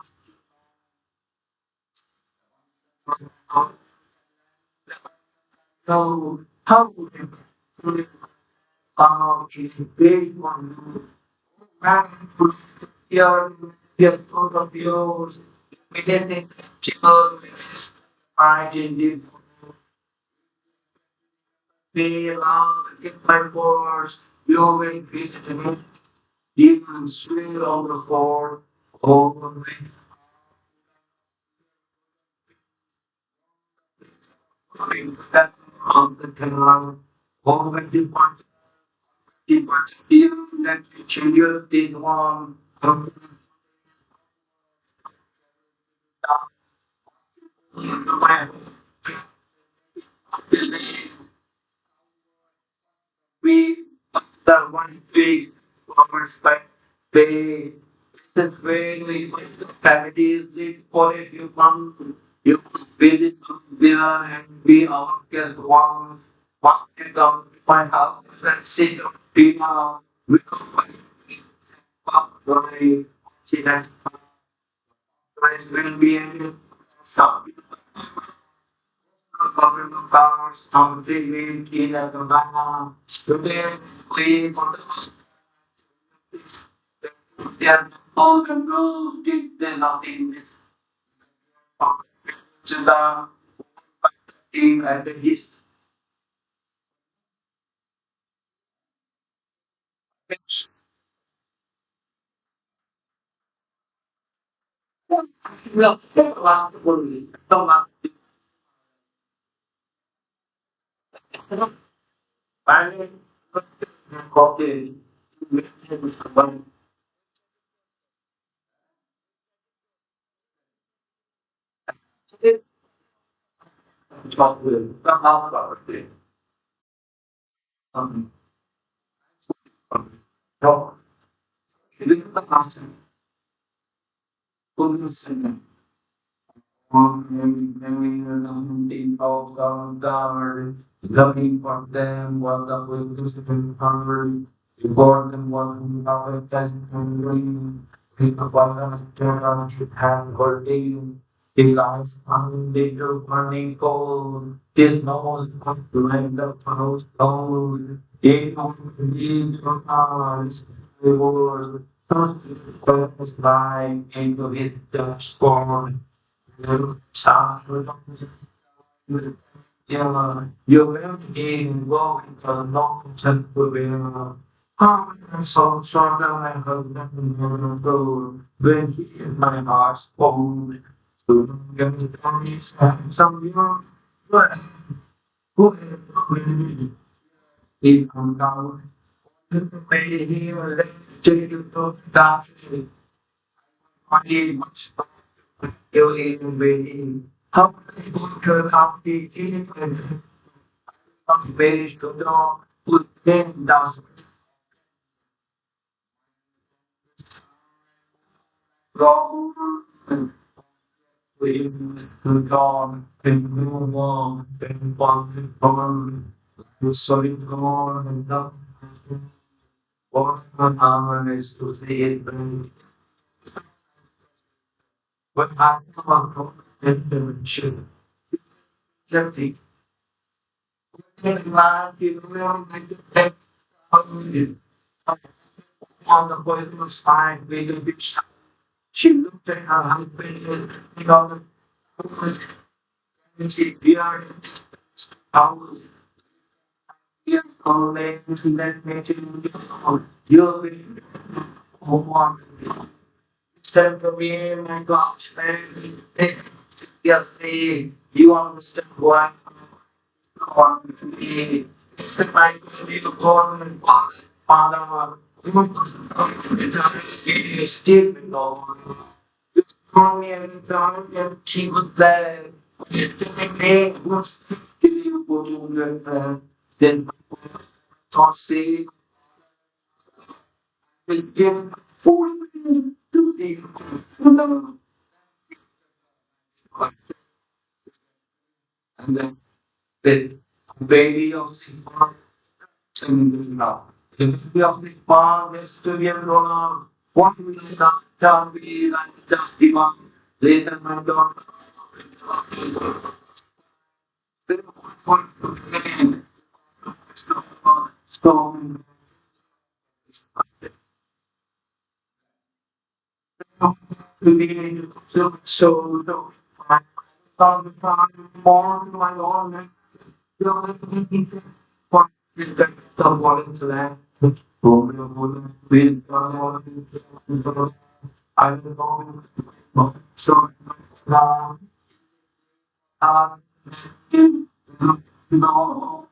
So, how would you is a big one? Here get all of yours. Immediately, people find in the pay along, get my words, you will visit me, you will swear on the floor, over me, coming back on the canal, over the you that you change did one, we the one big farmers by pay. This is where we families live for a few months. You visit there and be our guest one. Once you come to my house and sit on dinner, we come by right. She has will be some government cars, country in a Gabana. Today we they are all approved. They're not in this to the team and the his well, don't like buying copy. Chocolate, somehow property. No, it is the master. Goodness and looking for them, what the witness in hungry, reward them one our pleasant and green, people was on a stern should have holding, he lies on little burning coal, his nose up to land of house cold, he don't need your eyes, reward, trust his purpose lie into his Dutch born. Yeah, you will be going to long term career. I'm so sorry I have nothing to when he in my heart's cold. So get the and some young but who have really in come down. Maybe he will take you to that. Money much you in waiting. How many good after eating and not very to know who then does wrong with dawn and move on and one on the solid gone and not what an hour is to see it but I come and the should let it life you will make it back on the political side with the big she looked at her husband and got and she feared how you only let me to you on instead of being my gosh man yes me you understand why want me it's my you born and father you still belong you told me every time and she was there me was you put you there then thought say will give full to the and then the baby of Simon and now. The baby of the farm is to be grown up. What will I not tell me like just demand? Later my daughter. Storm. to be so from more to my own for the volunteer with I will go so uh no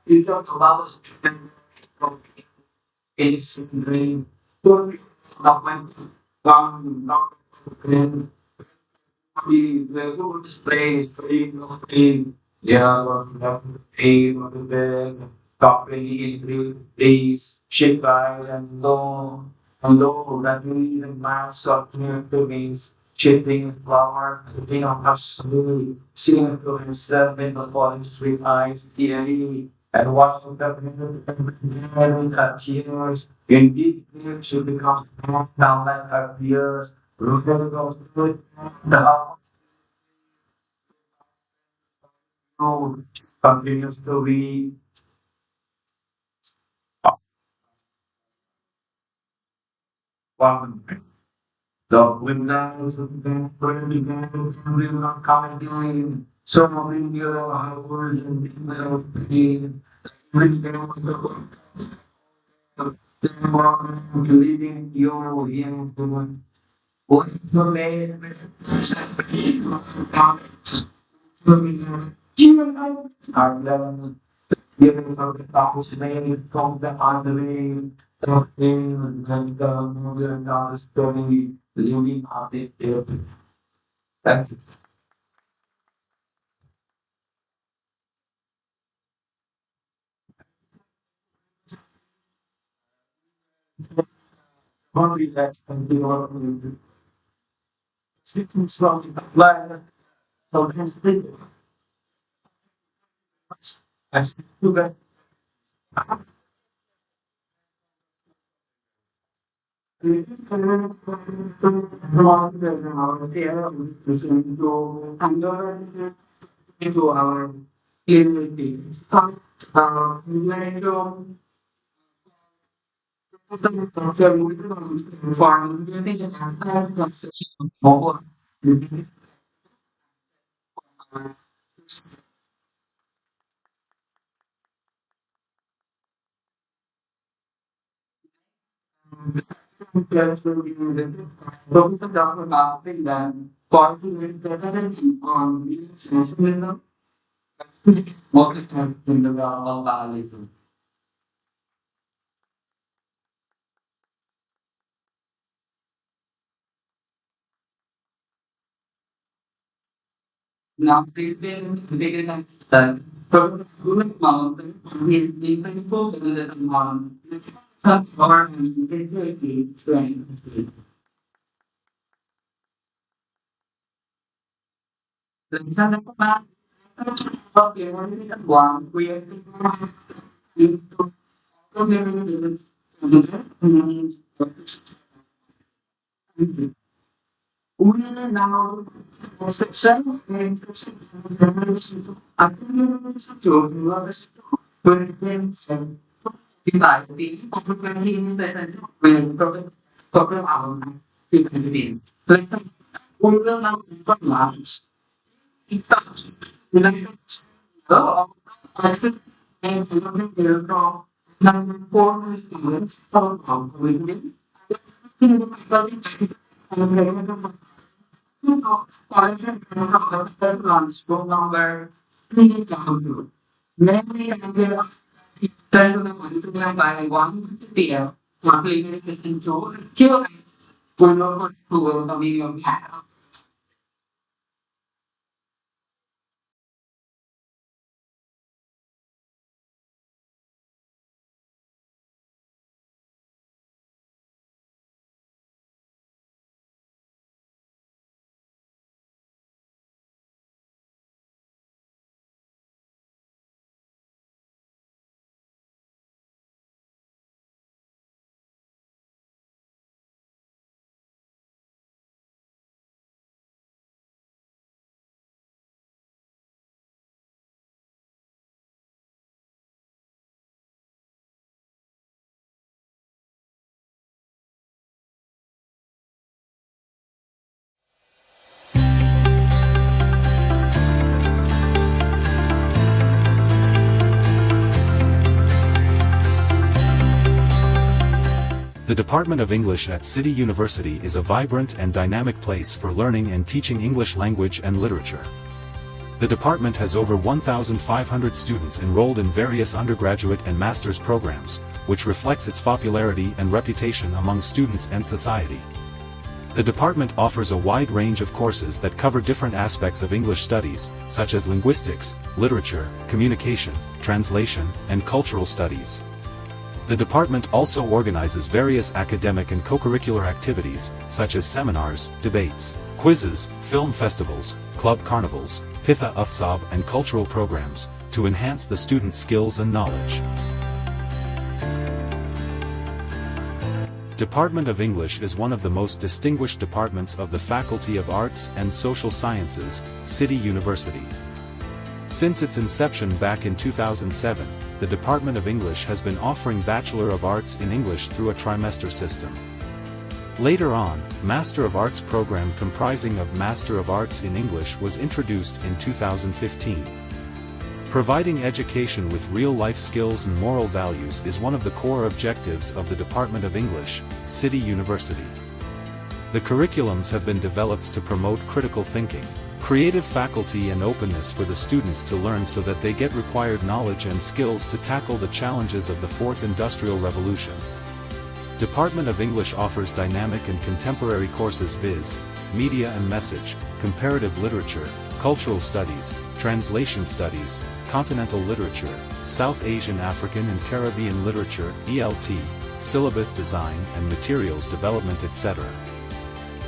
Itu bagus ini sebenarnya dapat dapat the Google display free yeah pay the company in please ship by and though that means the mass of means shipping flowers you know absolutely seeing to himself in the falling street eyes clearly and watching the consumers indeed should become down like our peers the road continues to be one. The windows of the will not come again. So many your hours and people pain. Leading you into what you made our level. Giving of the couples made from the underlying thing and the moving down the story, living of the therapy. Thank you. Only that can be what we do. Sitting from the line of his people. And to that, it is into our community. Like, for focus on documenting then coordinate presently on nationalism, working in the realm of ballism. Now, they that from the mountain, we people that on some government integrity training. The Sana pa okay, one is one, we have to una now section and I think to Hiện thì không có liên sẽ là về problem out thì thành điểm lấy tay ung thư năng có là ít tập thì lấy đó I think and you know the from number 4 students from our reading number 3 Many Tên của tôi đang bài quán tiền hoặc liên hệ thành số chưa tôi nó vừa tao đi làm The Department of English at City University is a vibrant and dynamic place for learning and teaching English language and literature. The department has over 1,500 students enrolled in various undergraduate and master's programs, which reflects its popularity and reputation among students and society. The department offers a wide range of courses that cover different aspects of English studies, such as linguistics, literature, communication, translation, and cultural studies. The department also organizes various academic and co-curricular activities, such as seminars, debates, quizzes, film festivals, club carnivals, Pitha Utsab and cultural programs, to enhance the students' skills and knowledge. Department of English is one of the most distinguished departments of the Faculty of Arts and Social Sciences, City University. Since its inception back in 2007, the Department of English has been offering Bachelor of Arts in English through a trimester system. Later on, Master of Arts program comprising of Master of Arts in English was introduced in 2015. Providing education with real-life skills and moral values is one of the core objectives of the Department of English, City University. The curriculums have been developed to promote critical thinking, creative faculty and openness for the students to learn so that they get required knowledge and skills to tackle the challenges of the Fourth Industrial Revolution. Department of English offers dynamic and contemporary courses viz., media and message, comparative literature, cultural studies, translation studies, continental literature, South Asian African and Caribbean literature, ELT, syllabus design and materials development etc.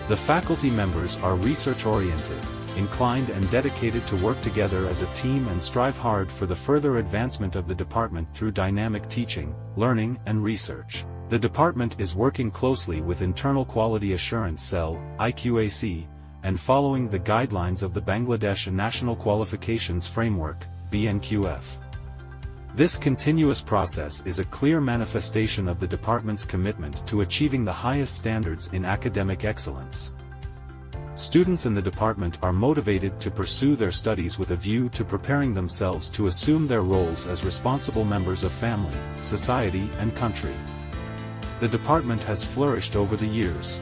The faculty members are research-oriented, inclined and dedicated to work together as a team and strive hard for the further advancement of the department through dynamic teaching, learning and research. The department is working closely with Internal Quality Assurance Cell, IQAC, and following the guidelines of the Bangladesh National Qualifications Framework, BNQF. This continuous process is a clear manifestation of the department's commitment to achieving the highest standards in academic excellence. Students in the department are motivated to pursue their studies with a view to preparing themselves to assume their roles as responsible members of family, society and country. The department has flourished over the years.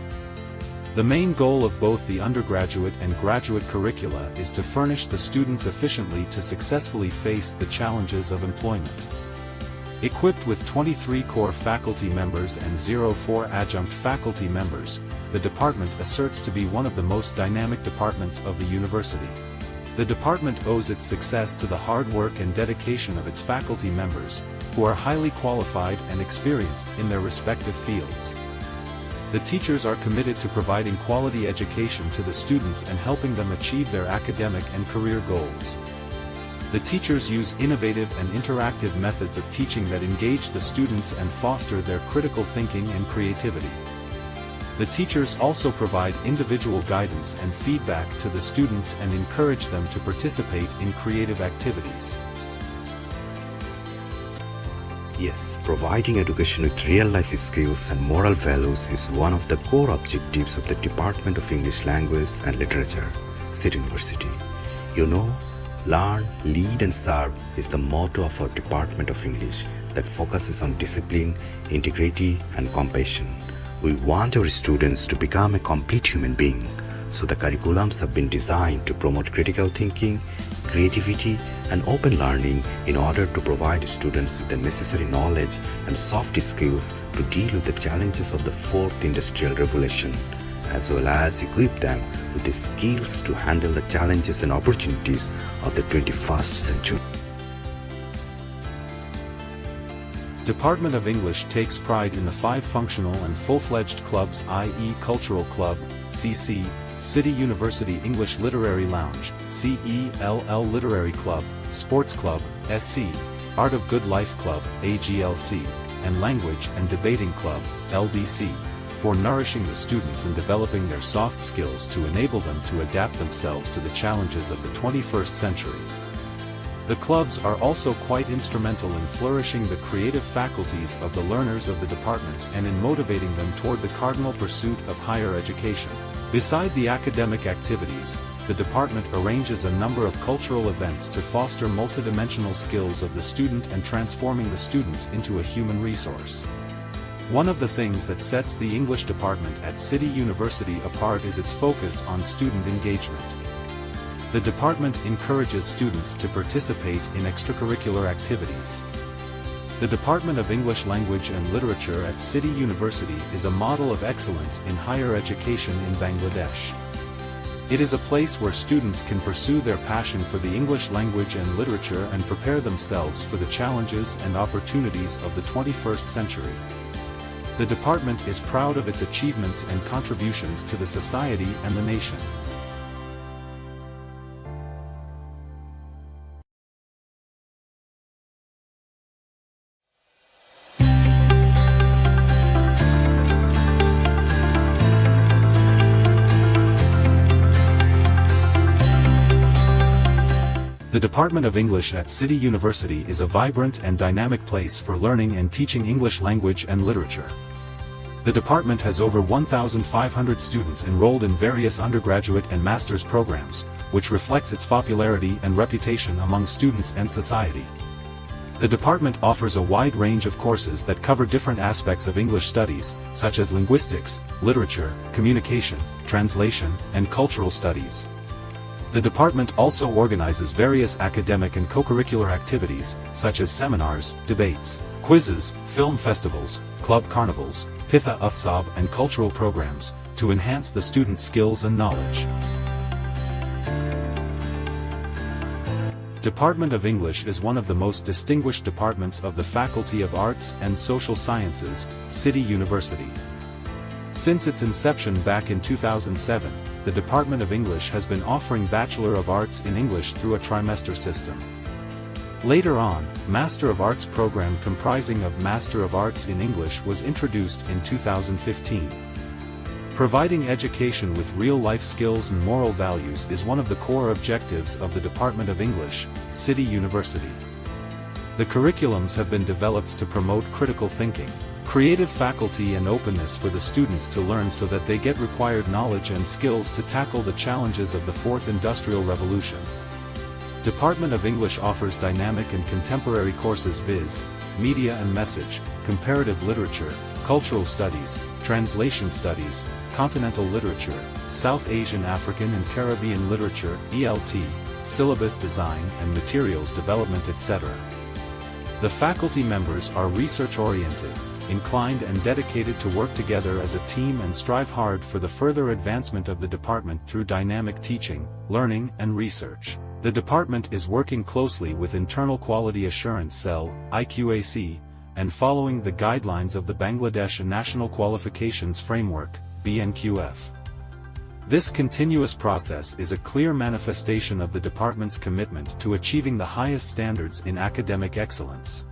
The main goal of both the undergraduate and graduate curricula is to furnish the students efficiently to successfully face the challenges of employment. Equipped with 23 core faculty members and 04 adjunct faculty members, the department asserts to be one of the most dynamic departments of the university. The department owes its success to the hard work and dedication of its faculty members, who are highly qualified and experienced in their respective fields. The teachers are committed to providing quality education to the students and helping them achieve their academic and career goals. The teachers use innovative and interactive methods of teaching that engage the students and foster their critical thinking and creativity. The teachers also provide individual guidance and feedback to the students and encourage them to participate in creative activities. Yes, providing education with real-life skills and moral values is one of the core objectives of the Department of English Language and Literature, City University. You know, learn, lead and serve is the motto of our Department of English that focuses on discipline, integrity and compassion. We want our students to become a complete human being, so the curriculums have been designed to promote critical thinking, creativity and open learning in order to provide students with the necessary knowledge and soft skills to deal with the challenges of the Fourth Industrial Revolution, as well as equip them with the skills to handle the challenges and opportunities of the 21st century. Department of English takes pride in the 5 functional and full-fledged clubs, i.e. Cultural Club, CC, City University English Literary Lounge, CELL Literary Club, Sports Club, SC, Art of Good Life Club, AGLC, and Language and Debating Club, LDC, for nourishing the students and developing their soft skills to enable them to adapt themselves to the challenges of the 21st century. The clubs are also quite instrumental in flourishing the creative faculties of the learners of the department and in motivating them toward the cardinal pursuit of higher education. Beside the academic activities, the department arranges a number of cultural events to foster multidimensional skills of the student and transforming the students into a human resource. One of the things that sets the English department at City University apart is its focus on student engagement. The department encourages students to participate in extracurricular activities. The Department of English Language and Literature at City University is a model of excellence in higher education in Bangladesh. It is a place where students can pursue their passion for the English language and literature and prepare themselves for the challenges and opportunities of the 21st century. The department is proud of its achievements and contributions to the society and the nation. The Department of English at City University is a vibrant and dynamic place for learning and teaching English language and literature. The department has over 1,500 students enrolled in various undergraduate and master's programs, which reflects its popularity and reputation among students and society. The department offers a wide range of courses that cover different aspects of English studies, such as linguistics, literature, communication, translation, and cultural studies. The department also organizes various academic and co-curricular activities, such as seminars, debates, quizzes, film festivals, club carnivals, Pitha Utsab and cultural programs, to enhance the students' skills and knowledge. Department of English is one of the most distinguished departments of the Faculty of Arts and Social Sciences, City University. Since its inception back in 2007, the Department of English has been offering Bachelor of Arts in English through a trimester system. Later on, Master of Arts program comprising of Master of Arts in English was introduced in 2015. Providing education with real-life skills and moral values is one of the core objectives of the Department of English, City University. The curriculums have been developed to promote critical thinking, creative faculty and openness for the students to learn so that they get required knowledge and skills to tackle the challenges of the Fourth Industrial Revolution. Department of English offers dynamic and contemporary courses viz., media and message, comparative literature, cultural studies, translation studies, continental literature, South Asian African and Caribbean literature, ELT, syllabus design and materials development etc. The faculty members are research-oriented, inclined and dedicated to work together as a team and strive hard for the further advancement of the department through dynamic teaching, learning and research. The department is working closely with Internal Quality Assurance Cell, IQAC, and following the guidelines of the Bangladesh National Qualifications Framework, BNQF. This continuous process is a clear manifestation of the department's commitment to achieving the highest standards in academic excellence.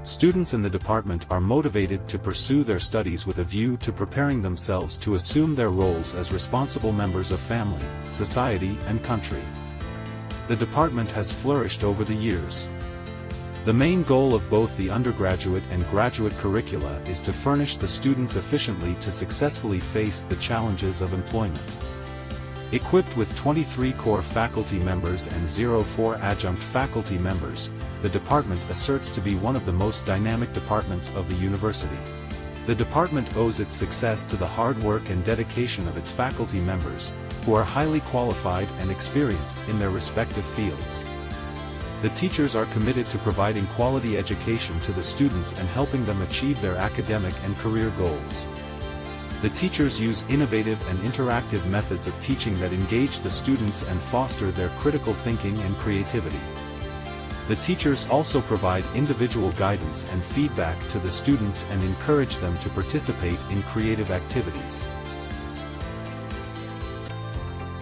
Students in the department are motivated to pursue their studies with a view to preparing themselves to assume their roles as responsible members of family, society and country. The department has flourished over the years. The main goal of both the undergraduate and graduate curricula is to furnish the students efficiently to successfully face the challenges of employment. Equipped with 23 core faculty members and 04 adjunct faculty members, the department asserts to be one of the most dynamic departments of the university. The department owes its success to the hard work and dedication of its faculty members, who are highly qualified and experienced in their respective fields. The teachers are committed to providing quality education to the students and helping them achieve their academic and career goals. The teachers use innovative and interactive methods of teaching that engage the students and foster their critical thinking and creativity. The teachers also provide individual guidance and feedback to the students and encourage them to participate in creative activities.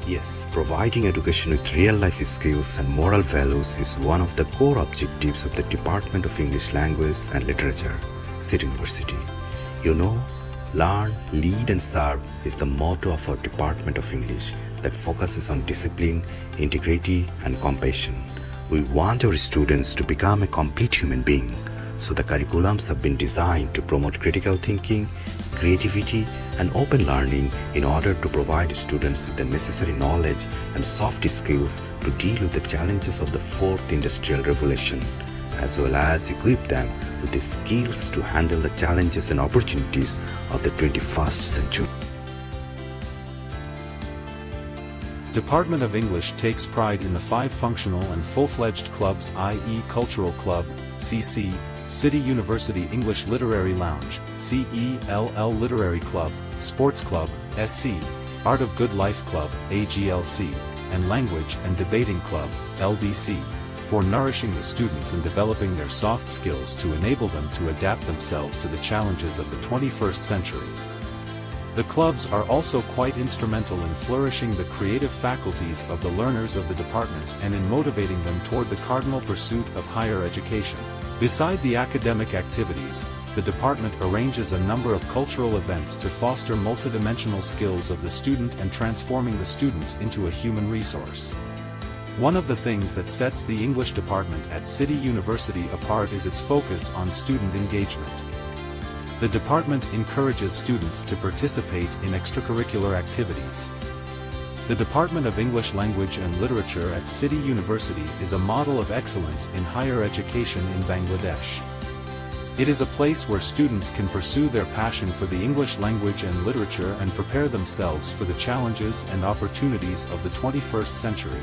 Yes, providing education with real-life skills and moral values is one of the core objectives of the Department of English Language and Literature, City University. You know, learn, lead and serve is the motto of our Department of English that focuses on discipline, integrity and compassion. We want our students to become a complete human being, so the curriculums have been designed to promote critical thinking, creativity and open learning in order to provide students with the necessary knowledge and soft skills to deal with the challenges of the Fourth Industrial Revolution. as well as equip them with the skills to handle the challenges and opportunities of the 21st century. Department of English takes pride in the 5 functional and full-fledged clubs, i.e. Cultural Club, CC, City University English Literary Lounge, CELL Literary Club, Sports Club, SC, Art of Good Life Club, AGLC, and Language and Debating Club, LDC, for nourishing the students and developing their soft skills to enable them to adapt themselves to the challenges of the 21st century. The clubs are also quite instrumental in flourishing the creative faculties of the learners of the department and in motivating them toward the cardinal pursuit of higher education. Beside the academic activities, the department arranges a number of cultural events to foster multidimensional skills of the student and transforming the students into a human resource. One of the things that sets the English department at City University apart is its focus on student engagement. The department encourages students to participate in extracurricular activities. The Department of English Language and Literature at City University is a model of excellence in higher education in Bangladesh. It is a place where students can pursue their passion for the English language and literature and prepare themselves for the challenges and opportunities of the 21st century.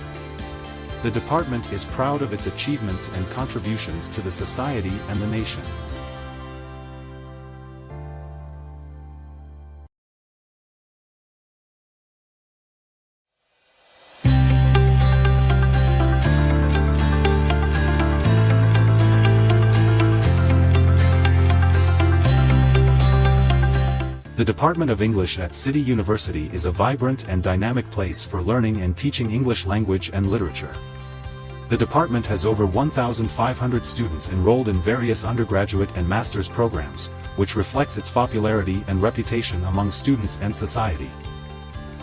The department is proud of its achievements and contributions to the society and the nation. The Department of English at City University is a vibrant and dynamic place for learning and teaching English language and literature. The department has over 1,500 students enrolled in various undergraduate and master's programs, which reflects its popularity and reputation among students and society.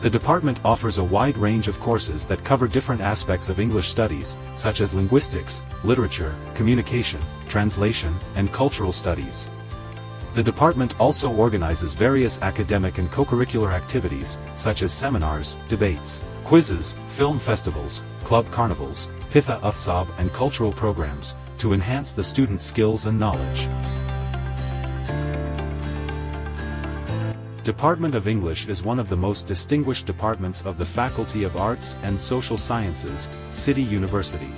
The department offers a wide range of courses that cover different aspects of English studies, such as linguistics, literature, communication, translation, and cultural studies. The department also organizes various academic and co-curricular activities, such as seminars, debates, quizzes, film festivals, club carnivals, Pitha Uthsab and cultural programs, to enhance the students' skills and knowledge. Department of English is one of the most distinguished departments of the Faculty of Arts and Social Sciences, City University.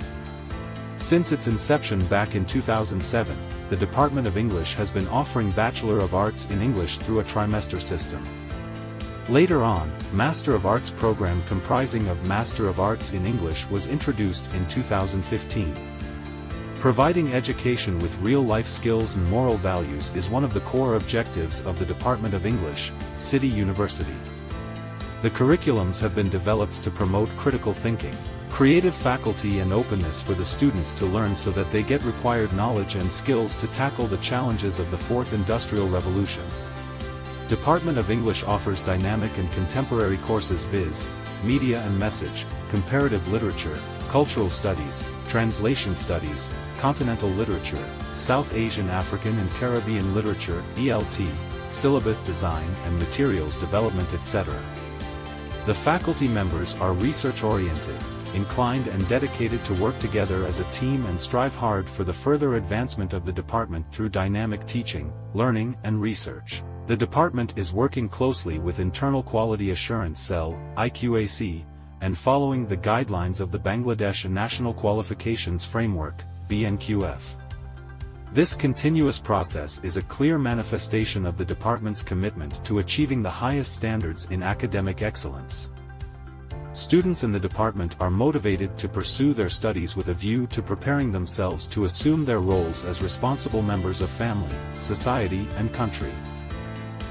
Since its inception back in 2007, the Department of English has been offering Bachelor of Arts in English through a trimester system. Later on, Master of Arts program comprising of Master of Arts in English was introduced in 2015. Providing education with real-life skills and moral values is one of the core objectives of the Department of English, City University. The curriculums have been developed to promote critical thinking, creative faculty and openness for the students to learn so that they get required knowledge and skills to tackle the challenges of the Fourth Industrial Revolution. Department of English offers dynamic and contemporary courses viz., media and message, comparative literature, cultural studies, translation studies, continental literature, South Asian African and Caribbean literature, ELT, syllabus design and materials development etc. The faculty members are research-oriented, inclined and dedicated to work together as a team and strive hard for the further advancement of the department through dynamic teaching, learning and research. The department is working closely with Internal Quality Assurance Cell, IQAC, and following the guidelines of the Bangladesh National Qualifications Framework, BNQF. This continuous process is a clear manifestation of the department's commitment to achieving the highest standards in academic excellence. Students in the department are motivated to pursue their studies with a view to preparing themselves to assume their roles as responsible members of family, society and country.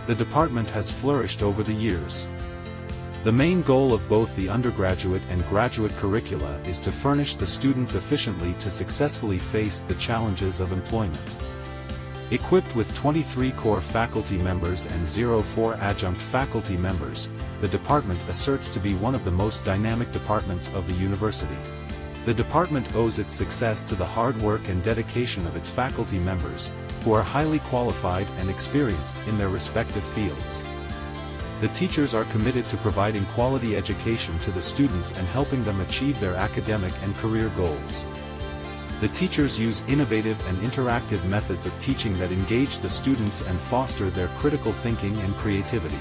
The department has flourished over the years. The main goal of both the undergraduate and graduate curricula is to furnish the students efficiently to successfully face the challenges of employment. Equipped with 23 core faculty members and 04 adjunct faculty members, the department asserts to be one of the most dynamic departments of the university. The department owes its success to the hard work and dedication of its faculty members, who are highly qualified and experienced in their respective fields. The teachers are committed to providing quality education to the students and helping them achieve their academic and career goals. The teachers use innovative and interactive methods of teaching that engage the students and foster their critical thinking and creativity.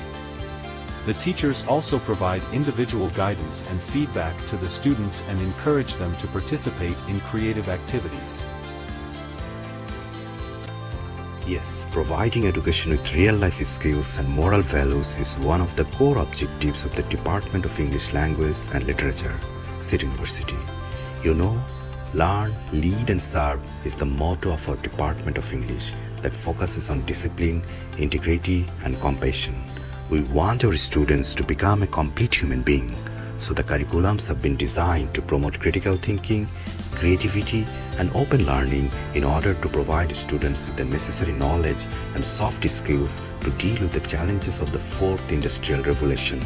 The teachers also provide individual guidance and feedback to the students and encourage them to participate in creative activities. Yes, providing education with real-life skills and moral values is one of the core objectives of the Department of English Language and Literature, City University. You know, learn, lead and serve is the motto of our Department of English that focuses on discipline, integrity and compassion. We want our students to become a complete human being, so the curriculums have been designed to promote critical thinking, creativity and open learning in order to provide students with the necessary knowledge and soft skills to deal with the challenges of the fourth industrial revolution,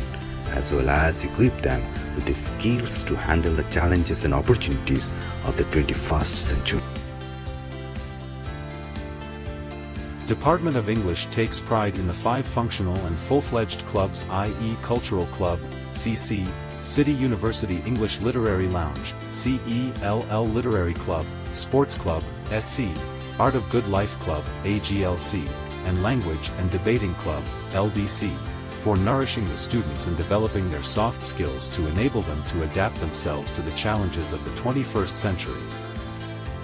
as well as equip them with the skills to handle the challenges and opportunities of the 21st century. Department of English takes pride in the 5 functional and full-fledged clubs, i.e. Cultural Club, CC, City University English Literary Lounge, CELL Literary Club, Sports Club, SC, Art of Good Life Club, AGLC, and Language and Debating Club, LDC, for nourishing the students and developing their soft skills to enable them to adapt themselves to the challenges of the 21st century.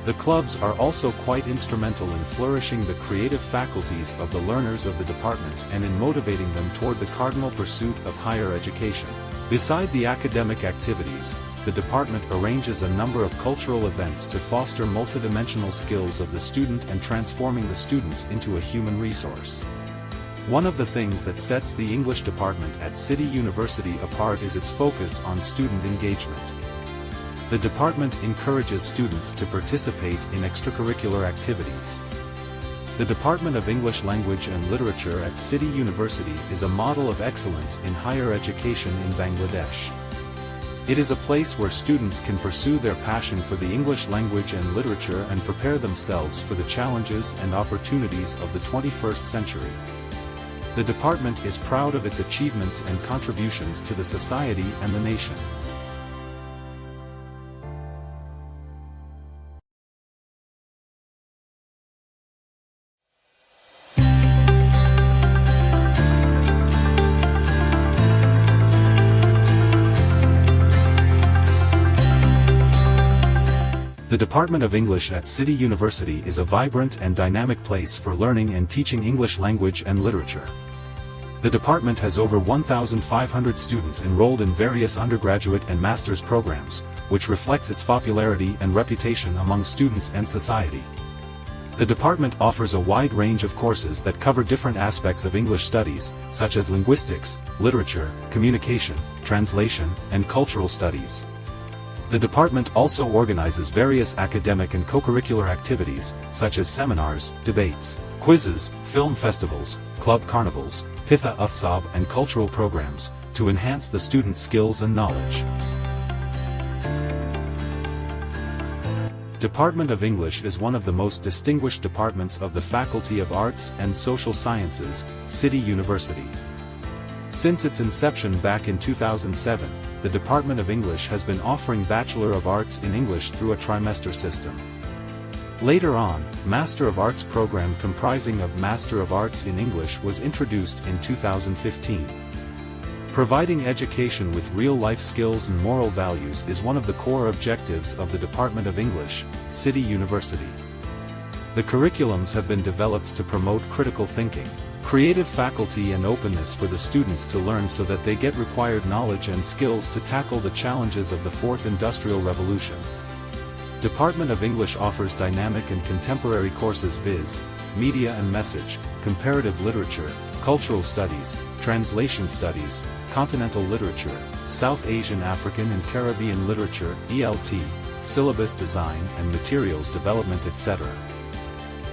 The clubs are also quite instrumental in flourishing the creative faculties of the learners of the department and in motivating them toward the cardinal pursuit of higher education. Beside the academic activities, the department arranges a number of cultural events to foster multidimensional skills of the student and transforming the students into a human resource. One of the things that sets the English department at City University apart is its focus on student engagement. The department encourages students to participate in extracurricular activities. The Department of English Language and Literature at City University is a model of excellence in higher education in Bangladesh. It is a place where students can pursue their passion for the English language and literature and prepare themselves for the challenges and opportunities of the 21st century. The department is proud of its achievements and contributions to the society and the nation. The Department of English at City University is a vibrant and dynamic place for learning and teaching English language and literature. The department has over 1,500 students enrolled in various undergraduate and master's programs, which reflects its popularity and reputation among students and society. The department offers a wide range of courses that cover different aspects of English studies, such as linguistics, literature, communication, translation, and cultural studies. The department also organizes various academic and co-curricular activities, such as seminars, debates, quizzes, film festivals, club carnivals, Pitha Uthsab and cultural programs, to enhance the students' skills and knowledge. Department of English is one of the most distinguished departments of the Faculty of Arts and Social Sciences, City University. Since its inception back in 2007, the Department of English has been offering Bachelor of Arts in English through a trimester system. Later on, Master of Arts program comprising of Master of Arts in English was introduced in 2015. Providing education with real-life skills and moral values is one of the core objectives of the Department of English, City University. The curriculums have been developed to promote critical thinking, creative faculty and openness for the students to learn so that they get required knowledge and skills to tackle the challenges of the Fourth Industrial Revolution. Department of English offers dynamic and contemporary courses viz., media and message, comparative literature, cultural studies, translation studies, continental literature, South Asian African and Caribbean literature, ELT, syllabus design and materials development etc.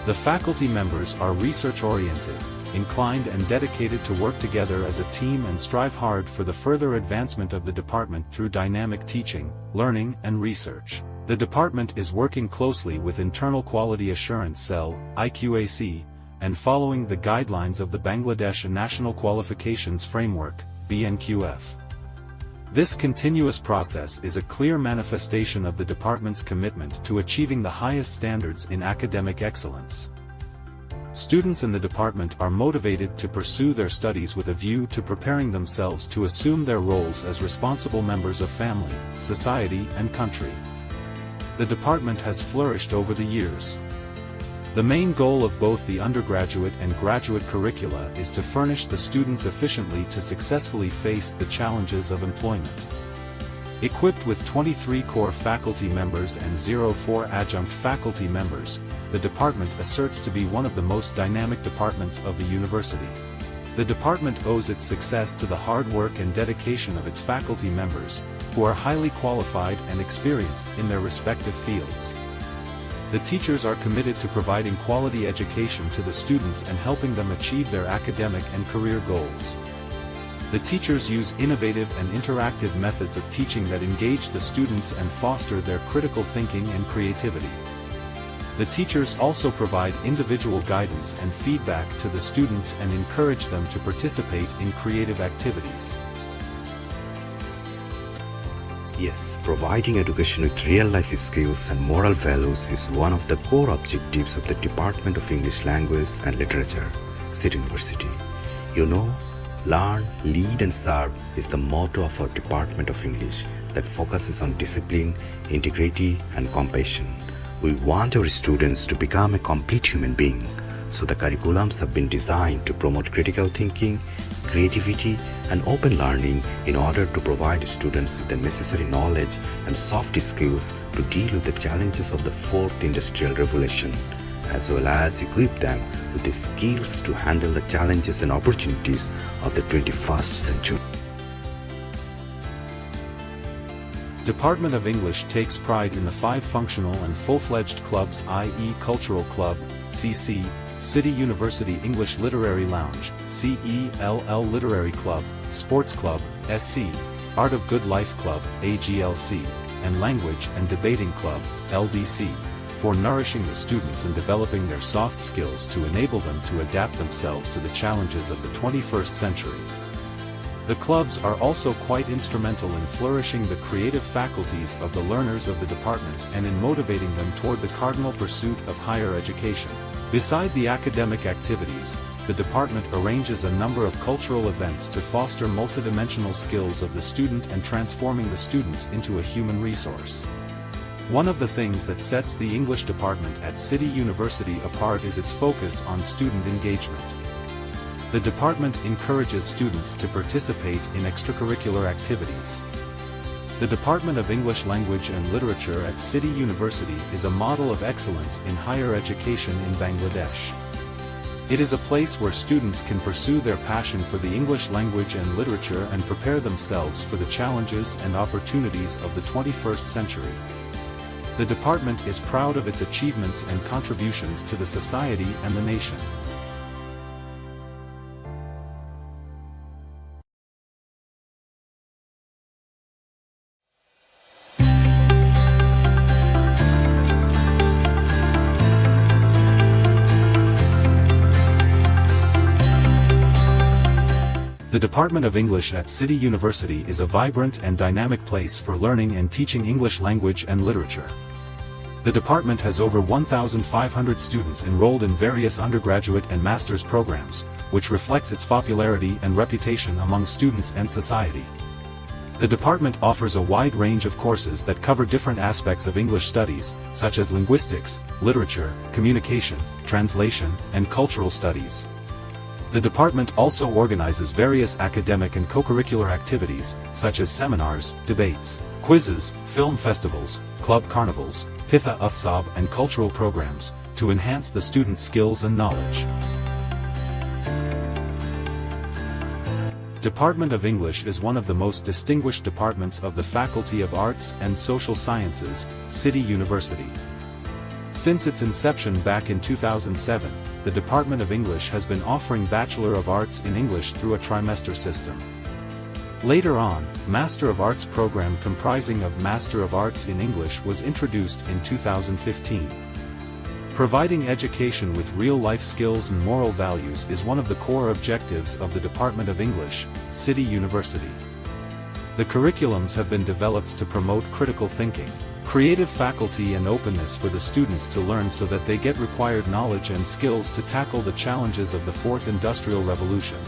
The faculty members are research-oriented, inclined and dedicated to work together as a team and strive hard for the further advancement of the department through dynamic teaching, learning and research. The department is working closely with Internal Quality Assurance Cell, IQAC, and following the guidelines of the Bangladesh National Qualifications Framework, BNQF. This continuous process is a clear manifestation of the department's commitment to achieving the highest standards in academic excellence. Students in the department are motivated to pursue their studies with a view to preparing themselves to assume their roles as responsible members of family, society, and country. The department has flourished over the years. The main goal of both the undergraduate and graduate curricula is to furnish the students efficiently to successfully face the challenges of employment. Equipped with 23 core faculty members and 04 adjunct faculty members, the department asserts to be one of the most dynamic departments of the university. The department owes its success to the hard work and dedication of its faculty members, who are highly qualified and experienced in their respective fields. The teachers are committed to providing quality education to the students and helping them achieve their academic and career goals. The teachers use innovative and interactive methods of teaching that engage the students and foster their critical thinking and creativity. The teachers also provide individual guidance and feedback to the students and encourage them to participate in creative activities. Yes, providing education with real-life skills and moral values is one of the core objectives of the Department of English Language and Literature, City University. You know, learn, lead and serve is the motto of our Department of English that focuses on discipline, integrity and compassion. We want our students to become a complete human being, so the curriculums have been designed to promote critical thinking, creativity and open learning in order to provide students with the necessary knowledge and soft skills to deal with the challenges of the fourth industrial revolution, as well as equip them with the skills to handle the challenges and opportunities of the 21st century. Department of English takes pride in the 5 functional and full-fledged clubs, i.e. Cultural Club, CC, City University English Literary Lounge, CELL Literary Club, Sports Club, SC, Art of Good Life Club, AGLC, and Language and Debating Club, LDC, for nourishing the students and developing their soft skills to enable them to adapt themselves to the challenges of the 21st century. The clubs are also quite instrumental in flourishing the creative faculties of the learners of the department and in motivating them toward the cardinal pursuit of higher education. Beside the academic activities, the department arranges a number of cultural events to foster multidimensional skills of the student and transforming the students into a human resource. One of the things that sets the English department at City University apart is its focus on student engagement. The department encourages students to participate in extracurricular activities. The Department of English Language and Literature at City University is a model of excellence in higher education in Bangladesh. It is a place where students can pursue their passion for the English language and literature and prepare themselves for the challenges and opportunities of the 21st century. The department is proud of its achievements and contributions to the society and the nation. The Department of English at City University is a vibrant and dynamic place for learning and teaching English language and literature. The department has over 1,500 students enrolled in various undergraduate and master's programs, which reflects its popularity and reputation among students and society. The department offers a wide range of courses that cover different aspects of English studies, such as linguistics, literature, communication, translation, and cultural studies. The department also organizes various academic and co-curricular activities, such as seminars, debates, quizzes, film festivals, club carnivals, Pitha Uthsab and cultural programs, to enhance the students' skills and knowledge. Department of English is one of the most distinguished departments of the Faculty of Arts and Social Sciences, City University. Since its inception back in 2007, the Department of English has been offering Bachelor of Arts in English through a trimester system. Later on, Master of Arts program comprising of Master of Arts in English was introduced in 2015. Providing education with real-life skills and moral values is one of the core objectives of the Department of English, City University. The curriculums have been developed to promote critical thinking, creative faculty and openness for the students to learn so that they get required knowledge and skills to tackle the challenges of the Fourth Industrial Revolution.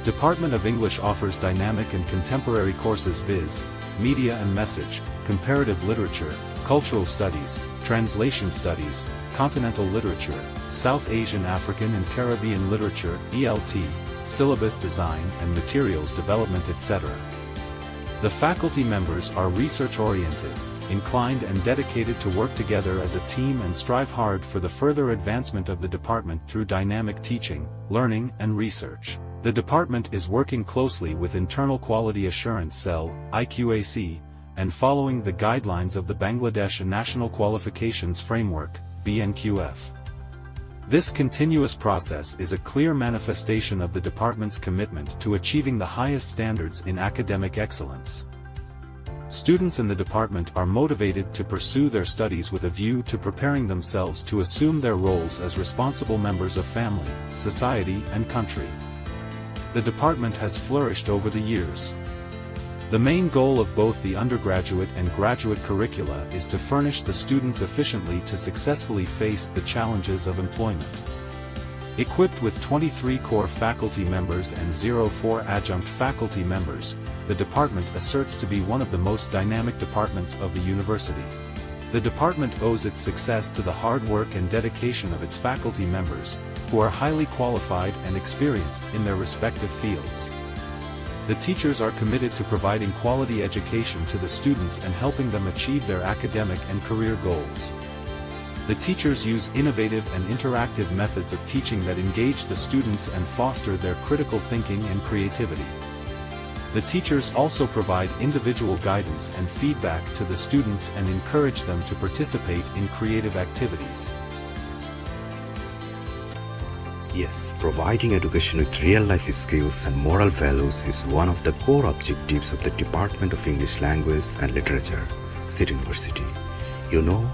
Department of English offers dynamic and contemporary courses viz. Media and message, comparative literature, cultural studies, translation studies, continental literature, South Asian African and Caribbean literature, ELT, syllabus design and materials development etc. The faculty members are research-oriented, inclined and dedicated to work together as a team and strive hard for the further advancement of the department through dynamic teaching, learning and research. The department is working closely with Internal Quality Assurance Cell, IQAC, and following the guidelines of the Bangladesh National Qualifications Framework, BNQF. This continuous process is a clear manifestation of the department's commitment to achieving the highest standards in academic excellence. Students in the department are motivated to pursue their studies with a view to preparing themselves to assume their roles as responsible members of family, society and country. The department has flourished over the years. The main goal of both the undergraduate and graduate curricula is to furnish the students efficiently to successfully face the challenges of employment. Equipped with 23 core faculty members and 04 adjunct faculty members, the department asserts to be one of the most dynamic departments of the university. The department owes its success to the hard work and dedication of its faculty members, who are highly qualified and experienced in their respective fields. The teachers are committed to providing quality education to the students and helping them achieve their academic and career goals. The teachers use innovative and interactive methods of teaching that engage the students and foster their critical thinking and creativity. The teachers also provide individual guidance and feedback to the students and encourage them to participate in creative activities. Yes, providing education with real-life skills and moral values is one of the core objectives of the Department of English Language and Literature, City University. You know,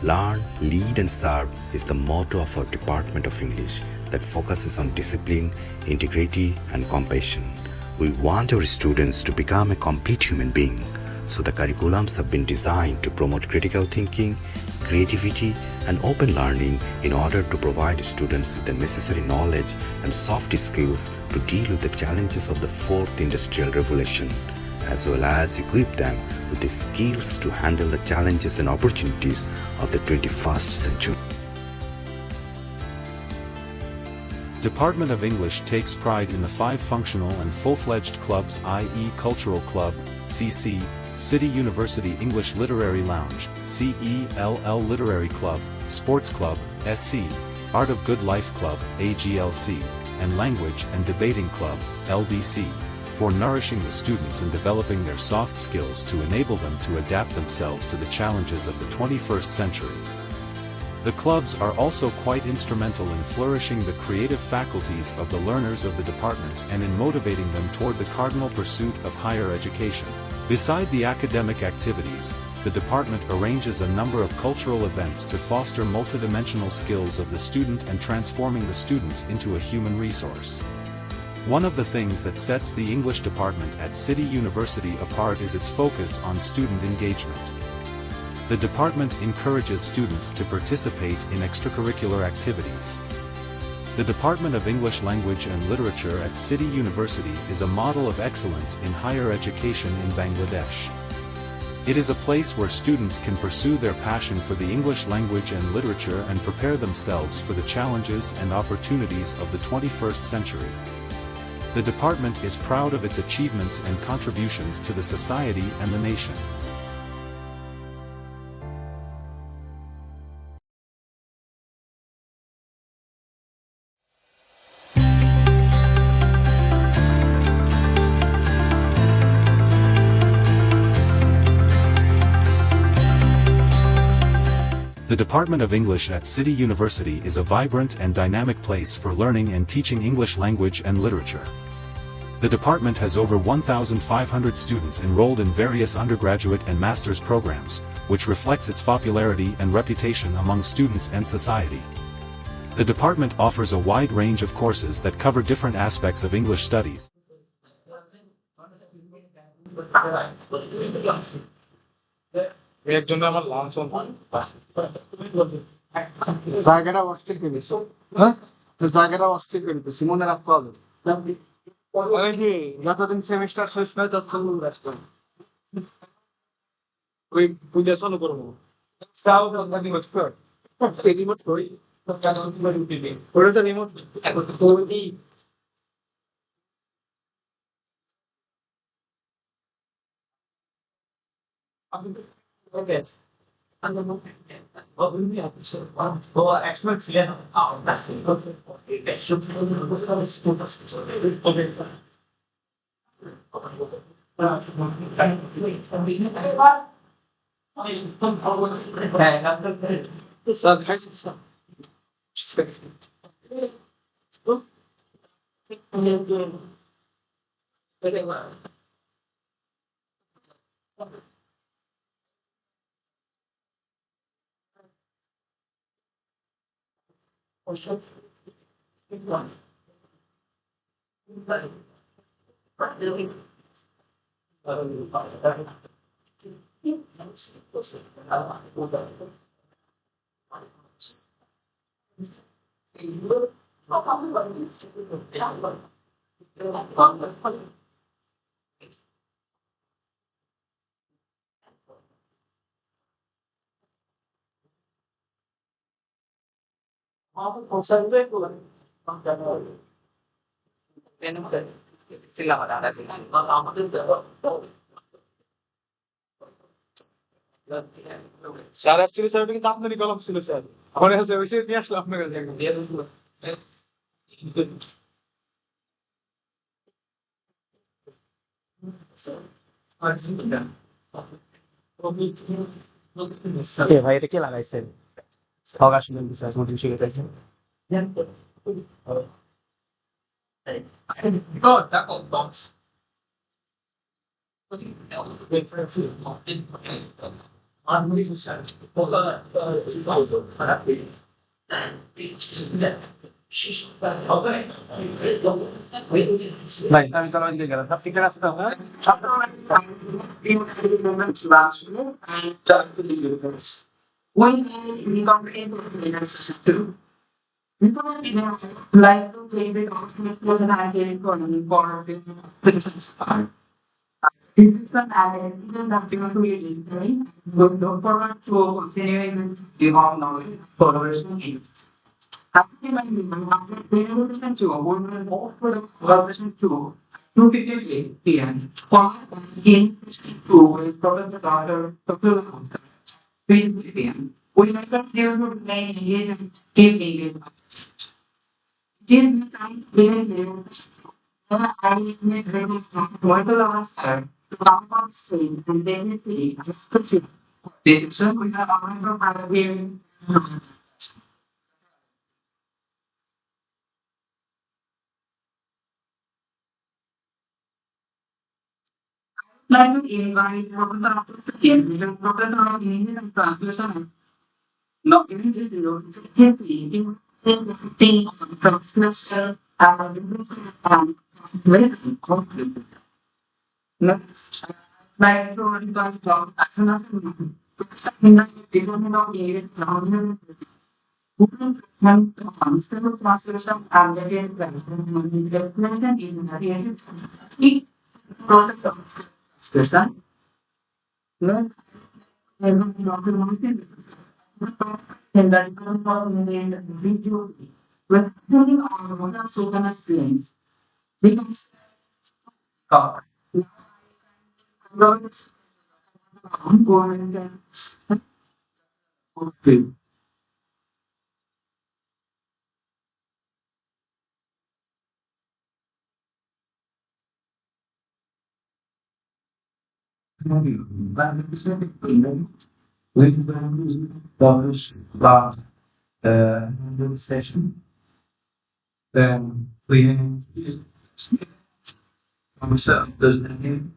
learn, lead and serve is the motto of our Department of English that focuses on discipline, integrity and compassion. We want our students to become a complete human being, so the curriculums have been designed to promote critical thinking, creativity and open learning in order to provide students with the necessary knowledge and soft skills to deal with the challenges of the Fourth Industrial Revolution, as well as equip them with the skills to handle the challenges and opportunities of the 21st century. Department of English takes pride in the 5 functional and full-fledged clubs, i.e. Cultural Club, CC, City University English Literary Lounge, CELL Literary Club, Sports Club, SC, Art of Good Life Club, AGLC, and Language and Debating Club, LDC, for nourishing the students and developing their soft skills to enable them to adapt themselves to the challenges of the 21st century. The clubs are also quite instrumental in flourishing the creative faculties of the learners of the department and in motivating them toward the cardinal pursuit of higher education. Beside the academic activities, the department arranges a number of cultural events to foster multidimensional skills of the student and transforming the students into a human resource. One of the things that sets the English department at City University apart is its focus on student engagement. The department encourages students to participate in extracurricular activities. The Department of English Language and Literature at City University is a model of excellence in higher education in Bangladesh. It is a place where students can pursue their passion for the English language and literature and prepare themselves for the challenges and opportunities of the 21st century. The department is proud of its achievements and contributions to the society and the nation. The Department of English at City University is a vibrant and dynamic place for learning and teaching English language and literature. The department has over 1,500 students enrolled in various undergraduate and master's programs, which reflects its popularity and reputation among students and society. The department offers a wide range of courses that cover different aspects of English studies. একজন আমার lunch জায়গাটা অস্থির করে দিছে। হ্যাঁ? জায়গাটা অস্থির করে দিছে, মনে রাখতে হবে। যতদিন সেমিস্টার শেষ নয় ততক্ষণ মনে রাখতে হবে। ওই পূজা চালু করবো রিমোট করি ওটা তো রিমোট এখন স্যার খাইছে স্যার স্যার অ্যাকচুয়ালি স্যার ওটা কিন্তু আপনারই কলম ছিল স্যার মনে আছে ওই সে নিয়ে আসলো আপনার কাছে ভাই এটা কে লাগাইছেন সব আসলে মোটিভ শিখে গেছেন ভাই আমি তো দিকে গেলাম সব ঠিকঠাক আছে তো When we comprehend the system, people like to play the conflict with an idea for this is an identity something to be right? Look forward to continuing the long knowledge collaboration in. After my presentation to award more for the collaboration to 2:58 p.m. in to with Professor Dr. Dr. 3 p.m. We may continue to remain engaged and keep engaged. Till the time we I make ready to answer to come same and then we the so we have our hearing. Like to invite Professor Professor English and Translation. Not even this you the translation and very conflict. Next, like to invite Dr. Translation and the translation in the process of expression. Learn and documentation. And that in the video when putting on one certain experience because words ongoing okay. The session. Then we ourselves does the name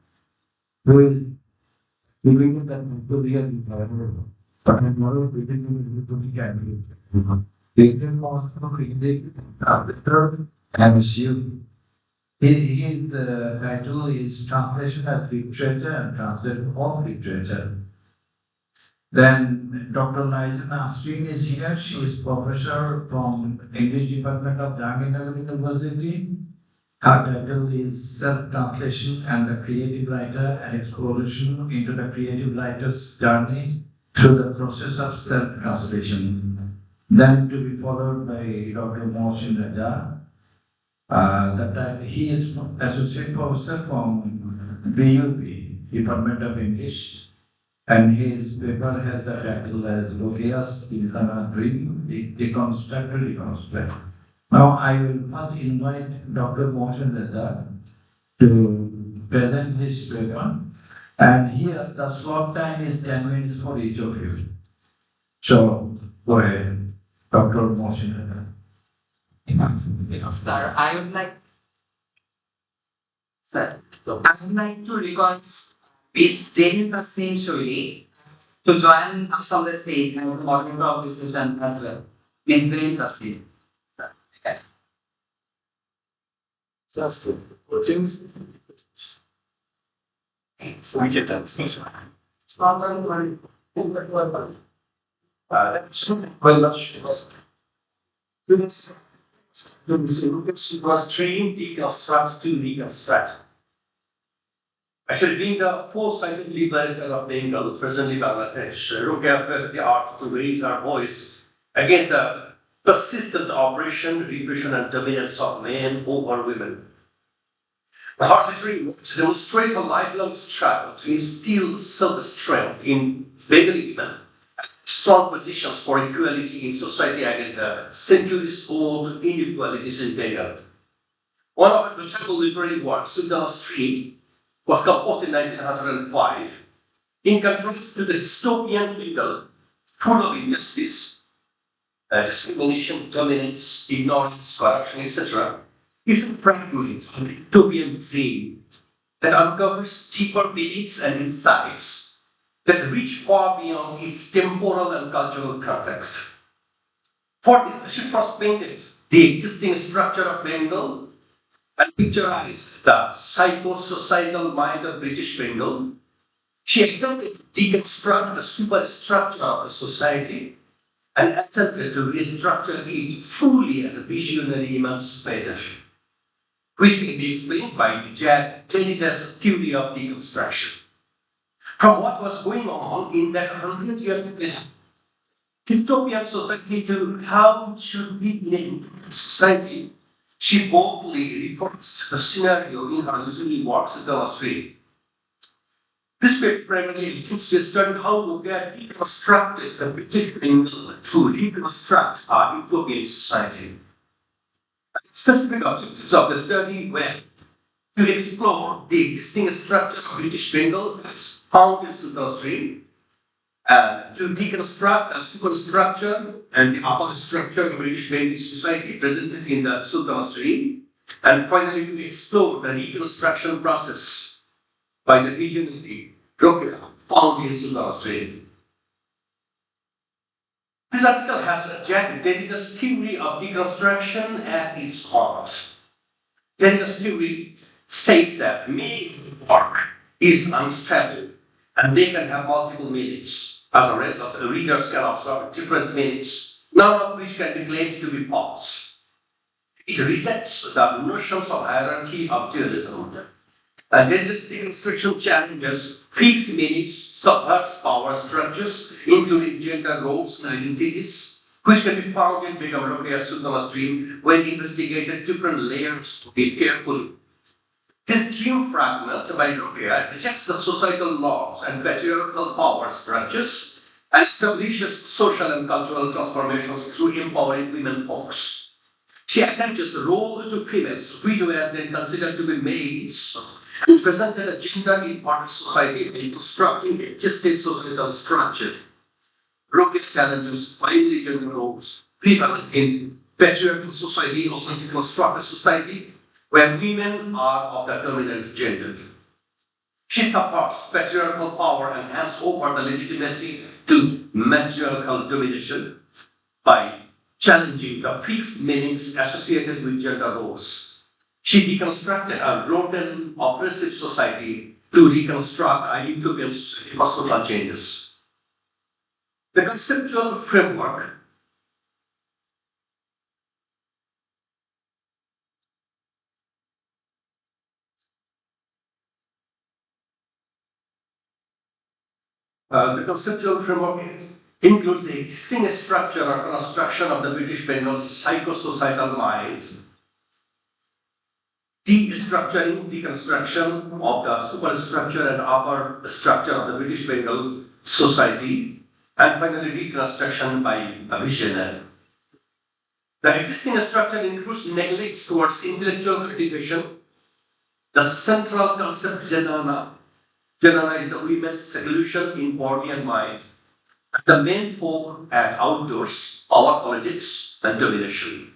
who is living that Korean but tomorrow we didn't do the gathering. They can also create a letter and assume His title is Translation as Literature and Translation of Literature. Then Dr. Liza Nasreen is here. She is professor from English Department of Jamnagar University. Her title is Self-Translation and the Creative Writer, an exploration into the creative writer's journey through the process of self-translation. Then to be followed by Dr. Mohsin Raja. He is associate professor from BUP, Department of English, and his paper has the title as Rokea's Insana Dream, Deconstruct. Now I will first invite Dr. Mohsin Raza to present his paper, and here the slot time is 10 minutes for each of you. So go ahead, Dr. Mohsin Raza. Sir, I would like to request Miss Jane Tassim Shoili to join us on the stage as the moderator of this session as well. Miss Jane Tassim. Was trained deconstruct to reconstruct. Actually, being the foresighted liberator of Bengal, presently Bangladesh, Rukia felt the art to raise our voice against the persistent oppression, repression, and dominance of men over women. Her literary works demonstrate her lifelong struggle to instill self-strength in Bengali women, strong positions for equality in society against the centuries-old inequalities in Bengal. One of her notable literary works, Sultana Street, was composed in 1905 in contrast to the dystopian Bengal, full of injustice, discrimination, dominance, ignorance, corruption, etc. It's a fragment of the utopian dream that uncovers deeper meanings and insights that reach far beyond its temporal and cultural context. For this, she first painted the existing structure of Bengal and picturized the psycho-societal mind of British Bengal. She attempted to deconstruct the superstructure of the society and attempted to restructure it fully as a visionary emancipator, which can be explained by Derrida's theory of deconstruction. From what was going on in that 100-year plan, dystopian society to how it should be in a society, she boldly reports the scenario in her literary works in Street. This paper primarily attempts to study how to get deconstructed the British Bengal to reconstruct our utopian society. Specific objectives of the study were to explore the existing structure of British Bengal as found in Sultan Stream, to deconstruct the superstructure and the upper structure of British Bengal society presented in the Sultan Stream, and finally to explore the reconstruction process by the regionality found in Sultan Stream. This article has Jack Derrida's theory of deconstruction at its heart. Derrida's theory states that meaning work is unstable and they can have multiple meanings. As a result, the readers can observe different meanings, none of which can be claimed to be false. It rejects the notions of hierarchy of dualism. Derrida's deconstruction challenges fixed meanings, subverts power structures, including gender roles and identities, which can be found in Begum Rokea's Sultana Stream when investigated different layers to be carefully. This dream fragment by Rokea rejects the societal norms and patriarchal power structures and establishes social and cultural transformations through empowering women folks. She attaches the role to females, which were then considered to be males, and presented a gender imparted society by constructing existing societal structure. Rokea challenges finally gender roles prevalent in patriarchal society or constructed society, where women are of the dominant gender. She supports patriarchal power and hands over the legitimacy to matriarchal domination by challenging the fixed meanings associated with gender roles. She deconstructed a rotten, oppressive society to reconstruct a utopian society for social changes. The conceptual framework includes the existing structure or construction of the British Bengal's psychosocietal mind, deconstruction of the superstructure and upper structure of the British Bengal society, and finally reconstruction by a visionary. The existing structure includes neglect towards intellectual cultivation. The central concept Janana is the women's seclusion in body and mind. The men folk at outdoors, power politics, and domination.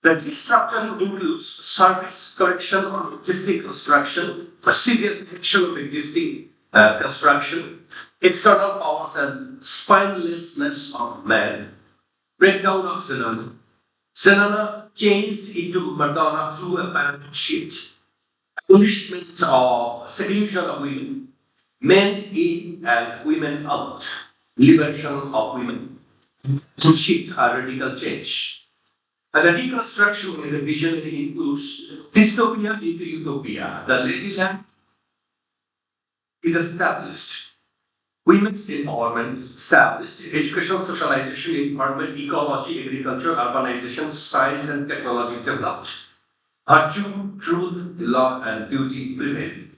The destructuring includes surface correction of existing construction, severe action of existing construction, external powers and spinelessness of man, breakdown of Zenana. Zenana changed into Madonna through a paradigm shift, punishment of seclusion of women, men in and women out, liberation of women, shift a radical change. And the deconstruction in the visionary includes dystopia into utopia. The ladyland is established. Women's empowerment established. Educational socialization, environment, ecology, agriculture, urbanization, science and technology developed. Virtue, truth, love, and beauty prevail.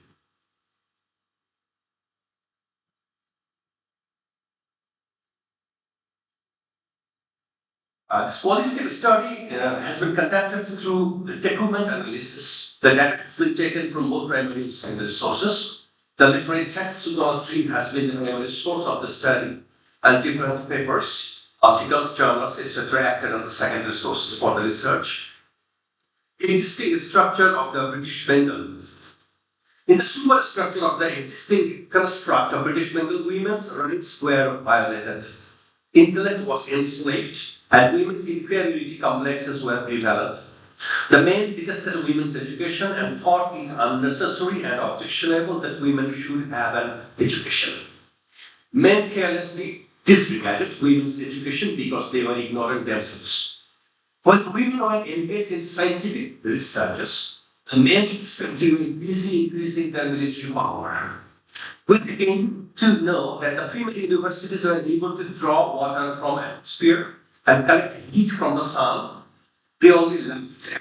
This qualitative study has been conducted through document analysis. The data has been taken from both primary and secondary sources. The literary text stream has been the primary source of the study, and different papers, articles, journals, etc., acted as the secondary sources for the research. Existing structure of the British Bengal. In the superstructure of the existing construct of British Bengal, women's rights were violated. Intellect was enslaved, and women's inferiority complexes were prevalent. The men detested women's education and thought it unnecessary and objectionable that women should have an education. Men carelessly disregarded women's education because they were ignorant themselves. When the women were engaged in scientific researches, the men continued busy increasing their military power. We came to know that the female universities were able to draw water from atmosphere and collect heat from the sun. They only left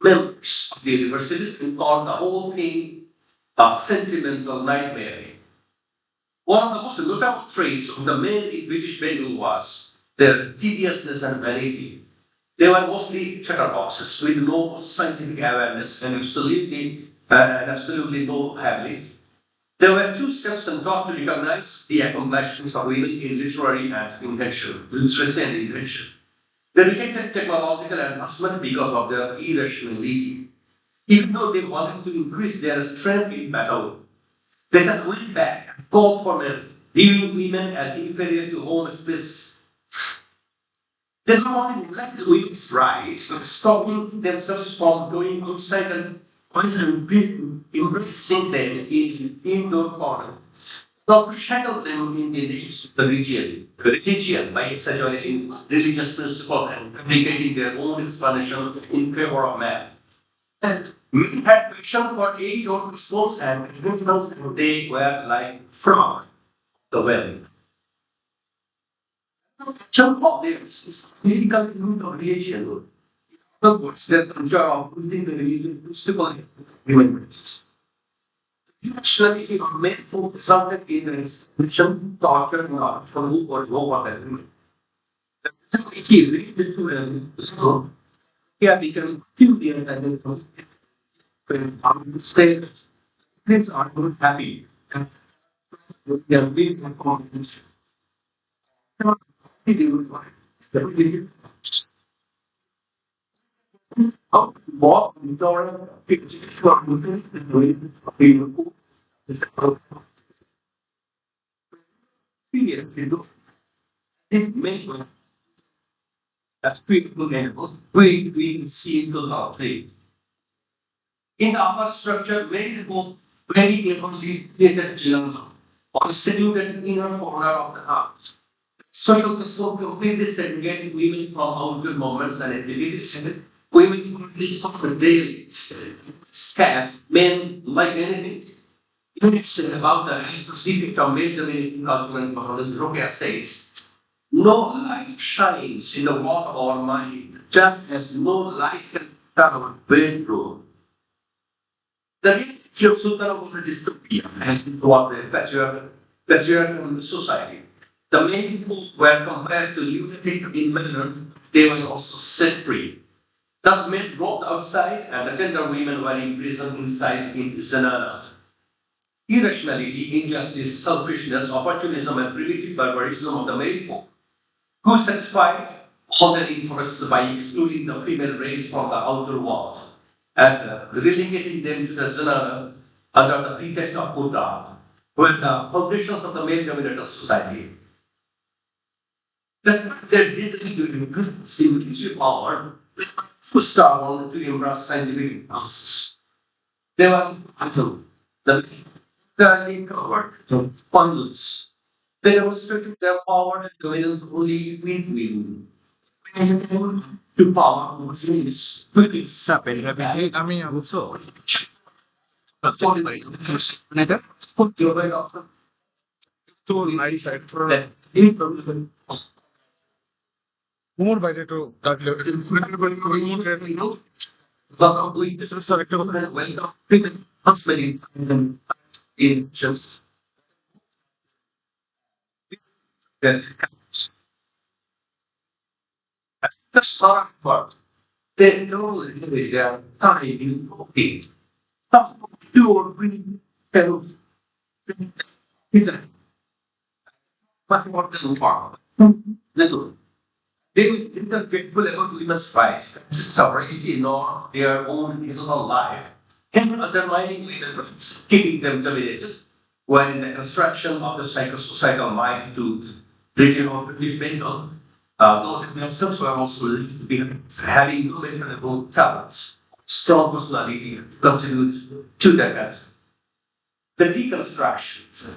members of the universities and called the whole thing a sentimental nightmare. One of the most notable traits of the men in British Bengal was their tediousness and vanity. They were mostly chatterboxes with no scientific awareness and absolutely no habits. They were too self-centered to recognize the accomplishments of women in literary and invention, literacy and invention. They rejected technological advancement because of their irrationality. Even though they wanted to increase their strength in battle, they just went back and called for men, viewing women as inferior to home species. They not only neglected women's rights, but stopping themselves from going outside and embracing them in indoor corner. They also shackled them in the names of the religion by exaggerating religious principles and communicating their own explanation in favor of man. And men had passion for age or sports and criminals, and they were like frog, the well. Some of them is political root of religion. In other words, that the job of putting the religion principle in remembrance. Rationality of men who resulted in the extinction, torture, and from who or no one that women. The rationality related to a here become curious and when our states things are not happy. They are being informed. How walk without as people animals, we see it a lot. In the upper structure, very cleverly created journal or situated inner corner of the house. So you so completely segregate women from outdoor movements and activities. Women publish on the daily scat, men like anything. Units about the defect of male dominating culture and violence, Rokia says, no light shines in the world of our mind, just as no light can travel bedroom. The reality of Sultana was a dystopia, and it was a patriarchal society. The men who were compared to lunatic in manner, they were also set free. Thus, men brought outside, and the tender women were imprisoned inside in Zanana. Irrationality, injustice, selfishness, opportunism, and primitive barbarism of the male folk, who satisfied all their interests by excluding the female race from the outer world and relegating them to the Zanana under the pretext of Buddha, were the foundations of the male dominated society. That their desire to increase military power was started to embrace scientific advances. They were until the covered fundless. They demonstrated their power and dominance only with women. To power was used quickly separate. I mean, also. More by the two, in just the start part. They know their time in cooking. Some 2 or 3 help. But more than one. Little. They will interfere about women's rights, sovereignty, nor their own personal life, and undermining women's rights, keeping them dominated, while in the construction of the psychosocial mind to regenerative mental, though they themselves were also linked to be having no measurable talents, strong personality, contribute to their country. The deconstruction.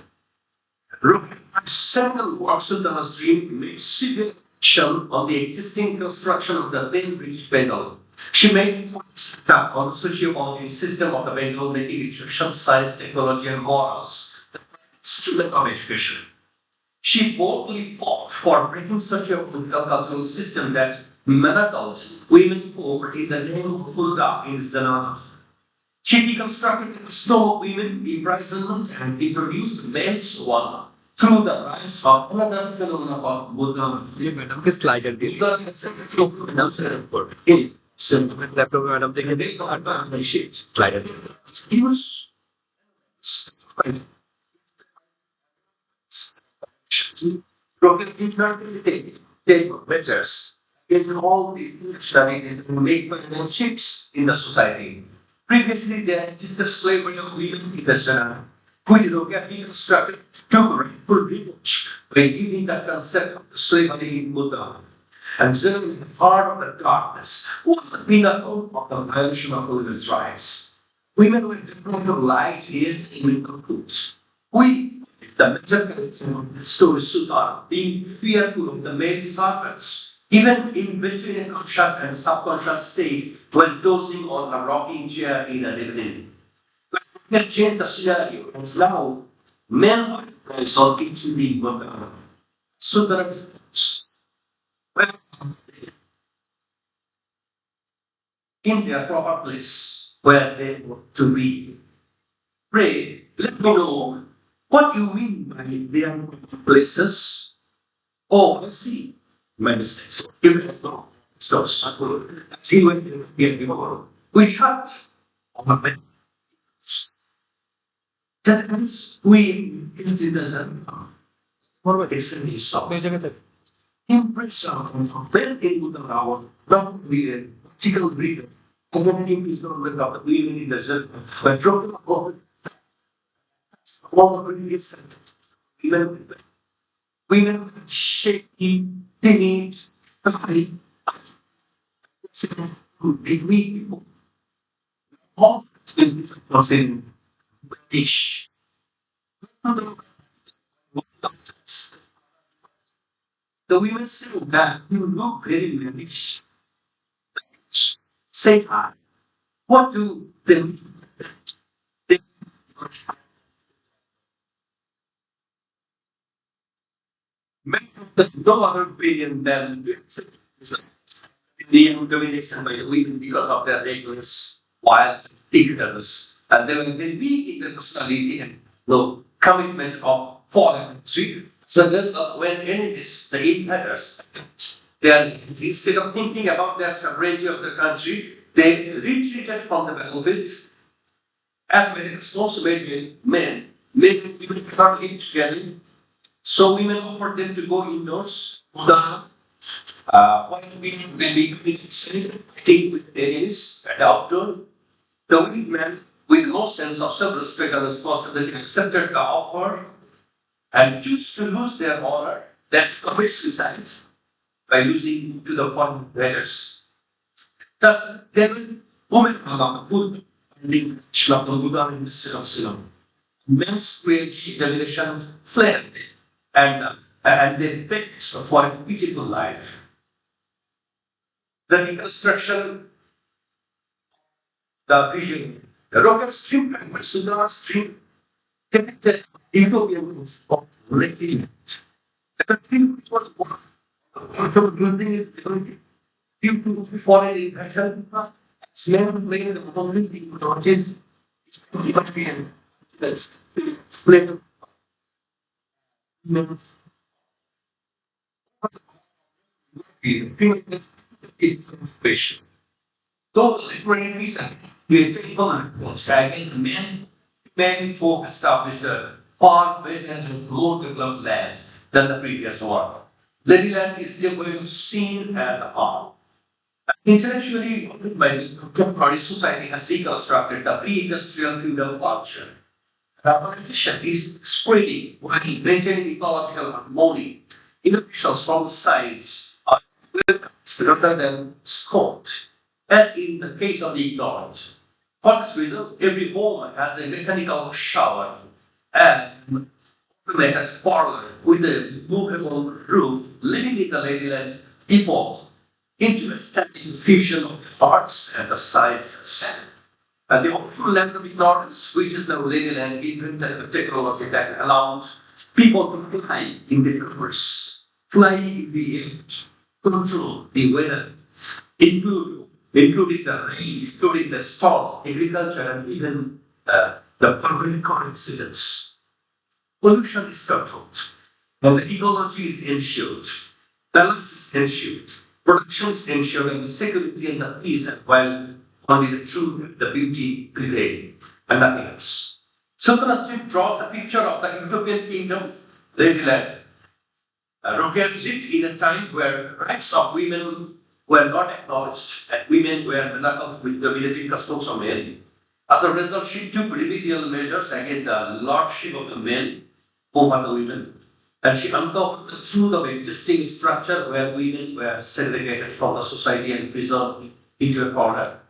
Several works of the dream make severe action on the existing construction of the then British Bengal. She made points on the socio-economic system of the Bengal, making education, science, technology, and morals the instrument of education. She boldly fought for breaking such a political cultural system that manacled women over in the name of Buddha in Zanana. She deconstructed the system of women imprisonment and introduced male swan through the rise of another phenomenon called Buddha. ये madam के slider के madam से laptop में madam देखेंगे slider Broken interdisciplinary measures is all these studies made by the chicks in the society. Previously, there existed slavery of women in the Zana, which Rogan constructed to rightful revenge by giving the concept of slavery in Buddha. And then, in the heart of the darkness was the pinnacle of the violation of women's rights. Women were deprived of light, air, and mental foods. We, the major character of the story Sutta, being fearful of the male servants, even in between a conscious and subconscious state, while dozing on a rocking chair in an evening. But we can change the scenario, and now men are resulting to be Buddha. Sutta in their proper place where they want to be. Pray, let me know what you mean by their places. Oh, I see. My mistakes. You can go. Stop. See when you get before. We shut our minds. That means we it doesn't. What about they say you stop? Embrace our well into the hour, not be a particular reader. And then you please don't look up the women in the desert, but drop the ball. All the previous sentence. Women shaky, timid, high. Big people. All was in British. The women said that you look very British. Say hi. What do they make no other opinion than the domination by the women because of their reckless, wild ignorance. And they were very weak in the personality and no commitment of foreign country. So this when enemies, the invaders, they are instead of thinking about their sovereignty of the country, they retreated from the battlefield. As many also made men, women cannot live together. So women offered them to go indoors. While women will be fighting with enemies at outdoor, the weak men, with no sense of self-respect and responsibility, accepted the offer and choose to lose their honor than to commit suicide by losing to the foreign invaders. Thus, they will women along food and Shalom Buddha in the Silam. Men's creative domination fled and they begged for a beautiful life. The reconstruction, the vision, the rocket stream and Sundara stream connected Ethiopian of Lake. The thing which was building is due to foreign invasion, slave made the only thing noticed is Ethiopian. That's slave. Inspiration. So literary reason, people and dragon men folk established a far better and more developed lands than the previous one. Lady is still going to seen as a art. Intellectually, by the contemporary society has deconstructed the pre-industrial feudal culture. Politician is spreading while maintaining ecological harmony. Innovations from science are rather than scorned, as in the case of the ignorant. For this reason, every home has a mechanical shower and automated parlor with a movable roof. Living in the ladyland evolved into a standing fusion of the arts and the sciences. And the awful land of ignorance, which is the ladyland, invented a technology that allows people to fly in the universe, fly in the air, control the weather, including the rain, including the storm, agriculture, and even the perfect coincidence. Pollution is controlled, and the ecology is ensured, balance is ensured, production is ensured, and the security and the peace and wealth, only the truth, the beauty prevail, and nothing else. So Constantine draws the picture of the utopian kingdom, Ladyland. Roger lived in a time where rights of women were not acknowledged, and women were manacled with dominating customs of men. As a result, she took remedial measures against the lordship of the men over the women, and she uncovered the truth of existing structure where women were segregated from the society and preserved into a corner.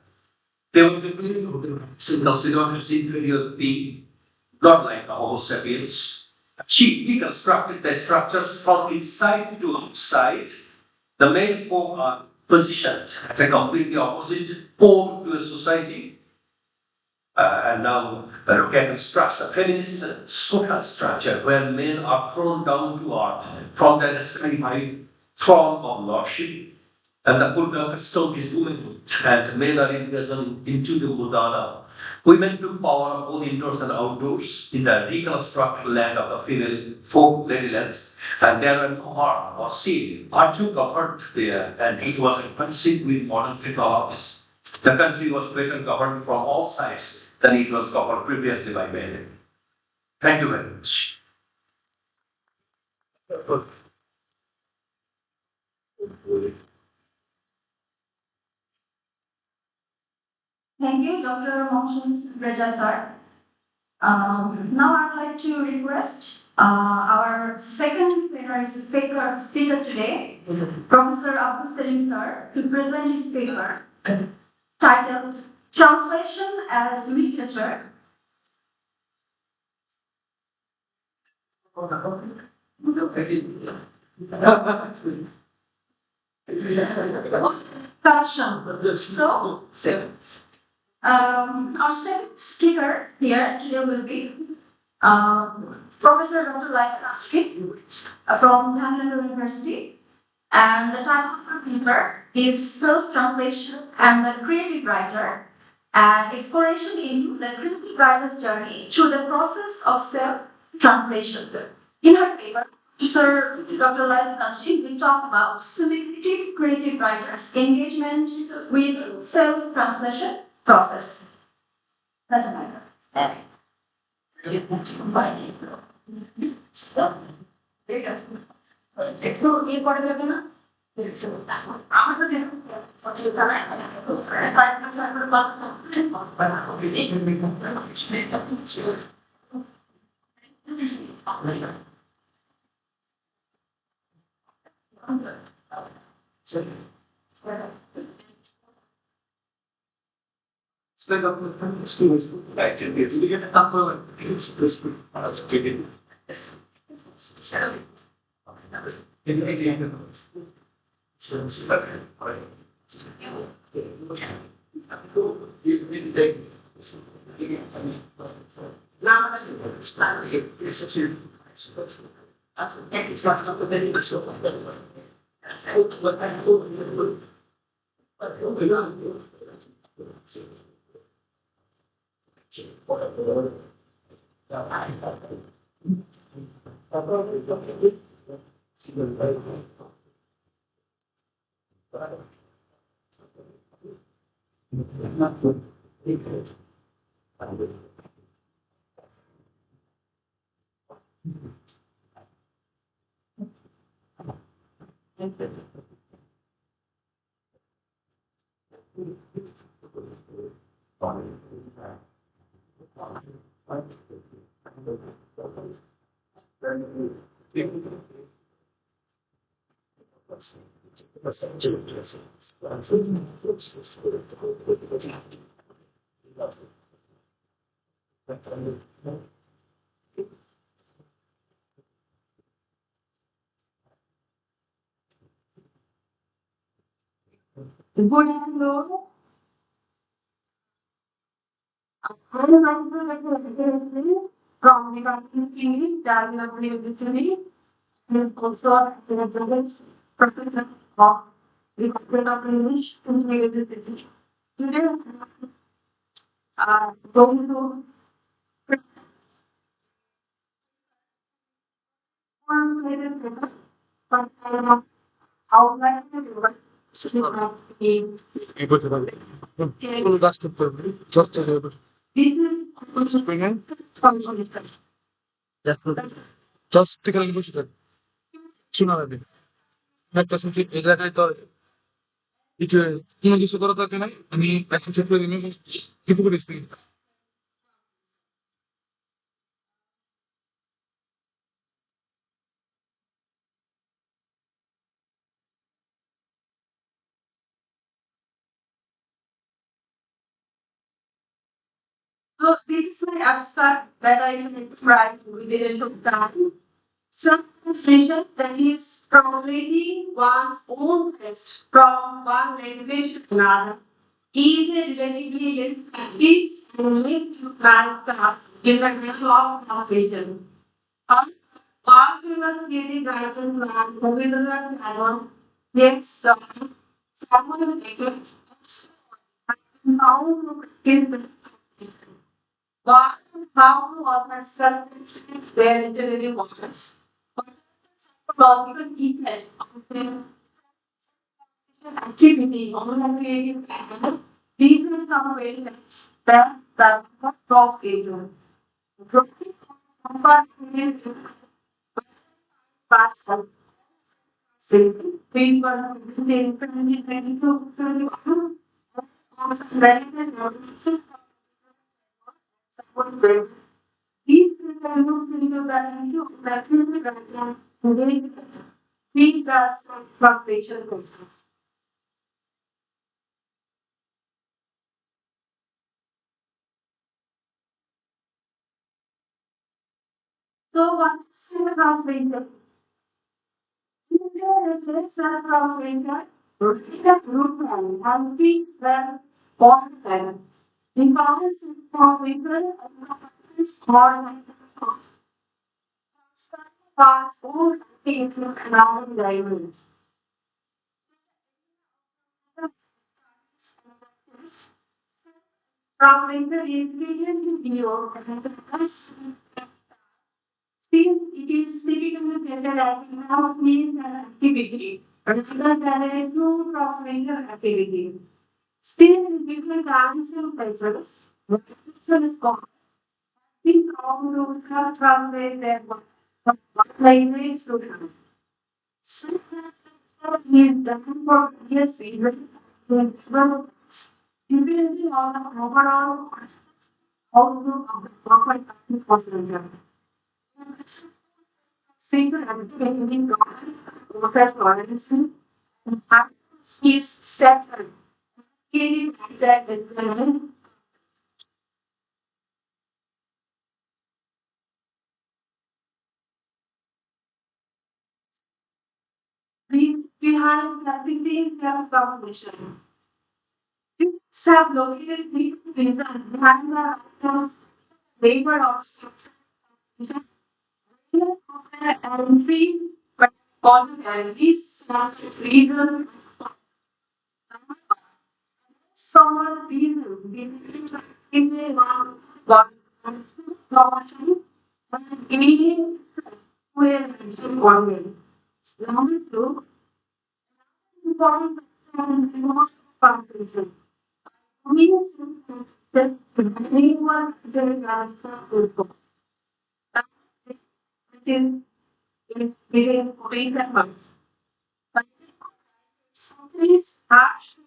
They were considered as inferior being, not like the Homo sapiens. She deconstructed the structures from inside to outside. The male folk are positioned at a completely opposite pole to a society. And now Rogan constructs a feminist social structure where men are thrown down to earth from their sky-high throne of lordship. And the Buddha custom is womanhood, and men are imprisoned into the Buddha. Women took power both indoors and outdoors in the reconstructed land of the female folk ladyland, and there were no harm or sin. Arjuna governed there, and it was advancing with modern technologies. The country was better governed from all sides than it was governed previously by men. Thank you very much. Thank you, Dr. Mohsen Raja sir. Now I'd like to request our second plenary speaker today, Professor Abdul Salim sir, to present his paper titled Translation as literature. Fashion. So, our second speaker here today will be Professor Dr. Liza Astrid from Bangalore University. And the title of her paper is Self-Translation and the Creative Writer, and exploration into the creative writer's journey through the process of self-translation. In her paper, Sir Dr. Liza Astrid will talk about selective creative writers' engagement with self-translation process. That's my paper. একটু ইয়ে করা যাবে না আমার তো দেখুন Good afternoon. I am Liza from the Comparati Dialogue University, and also the professor of the Department of English in the University. Today, going to outline just থেকে বসে থাক শোনা যাবে একটা শুনছি এই জায়গায় তো কোনো কিছু করা থাকে না আমি এখন চেক করে দিই কিছু করে speed So this is my abstract that I will write within a little time. Self-translation, that is translating one's own text from one language to another, is a relatively less practice and less utilized task in the realm of translation. One famous creative writer like Rabindranath Tagore takes someone decades how to practice but how to offer self-express their literary works. What are the psychological effects of their activity on the creative pattern? These are some ways that drop agent. Dropping compartment parcel. Simply, people in 2022 relevant notices. These use into the activity guidelines with the self-translation process. So what is self-translator? There is a self-translator, read a group and speak well for them. The common self-translator is more parts all into another language. Translator is brilliantly view and still, it is typically treated as a half-meal activity rather than a true translator activity. Still, in different times and places, the person is called. Think how to translate their work from one language to another. So, he is done for various reasons, depending on the overall outlook of the proper translator. Single and God, Professor Robinson, and his separate. Creative that is behind everything self competition. These have located deep reasons behind the actors' labor of success and free but at least some reasons. Some reasons behind one promotion and gaining where mentioned one. Number two, important and most foundation. Means that anyone can answer also. Which is within 47 months. But please ask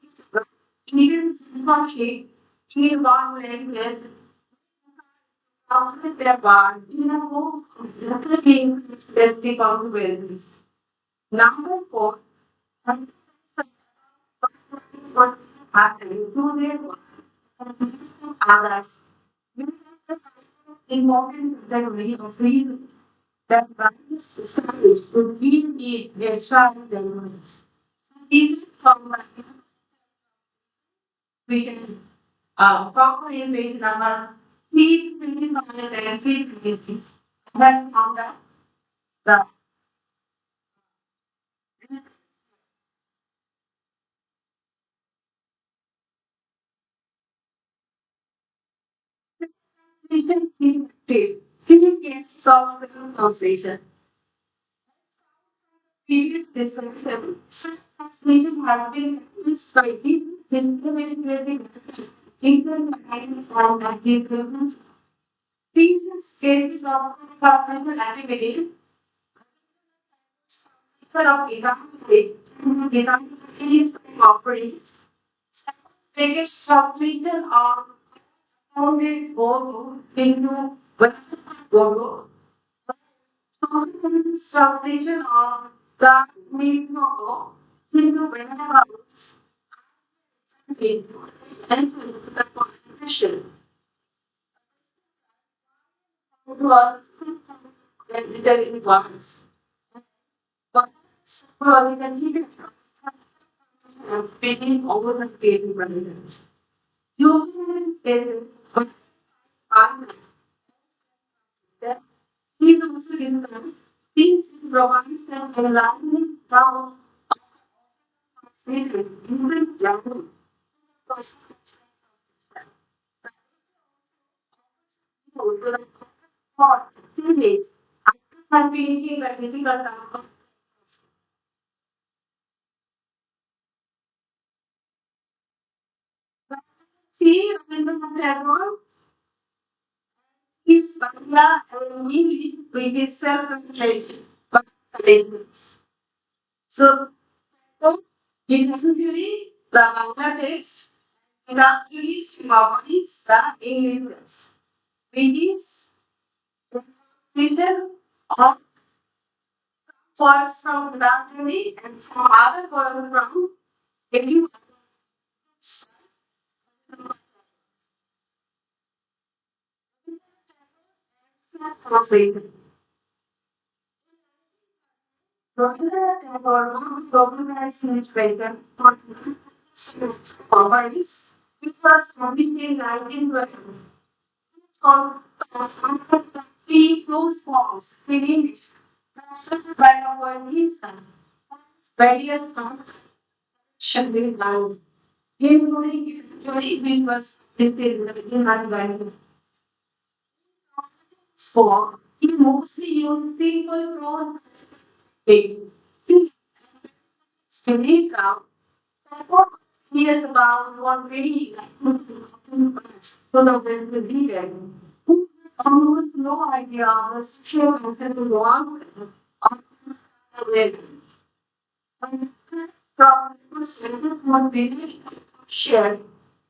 even essentially he one language after their bond in the hopes of replicating the possibilities. Number four, what happening to their others. Important category of reasons that various societies would really their child developments. These from we can talk in page number 325 that's found out the Translation cases of translation. Previous discussion, translation has been slightly systematically implemented on active these cases of departmental activities of data is operates. Package translation of founded go into web go translation of the main logo into warehouse and the configuration was in once. But we can keep it painting over the painting relevance. Humans is that these also discuss these provides them enlightenment from status, different level for 3 days after painting a difficult task. See, Rabindranath Tagore is Bangla and Hindi with his self-translated language. So, in Hungary, the Bangla text, in Hungary, Slavonics, the English. With his translation of words from Hungary and some other words from English. Translated. Rabindranath Tagore wrote recognized literature for Comparati, which was published in 1912. Called three close forms in English, translated by our Nielsen. Various should be done, including which was written in 1912. So, he mostly used simple prose. Believe now, here's about one very so the reader who almost no idea of the social and wrong of the way. And from the center one very share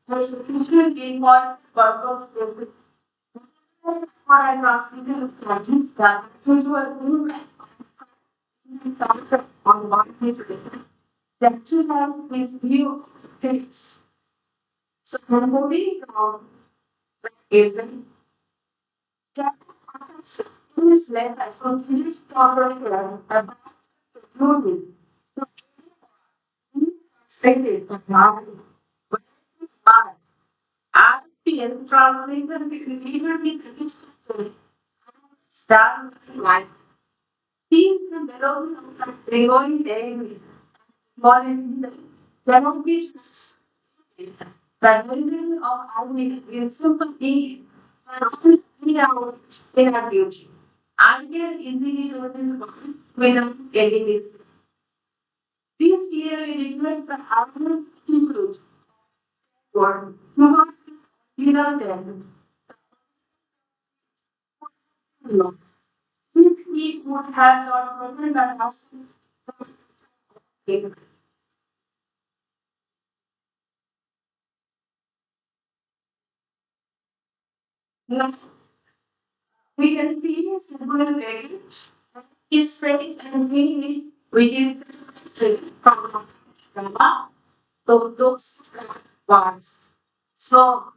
has usually involved purpose with what I was thinking of studies that usual on one page that to have this view of things. So moving on is that in this letter I complete program about the movie. Stated that now, but I feel probably the behavior with the history start life. Seems the melody of the Gregorian days, the cannot be the meaning of agony is sympathy and only our inner beauty. I can easily notice one without getting it. This clearly reflects the harmonious include or towards without them. If he would have not gotten the house, now we can see several variants. His strength and meaning within the from Brahma to those ones. So,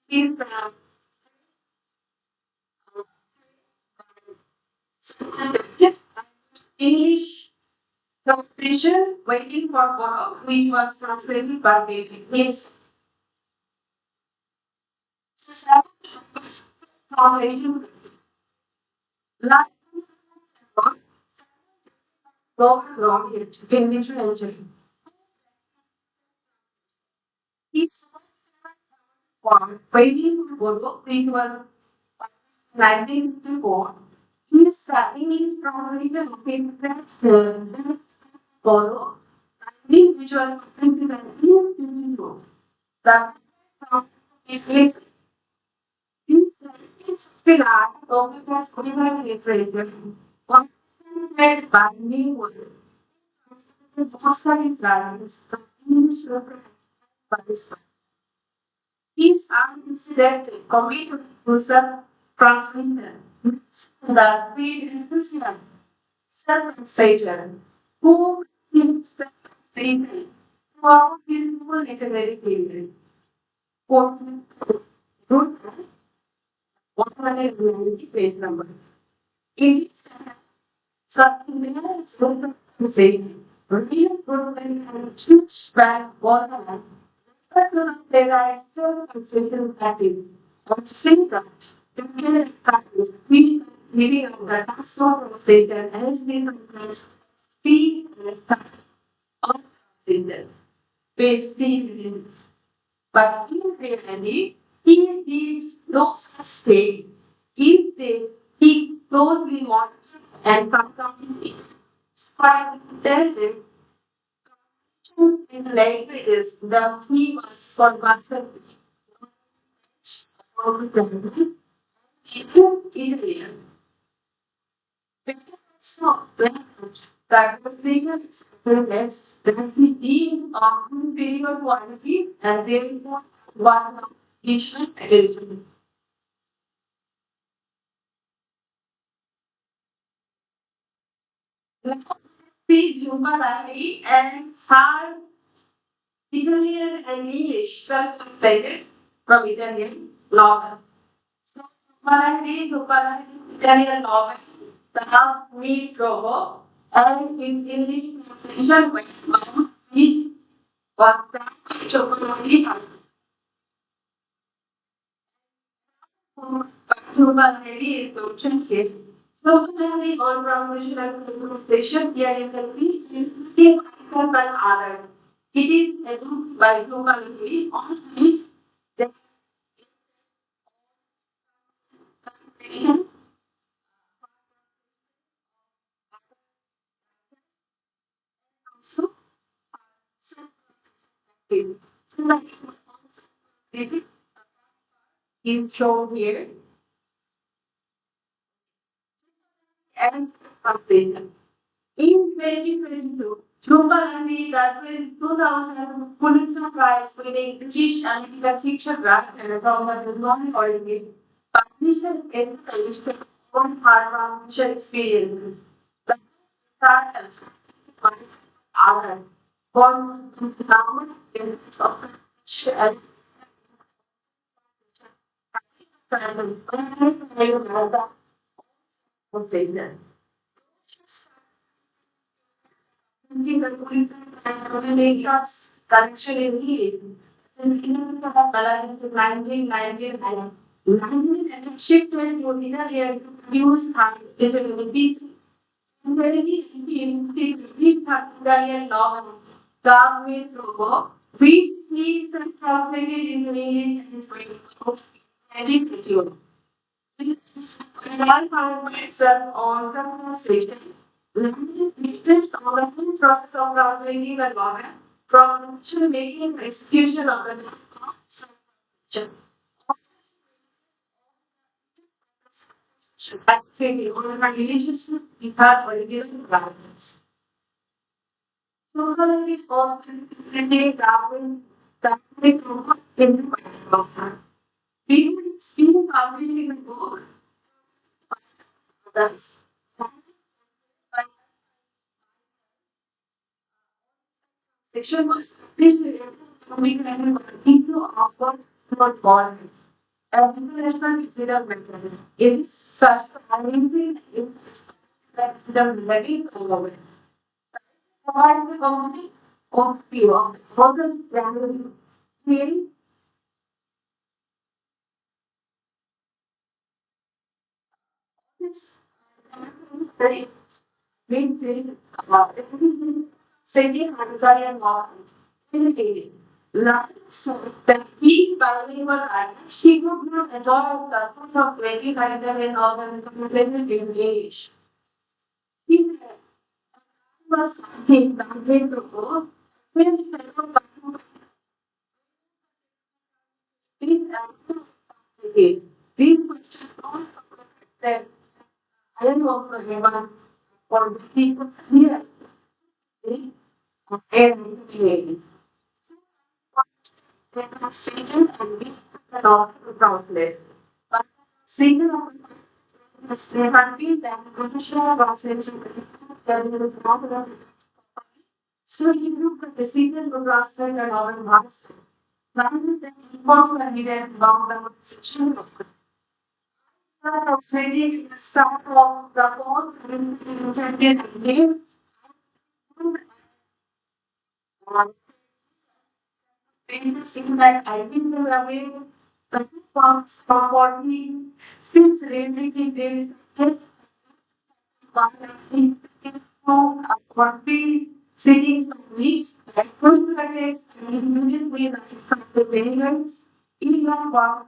in the English translation, waiting for God, which was translated by David, means translation like God wrong it in literature. It's for waiting for God, which was 1954. He is studying from the Pinterest follow which was into that it is these still are of the scholar literature. One made by me was the Boston Islands, the English Pakistan. These are instead committed to some transmission that we enthusiasm, self-satan, who is self-satan, throughout his whole literary period. For good 190 page number. It is something else saying, real good and huge bad water. But there are still considered that is, but say that you can practice living on the last sort of Satan as been replaced, see and touch of Satan, based in but in reality, he did no such thing. Instead, he closely watched and contemplated, trying to tell them in languages that he was conversant with them. Indian. So, that was the experience that he deemed of superior quality and therefore one of additional attention. Let's see Jumalani and her Italian and English translated from Italian novels. So Jumalani, Italian novel the meat robo, and in English translation, which was the chocolate Humanity is relationship. Locally on promotion and presentation, here you can see is keep by other. It is achieved by humanity on which the also is shown here and completion. In 2022, Jubilee that will 2000 Pulitzer Prize winning British American fiction writer from the Missouri origin published an education on her mission experiences. The start and other one number of and conversation. Connection in healing. In balance to 1999, 19 shifted to inner air to produce high capabilities. In 2018, Italian novel, Darwin's Robo, which he translated into English and Spanish, 1951. I found myself on the conversation, learning on the whole process of translating the novel from actually making the execution of the translation. Actually, on my relationship with her original values. Totally often presenting Darwin in the Bible. Being published in the book, that's section was published into offer for borders. An international visitor method is such amazing that the very over. Provide the complete overview of all the standard theory. This very big sending Hungarian models indicating so that he bilingual and she could not enjoy the fruits of 20 Hungarian novel translated in English. He was something that made the book when he these questions also that I am also given for the people here. And creating. Satan and we not to translate. But Satan has never been that professional translation that is not. So he took the decision to translate the novel once. Rather than import the evidence about the section of the translating the start of the whole intended again. Seeing that I will be away the forms from what he since lately did just what we sitting some weeks like full credits and immediately like some the variants in your work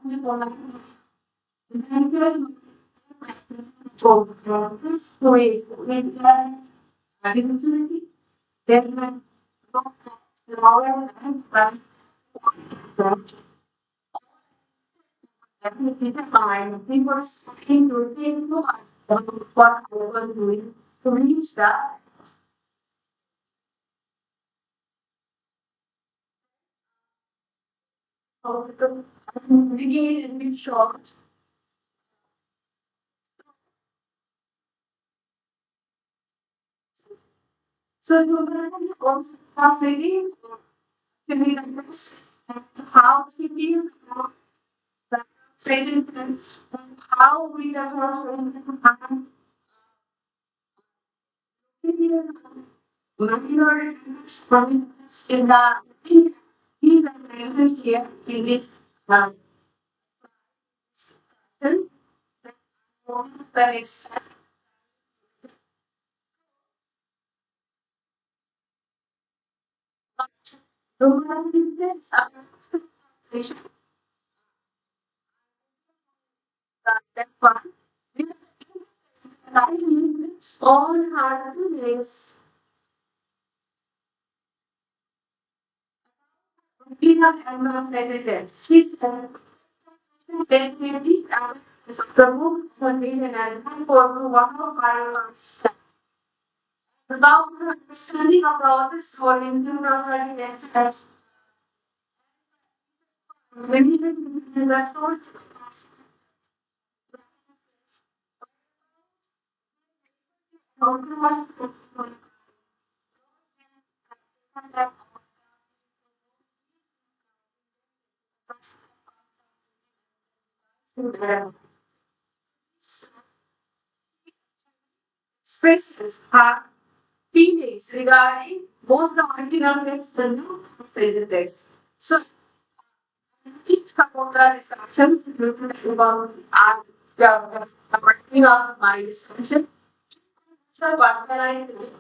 for this way with disability then lower and we were speaking to think about what I was doing to reach that. Again, in big short. So you also have really to be the best how to be the sentence how we develop minor provinces in the in the language here in this system that is that one. All hardness. Tina and she said, definitely, the book contained an advert for one of our about the understanding of the author's for internal as limited the source. Expresses her feelings regarding both the original text and the translated text. So, each couple of the discussions about the working of my discussion. So, what can I do?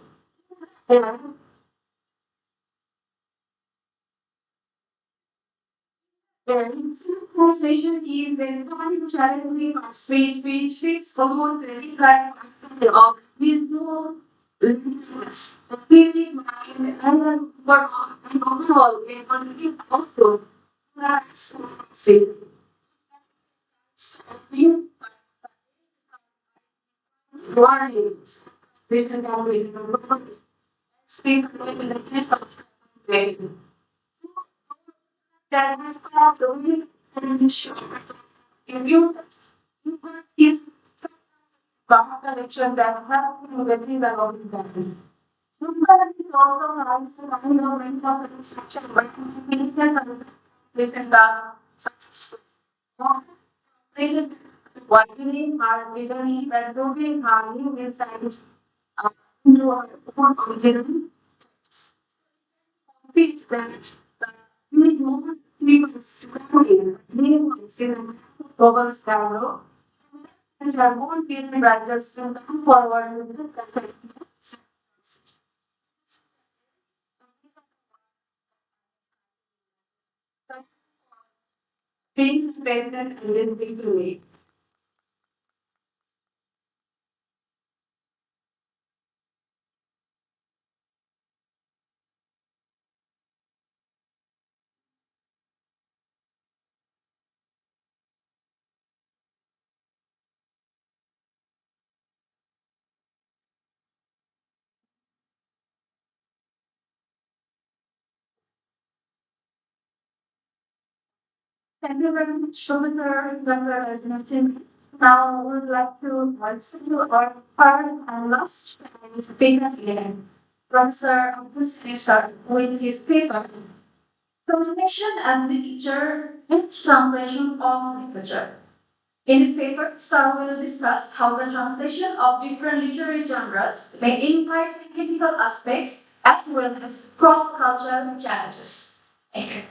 And translation is very challenging or sweet, which fits almost any kind of with no limits. Feeling mind and overall, a positive outlook. That's warnings written down in the book. Speak in the case of that was called the weak position. If you is one connection that helps you with the loving values. Comparati also has a moment of instruction, but business and within the success. Widening our legally absorbing harming inside into our own original fit that we don't even study in global scale and our own feeling writers to come forward with the being spent and listening to me. Thank you very much, Professor Dr. Rajnath. Now we would like to listen to our third and last speaker again, Professor August start with his paper, Translation and Literature and Translation of Literature. In this paper, Sir will discuss how the translation of different literary genres may impact critical aspects as well as cross-cultural challenges. Thank you.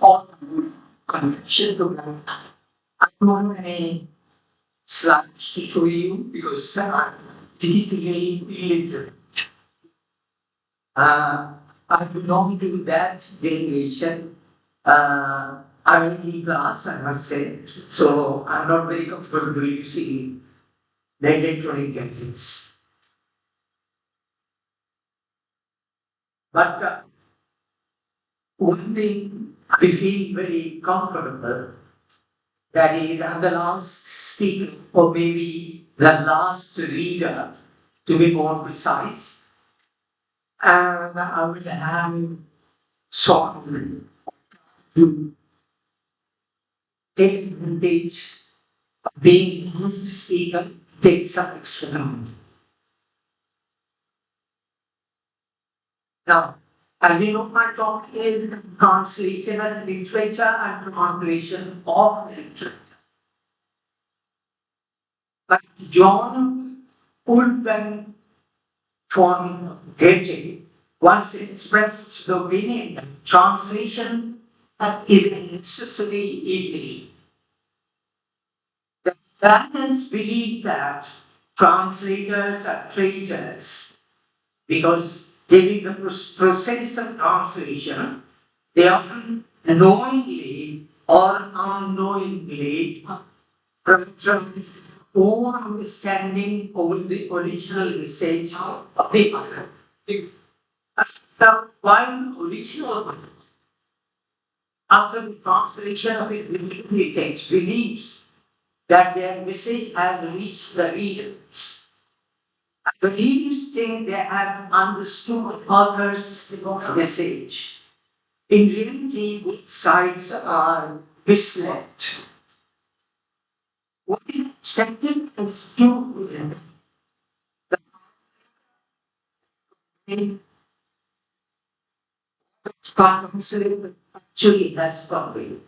All connection to that. I don't want any slides to show you because digitally illiterate. I belong to that generation. I'm in class, I must say, so I'm not very comfortable using the electronic gadgets. But one thing I feel very comfortable, that is, I'm the last speaker, or maybe the last reader, to be more precise, and I will have sort of to take advantage of being the last speaker, take some extra time. Now, As you know, my topic is translation and literature and translation of literature. But John Fulton von Goethe once expressed the opinion that translation is a necessary evil. The Latins believe that translators are traitors because during the process of translation, they often knowingly or unknowingly project own understanding over the original message of the other. As the one original after the translation of it, the text believes that their message has reached the readers. The readers think they have understood the author's message. In reality, both sides are misled. What is accepted as true the translator actually has conveyed.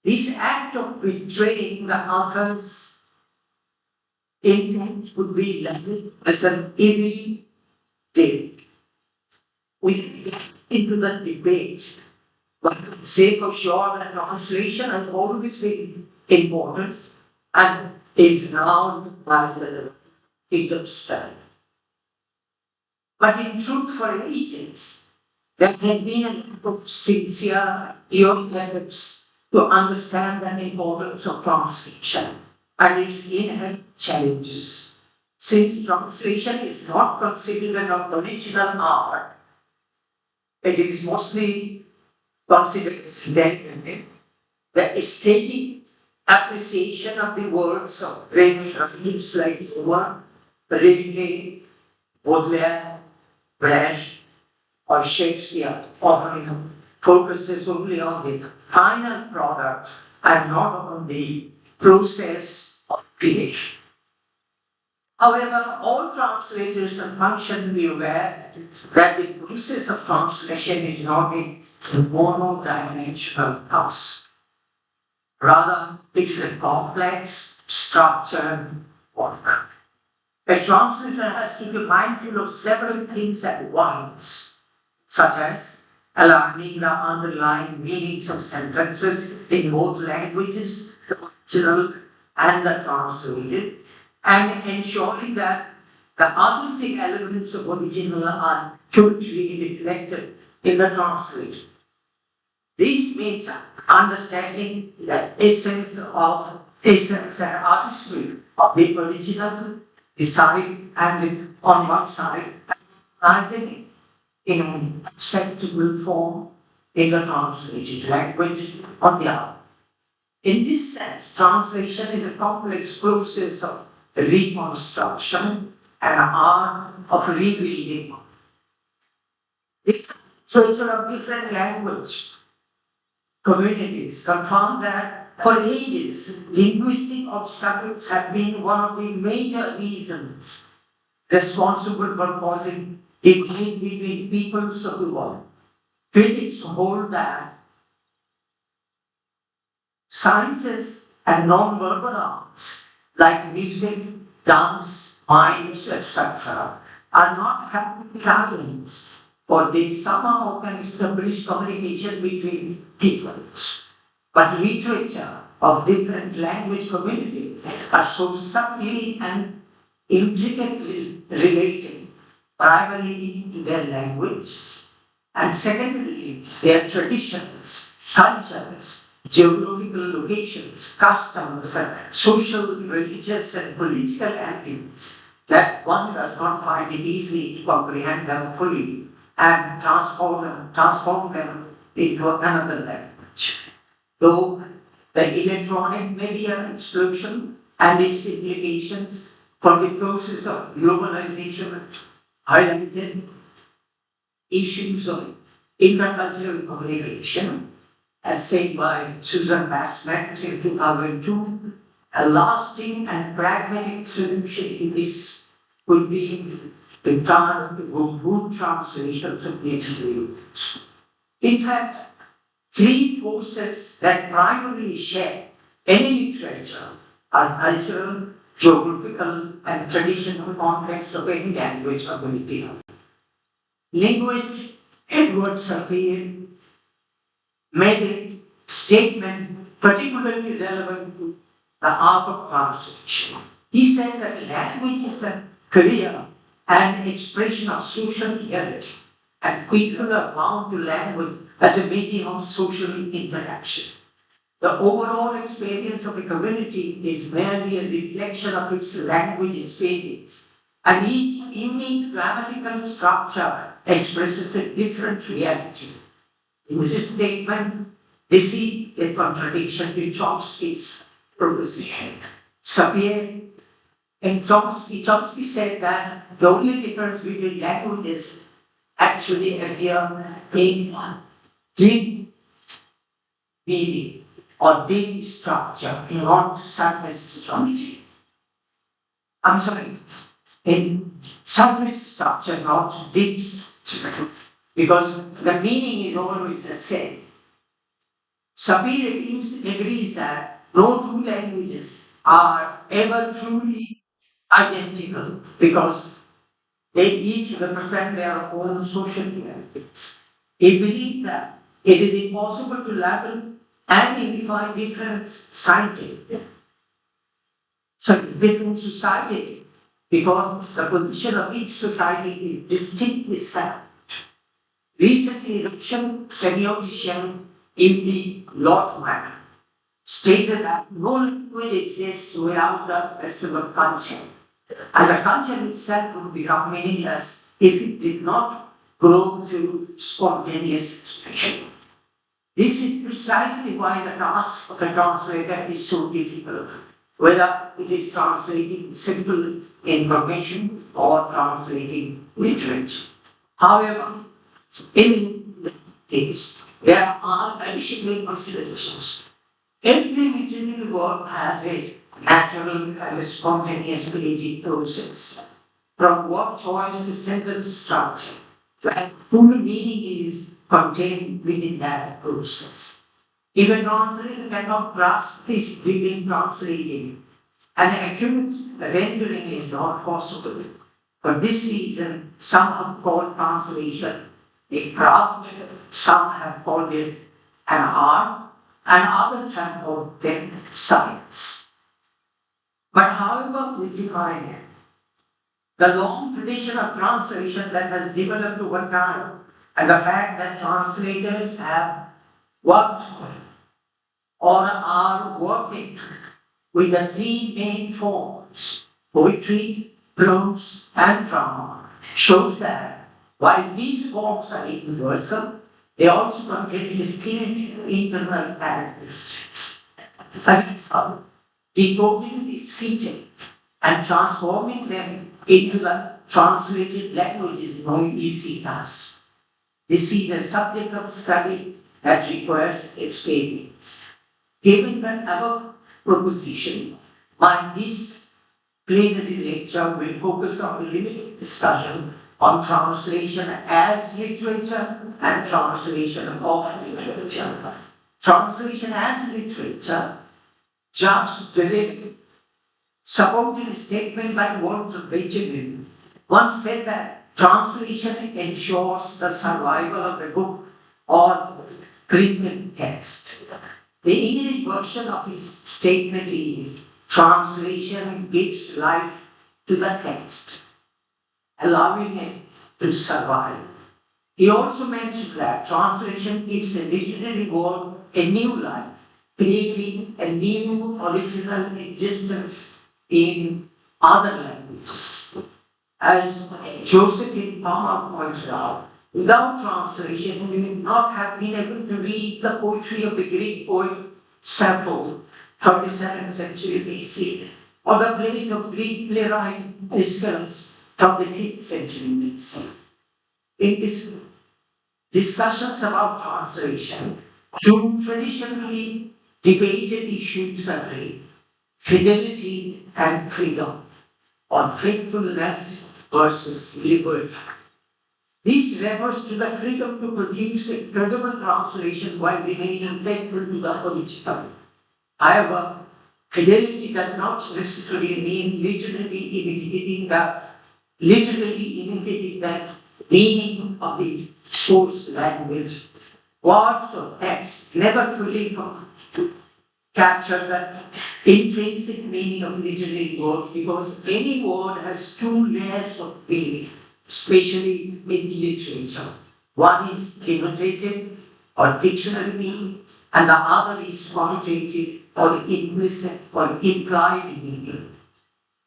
This act of betraying the author's intent would be labeled as an evil deed. We get into the debate, but say for sure that translation has always been important and is now as the kingdom study. But in truth, for ages, there has been a lack of sincere, pure efforts to understand the importance of translation and its inherent challenges. Since translation is not considered an original art, it is mostly considered as derivative. The aesthetic appreciation of the works of great writers like Homer, Rilke, Baudelaire, Brecht, or Shakespeare often focuses only on the final product and not on the process of creation. However, all translators are functionally aware that the process of translation is not a monodimensional task. Rather, it is a complex, structured work. A translator has to be mindful of several things at once, such as aligning the underlying meanings of sentences in both languages, the original and the translated, and ensuring that the artistic elements of original are totally reflected in the translation. This means understanding the essence and artistry of the original side and on one side, recognizing it in an acceptable form in the translated language on the other. In this sense, translation is a complex process of reconstruction and art of rebuilding. Literature of different language communities confirm that for ages, linguistic obstacles have been one of the major reasons responsible for causing divide between peoples of the world. Critics hold that sciences and non-verbal arts like music, dance, mimes, etc. are not talents, for they somehow can establish communication between peoples. But literature of different language communities are so subtly and intricately related, primarily to their language, and secondarily, their traditions, cultures, geographical locations, customs, and social, religious, and political activities, that one does not find it easy to comprehend them fully and transform them into another language. Though the electronic media explosion and its implications for the process of globalization highlighted issues of intercultural communication, as said by Susan Bassett in 2002, a lasting and pragmatic solution to this would be return to good translations of literary works. In fact, three forces that primarily share any literature are cultural, geographical, and traditional context of any language or medium. Linguist Edward Sapir made a statement particularly relevant to the art of translation. He said that language is a career and expression of social reality, and people are bound to language as a medium of social interaction. The overall experience of a community is merely a reflection of its language experience, and each unique grammatical structure expresses a different reality. In this statement, they see a contradiction to Chomsky's proposition. Sapir and Chomsky said that the only difference between languages actually appear in deep meaning or deep structure, not surface structure. I'm sorry, in surface structure, not deep structure, because the meaning is always the same. Sapir agrees that no two languages are ever truly identical because they each represent their own social realities. He believed that it is impossible to label and identify different different societies because the position of each society is distinctly separate. Recently, Russian semiotician Emily Lotman stated that no language exists without the rest of the culture, and the culture itself would become meaningless if it did not grow through spontaneous expression. This is precisely why the task of a translator is so difficult, whether it is translating simple information or translating literature. However, in this case, there are additional considerations. Every literary work has a natural and spontaneous creative process, from word choice to sentence structure, and full meaning is contained within that process. If a translator cannot grasp this within translating, an accurate rendering is not possible. For this reason, some have called translation a craft, some have called it an art, and others have called it science. But however we define it, the long tradition of translation that has developed over time, and the fact that translators have worked or are working with the three main forms, poetry, prose, and drama, shows that while these forms are universal, they also contain distinct internal characteristics. As a result, decoding these features and transforming them into the translated language is no easy task. This is a subject of study that requires experience. Given the above proposition, this plenary lecture will focus on a limited discussion on translation as literature and translation of literature. Translation as literature, Jacques Derrida, supporting a statement by Walter Benjamin, once said that translation ensures the survival of the book or printed text. The English version of his statement is, translation gives life to the text, allowing it to survive. He also mentioned that translation gives a literary word a new life, creating a new original existence in other languages. As Josephine Palmer pointed out, without translation, we would not have been able to read the poetry of the Greek poet Sappho, 37th century BC, or the plays of Greek playwright Discourses from the 5th century BC. In this discussions about translation, two traditionally debated issues are fidelity and freedom, or faithfulness versus liberal. This refers to the freedom to produce a credible translation while remaining faithful to the original. However, fidelity does not necessarily mean literally imitating the meaning of the source language. Words or text never fully capture the intrinsic meaning of literary words because any word has two layers of meaning, especially in literature. One is denotative or dictionary meaning, and the other is qualitative or implicit or implied meaning.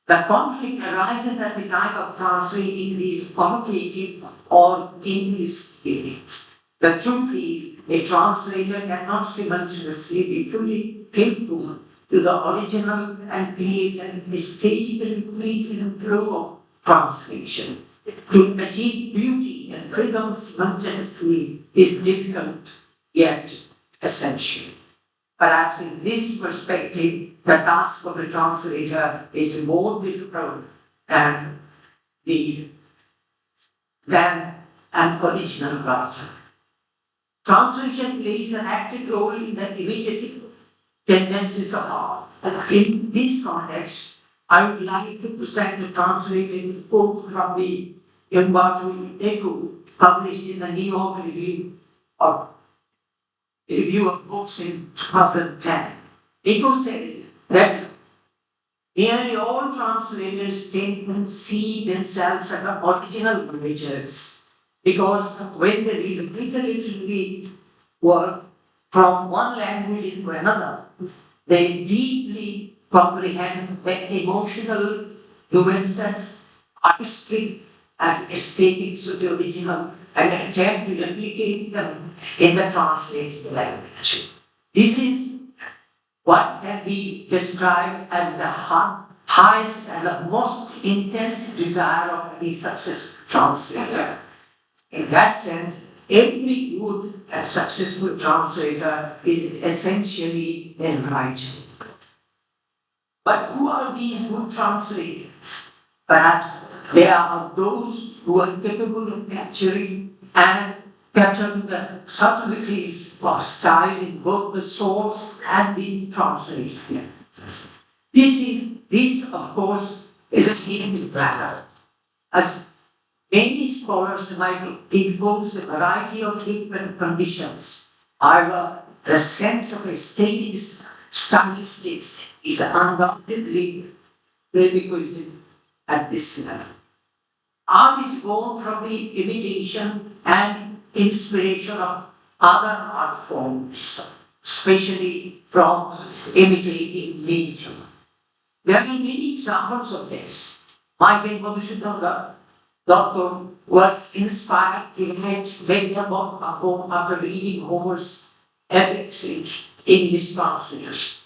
The conflict arises at the time of translating these qualitative or implicit meanings. The truth is, a translator cannot simultaneously be fully faithful to the original and create an aesthetically pleasing flow of translation. To achieve beauty and freedom simultaneously is difficult, yet essential. Perhaps in this perspective, the task of the translator is more difficult than an original writer. Translation plays an active role in the imitative tendencies of art. In this context, I would like to present a translated quote from the Umberto Eco, published in the New York Review of Books in 2010. Eco says that nearly all translators tend to see themselves as original writers because when they read literary work from one language into another, they deeply comprehend the emotional nuances, artistic and aesthetics of the original and attempt to replicate them in the translated language. This is what can be described as the highest and the most intense desire of any successful translator. In that sense, every good and successful translator is essentially a writer. But who are these good translators? Perhaps they are those who are capable of capturing the subtleties of style in both the source and the translation. This, of course, is a key matter. As many scholars might impose a variety of different conditions. However, the sense of aesthetics, stylistics is undoubtedly prerequisite at this level. Art is born from the imitation and inspiration of other art forms, especially from imitating nature. There are many examples of this. Michael Madhusudhana Doctor was inspired to write Vagabond poem after reading Homer's epics in English translation.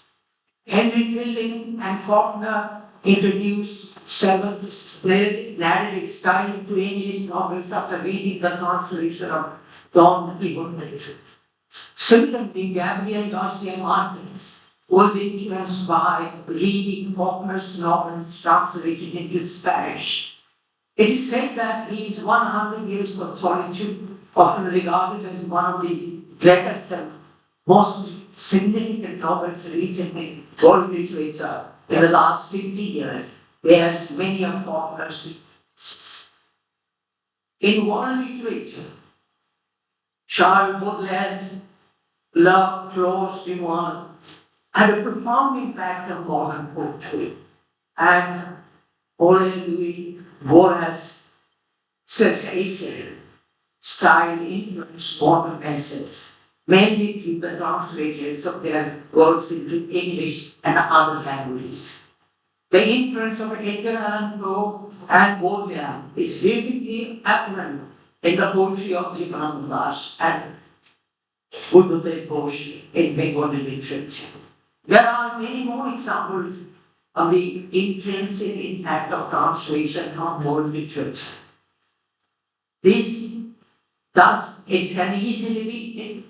Henry Fielding and Faulkner introduced seventh narrative style into English novels after reading the translation of Don Quixote. Similarly, Gabriel Garcia Marquez was influenced by reading Faulkner's novels translated into Spanish. It is said that his 100 Years of Solitude, often regarded as one of the greatest and most significant novels written in world literature in the last 50 years, bears many of Faulkner's influences. In world literature, Charles Baudelaire's Love Close du Monde had a profound impact on modern poetry, and Louis Borges' essay style influenced modern essays, mainly through the translations of their works into English and other languages. The influence of Edgar Allan Poe and Baudelaire is vividly apparent in the poetry of Jivan Das and Buddha Ghosh in Bengali literature. There are many more examples of the intrinsic impact of translation on world literature. Thus, it can easily be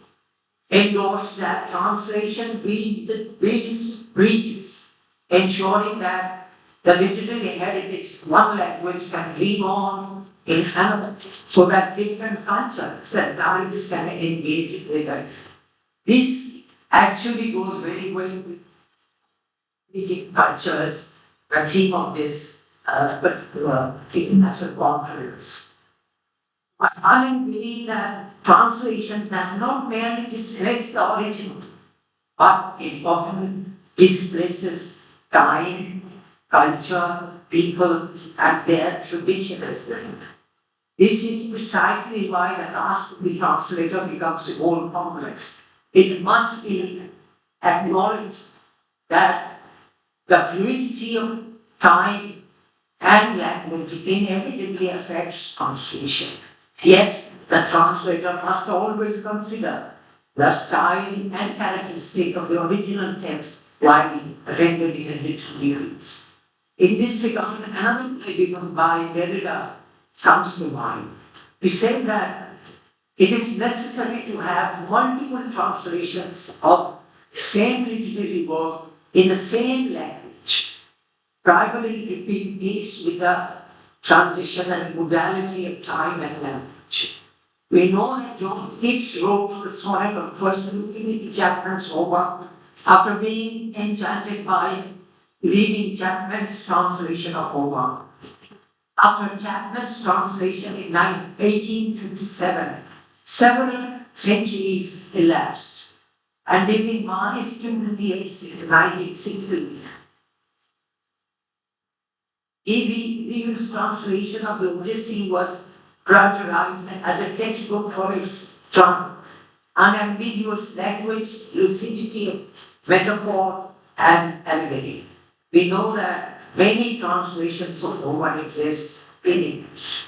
endorsed that translation builds bridges, ensuring that the literary heritage of one language can live on in another, so that different cultures and times can engage together. This actually goes very well with Asian cultures, the theme of this particular international conference. I finally believe that translation does not merely displace the original, but it often displaces time, culture, people, and their traditions. This is precisely why the task of the translator becomes more complex. It must be acknowledged that the fluidity of time and language inevitably affects translation. Yet, the translator must always consider the style and characteristic of the original text while rendering a literary use. In this regard, another play given by Derrida comes to mind. He said that it is necessary to have multiple translations of same literary work in the same language, primarily to keep pace with the transition and modality of time and language. We know that John Keats wrote the sonnet on first looking into Chapman's Homer after being enchanted by reading Chapman's translation of Homer. After Chapman's translation in 1857, several centuries elapsed, and during March 1960, E.V. translation of the Odyssey was characterized as a textbook for its charm, unambiguous language, lucidity of metaphor, and allegory. We know that many translations of Homer exist in English.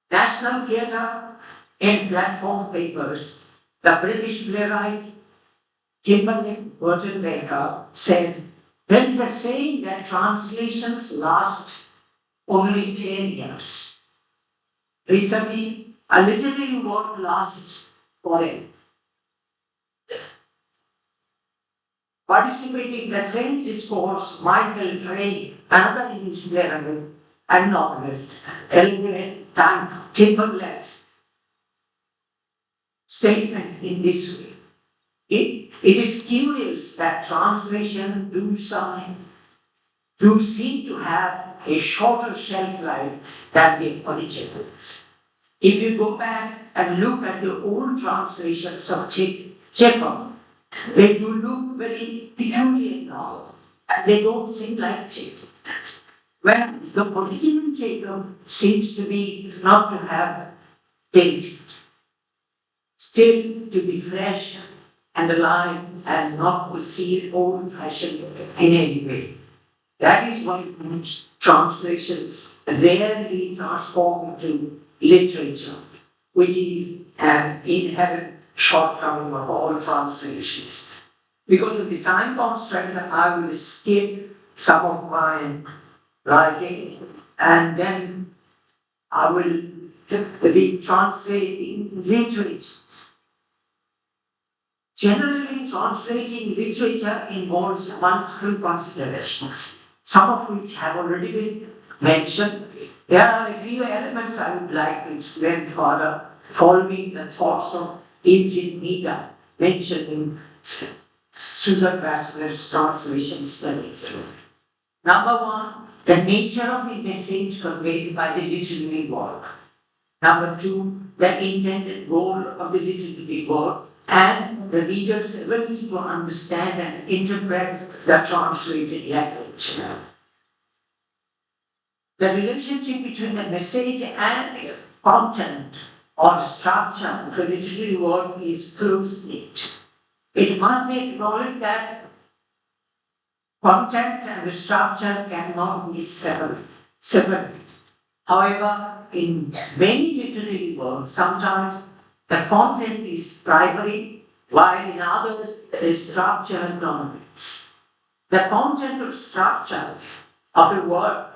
National Theatre in Platform Papers, the British playwright Kimberley Burton Baker said, "There is a saying that translations last only 10 years. Recently, a literary work lasts forever." Participating in the same discourse, Michael Frey, another English playwright and novelist, elaborated Timberlake's statement in this way. It is curious that translation do seem to have a shorter shelf life than the originals. If you go back and look at the old translations of Chekhov, they do look very peculiar now, and they don't seem like Chekhov. Whereas the original Chekhov seems to be not to have date, still to be fresh and alive and not to see old-fashioned in any way. That is why translations rarely transform into literature, which is an inherent shortcoming of all translations. Because of the time constraint, I will skip some of my writing and then I will be translating literature. Generally, translating literature involves multiple considerations, some of which have already been mentioned. There are a few elements I would like to explain further, following the thoughts of Eugene Nida mentioned in Susan Bassler's translation studies. Number one, the nature of the message conveyed by the literary work. Number two, the intended goal of the literary work and the reader's ability to understand and interpret the translated language. The relationship between the message and the content or structure of a literary work is close-knit. It must be acknowledged that content and the structure cannot be separate. However, in many literary works, sometimes the content is primary, while in others the structure dominates. The content or structure of a work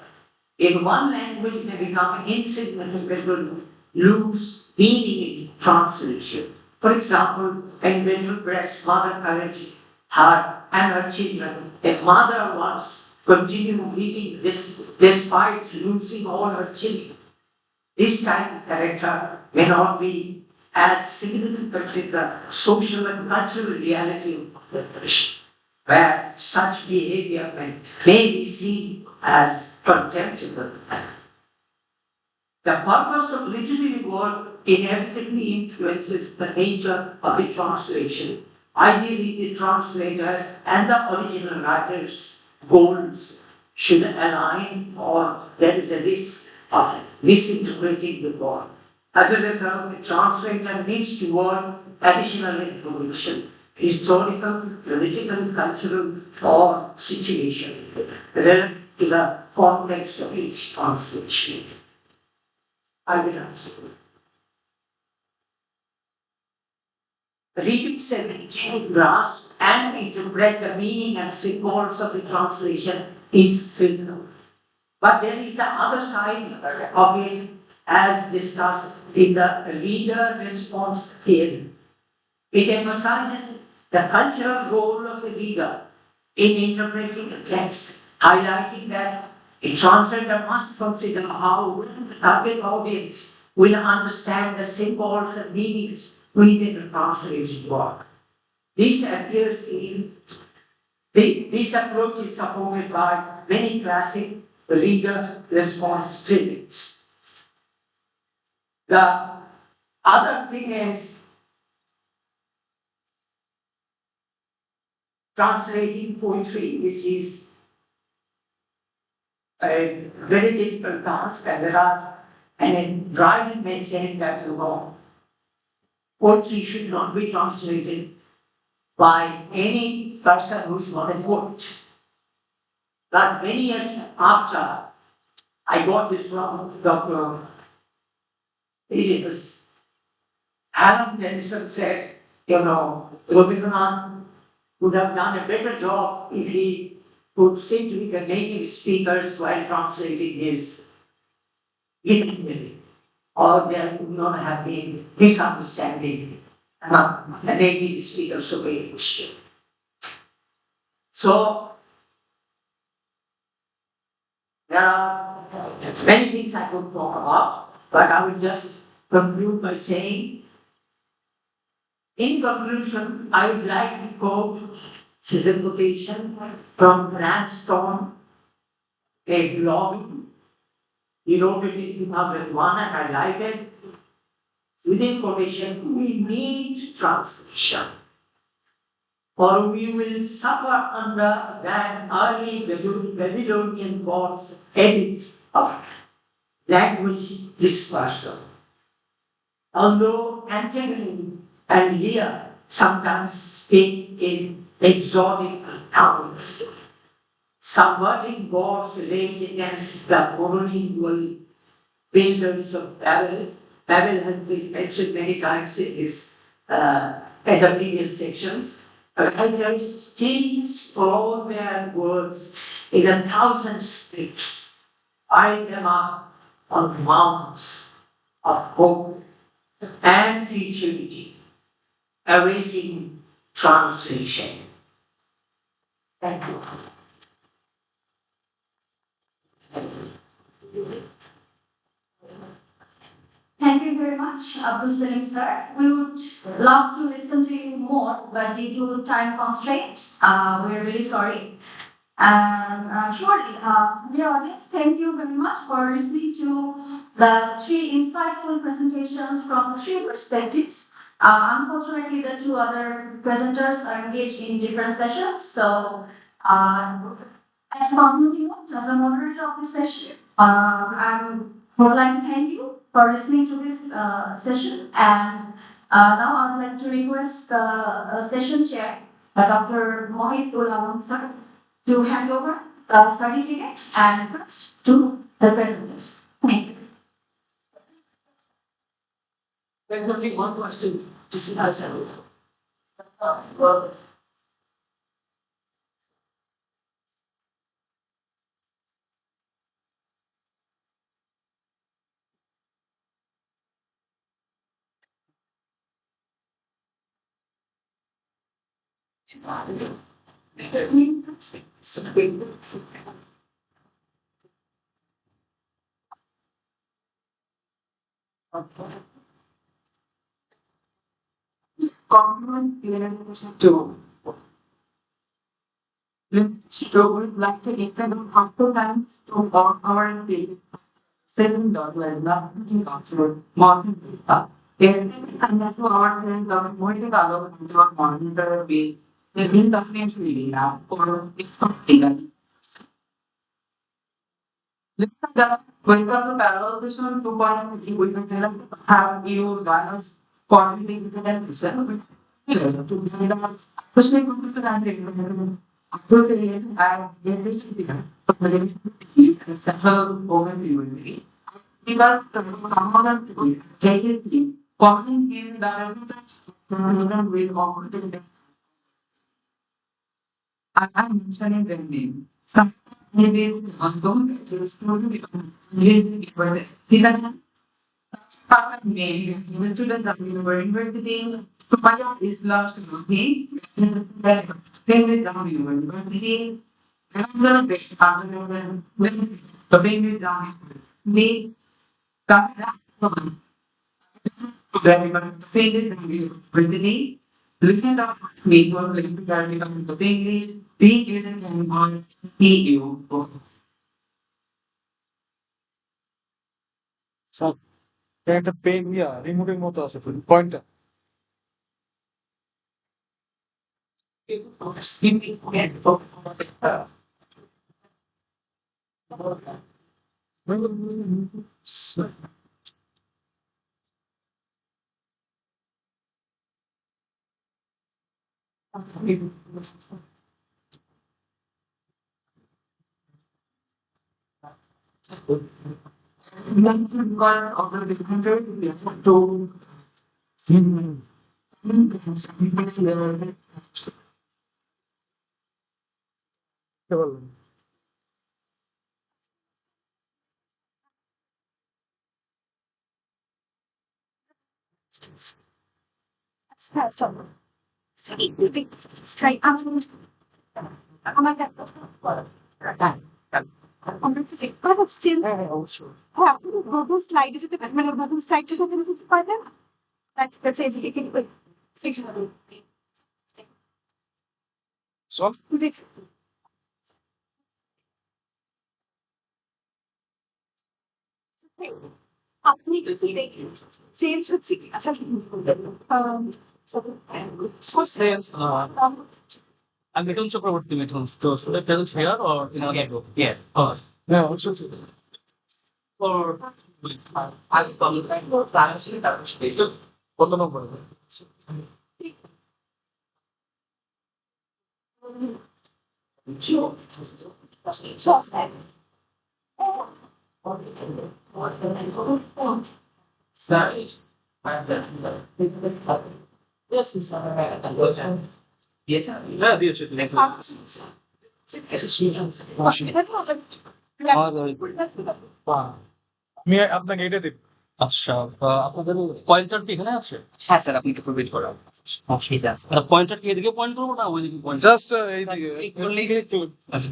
in one language may become insignificant, lose meaning in translation. For example, in Middle Breast's Mother Courage, her and her children, a mother once continue living this despite losing all her children. This type of character may not be as significant in the social and cultural reality of the nation, where such behavior may be seen as contemptible. The purpose of literary work inevitably influences the nature of the translation. Ideally, the translator and the original writer's goals should align, or there is a risk of misinterpreting the work. As a result, the translator needs to word additional information, historical, political, cultural, or situation, relative to the context of each translation. I will answer. Readers and intent grasp and interpret the meaning and symbols of the translation is critical. But there is the other side of it, as discussed in the reader response theory. It emphasizes the cultural role of the reader in interpreting the text, highlighting that a translator must consider how the target audience will understand the symbols and meanings within the translated work. This approach is supported by many classic reader response critics. The other thing is translating poetry, which is a very difficult task, and there are, and I try to maintain that poetry should not be translated by any person who's not a poet. But many years after I got this from Dr. Elias, Alan Tennyson said, Rabindranath would have done a better job if he could sit with the native speakers while translating his Gita, or there would not have been misunderstanding among the native speakers of English. So, there are many things I could talk about, but I will just conclude by saying, in conclusion, I would like to quote this quotation from Grant Stone, a blog. He wrote it in 2001 and I liked it. Within quotation, we need translation, or we will suffer under that early Babylonian god's edit of language dispersal. Although Antigone and Lear sometimes speak in exotic tongues, subverting gods rage against the monolingual builders of Babel. Babel has been mentioned many times in his in the previous sections. Writers still scroll their words in 1,000 scripts, eyeing them up on mounds of hope and futurity, awaiting translation. Thank you. Thank you very much, Abdul Salim sir. We would love to listen to you more, but due to time constraint, we're really sorry. And surely, dear audience, thank you very much for listening to the three insightful presentations from three perspectives. Unfortunately, the two other presenters are engaged in different sessions, so as concluding note, as the moderator of this session, I would like to thank you for listening to this session, and now I would like to request the session chair, Dr. Mohit Ulawan sir, to hand over the certificate and first to the presenters. Thank you. There's only one person to see us. Compliment clearness to would like to extend after times to all our day. $7 nothing after morning data. And that's what our friends are going to allow to monitor with the indefinitely now for something. The when come to parallel vision 2.3, we can have you guys coordinating with them to build up, especially computer and after the and get this several overview. Because the common JKT, calling in the will of I'm mentioning their name. Some maybe don't but he doesn't start name even to the university. Supaya is last he then down university. Another day after the baby down me got that then painted university. Looking at me for like the English, being using on EU. So, একটা pen রিমোটের মতো আছে পয়েন্টটা God of the defender to Google slide is a Google slide to the partner. That's easy. Fictional. So, আপনি change হচ্ছে কি আচ্ছা I'm Mithun Chakraborty Mithun. So should I tell here or in a get go? Yeah. yeah, also For I'll follow that. Plan actually that was stated. কত নম্বর yes, Yes, yeah, দিয়েছে আমি আপনাকে এটা দেব আচ্ছা আপনাদের পয়েন্টার কি এখানে আছে? হ্যাঁ স্যার আপনি একটু প্রোভাইড করুন ঠিক আছে পয়েন্টার কি এদিকে পয়েন্ট করবো না ওইদিকে পয়েন্ট? জাস্ট এই দিকে একটু আচ্ছা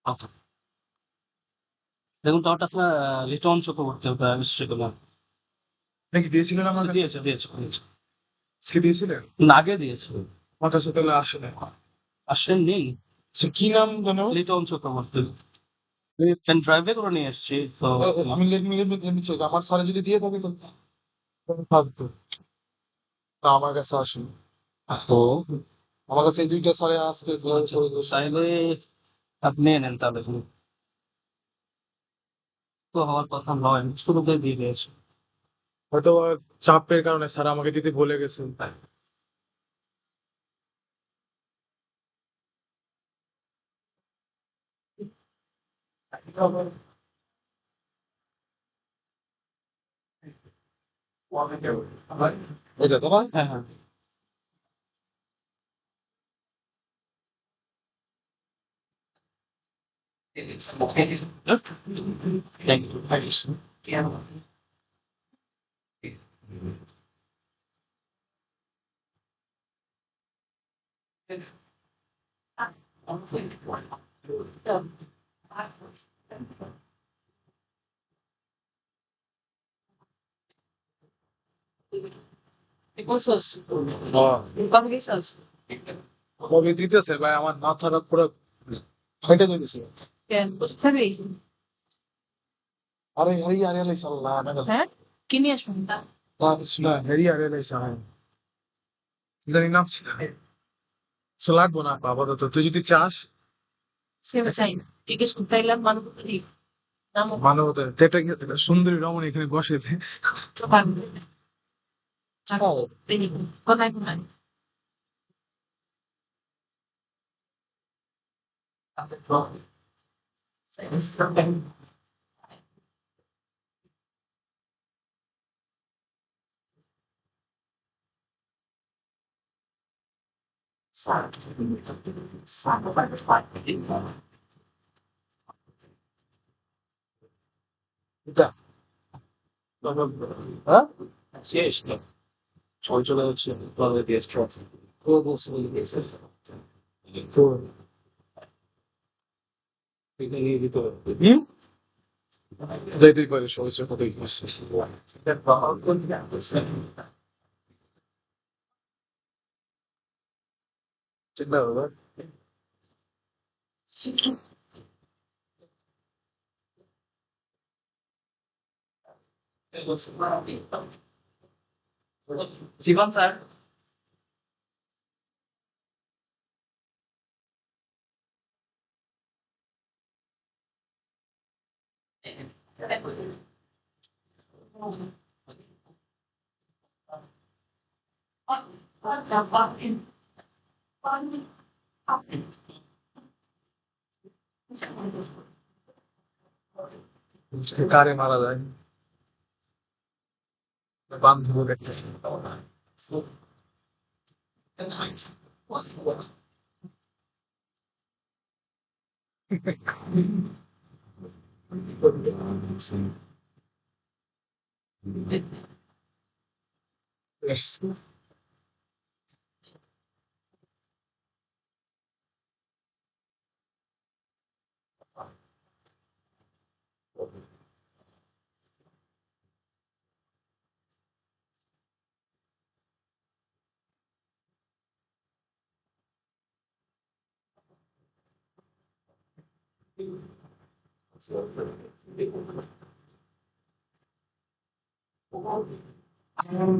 আচ্ছা দেখুন টাওয়ারটা আপনার রিটার্ন চক্রবর্তী ওটা নিশ্চয়ই তোমার নাকি দিয়েছিলেন আমার কাছে দিয়েছে দিয়েছে আজকে দিয়েছিলেন না আগে দিয়েছে আমার কাছে তাহলে আসে না আসেন নেই আচ্ছা কি নাম জানো লিটন চক্রবর্তী পেন ড্রাইভে করে নিয়ে এসছি তো আমি লেট চেক আমার স্যারে যদি দিয়ে থাকে তো থাকতো না আমার কাছে আসেনি তো আমার কাছে এই দুইটা স্যারে আজকে তাইলে আপনি নেন তাহলে তো হওয়ার কথা নয় শুরুতে দিয়ে দিয়েছে হয়তো চাপের কারণে স্যার আমাকে দিতে ভুলে গেছেন তাই এটা তোমার হ্যাঁ হ্যাঁ Thank you. করছস কথা গেছস কবে দিতেছে ভাই আমার মাথাটা পুরো ফাইটা যাইতেছে। কেন বুঝতে পারবি আরে হেরি আরে লাইছ আল্লাহ না হ্যাঁ কি নিয়ে আসবেন তা না হেরি আরে লাইছ জানি নাম ছিল লাগবো না আপাতত তুই যদি চাস সে চাই না জিজ্ঞেস করতে এলাম মানুষ দিই নাম মানবতা এটা সুন্দরী রমণ এখানে বসে তো পারবো কোথায় কোথায় এটা হ্যাঁ শেষ না ছয় চলে যাচ্ছে তাহলে দিয়ে স্ট্রক ও বলছে নিয়ে দিতে হবে যাইতেই পারে সমস্যা কোথায় গেছে চিন্তা হবে জীবন স্যার কারে মারা যায় বান্ধব একটা Yes.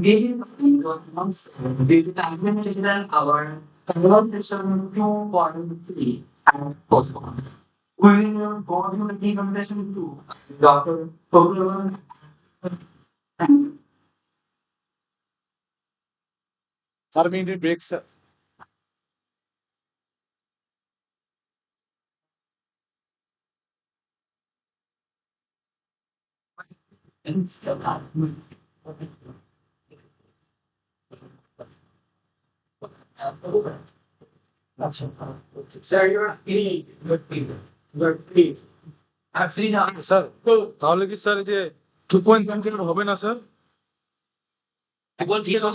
Being due to time limitation, our conversation 2.3 and postponed. We will go to the key conversation 2. Dr. Pogrom. 4 minute break sir Sir, you're free. You're free. I'm free now. Sir তাহলে কি sir এই যে 2.1 হবে না sir একবার দিয়ে দাও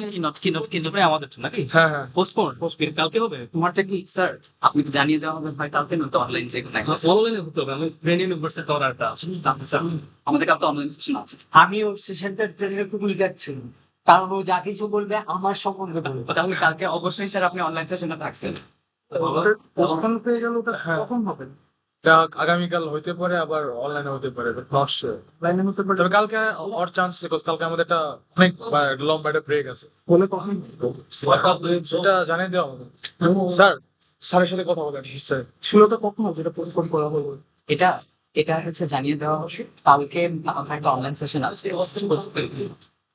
কিন্তু ভাই আমাদের তো নাকি হ্যাঁ হ্যাঁ পোস্টপোন কালকে হবে তোমারটা কি স্যার আপনি তো জানিয়ে দেওয়া হবে হয় কালকে নয়তো অনলাইন যে কোনো একটা অনলাইনে হতে হবে আমি ব্রেন ইউনিভার্সিটি করার একটা আছে স্যার আমাদের কালকে অনলাইন সেশন আছে আমি ওর সেশনটা ট্রেনে খুব লিখাচ্ছি কারণ ও যা কিছু বলবে আমার সম্বন্ধে বলবে তাহলে কালকে অবশ্যই স্যার আপনি অনলাইন সেশনে থাকবেন পোস্টপোন হয়ে গেল ওটা কখন হবে তা আগামীকাল হইতে পারে আবার অনলাইনে হতে পারে নট শিওর লাইনে হতে পারে তবে কালকে ওর চান্স আছে because কালকে আমাদের একটা অনেক লম্বা একটা ব্রেক আছে বলে কখন সেটা জানিয়ে দেওয়া হবে স্যার স্যারের সাথে কথা বলেন স্যার ষোলোটা কখন হবে যেটা পোস্টপোন করা হবে এটা এটা হচ্ছে জানিয়ে দেওয়া হবে কালকে আমাদের একটা অনলাইন সেশন আছে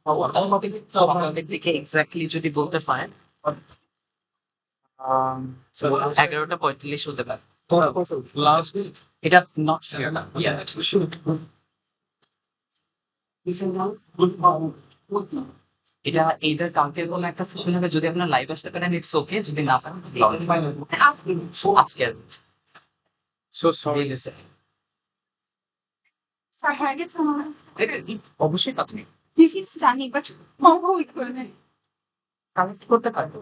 আমাদের দিকে এক্স্যাক্টলি যদি বলতে পারেন 11:45 হতে পারে লাস্ট এটা নট শিওর না এটা এইদের কালকের কোনো একটা সেশন হবে যদি আপনার লাইভ আসতে পারেন ইটস ওকে যদি না পারেন আজকে সো সরি স্যার হয়ে গেছে আমার অবশ্যই আপনি প্লিজ জানি বাট মামা ওয়েট করে দেন কালেক্ট করতে পারবেন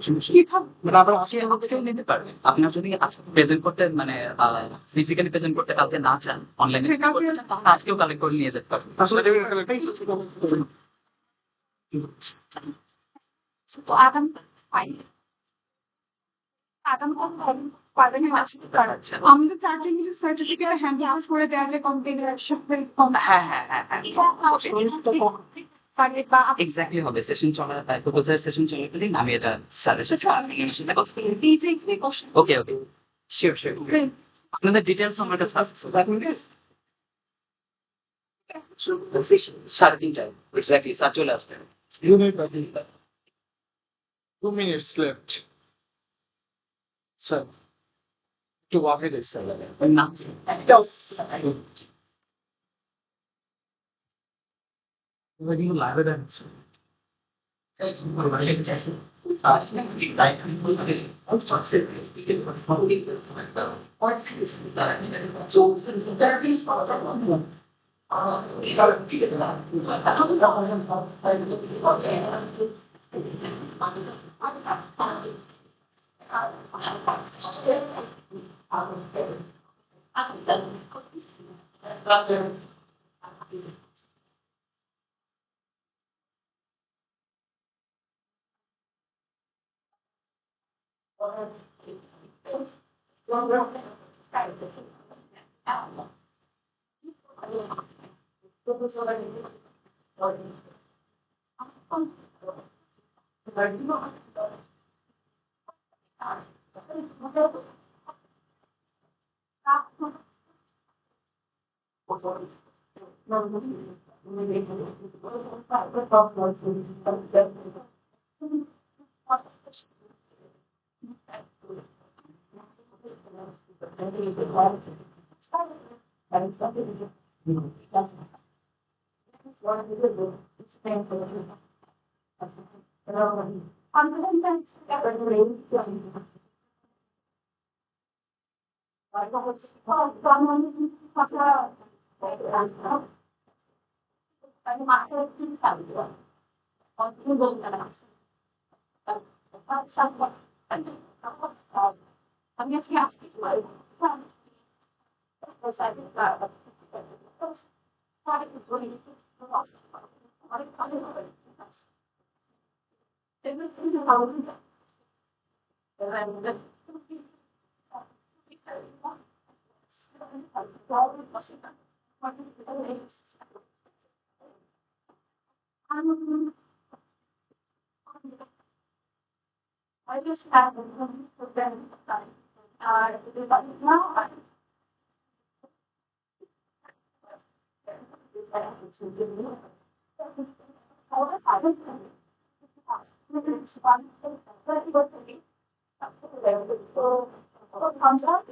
মানে আবার আজকেও নিতে পারবেন আপনার যদি আজকে প্রেজেন্ট করতে মানে ফিজিক্যালি প্রেজেন্ট করতে কালকে না চান অনলাইনে করতে চান তাহলে আজকেও কালেক্ট করে নিয়ে যেতে পারবেন তো আগামী ফাইনাল আগামী পারবেন আমাদের 4 মিনিটের সার্টিফিকেট হ্যান্ড পাস করে দেওয়া যায় কম্পিউটার সাথে এক্স্যাক্টলি হবে সেশন চলা প্রপোজাল সেশন চলাকালীন আমি এটা স্যারের সাথে সাথে কথা ওকে ওকে শিওর শিওর আপনাদের ডিটেলস আমার কাছে আছে so that means 3:30 exactly sir চলে আসবেন 2 minutes left. Sir, to walk it, sir. না When you live it and I just have a prevent now comes up.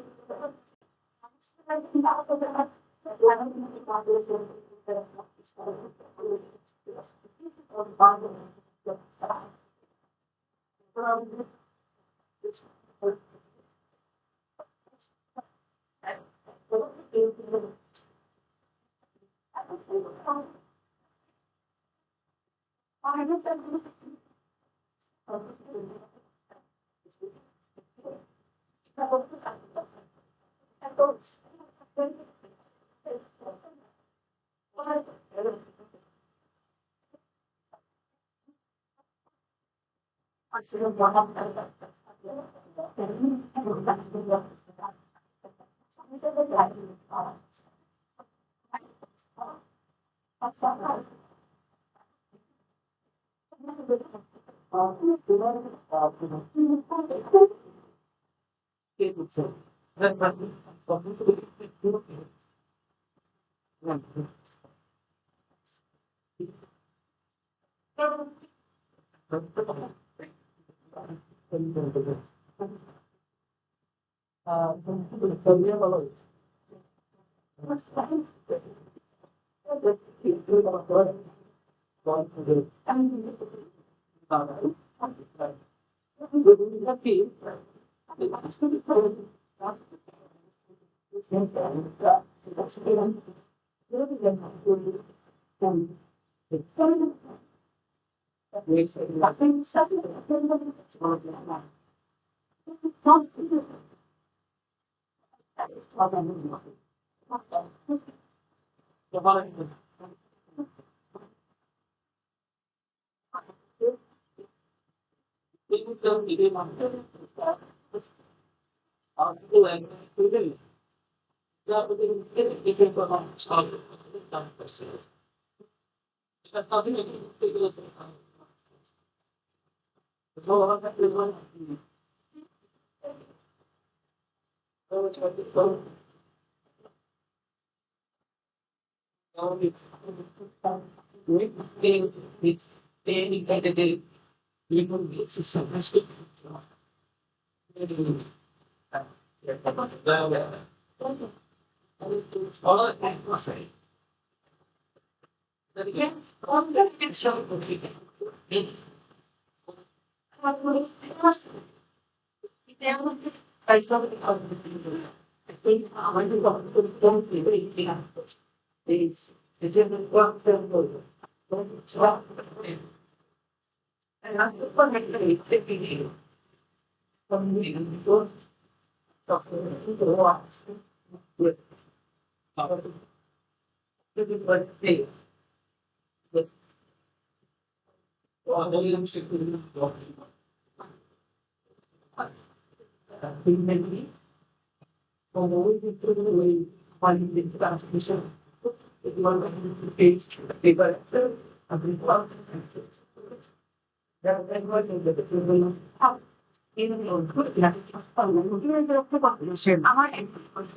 আমার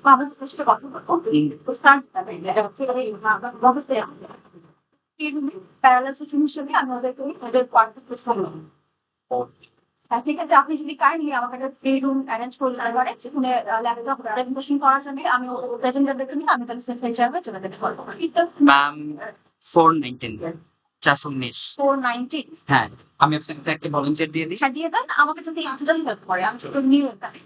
বাবার সাথে কথা বলবো প্যারালাইসিস হিসেবে আমি ওদেরকে ওদের কোয়ার্টার করলাম। ঠিক আছে, আপনি যদি কাইন্ডলি আমাকে একটা ফ্রি রুম অ্যারেঞ্জ করে দিতে পারেন যেখানে ল্যাপটপ প্রেজেন্টেশন করা যাবে, আমি প্রেজেন্টারদেরকে নিয়ে আমি তাহলে সেন্টার হিসাবে চলে যেতে পারবো। ম্যাম 419 419 419 হ্যাঁ আমি আপনাকে একটা ভলান্টিয়ার দিয়ে দিই। হ্যাঁ দিয়ে দেন, আমাকে যদি একটু জাস্ট হেল্প করে, আমি তো নিউ এখানে।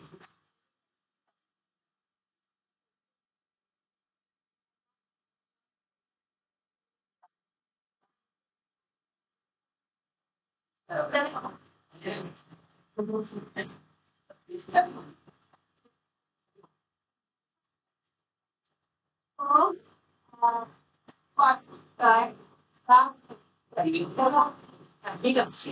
ঠিক আছে।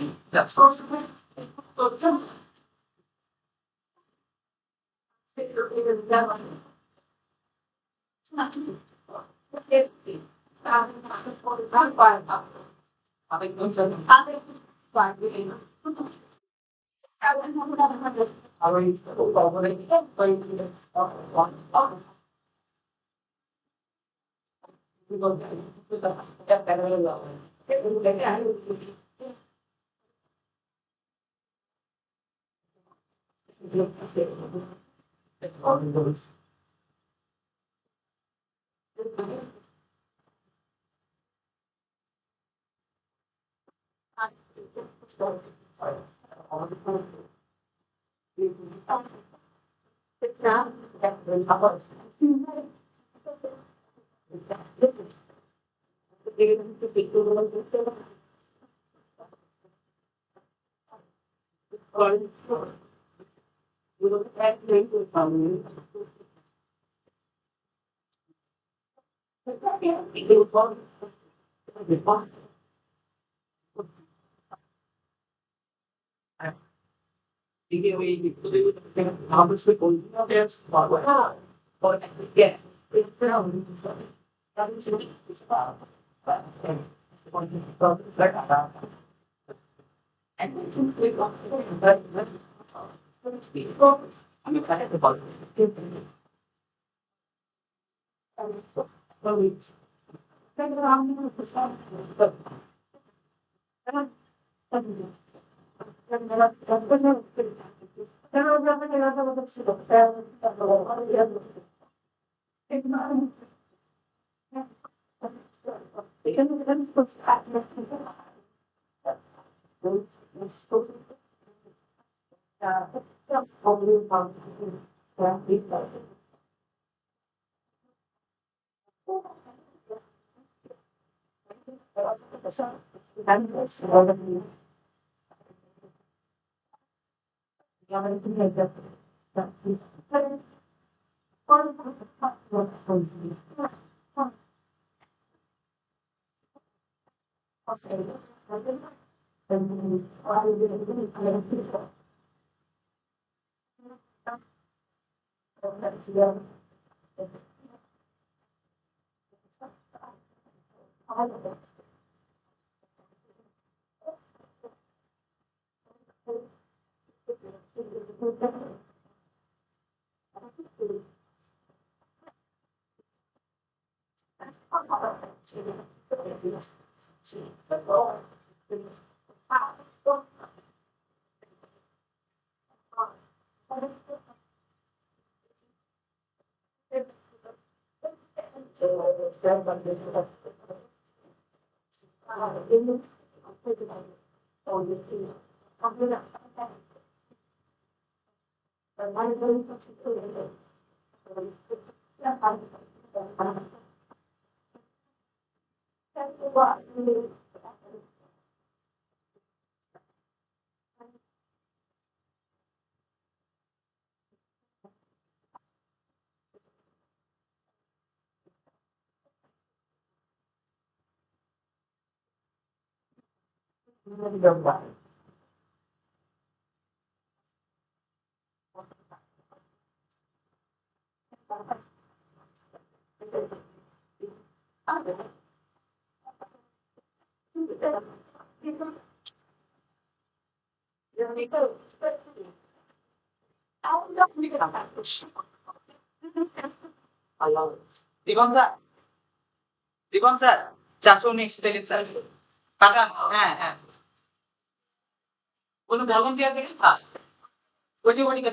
দিগন্ত স্যার, দিগন্ত স্যার, 419 সেলিম স্যার, পাঠান। হ্যাঁ হ্যাঁ, কোনো ভলান্টিয়ার দেখেন না? ওই যে ওই দিকে।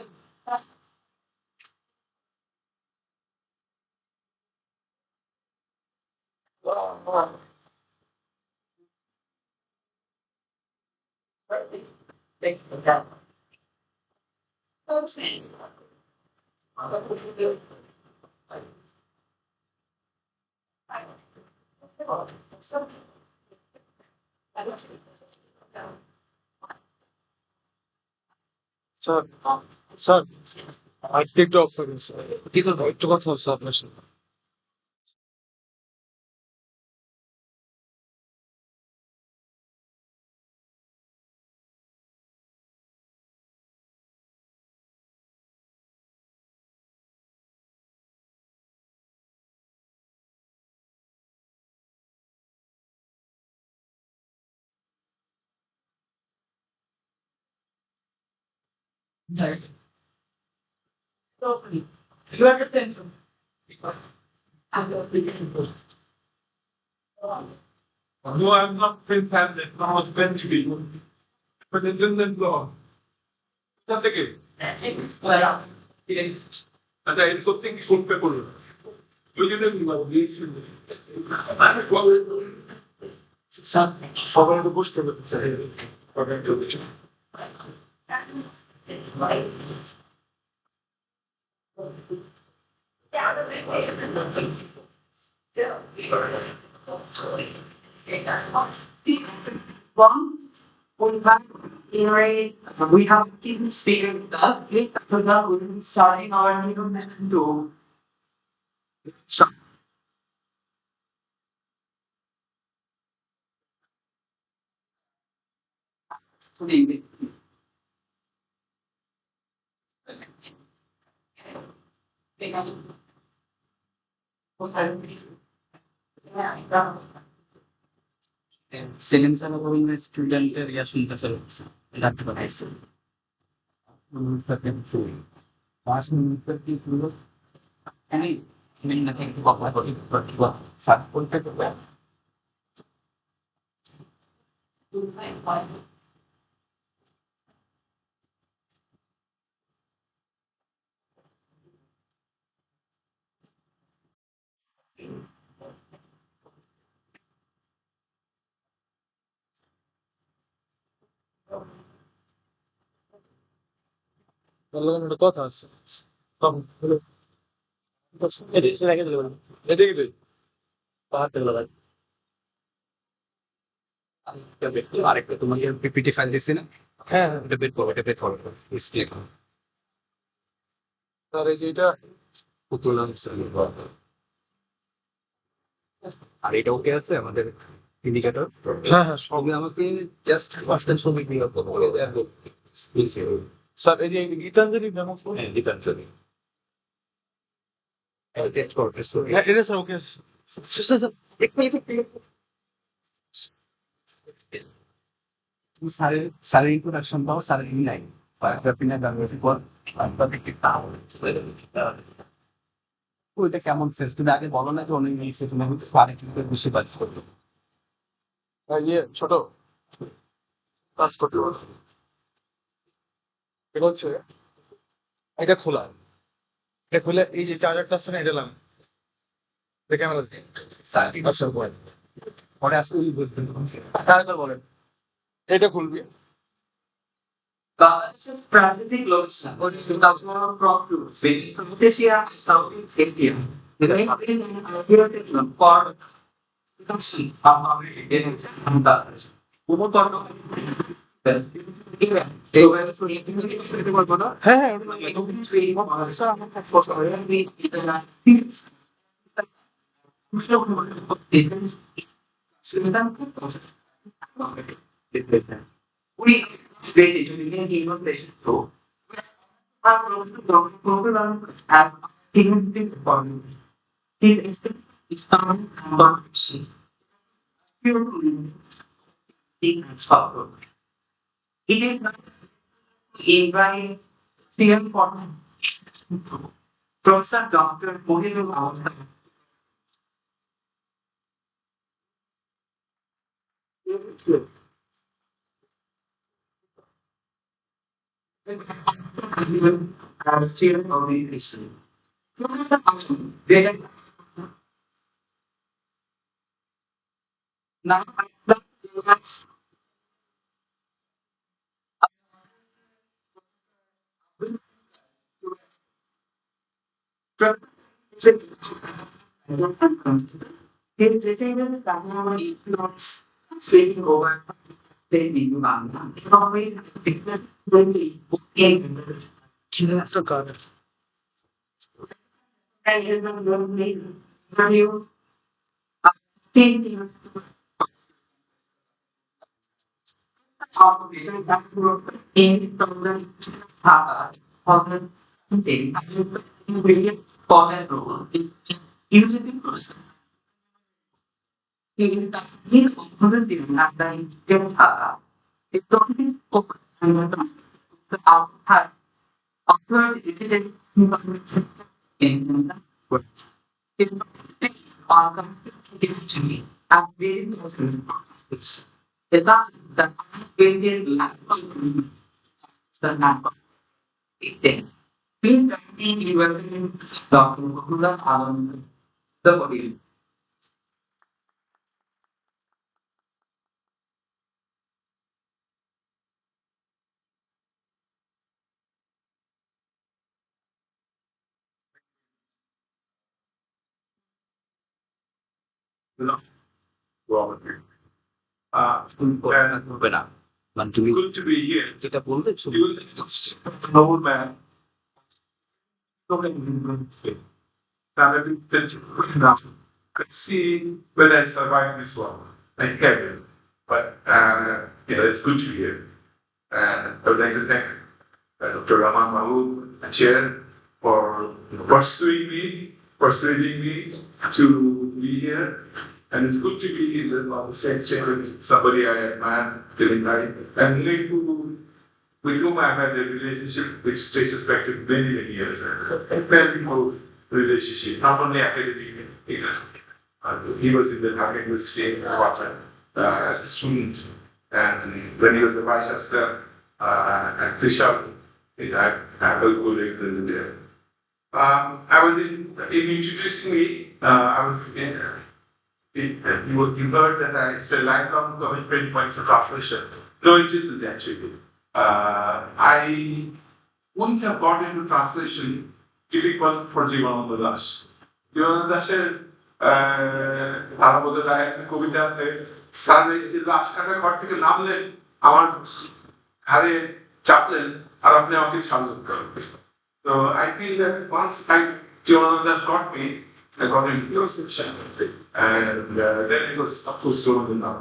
স্যার, স্যার, আজকে একটু অফ করেন স্যার। কি করবো? একটু কথা হচ্ছে আপনার সাথে। You understand? No, I'm not pretending. I was meant to be. But it didn't go. কোথা থেকে? আচ্ছা, এটা সত্যি কি করতে করলো? ওই জন্য দিয়েছিল। স্যার, সবাই তো বুঝতে পারছে স্যার। ওটা একটু We have team speaker with us. Please, after that, we will be starting our new mission to today. Salim sir এবং স্টুডেন্টের ইয়া শুনতে চলেছে ডাক্তার পাঠাইছে পাঁচ মিনিটের কি হলো আমি না থেকে কথা বলি স্যার বলতে করবে তোর লগে একটা কথা আছে। তখন হলো, এদিকে রেখে দিলে বলুন এদিকে দে। পাহাড় থেকে লাগাই আরেকটা তোমাকে পিপিটি ফাইল দিছি না? হ্যাঁ এটা বের করো, এটা বের করো। স্ক্রিন স্যার এই যে এটা পুতুল আর এটা ওকে আছে আমাদের ইন্ডিকেটর। হ্যাঁ হ্যাঁ সব তুমি আমাকে জাস্ট পাঁচটা ছবি দিয়ে বলে দেখো। স্যার এই যে গীতাঞ্জলি ডেমো হ্যাঁ, গীতাঞ্জলি টেস্ট করো, টেস্ট করো। হ্যাঁ এটা স্যার ওকে স্যার স্যার এক মিনিট তুমি স্যারের ইন্ট্রোডাকশন দাও, স্যারের নাই বায়োগ্রাফি না বায়োগ্রাফি পর তারপর দেখতে তাও ওইটা কেমন ফেস তুমি আগে বলো না যে অনেক নিয়েছে, তুমি আমি স্যারের কিন্তু বেশি বাজ করবো। ইয়ে ছোট কাজ করতে পারছি এটা হচ্ছে এটা খোলা, এটা খুলে এই যে চার্জারটা আছে না এটা লাগানো দেখে আমরা স্যার আচ্ছা বলেন পরে আসলে বুঝবেন। তারপর বলেন এটা খুলবি Bangladesh's strategic location was 2001 cross routes between South Asia and Southeast Asia. The main appeared for production of agents and others. হ্যাঁ হ্যাঁ we created to begin the innovation so our program has significant performance. It is found contributions. It is not invite clear for Professor Dr. Mohidul Awasthi. As chair of the nation. Now, his retainers are influence sleeping over the Bangla. Economic differently in একটা কাজ reviews of 10 years of in the of the various important role in using the person. In the opportunity at the Jemtha, it only spoke and the outside upward evidence in the words. It on the and very most it's not the Indian language, the number. Please be welcome Dr. Gokula Alam, the podium. হবে না মানে তুমি Good to be here. যেটা বলবে ছবি You an old man. Let's see whether I survive this one. I can, but it's good to be here. And I would like to thank Dr. Rahman Mahmood, Chair, for persuading me to be here. And it's good to be on the same stage with somebody I admire, feeling right, and with whom I've had a relationship which stretches back to many, many years. A very close relationship, not only academic, he was in the Dhaka University as a student, and when he was the vice chancellor at Fisher, I helped go there. I was in introducing me, I was in. You heard that it's a lifelong commitment point for translation. No, it isn't actually. I wouldn't have got into translation if it wasn't for Jivananda Das. Jivananda Dasher, ভালো বোধ হয় একটা কবিতা আছে sir এই যে রাস্তাটা ঘর থেকে নামলেন আমার ঘাড়ে চাপলেন আর আপনি আমাকে ছাড়লেন। So I feel that once Jonathan got me, I got into your section, and then it was up to slow enough.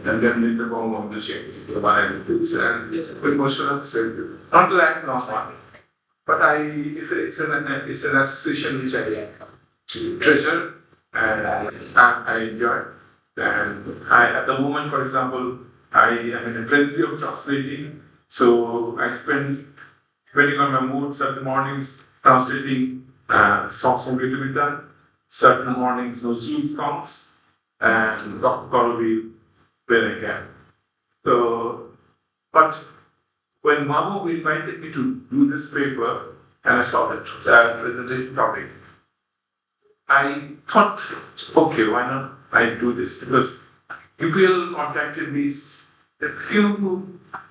And then later on, the shape, the vibe, and emotional said, not like no fun, but it's an association which I treasure and I enjoy. And at the moment, for example, I am in a frenzy of translating, so I spend, depending on my mood, certain mornings translating songs from Gita, certain mornings Nozul songs, and rock probably when I can. So, but when Mamu invited me to do this paper, and I saw the presentation topic, I thought, okay, why not I do this? Because UPL contacted me a few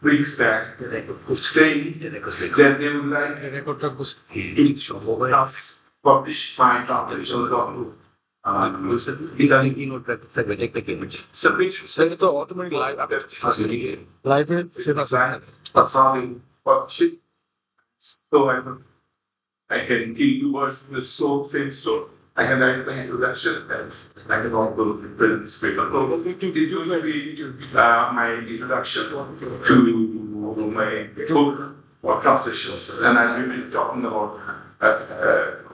weeks back saying that they would like us publish my translations on সেটা তো automatic live লাইভে save আছে that's how they publish it. So I can kill two birds with the same stone. I can write my introduction and I can also present this paper. So did you maybe my introduction to my book or translations, and I've been talking about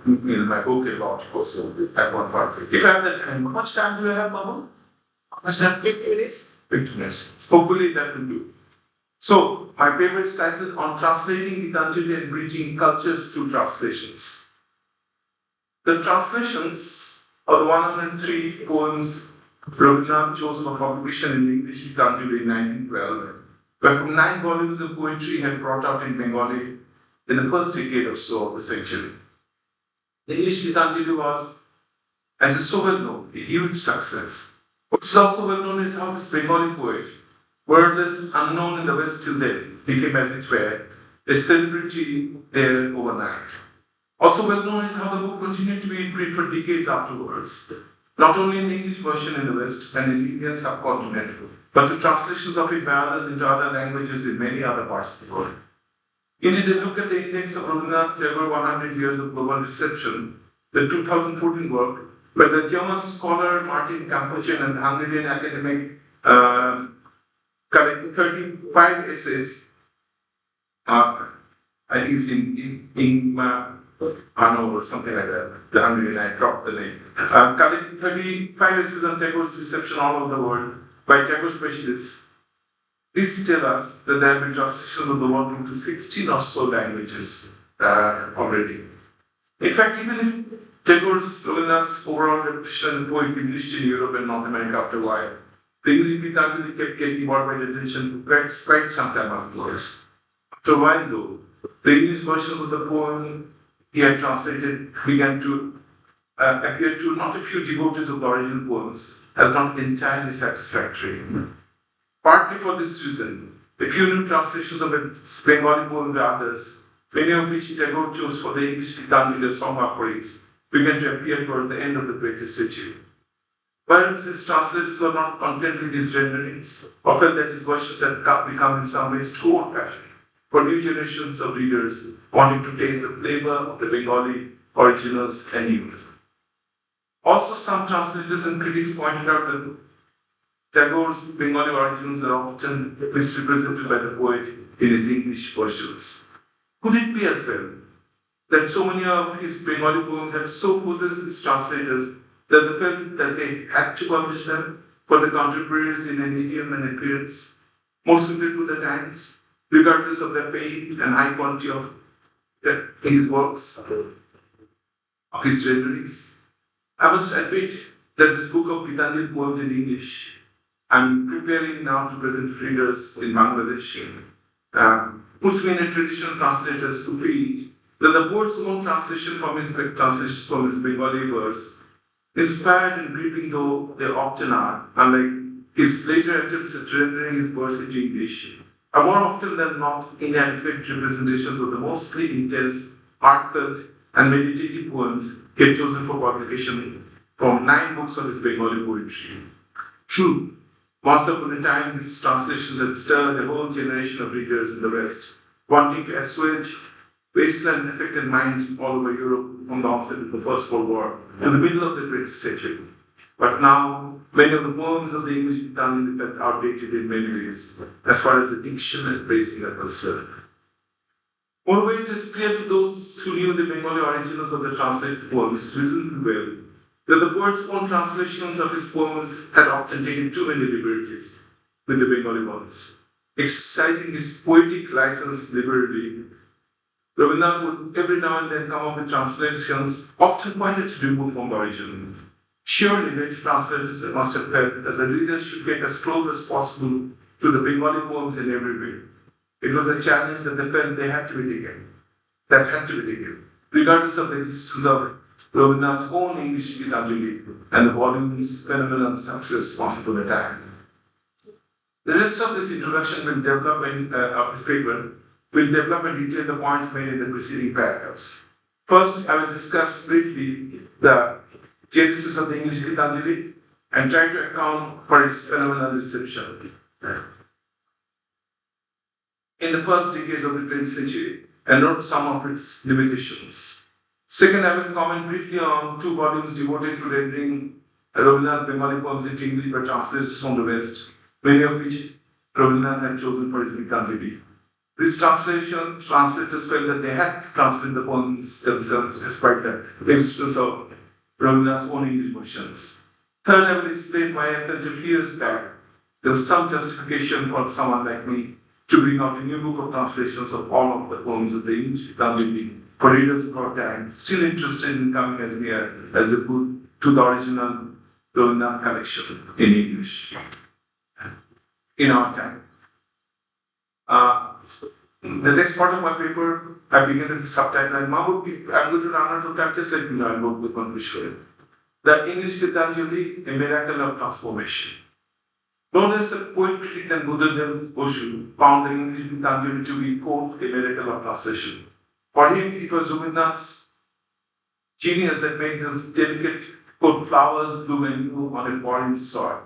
in my book about also at one part. If I have that time, how much time do I have, Mama? How much time? 50 minutes? 50 minutes. Hopefully that will do. So, my paper is titled On Translating Gitanjali and Bridging Cultures Through Translations. The translations of the 103 poems Rabindranath chose for publication in English Gitanjali in 1912 were from 9 volumes of poetry he had brought out in Bengali in the first decade or so of the century. The English Gitanjali was, as is so well known, a huge success. What is also well known is how this Bengali poet, wordless, unknown in the West till then, became, as it were, a celebrity there overnight. Also well known is how the book continued to be in print for decades afterwards, not only in the English version in the West and in the Indian subcontinent, but the translations of it by others into other languages in many other parts of the world. Indeed, a look at the index of Rabindranath Tagore 100 Years of Global Reception, the 2014 work, where the German scholar Martin Campuchian and the Hungarian academic collected 35 essays. I think it's in Ano or something like that. The Hungarian, I dropped the name. Collected 35 essays on Tagore's reception all over the world by Tagore specialists. These tell us that there have been translations of the work into 16 or so languages already. In fact, even if Tagore's Rabindranath's overall reputation as a poet diminished in Europe and North America after a while, the English Gitanjali kept getting worldwide attention for quite some time afterwards. After a while, though, the English versions of the poem he had translated began to appear to not a few devotees of the original poems as not entirely satisfactory. Partly for this reason, a few new translations of a Bengali poem by others, many of which Tagore chose for the English Gitanjali song offerings, began to appear towards the end of the 20th century. While his translators were not content with his renderings, or felt that his versions had become in some ways too old-fashioned for new generations of readers wanting to taste the flavor of the Bengali originals and youth. Also, some translators and critics pointed out that Tagore's Bengali originals are often misrepresented by the poet in his English versions. Could it be as well that so many of his Bengali poems have so possessed his translators that they felt that they had to publish them for the contemporaries in an idiom and appearance more suited to the times, regardless of their fame and high quality of his works, of his renderings? I must admit that this book of Gitanjali poems in English, I'm preparing now to present readers in Bangladesh, puts me in a traditional translators who feel that the poet's own translations from his Bengali verse, inspired and gripping though they often are, unlike his later attempts at rendering his verse into English, are more often than not inadequate representations of the mostly intense, heartfelt, and meditative poems he had chosen for publication from 9 books of his Bengali poetry. True, once upon a time, these translations had stirred a whole generation of readers in the West, wanting to assuage wasteland-affected minds all over Europe from the onset of the First World War to the middle of the 20th century. But now, many of the poems of the English Gitanjali felt outdated in many ways, as far as the diction and phrasing are concerned. Moreover, it is clear to those who knew the Bengali origins of the translated poems reasonably well that the poet's own translations of his poems had often taken too many liberties with the Bengali ones. Exercising his poetic license liberally, Rabindranath would every now and then come up with translations often quite removed from the original. Surely, late translators must have felt that the readers should get as close as possible to the Bengali poems in every way. It was a challenge that they felt they had to be taken, regardless of the existence of Rabindranath's own English Gitanjali and the volume's phenomenal success once upon a time. The rest of this introduction will develop of this paper will develop and detail the points made in the preceding paragraphs. First, I will discuss briefly the genesis of the English Gitanjali and try to account for its phenomenal reception in the first decades of the 20th century and note some of its limitations. Second, I will comment briefly on 2 volumes devoted to rendering Rabindranath's Bengali poems into English by translators from the West, many of which Rabindranath had chosen for his Gitanjali. This translators felt that they had to translate the poems themselves despite the existence of Rabindranath's own English versions. Third, I will explain why I felt a few years back there was some justification for someone like me to bring out a new book of translations of all of the poems of the English Gitanjali for readers of our time, still interested in coming as near as a book to the original Rabindranath collection in English in our time. The next part of my paper, I begin with the subtitle. I'm going to run out of time, just let me know, I'll go with one visual. The English Gitanjali, a miracle of transformation. Known as the poet critic and Buddhism Oshu found the English Gitanjali to be, quote, a miracle of translation. For him, it was Rabindranath's genius that made those delicate, quote, flowers bloom anew on a foreign soil,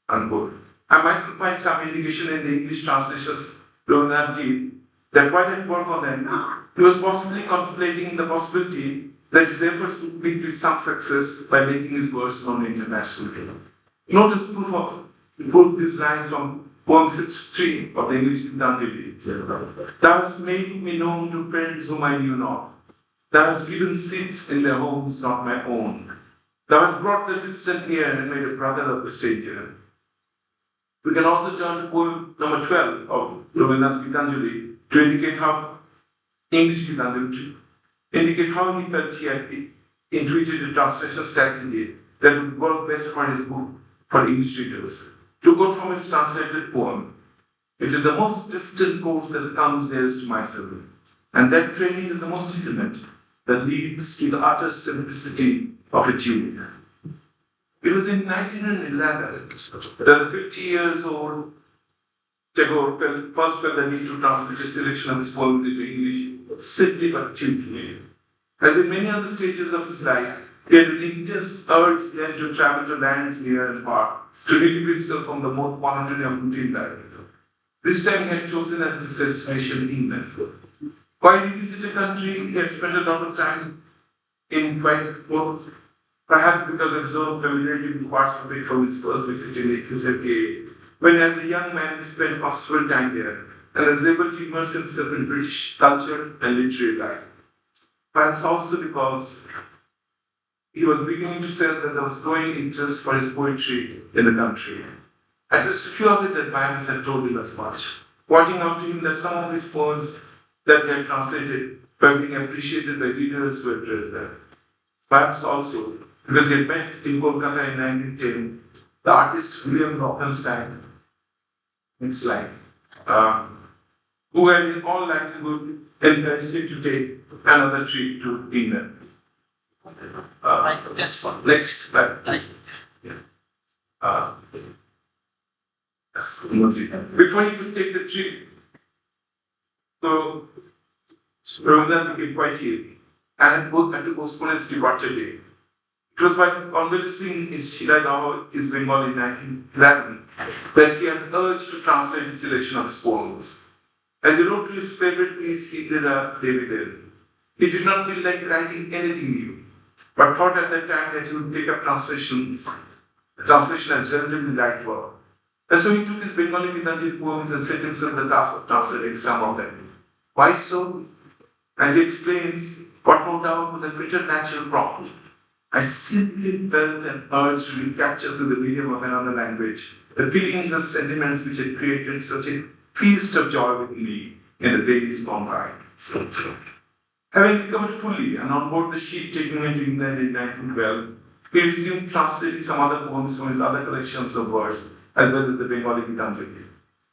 unquote. I myself find some indication in the English translations Rabindranath did that while at work on them, he was possibly contemplating the possibility that his efforts would meet with some success by making his works known internationally. Notice proof these lines from poem 63 of the English Gitanjali. Thou hast made me known to friends whom I knew not. Thou hast given seats in their homes not my own. Thou hast brought the distant near and made a brother of the stranger. We can also turn to poem number 12 of Rabindranath's Gitanjali to indicate how English Gitanjali indicate how he felt he had intuited a translation strategy that would work best for his book for English readers. To quote from his translated poem, it is the most distant course that comes nearest to myself, and that training is the most intimate that leads to the utter simplicity of a tune. It was in 1911 that the 50 years old Tagore first felt the need to translate a selection of his poems into English, simply but tunefully. As in many other stages of his life, he had religious urge then to travel to lands near and far, to relieve himself from the most monotony of routine life. This time he had chosen as his destination England. While he visited the country, he had spent a lot of time in twice both, perhaps because of his own familiarity with parts of it from his first visit in 1878, when as a young man he spent considerable time there and was able to immerse himself in British culture and literary life. Perhaps also because he was beginning to sense that there was growing interest for his poetry in the country. At least a few of his admirers had told him as much, pointing out to him that some of his poems that they had translated were being appreciated by readers who had read them. Perhaps also because he had met in Kolkata in 1910 the artist William Rothenstein, next line, who had in all likelihood encouraged him to take another trip to England. This one. Next slide. Before he could take the trip, so Rabindranath became quite ill and had to postpone his departure day. It was by convalescing in Shiragawa, his Bengali in 1911, that he had urged to translate his selection of his poems. As he wrote to his favorite niece, Indira Devi, he did not feel like writing anything new, but thought at that time that he would take up translation as relatively light work. And so he took his Bengali Gitanjali poems and set himself the task of translating some of them. Why so? As he explains, what no doubt was a preternatural problem. I simply felt an urge to recapture through the medium of another language the feelings and sentiments which had created such a feast of joy within me in the days gone by. Having recovered fully and on board the ship taking him to England in 1912, he resumed translating some other poems from his other collections of verse, as well as the Bengali Gitanjali.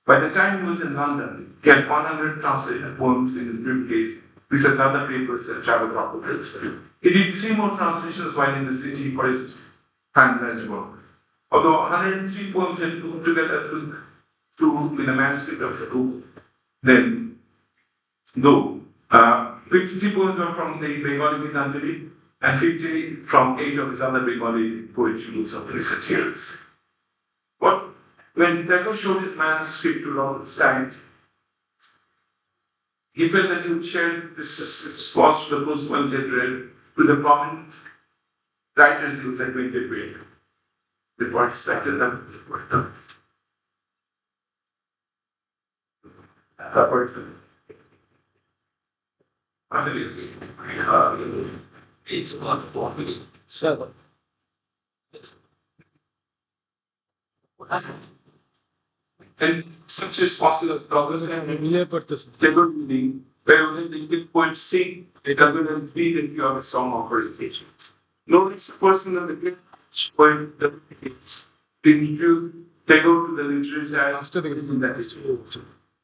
By the time he was in London, he had 100 translated poems in his briefcase, besides other papers and travel documents. He did 3 more translations while in the city for his finalized work. Although 103 poems had put together in the manuscript of the book, then, though 53 poems were from the Bengali Gitanjali and 50 from 8 of his other Bengali poetry books of recent years. When Tagore showed his manuscript to Robert Stein, he felt that he would share this response to the post ones he had read with the prominent writers he was acquainted with. Before he expected them to work them. It's about 7. And such responses as Douglas মিলিয়ে পড়তেছে Tagore reading, where only the English poets sing, it as well as read in few of his song operations. No it's the person that the great poet dedicates to introduce Tagore to the literature in that history.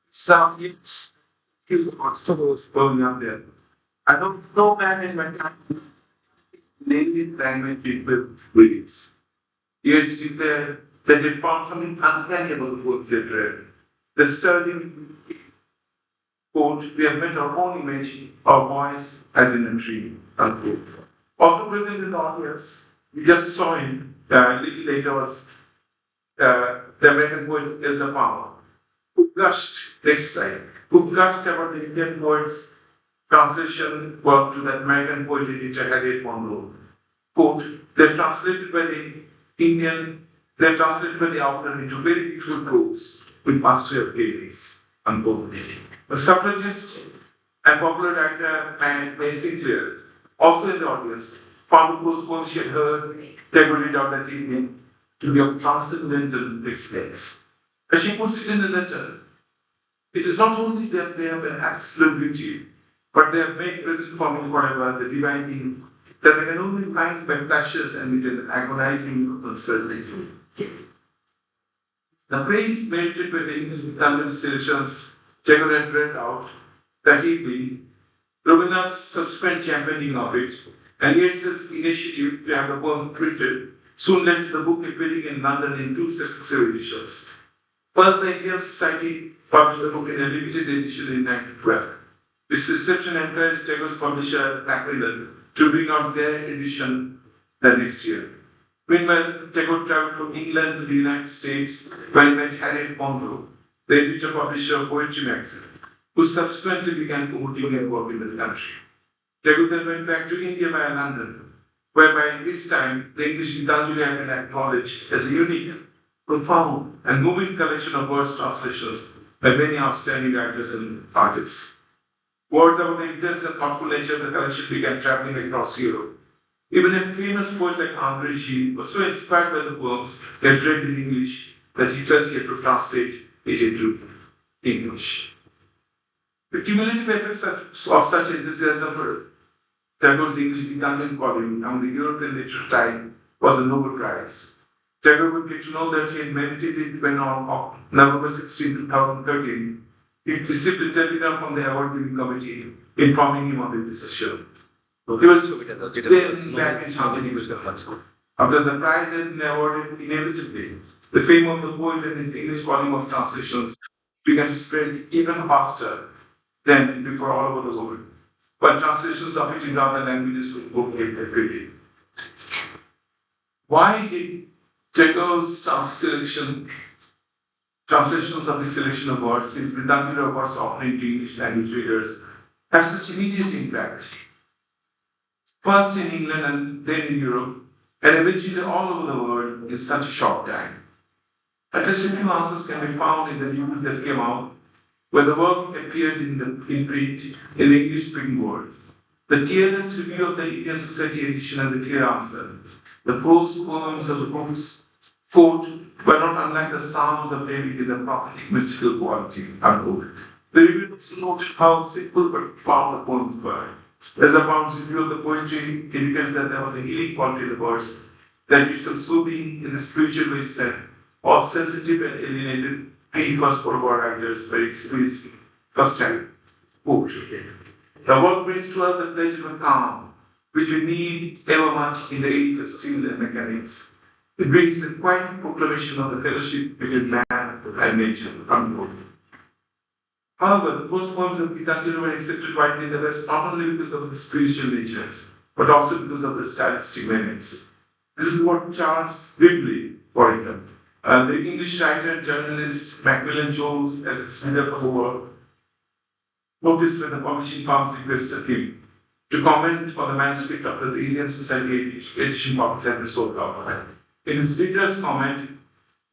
Some it's going up there. I don't know man in my time native language people reads. Yes, that they found something uncanny about the books they read. The sterling quote, we have met our own image, our voice as in a tree, unquote. Also present in the audience, we just saw him, a little later was the American poet Ezra Pound, who gushed, next slide, who gushed about the Indian poet's translation work to the American poet editor Harriet Monroe. Quote, they're translated by the author into very beautiful prose with mastery of gaze, unquote. The suffragist and popular writer May Sinclair, also in the audience, found the poems she had heard Tagore read out that evening to be of transcendental extent. As she puts it in the letter, it is not only that they have an absolute beauty, but they have made present for me forever the divine being that they can only find by flashes and with an agonizing uncertainty. The praise merited by the English Italian selections Tagore had read out that evening, Rabindranath's subsequent championing of it, and Yeats's initiative to have the poem printed soon led to the book appearing in London in 2 successive editions. First, the Indian Society published the book in a limited edition in 1912. This reception encouraged Tagore's publisher, Macmillan, to bring out their edition the next year. Meanwhile, Tagore traveled from England to the United States, where he met Harriet Monroe, the editor-publisher of Poetry magazine, who subsequently began promoting her work in the country. Tagore then went back to India via London, where by this time the English Gitanjali had been acknowledged as a unique, profound, and moving collection of verse translations by many outstanding writers and artists. Words about the intense and thoughtful nature of the collection began traveling across Europe. Even a famous poet like André Gide was so inspired by the poems he had read in English that he felt he had to translate it into English. The cumulative effects of such enthusiasm for Tagore's English Gitanjali volume among the European literature time was a Nobel Prize. Tagore would get to know that he had meditated when on November 16, 2013, he received a telegram from the award-giving committee informing him of the decision. He was then back in Shantiniketan. After the prize had been awarded, inevitably, the fame of the poet and his English volume of translations began to spread even faster than before all over the world, but translations of it in other languages would both get every day. Why did Tagore's translations of the selection of words, his vernacular words often into English language readers, have such immediate impact? First in England and then in Europe, and eventually all over the world in such a short time. At least a few answers can be found in the news that came out where the work appeared in print in the English-speaking world. The tearless review of the Indian Society edition has a clear answer. The prose poems of the books, quote, were not unlike the Psalms of David in the prophetic mystical quality, unquote. The review also noted how simple but profound the poems were. As the Pound's review of the poetry indicates that there was a healing quality in the verse, that it's some soothing in the spiritual wasteland, all sensitive and alienated, and first for writers very experienced first time poetry. The work brings to us the pledge of a calm, which we need ever much in the age of steel and mechanics. It brings a quiet proclamation of the fellowship between man and nature, unquote. However, the prose poems of Gitanjali were accepted widely in the West not only because of the spiritual nature, but also because of the stylistic merits. This is what Charles Whibley, for example, the English writer and journalist Macmillan Jones, as his reader for the work, noticed when the publishing firms requested him to comment on the manuscript after the Indian Society edition box had been sold out. In his reader's comment,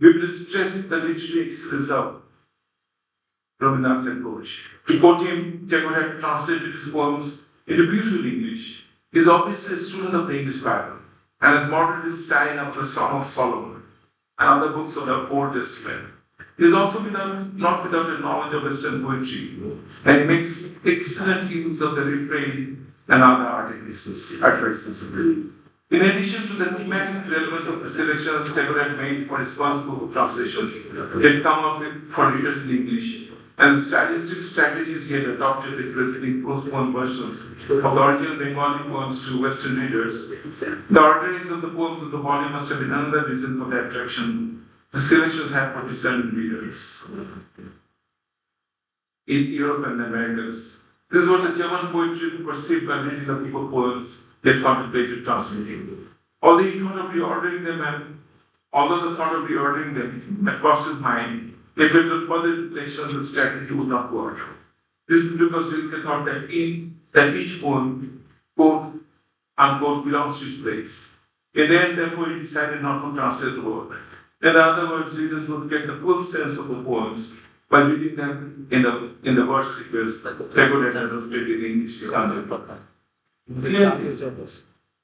Whibley stressed the literary excellence of Rabindranath Tagore. To quote him, Tagore had translated his poems into beautiful English. He is obviously a student of the English Bible and has modeled his style after the Song of Solomon and other books of the Old Testament. He is also not without a knowledge of Western poetry, and he makes excellent use of the refrain and other artifices. In addition to the thematic relevance of the selections Tagore had made for his first book of translations, he had come up with for readers in English, and the stylistic strategies he had adopted in presenting prose-poem versions of the original Bengali poems to Western readers. The orderings of the poems of the volume must have been another reason for the attraction the selections had for discerning readers in Europe and the Americas. This is what the German poetry perceived by reading the people poems they had contemplated translating. Although the thought of reordering them had crossed his mind, they felt that further reflections and strategy would not work. This is because Rilke thought that each poem, quote, unquote, belongs to its place. In the end, therefore, he decided not to translate the work. In other words, readers would get the full sense of the poems by reading them in the verse sequence Tagore had translated in English.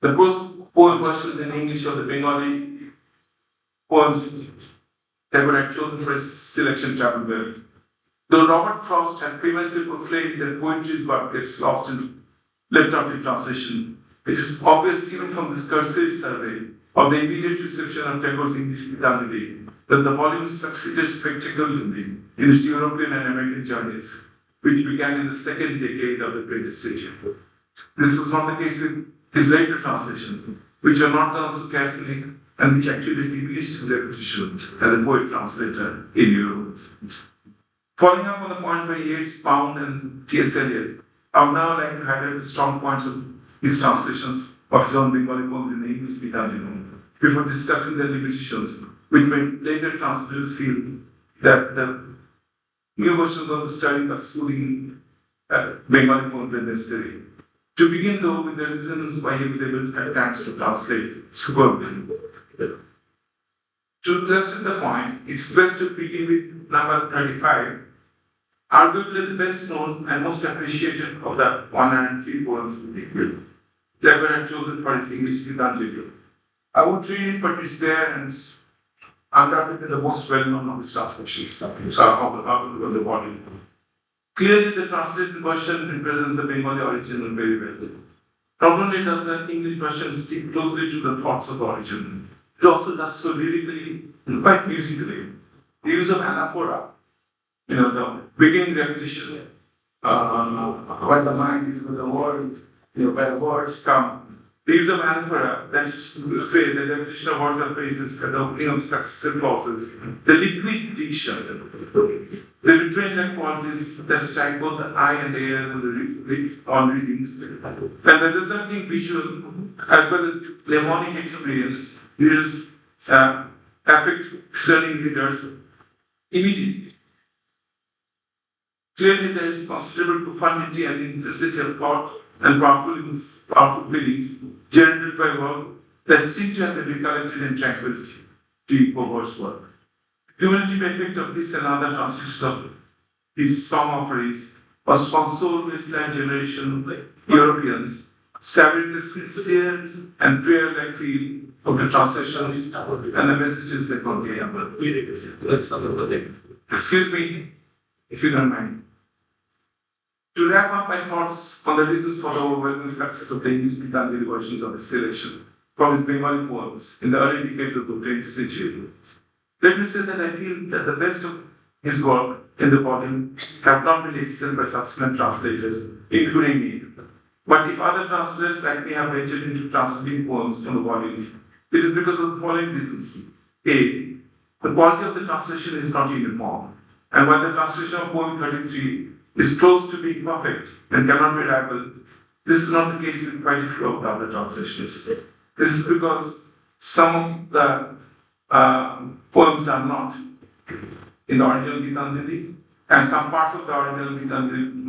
The prose poem versions in English of the Bengali poems Tagore had chosen for his selection traveled well. Though Robert Frost had previously proclaimed that poetry is what gets lost and left out in translation, it is obvious even from this cursory survey of the immediate reception of Tagore's English Gitanjali that the volume succeeded spectacularly in its European and American journeys, which began in the second decade of the 20th century. This was not the case with his later translations, which were not done so carefully and which actually diminished his reputation as a poet translator in Europe. Following up on the points by Yeats, Pound, and T.S. Eliot, I would now like to highlight the strong points of his translations of his own Bengali poems in the English Gitanjali, before discussing their limitations, which made later translators feel that the new versions of the study of soothing Bengali poems were necessary. To begin, though, with the reasons why he was able at times to translate superbly. To illustrate the point, it's best to begin with number 35, arguably the best known and most appreciated of the 103 poems Tagore had chosen for his English Gitanjali. I won't read it, but it's there and it's undoubtedly the most well-known of his translations, so of the body. Clearly, the translated version represents the Bengali original very well. Not only does the English version stick closely to the thoughts of the original, it also does so lyrically and quite musically. The use of anaphora, the beginning repetition, where the mind is with the word, where words come. The use of anaphora, that is to say, the repetition of words and phrases at the opening of successive clauses, the liquid diction, the refrain-like qualities that strike both the eye and the ears on readings, and the resulting visual as well as mnemonic experience readers affect discerning readers immediately. Clearly, there is considerable profundity and intensity of thought and powerful feelings generated by work that seem to have been recollected in tranquility to equal work. The cumulative effect of this and other translations of his song offerings was to console wasteland generation of Europeans, savoring the sincere and prayer-like feel of the translations and the messages they convey. Excuse me, if you don't mind. To wrap up my thoughts on the reasons for the overwhelming success of the English Gitanjali versions of his selection from his Bengali poems in the early decades of the 20th century, let me say that I feel that the best of his work in the volume have not been excelled by subsequent translators, including me. But if other translators like me have ventured into translating poems from the volumes, this is because of the following reasons. A, the quality of the translation is not uniform, and while the translation of poem 33 is close to being perfect and cannot be reliable, this is not the case with quite a few of the other translations. This is because some of the poems are not in the original Gitanjali, and some parts of the original Gitanjali,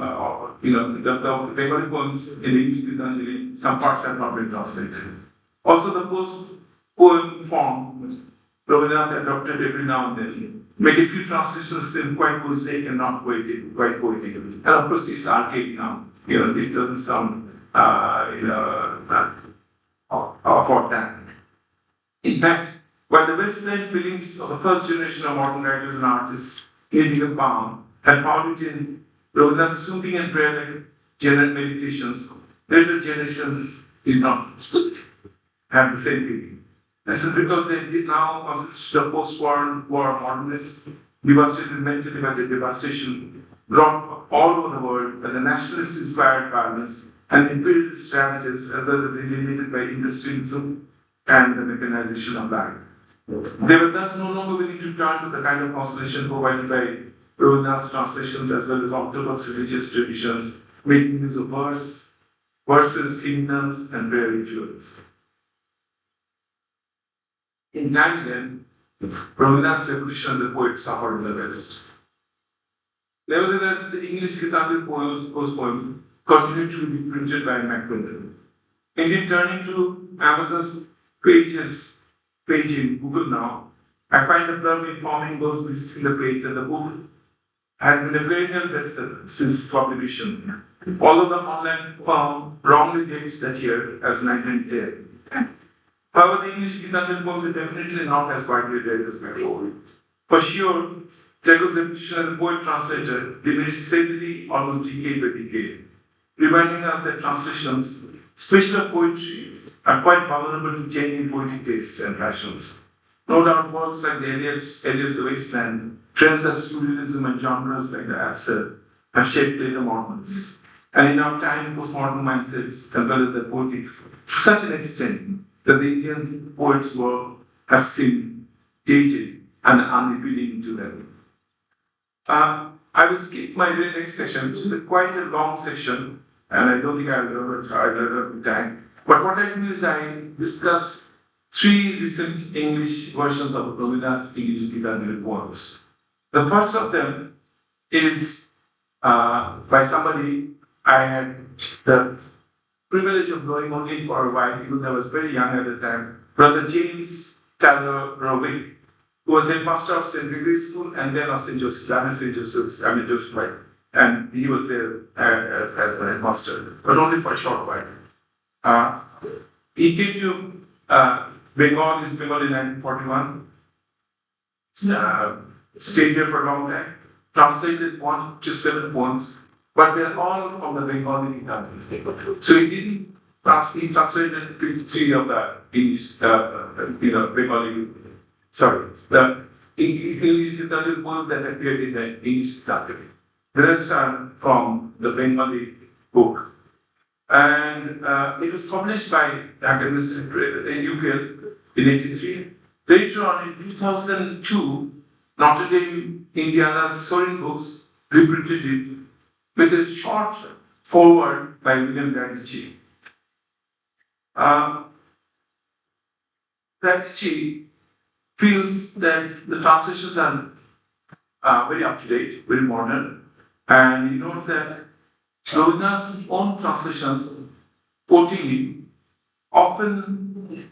the Bengali poems in the English Gitanjali, some parts have not been translated. Also, the post-poem form Rabindranath adopted every now and then make a few translations seem quite prosaic and not quite poetic. And of course, it's archaic now. It doesn't sound for that. In fact, while the Western feelings of the first generation of modern writers and artists creating a balm had found it in Rabindranath's soothing and prayer-like general meditations, later generations did not have the same feeling. This is because they did now consist of post-war modernists, devastated mentally by the devastation brought all over the world by the nationalist-inspired violence and imperialist ravages, as well as alienated by industrialism and the mechanization of life. They were thus no longer willing to turn to the kind of consolation provided by Rabindranath's translations as well as orthodox religious traditions, making use of verses, hymnals, and prayer rituals. In time then, Rabindranath's reputation as a poet suffered in the West. Nevertheless, the English Gitanjali poem continued to be printed by Macmillan. Indeed, turning to Amazon's page in Google now, I find the term informing those visiting the page that the book has been a perennial bestseller since publication, although the online firm wrongly dates that year as 1910. However, the English Gitanjali poems are definitely not as widely read as before. For sure, Tagore's reputation as a poet translator diminished steadily almost decade by decade, reminding us that translations, especially of poetry, are quite vulnerable to changing poetic tastes and fashions. No doubt works like the Eliot's The Wasteland, trends of surrealism and genres like the absurd have shaped later movements. And in our time, postmodern mindsets, as well as the poetics, to such an extent that the Indian poets' work has seemed dated and unappealing to them. I will skip my next section, which is quite a long section, and I don't think I'll have time. But what I do is I discuss three recent English versions of Rabindranath's English Gitanjali poems. The first of them is by somebody I had the privilege of knowing only for a while, even though I was very young at the time, Brother James Taylor Rowick, who was headmaster of St. Gregory's School and then of St. Joseph's. I'm Joseph White. And he was there as the headmaster, but only for a short while. He came to Bengal in 1941, stayed here for a long time, translated 1 to 7 poems, but they're all from the Bengali Gitanjali. So he translated 53 of the English, Bengali, the English Gitanjali poems that appeared in the English Gitanjali. The rest are from the Bengali book. And it was published by the academics in UKL in 1983. Later on, in 2002, Notre Dame, Indiana's Soaring Books reprinted it with a short foreword by William Grandici. Praktici feels that the translations are very up to date, very modern, and he notes that Rovina's own translations, quoting him, often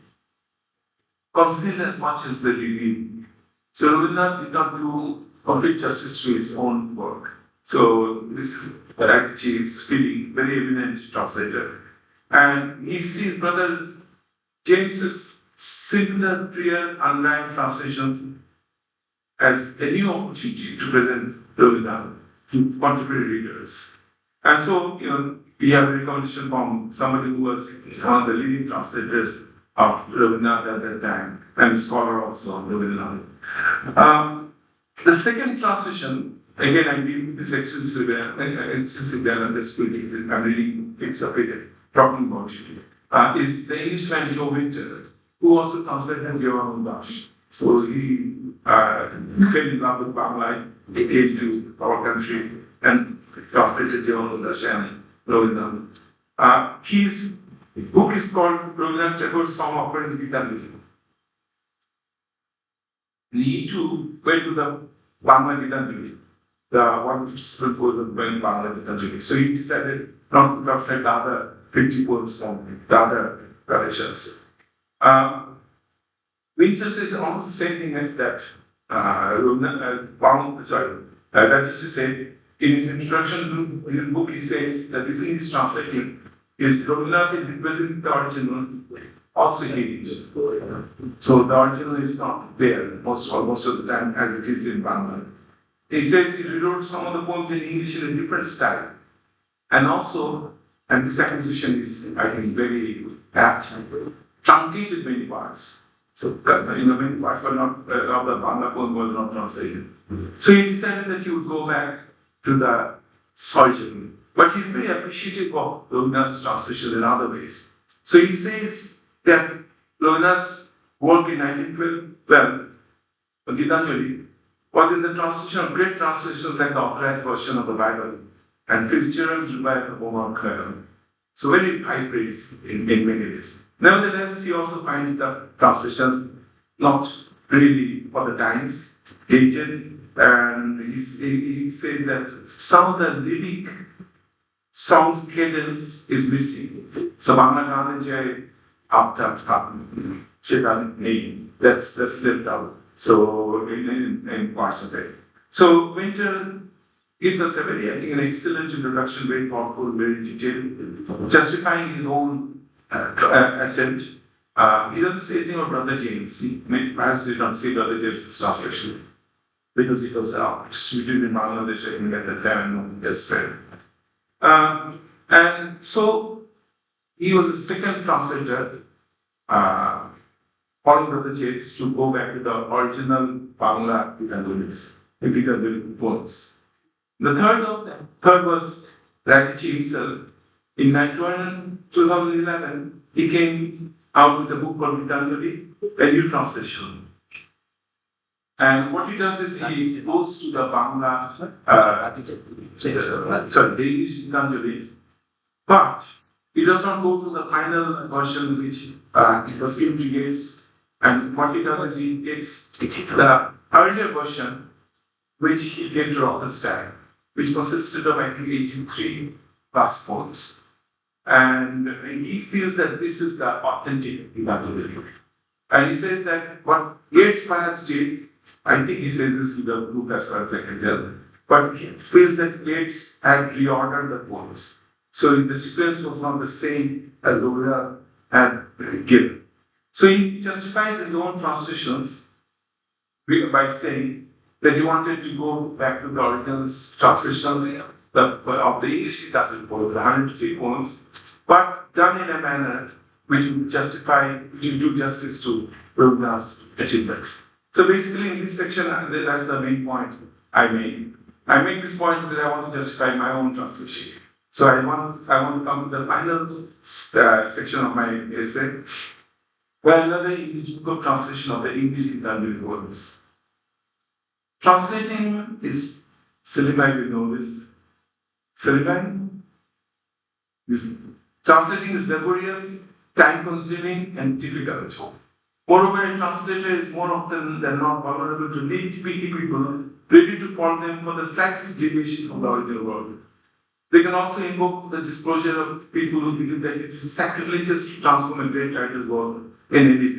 conceal as much as they reveal. So Ravindra did not do complete justice to his own work. So this is Praktichi's feeling, very eminent translator. And he sees Brother James's simpler, clear, unrhymed translations as a new opportunity to present Ravindra to contemporary readers. And so, we have a recommendation from somebody who was one of the leading translators of Ravindra at that time, and a scholar also of Ravindra. The second translation, again, I give this extensively and this I'm reading things up here, talking about it, is the Englishman Joe Winter, who also translated Johann Dash. So he fell in love with Bangla, he came to our country and translated Johann Dash and Ravindra. His book is called Ravindra Tagore's Song Offerings Gitanjali. He too went to the Bangla Gitanjali, the one which is proposed of Bangla Gitanjali. So he decided not to translate the other 50 poems from the other traditions. Winter says almost the same thing as that. That is to say, in his introduction to his book, he says that this English translating is Ravindra representing the original, also in it. So the original is not there most of the time as it is in Bangla. He says he rewrote some of the poems in English in a different style. And also, and this acquisition is, I think, very apt, truncated many parts. So, many parts were not, of the Bangla poem was not translated. So he decided that he would go back to the origin. But he's very appreciative of Ravindran's translation in other ways. So he says that Ravindran's work in 1912, Gitanjali, was in the translation of great translations like the authorized version of the Bible and Fitzgerald's revival of Omar. So very high praise in many ways. Nevertheless, he also finds the translations not really for the times, dated, and he says that some of the lyric song's cadence is missing. So Bangla Gaane Jai Shetan name, that's left out. So in parts of it. So Winter gives us a very, I think, an excellent introduction, very thoughtful, very detailed, justifying his own attempt. He doesn't say anything about Brother James. Perhaps we don't see Brother James' translation because it was distributed in Bangladesh, I think, at the time elsewhere. And so he was the second translator, following Brother James, to go back to the original Bangla Gitanjali poems. The third was Praktici himself. In 2011, he came out with a book called Gitanjali, a new translation. And what he does is he goes to the Bangla, the English Gitanjali, but he does not go to the final version which was given to Yates. And what he does is he takes the earlier version, which he came to Rothenstein, which consisted of, I think, 83 plus poems. And he feels that this is the authentic Gitanjali. And he says that what Yates perhaps did, I think he says this in the book as far as I can tell, but he feels that Yates had reordered the poems. So the sequence was not the same as Ravindra had given. So he justifies his own translations by saying that he wanted to go back to the original translations of the English Gitanjali poems, the 103 poems, but done in a manner which would do justice to Ravindran's achievements. So basically, in this section, that's the main point I made. I make this point because I want to justify my own translation. So I want to come to the final section of my essay, where another English book translation of the English Gitanjali poems. Translating is syllabi, we know this. Syllabi? Translating is laborious, time-consuming, and difficult. Moreover, a translator is more often than not vulnerable to nitpicky people, ready to fault them for the slightest deviation from the original work. They can also invoke the displeasure of people who believe that it is sacrilegious to transform a great writer's work in any way.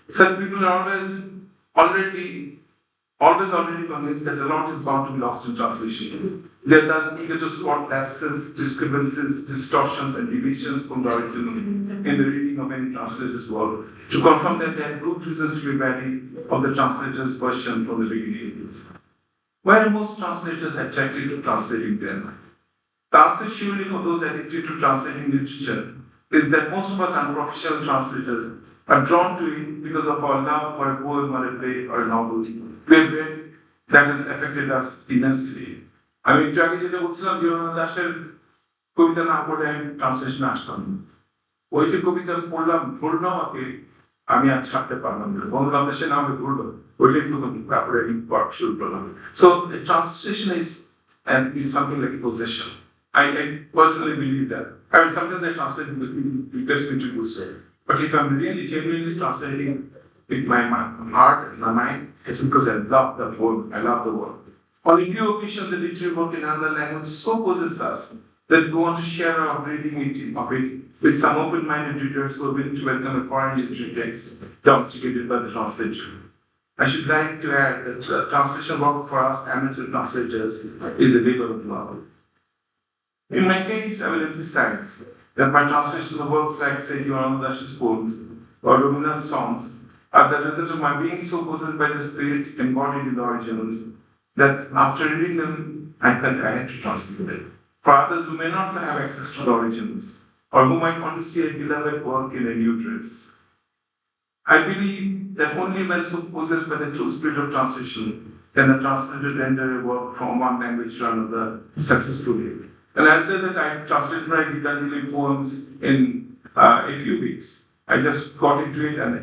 Such people are already convinced that a lot is bound to be lost in translation. They are thus eager to spot lapses, discrepancies, distortions, and deviations from the original in the reading of any translator's work, to confirm that there are good reasons to be wary of the translator's version from the beginning. Why are most translators attracted to translating them? The answer surely for those addicted to translating literature is that most of us unprofessional translators are drawn to it because of our love for a poem or a play or a novel. We have read that has affected us immensely. আমি একটু আগে যেটা বলছিলাম জীবনানন্দ দাশের কবিতা না পড়ে আমি ট্রান্সলেশনে আসতাম না। ওই যে কবিতা পড়লাম ধরলো আমাকে, আমি আর ছাড়তে পারলাম না। বঙ্গলাম দেশে না আমাকে ধরলো, ওইটাই প্রথম তারপরে আমি পড়া শুরু করলাম। So the translation is something like a possession. I personally believe that. I mean, sometimes I translate because people request me to do so. But if I'm really genuinely translating with my heart and my mind, it's because I love the poem, I love the work. On a few occasions, the literary work in another language so possesses us that we want to share our reading of it with some open-minded readers who are willing to welcome a foreign literary text domesticated by the translator. I should like to add that the translation work for us amateur translators is a labor of love. In my case, I will emphasize that my translations of works like, say, Jibanananda দাশের poems or Rabindranath's songs are the result of my being so possessed by the spirit embodied in the originals that after reading them, I felt I had to translate them. For others who may not have access to the originals, or who might want to see a beloved work in a new dress, I believe that only when so possessed by the true spirit of translation can the translator render a work from one language to another successfully. And I'll say that I translated my Gitanjali poems in a few weeks. I just got into it and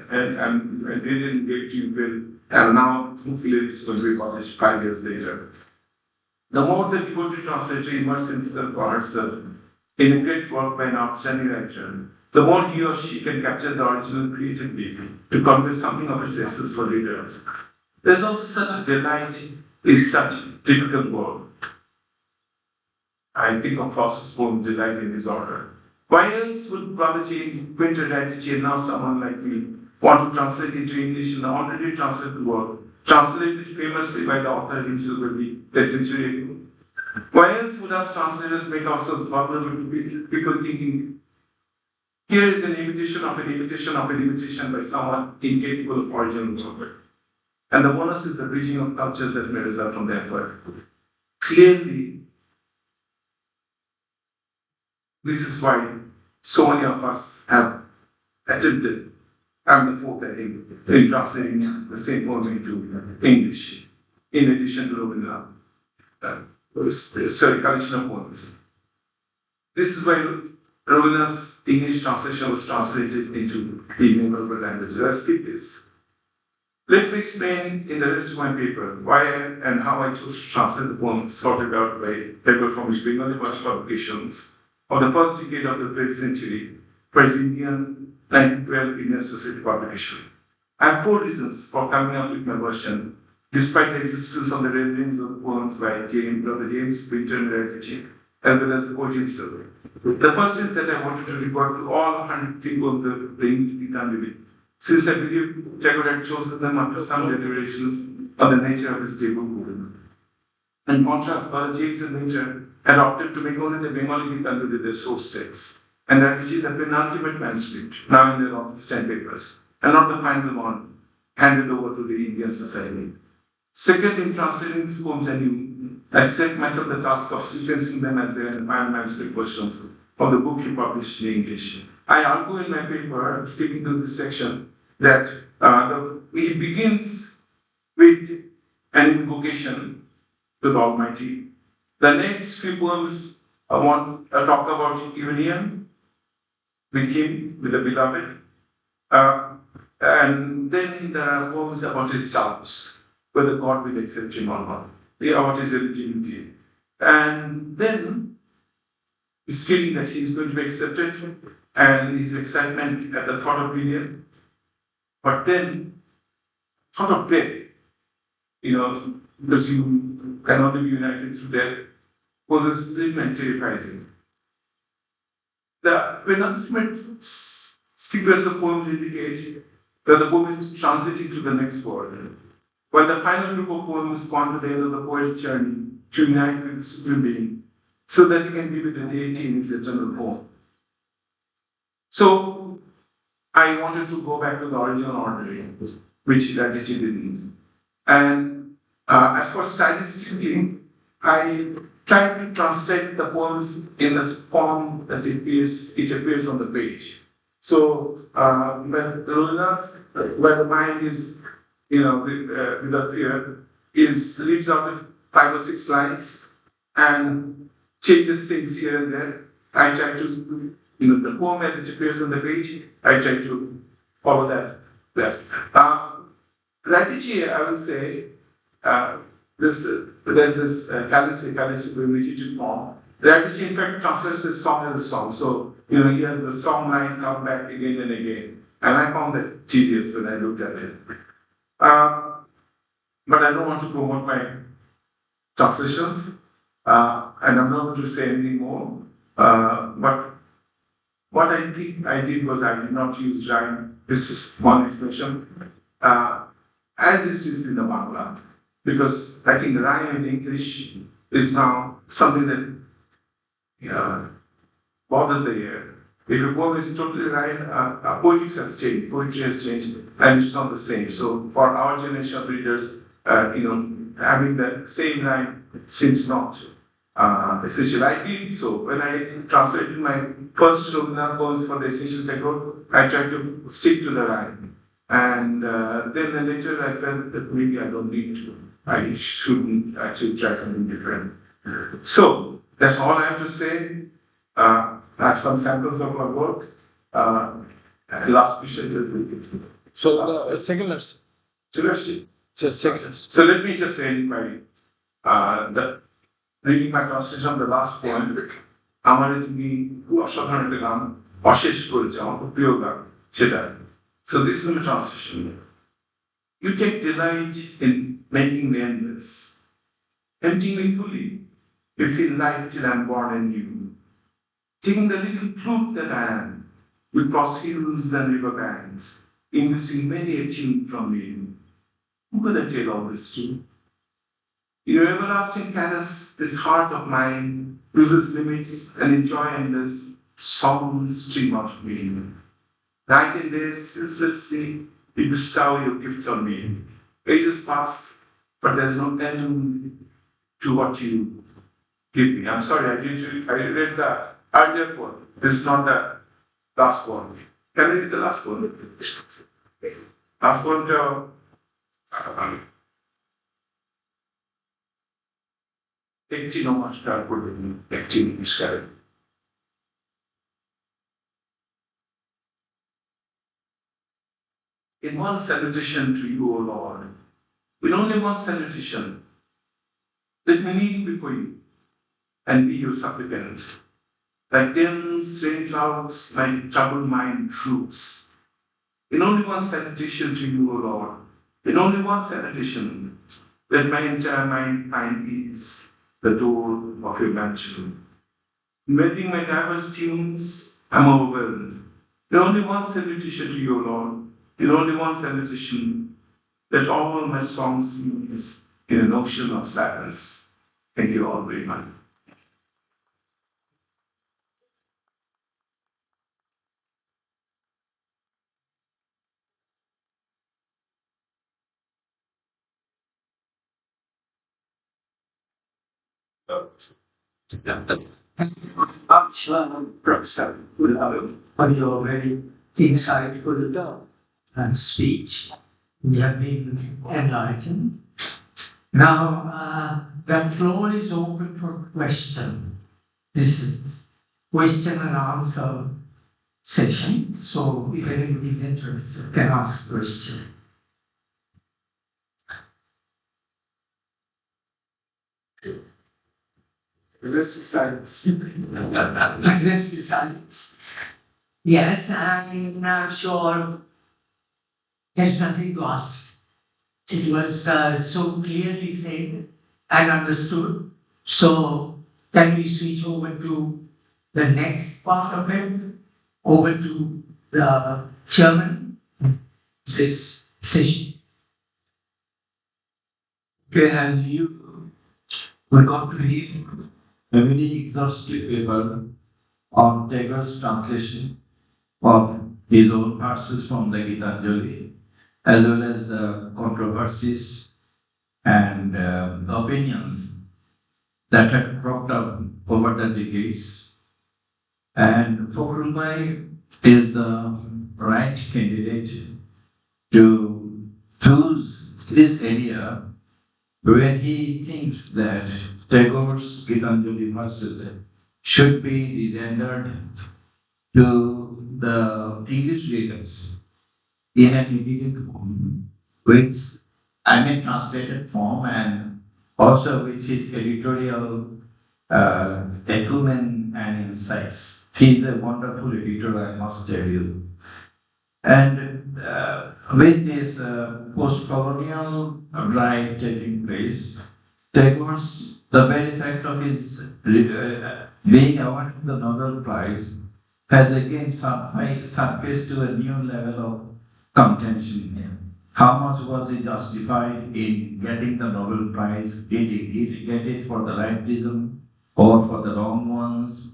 did it in great detail, and now hopefully it's going to be published 5 years later. The more the devoted translator immerses himself or herself in a great work by an outstanding writer, the more he or she can capture the original creatively to convey something of its essence for readers. There's also such delight in such difficult work. I think of Faust's poem Delight in Disorder. Why else would Brother James Quinter Radici and now someone like me want to translate into English in the already translated work, translated famously by the author himself a century ago? Why else would us translators make ourselves vulnerable to people thinking, here is an imitation of an imitation of an imitation by someone incapable of original work? And the bonus is the bridging of cultures that may result from the effort. Clearly, this is why so many of us have attempted, I'm the fourth, I think, in translating the same poem into English, in addition to Rabindranath, collection of poems. This is why Rabindranath's English translation was translated into the memorable language. I'll skip this. Let me explain in the rest of my paper why and how I chose to translate the poems sorted out by paper from which Bengali publications of the first decade of the 20th century for his Indian 1912 Indian Society publication. I have 4 reasons for coming up with my version, despite the existence of the renderings of poems by Brother James Quinter Radici, as well as the poet himself. The first is that I wanted to record to all 100 people the English Gitanjali, since I believe Tagore had chosen them after some deliberations on the nature of his debut poem. In contrast, Brother James and Winter had opted to make only the Bengali Gitanjali their source text, and Radici the penultimate manuscript, now in their office 10 papers, and not the final one handed over to the Indian Society. Second, in translating these poems anew, I set myself the task of sequencing them as their final manuscript versions of the book he published in English. I argue in my paper, skipping through this section, that he begins with an invocation to the Almighty. The next few poems talk about union with him, with the beloved, and then there are poems about his doubts, whether God will accept him or not, about his eligibility. And then his feeling that he is going to be accepted and his excitement at the thought of union. But then, sort of death, because you can only be united through death, possesses him and terrifies him. The penultimate sequence of poems indicate that the poem is transiting to the next world, while the final group of poems point to the end of the poet's journey to unite with the Supreme Being, so that he can be with the deity in his eternal home. So, I wanted to go back to the original ordering, which Gratitude didn't. And as for stylistically, I tried to translate the poems in the form that it appears on the page. So when the mind is, without fear, leaves out the 5 or 6 lines and changes things here and there. I try to, the poem as it appears on the page, I try to follow that. Radici, I would say, there's this fallacy premeditated form. Radici, in fact, translates his song as a song. So, he has the song line come back again and again. And I found that tedious when I looked at it. But I don't want to promote my translations, and I'm not going to say anything more. But what I did was I did not use rhyme. This is one expression, as it is in the Bangla, because I think rhyme in English is now something that bothers the ear. If a poem is totally rhyme, poetics has changed, poetry has changed, and it's not the same. So for our generation of readers, having the same rhyme seems not essential. I did so when I translated my first Rabindranath poems for the Essentials I wrote. I tried to stick to the rhyme, and then later I felt that maybe I don't need to. I shouldn't actually try something different. So that's all I have to say. I have some samples of my work. Last question. So second verse. So let me just end by reading my translation of the last poem. আমার তুমি অসাধারণ একটা গান অশেষ করেছে আমার খুব প্রিয় গান সেটা. So this is my translation. You take delight in making me endless, emptying me fully. You feel life till I'm born anew. Taking the little fruit that I am, we cross hills and river banks, inducing many a tune from you. Who could I tell all this to? Your everlasting caress, this heart of mine loses limits and enjoy endless song stream out of me. Night and day, ceaselessly, you bestow your gifts on me. Ages pass, but there's no end to what you give me. I'm sorry, I read the earlier one. This is not the last one. Can I read the last one? Last one, একটি নমস্কার করবেন একটি নমস্কার In one salutation to you, O Lord, in only one salutation, let me kneel before you and be your supplicant. Like dense rain clouds, my troubled mind droops. In only one salutation to you, O Lord, in only one salutation, let my entire mind find peace, the door of your mansion. Meeting my diverse tunes, I'm overwhelmed. In only one salutation to you, Lord, in only one salutation, let all my songs cease in an ocean of sadness. Thank you all very much. Professor, for your very insightful speech. We have been enlightened. Now, the floor is open for question. This is question and answer session. So if anybody is interested, can ask question. Resist silence. Resist silence. Yes, I'm not sure There's nothing to ask. It was so clearly said and understood. So can we switch over to the next part of it? Over to the chairman of this session. Okay, as we got to hear a very exhaustive paper on Tagore's translation of his own verses from the Gitanjali, as well as the controversies and opinions that had cropped up over the decades. And Fokrulbai is the right candidate to choose this area where he thinks that Tagore's Gitanjali verses should be rendered to the English readers in an immediate form, which translated form, and also with his editorial acumen and insights. He's a wonderful editor, I must tell you. And with this post-colonial drive taking place, Tagore's, the very fact of his being awarded the Nobel Prize has again surfaced to a new level of contention. How much was he justified in getting the Nobel Prize? Did he get it for the right reason or for the wrong ones?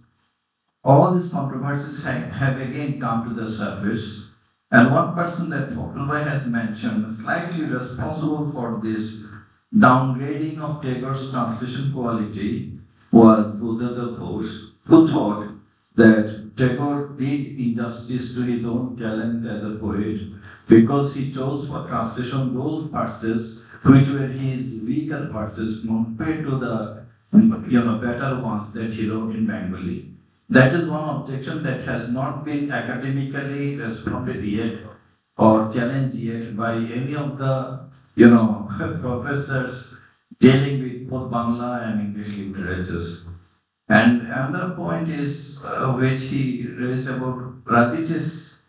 All these controversies have again come to the surface. And one person that Fokrulbai has mentioned, slightly responsible for this downgrading of Tagore's translation quality, was Buddha Bose, who thought that Tagore did injustice to his own talent as a poet because he chose for translation those verses which were his weaker verses compared to the better ones that he wrote in Bengali. That is one objection that has not been academically responded yet or challenged yet by any of the professors dealing with both Bangla and English literatures. And another point is which he raised about Radich's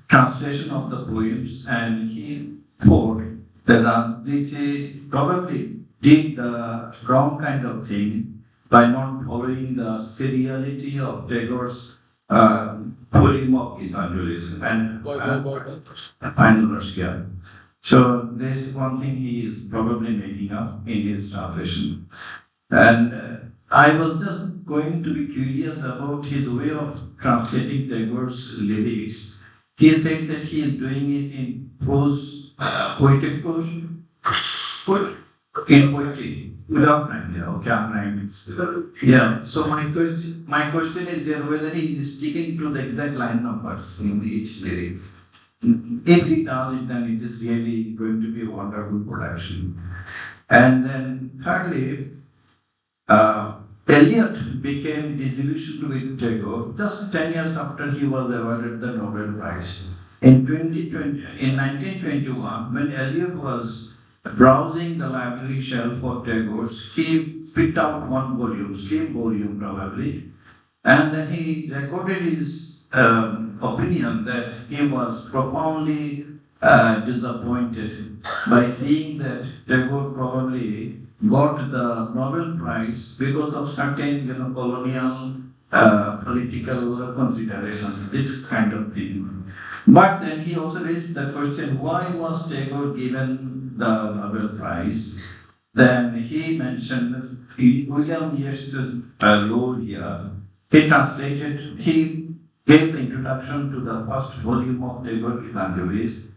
translation of the poems, and he thought that Radich probably did the wrong kind of thing by not following the seriality of Tagore's volume of Gitanjali and final verse. Yeah. So this is one thing he is probably making up in his translation. And I was just going to be curious about his way of translating Tagore's lyrics. He said that he is doing it in prose, poetic prose, in poetry, without rhyme. Yeah, okay, I'm rhyming. Yeah. So my question is there whether he is sticking to the exact line numbers in each lyric. If he does it, then it is really going to be a wonderful production. And then thirdly, Eliot became disillusioned with Tagore just 10 years after he was awarded the Nobel Prize. In 1921, when Eliot was browsing the library shelf for Tagore's, he picked out one volume, slim volume probably, and then he recorded his opinion that he was profoundly disappointed by seeing that Tagore probably got the Nobel Prize because of certain colonial political considerations, this kind of thing. But then he also raised the question, why was Tagore given the Nobel Prize? Then he mentioned William Yeats's role here. He translated, he gave the introduction to the first volume of Tagore Gitanjali,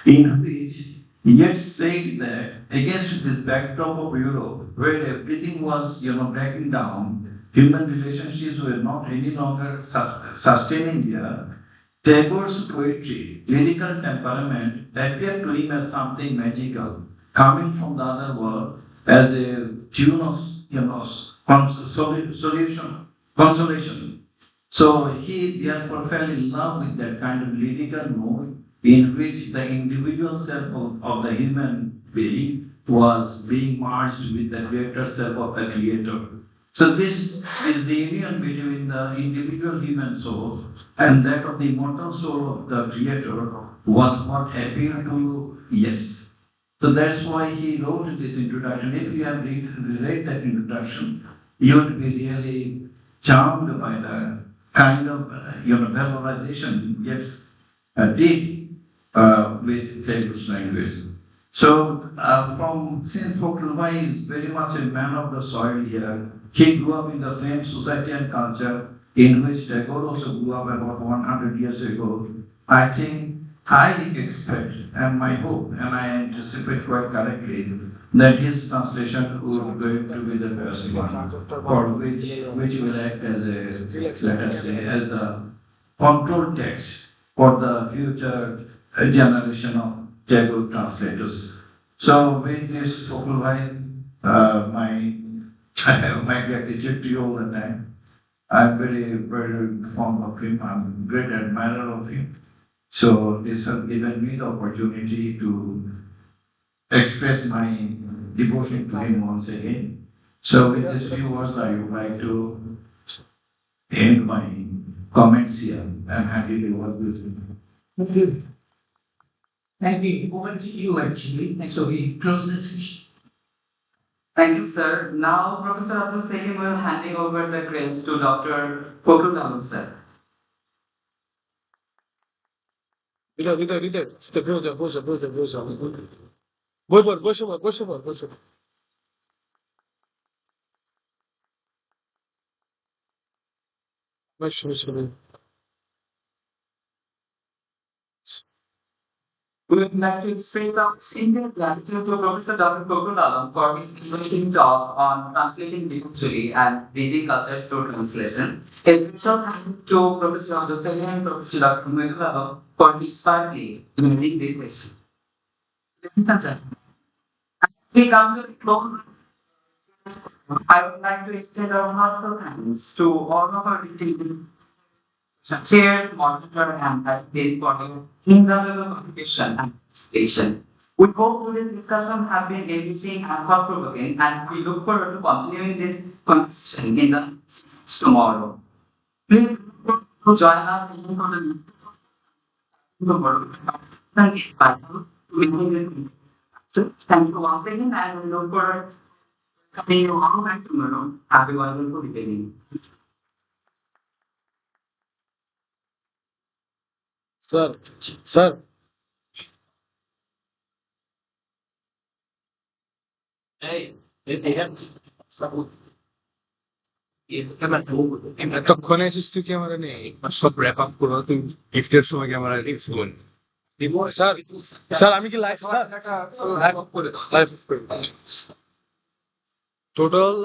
in which Yeats said that against this backdrop of Europe, where everything was breaking down, human relationships were not any longer sustaining there, Tagore's poetry, lyrical temperament appeared to him as something magical, coming from the other world as a tune of consolation. So he therefore fell in love with that kind of lyrical mood in which the individual self of the human being was being merged with the greater self of the creator. So this is the union between the individual human soul and that of the immortal soul of the Creator was what appealed to yes. So that's why he wrote this introduction. If you have read that introduction, you would be really charmed by the kind of valorization gets deep with Telugu language. So since Fokulvai is very much a man of the soil here, he grew up in the same society and culture in which Tagore also grew up about 100 years ago. I think I expect, and my hope, and I anticipate quite correctly, that his translation would going to be the best one, for which will act as a, let us say, as the control text for the future generation of Tagore translators. So with this focal line, my gratitude to you all the time. I'm very, very fond of him. I'm a great admirer of him. So this has given me the opportunity to express my devotion to him once again. So with these few words, I would like to end my comments here. I'm happy to work with you. Thank you. Over to you, actually. So we close this session. Thank you, sir. Now, Professor Abdul Salim will handing over the credits to Dr. Pokulam, sir. Leader. Boja. Boja. We would like to express our sincere gratitude to Professor Dr. Pokulam for inviting talk on translating literary and reading cultures through translation. A special thank to Professor Abdul Salim and Professor Dr. Pokulam for inspiring in reading literature. Ladies and gentlemen, as we come to the close, I would like to extend our heartfelt thanks to all of our distinguished chair, monitor, and admin for your invaluable contribution and participation. We hope today's discussion have been enriching and thought-provoking, and we look forward to continuing this conversation in the sessions tomorrow. Please join us in for the tomorrow. Thank you. So, thank you once again, and we look forward to coming you all back tomorrow. Have a wonderful evening. Sir. Hey, they have এতক্ষণে এসেছিস তুই camera নেই সব wrap up করো তুমি গিফটের সময় camera reels করুন স্যার আমি কি লাইভ স্যার লাইভ অফ করে দাও লাইভ অফ করে টোটাল